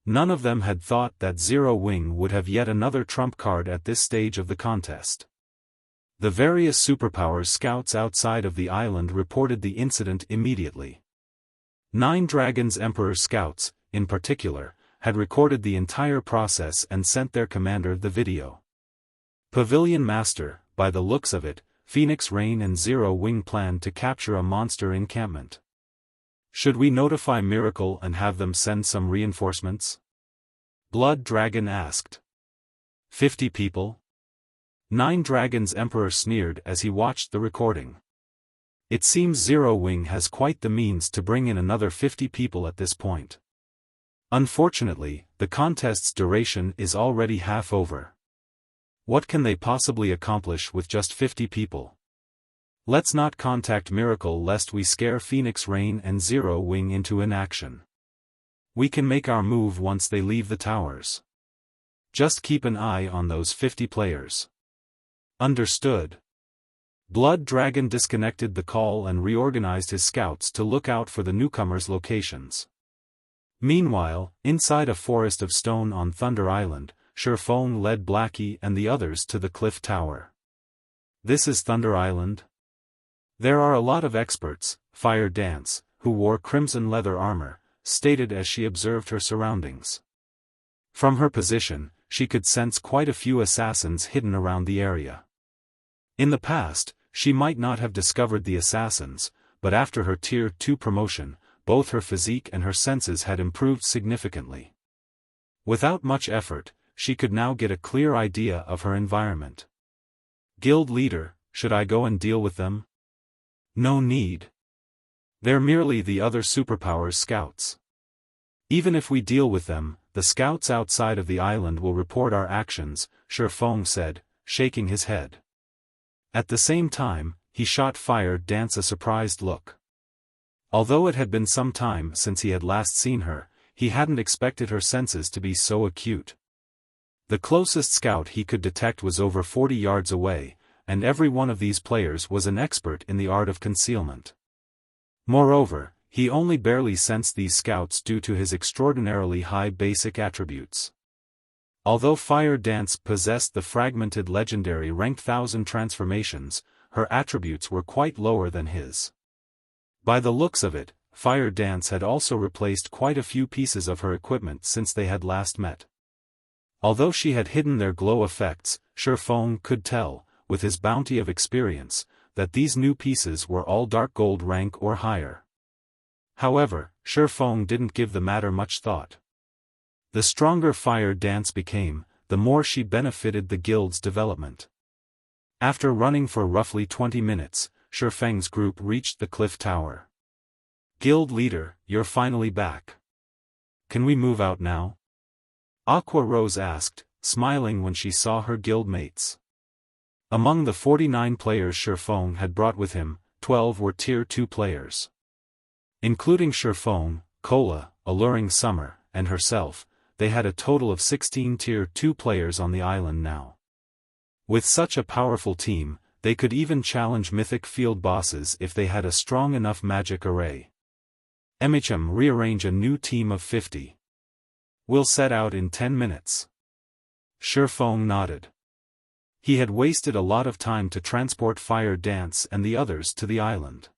None of them had thought that Zero Wing would have yet another trump card at this stage of the contest. The various superpowers scouts outside of the island reported the incident immediately. 9 Dragons Emperor scouts, in particular, had recorded the entire process and sent their commander the video. Pavilion Master, by the looks of it, Phoenix Rain and Zero Wing planned to capture a monster encampment. Should we notify Miracle and have them send some reinforcements? Blood Dragon asked. 50 people? 9 Dragons Emperor sneered as he watched the recording. It seems Zero Wing has quite the means to bring in another 50 people at this point. Unfortunately, the contest's duration is already half over. What can they possibly accomplish with just 50 people? Let's not contact Miracle lest we scare Phoenix Rain and Zero Wing into inaction. We can make our move once they leave the towers. Just keep an eye on those 50 players. Understood. Blood Dragon disconnected the call and reorganized his scouts to look out for the newcomers' locations. Meanwhile, inside a forest of stone on Thunder Island, Feng led Blackie and the others to the cliff tower. This is Thunder Island? There are a lot of experts, Fire Dance, who wore crimson leather armor, stated as she observed her surroundings. From her position, she could sense quite a few assassins hidden around the area. In the past, she might not have discovered the assassins, but after her Tier 2 promotion, both her physique and her senses had improved significantly. Without much effort, she could now get a clear idea of her environment. Guild leader, should I go and deal with them? No need. They're merely the other superpowers scouts. Even if we deal with them, the scouts outside of the island will report our actions, Feng said, shaking his head. At the same time, he shot Fire Dance a surprised look. Although it had been some time since he had last seen her, he hadn't expected her senses to be so acute. The closest scout he could detect was over 40 yards away, and every one of these players was an expert in the art of concealment. Moreover, he only barely sensed these scouts due to his extraordinarily high basic attributes. Although Fire Dance possessed the fragmented legendary ranked 1000 transformations, her attributes were quite lower than his. By the looks of it, Fire Dance had also replaced quite a few pieces of her equipment since they had last met. Although she had hidden their glow effects, Feng could tell, with his bounty of experience, that these new pieces were all dark gold rank or higher. However, Feng didn't give the matter much thought. The stronger Fire Dance became, the more she benefited the guild's development. After running for roughly 20 minutes, Feng's group reached the cliff tower. "Guild leader, you're finally back. Can we move out now?" Aqua Rose asked, smiling when she saw her guild mates. Among the 49 players Feng had brought with him, 12 were Tier 2 players. Including Feng, Cola, Alluring Summer, and herself, they had a total of 16 Tier 2 players on the island now. With such a powerful team, they could even challenge mythic field bosses if they had a strong enough magic array. Rearrange a new team of 50. We'll set out in 10 minutes. Feng nodded. He had wasted a lot of time to transport Fire Dance and the others to the island.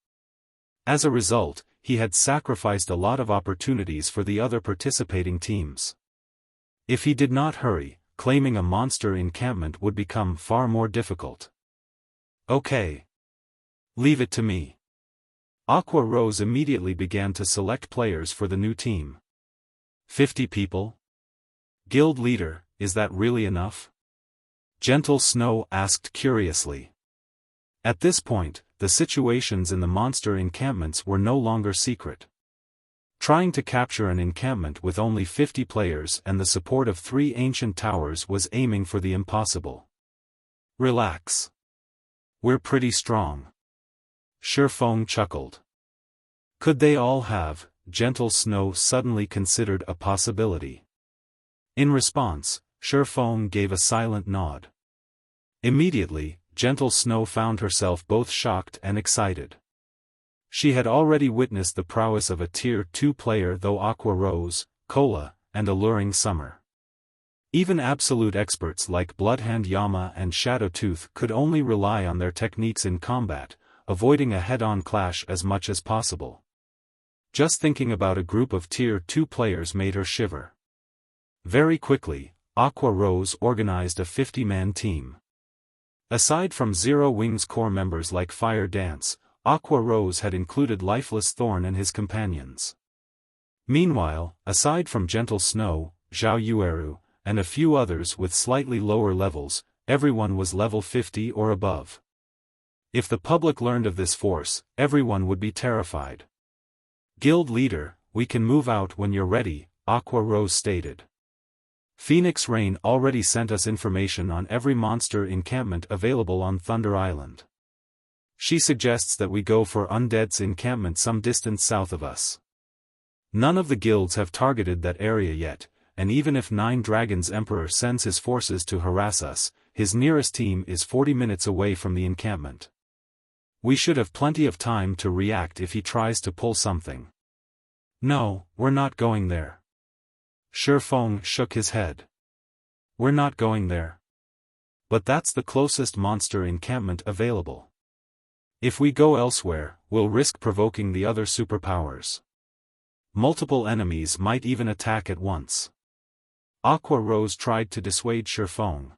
As a result, he had sacrificed a lot of opportunities for the other participating teams. If he did not hurry, claiming a monster encampment would become far more difficult. "Okay. Leave it to me." Aqua Rose immediately began to select players for the new team. 50 people? Guild leader, is that really enough? Gentle Snow asked curiously. At this point, the situations in the monster encampments were no longer secret. Trying to capture an encampment with only 50 players and the support of 3 ancient towers was aiming for the impossible. "Relax. We're pretty strong." Feng chuckled. Could they all have? Gentle Snow suddenly considered a possibility. In response, Feng gave a silent nod. Immediately, Gentle Snow found herself both shocked and excited. She had already witnessed the prowess of a Tier 2 player though Aqua Rose, Cola, and Alluring Summer. Even absolute experts like Bloodhand Yama and Shadowtooth could only rely on their techniques in combat, avoiding a head-on clash as much as possible. Just thinking about a group of Tier 2 players made her shiver. Very quickly, Aqua Rose organized a 50-man team. Aside from Zero Wing's core members like Fire Dance, Aqua Rose had included Lifeless Thorn and his companions. Meanwhile, aside from Gentle Snow, Zhao Yueru, and a few others with slightly lower levels, everyone was level 50 or above. If the public learned of this force, everyone would be terrified. "Guild leader, we can move out when you're ready," Aqua Rose stated. "Phoenix Rain already sent us information on every monster encampment available on Thunder Island. She suggests that we go for Undead's encampment some distance south of us. None of the guilds have targeted that area yet, and even if 9 Dragons Emperor sends his forces to harass us, his nearest team is 40 minutes away from the encampment. We should have plenty of time to react if he tries to pull something." "No, we're not going there." Feng shook his head. "We're not going there. But that's the closest monster encampment available. If we go elsewhere, we'll risk provoking the other superpowers. Multiple enemies might even attack at once." Aqua Rose tried to dissuade Feng.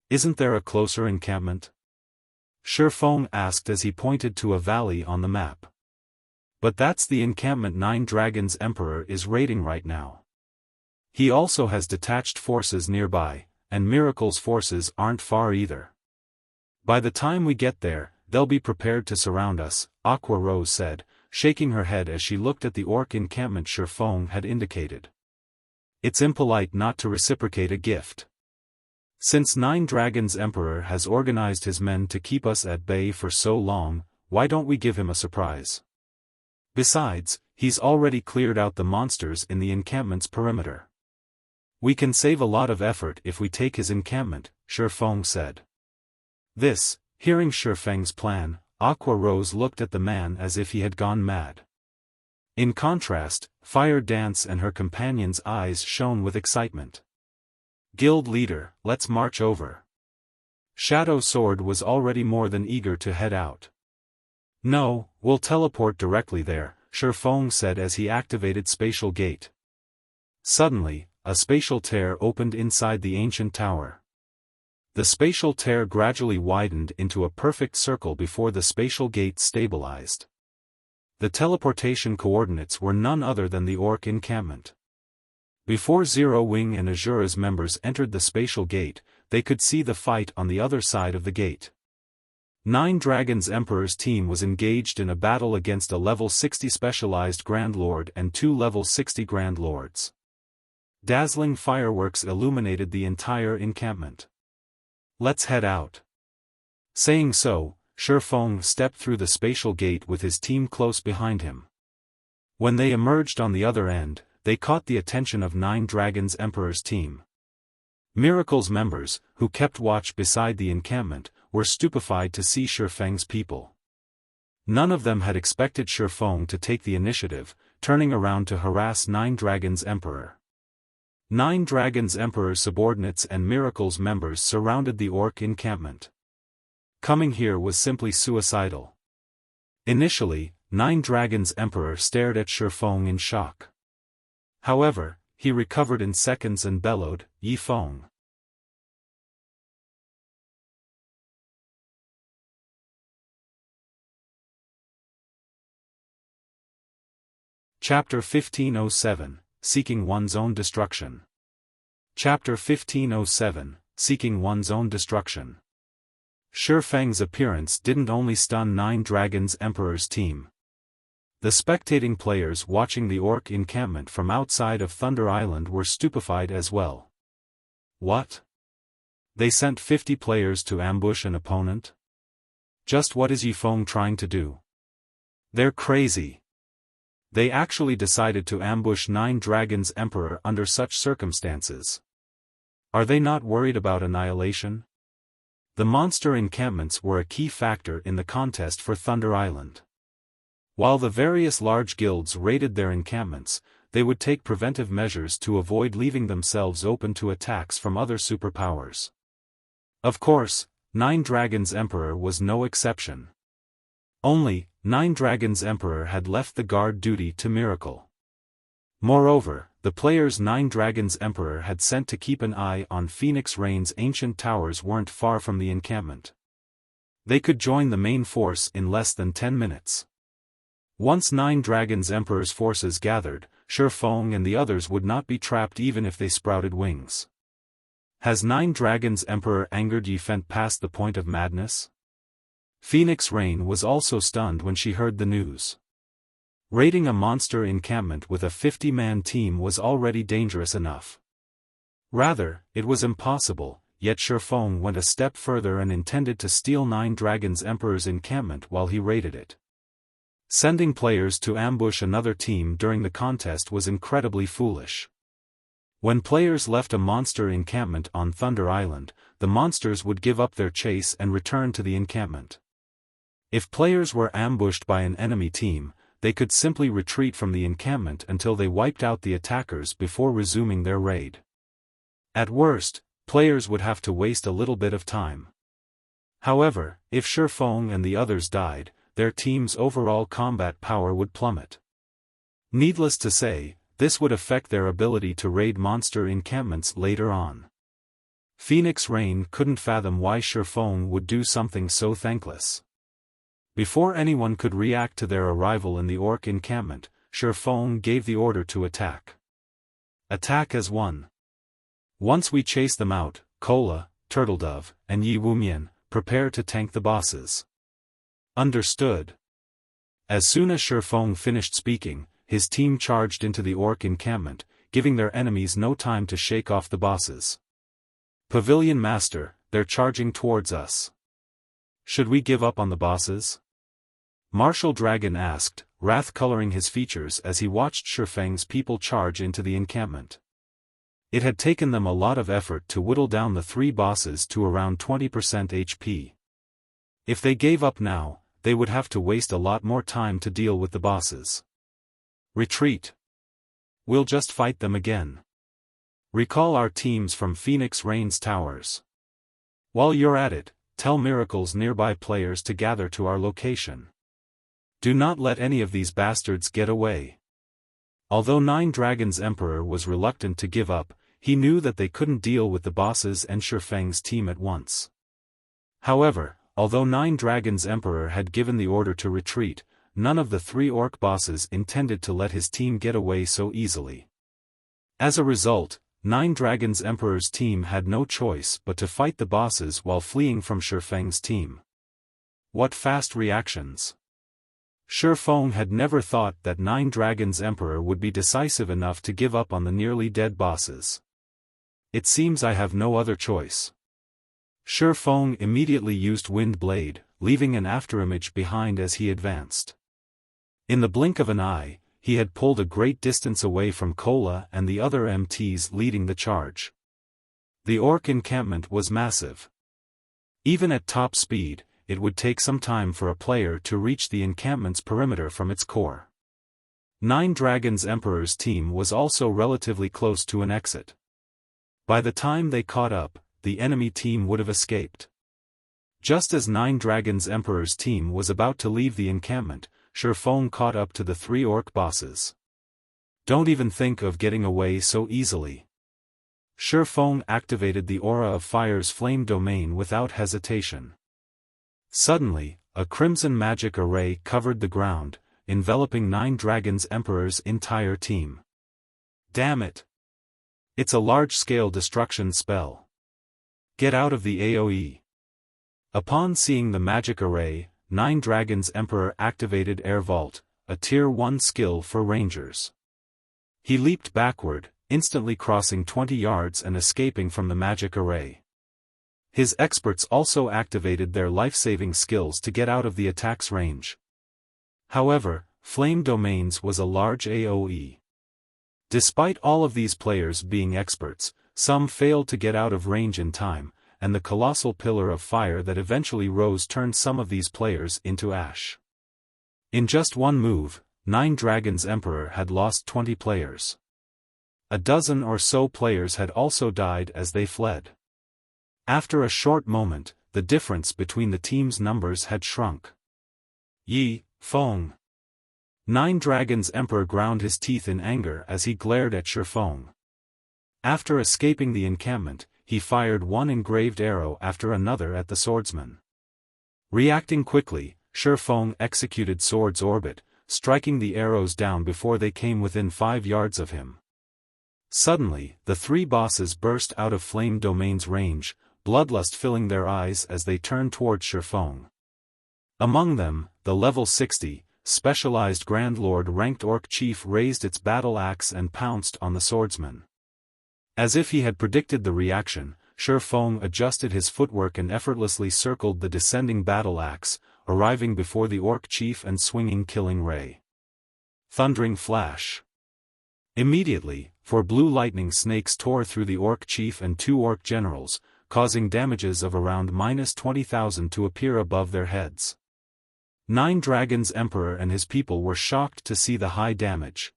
"Isn't there a closer encampment?" Feng asked as he pointed to a valley on the map. "But that's the encampment 9 Dragons Emperor is raiding right now. He also has detached forces nearby, and Miracle's forces aren't far either. By the time we get there, they'll be prepared to surround us," Aqua Rose said, shaking her head as she looked at the orc encampment Feng had indicated. "It's impolite not to reciprocate a gift. Since 9 Dragons Emperor has organized his men to keep us at bay for so long, why don't we give him a surprise? Besides, he's already cleared out the monsters in the encampment's perimeter. We can save a lot of effort if we take his encampment," Feng said. Hearing Feng's plan, Aqua Rose looked at the man as if he had gone mad. In contrast, Fire Dance and her companions' eyes shone with excitement. Guild leader, let's march over. Shadow Sword was already more than eager to head out. No, we'll teleport directly there, Feng said as he activated Spatial Gate. Suddenly, a spatial tear opened inside the ancient tower. The spatial tear gradually widened into a perfect circle before the spatial gate stabilized. The teleportation coordinates were none other than the Orc encampment. Before Zero Wing and Azura's members entered the spatial gate, they could see the fight on the other side of the gate. 9 Dragons Emperor's team was engaged in a battle against a level 60 specialized Grand Lord and 2 level 60 Grand Lords. Dazzling fireworks illuminated the entire encampment. Let's head out. Saying so, Feng stepped through the spatial gate with his team close behind him. When they emerged on the other end, they caught the attention of 9 Dragons Emperor's team. Miracle's members, who kept watch beside the encampment, were stupefied to see Feng's people. None of them had expected Feng to take the initiative, turning around to harass 9 Dragons Emperor. 9 Dragons Emperor's subordinates and Miracle's members surrounded the Orc encampment. Coming here was simply suicidal. Initially, 9 Dragons Emperor stared at Feng in shock. However, he recovered in seconds and bellowed, "Yi Feng." Chapter 1507, Seeking One's Own Destruction. Chapter 1507, Seeking One's Own Destruction. Feng's appearance didn't only stun 9 Dragons Emperor's team. The spectating players watching the Orc encampment from outside of Thunder Island were stupefied as well. What? They sent 50 players to ambush an opponent? Just what is Yi Feng trying to do? They're crazy. They actually decided to ambush 9 Dragons Emperor under such circumstances. Are they not worried about annihilation? The monster encampments were a key factor in the contest for Thunder Island. While the various large guilds raided their encampments, they would take preventive measures to avoid leaving themselves open to attacks from other superpowers. Of course, 9 Dragons Emperor was no exception. Only, 9 Dragons Emperor had left the guard duty to Miracle. Moreover, the players 9 Dragons Emperor had sent to keep an eye on Phoenix Rain's ancient towers weren't far from the encampment. They could join the main force in less than 10 minutes. Once 9 Dragons Emperor's forces gathered, Feng and the others would not be trapped even if they sprouted wings. Has 9 Dragons Emperor angered Yi Feng past the point of madness? Phoenix Rain was also stunned when she heard the news. Raiding a monster encampment with a 50-man team was already dangerous enough. Rather, it was impossible, yet Feng went a step further and intended to steal 9 Dragons Emperor's encampment while he raided it. Sending players to ambush another team during the contest was incredibly foolish. When players left a monster encampment on Thunder Island, the monsters would give up their chase and return to the encampment. If players were ambushed by an enemy team, they could simply retreat from the encampment until they wiped out the attackers before resuming their raid. At worst, players would have to waste a little bit of time. However, if Feng and the others died, their team's overall combat power would plummet. Needless to say, this would affect their ability to raid monster encampments later on. Phoenix Rain couldn't fathom why Feng would do something so thankless. Before anyone could react to their arrival in the Orc encampment, Feng gave the order to attack. Attack as one. Once we chase them out, Cola, Turtledove, and Yi Wumian, prepare to tank the bosses. Understood. As soon as Feng finished speaking, his team charged into the Orc encampment, giving their enemies no time to shake off the bosses. Pavilion Master, they're charging towards us. Should we give up on the bosses? Martial Dragon asked, wrath coloring his features as he watched Feng's people charge into the encampment. It had taken them a lot of effort to whittle down the 3 bosses to around 20% HP. If they gave up now, they would have to waste a lot more time to deal with the bosses. Retreat. We'll just fight them again. Recall our teams from Phoenix Rain's towers. While you're at it, tell Miracle's nearby players to gather to our location. Do not let any of these bastards get away. Although Nine Dragons Emperor was reluctant to give up, he knew that they couldn't deal with the bosses and Feng's team at once. However, although Nine Dragons Emperor had given the order to retreat, none of the 3 orc bosses intended to let his team get away so easily. As a result, Nine Dragons Emperor's team had no choice but to fight the bosses while fleeing from Feng's team. What fast reactions! Feng had never thought that Nine Dragons Emperor would be decisive enough to give up on the nearly dead bosses. It seems I have no other choice. Feng immediately used Wind Blade, leaving an afterimage behind as he advanced. In the blink of an eye, he had pulled a great distance away from Kola and the other MTs leading the charge. The orc encampment was massive. Even at top speed, it would take some time for a player to reach the encampment's perimeter from its core. Nine Dragons Emperor's team was also relatively close to an exit. By the time they caught up, the enemy team would have escaped. Just as Nine Dragons Emperor's team was about to leave the encampment, Feng caught up to the 3 orc bosses. Don't even think of getting away so easily. Feng activated the Aura of Fire's flame domain without hesitation. Suddenly, a crimson magic array covered the ground, enveloping Nine Dragons Emperor's entire team. Damn it! It's a large-scale destruction spell. Get out of the AoE. Upon seeing the magic array, Nine Dragons Emperor activated Air Vault, a Tier 1 skill for rangers. He leaped backward, instantly crossing 20 yards and escaping from the magic array. His experts also activated their life-saving skills to get out of the attack's range. However, Flame Domains was a large AoE. Despite all of these players being experts, some failed to get out of range in time, and the colossal pillar of fire that eventually rose turned some of these players into ash. In just one move, Nine Dragons Emperor had lost 20 players. A dozen or so players had also died as they fled. After a short moment, the difference between the team's numbers had shrunk. Feng. Nine Dragons Emperor ground his teeth in anger as he glared at Feng. After escaping the encampment, he fired one engraved arrow after another at the swordsman. Reacting quickly, Feng executed Sword's Orbit, striking the arrows down before they came within 5 yards of him. Suddenly, the 3 bosses burst out of Flame Domain's range, bloodlust filling their eyes as they turned towards Feng. Among them, the level 60, specialized Grand Lord ranked Orc Chief raised its battle axe and pounced on the swordsman. As if he had predicted the reaction, Feng adjusted his footwork and effortlessly circled the descending battle axe, arriving before the Orc Chief and swinging Killing Ray. Thundering Flash. Immediately, 4 blue lightning snakes tore through the Orc Chief and 2 Orc generals, causing damages of around -20,000 to appear above their heads. Nine Dragons Emperor and his people were shocked to see the high damage.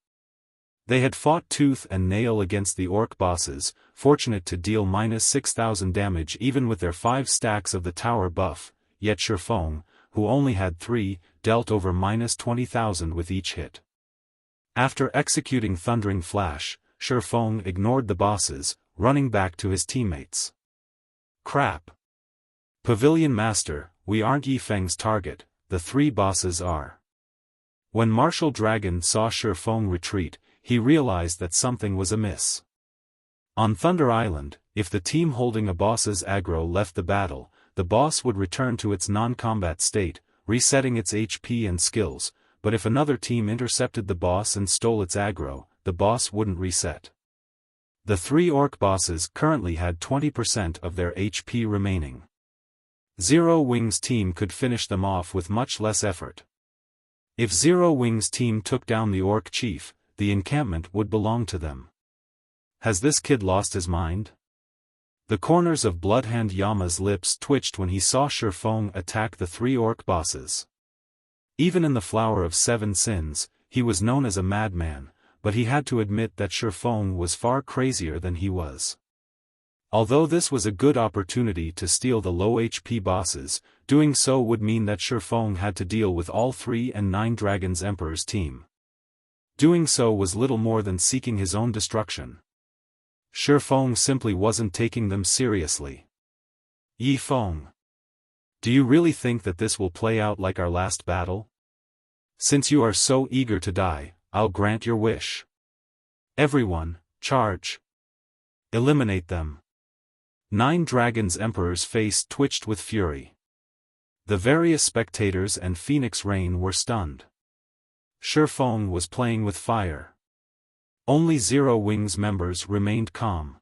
They had fought tooth and nail against the orc bosses, fortunate to deal -6,000 damage even with their 5 stacks of the tower buff, yet Feng, who only had 3, dealt over -20,000 with each hit. After executing Thundering Flash, Feng ignored the bosses, running back to his teammates. Crap! Pavilion Master, we aren't Feng's target, the 3 bosses are. When Martial Dragon saw Feng retreat, he realized that something was amiss. On Thunder Island, if the team holding a boss's aggro left the battle, the boss would return to its non-combat state, resetting its HP and skills, but if another team intercepted the boss and stole its aggro, the boss wouldn't reset. The 3 orc bosses currently had 20% of their HP remaining. Zero Wing's team could finish them off with much less effort. If Zero Wing's team took down the Orc Chief, the encampment would belong to them. Has this kid lost his mind? The corners of Bloodhand Yama's lips twitched when he saw Feng attack the 3 orc bosses. Even in the Flower of 7 Sins, he was known as a madman, but he had to admit that Feng was far crazier than he was. Although this was a good opportunity to steal the low HP bosses, doing so would mean that Feng had to deal with all 3 and 9 Dragons Emperor's team. Doing so was little more than seeking his own destruction. Feng simply wasn't taking them seriously. Yi Feng. Do you really think that this will play out like our last battle? Since you are so eager to die, I'll grant your wish. Everyone, charge. Eliminate them. 9 Dragons Emperor's face twitched with fury. The various spectators and Phoenix Rain were stunned. Feng was playing with fire. Only Zero Wings members remained calm.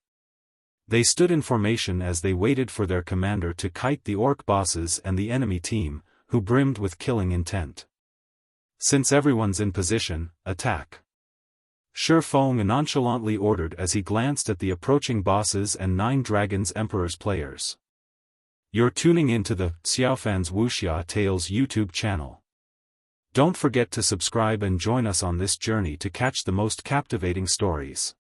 They stood in formation as they waited for their commander to kite the orc bosses and the enemy team, who brimmed with killing intent. Since everyone's in position, attack. Feng nonchalantly ordered as he glanced at the approaching bosses and 9 Dragons Emperor's players. You're tuning into the Xiaofan's Wuxia Tales YouTube channel. Don't forget to subscribe and join us on this journey to catch the most captivating stories.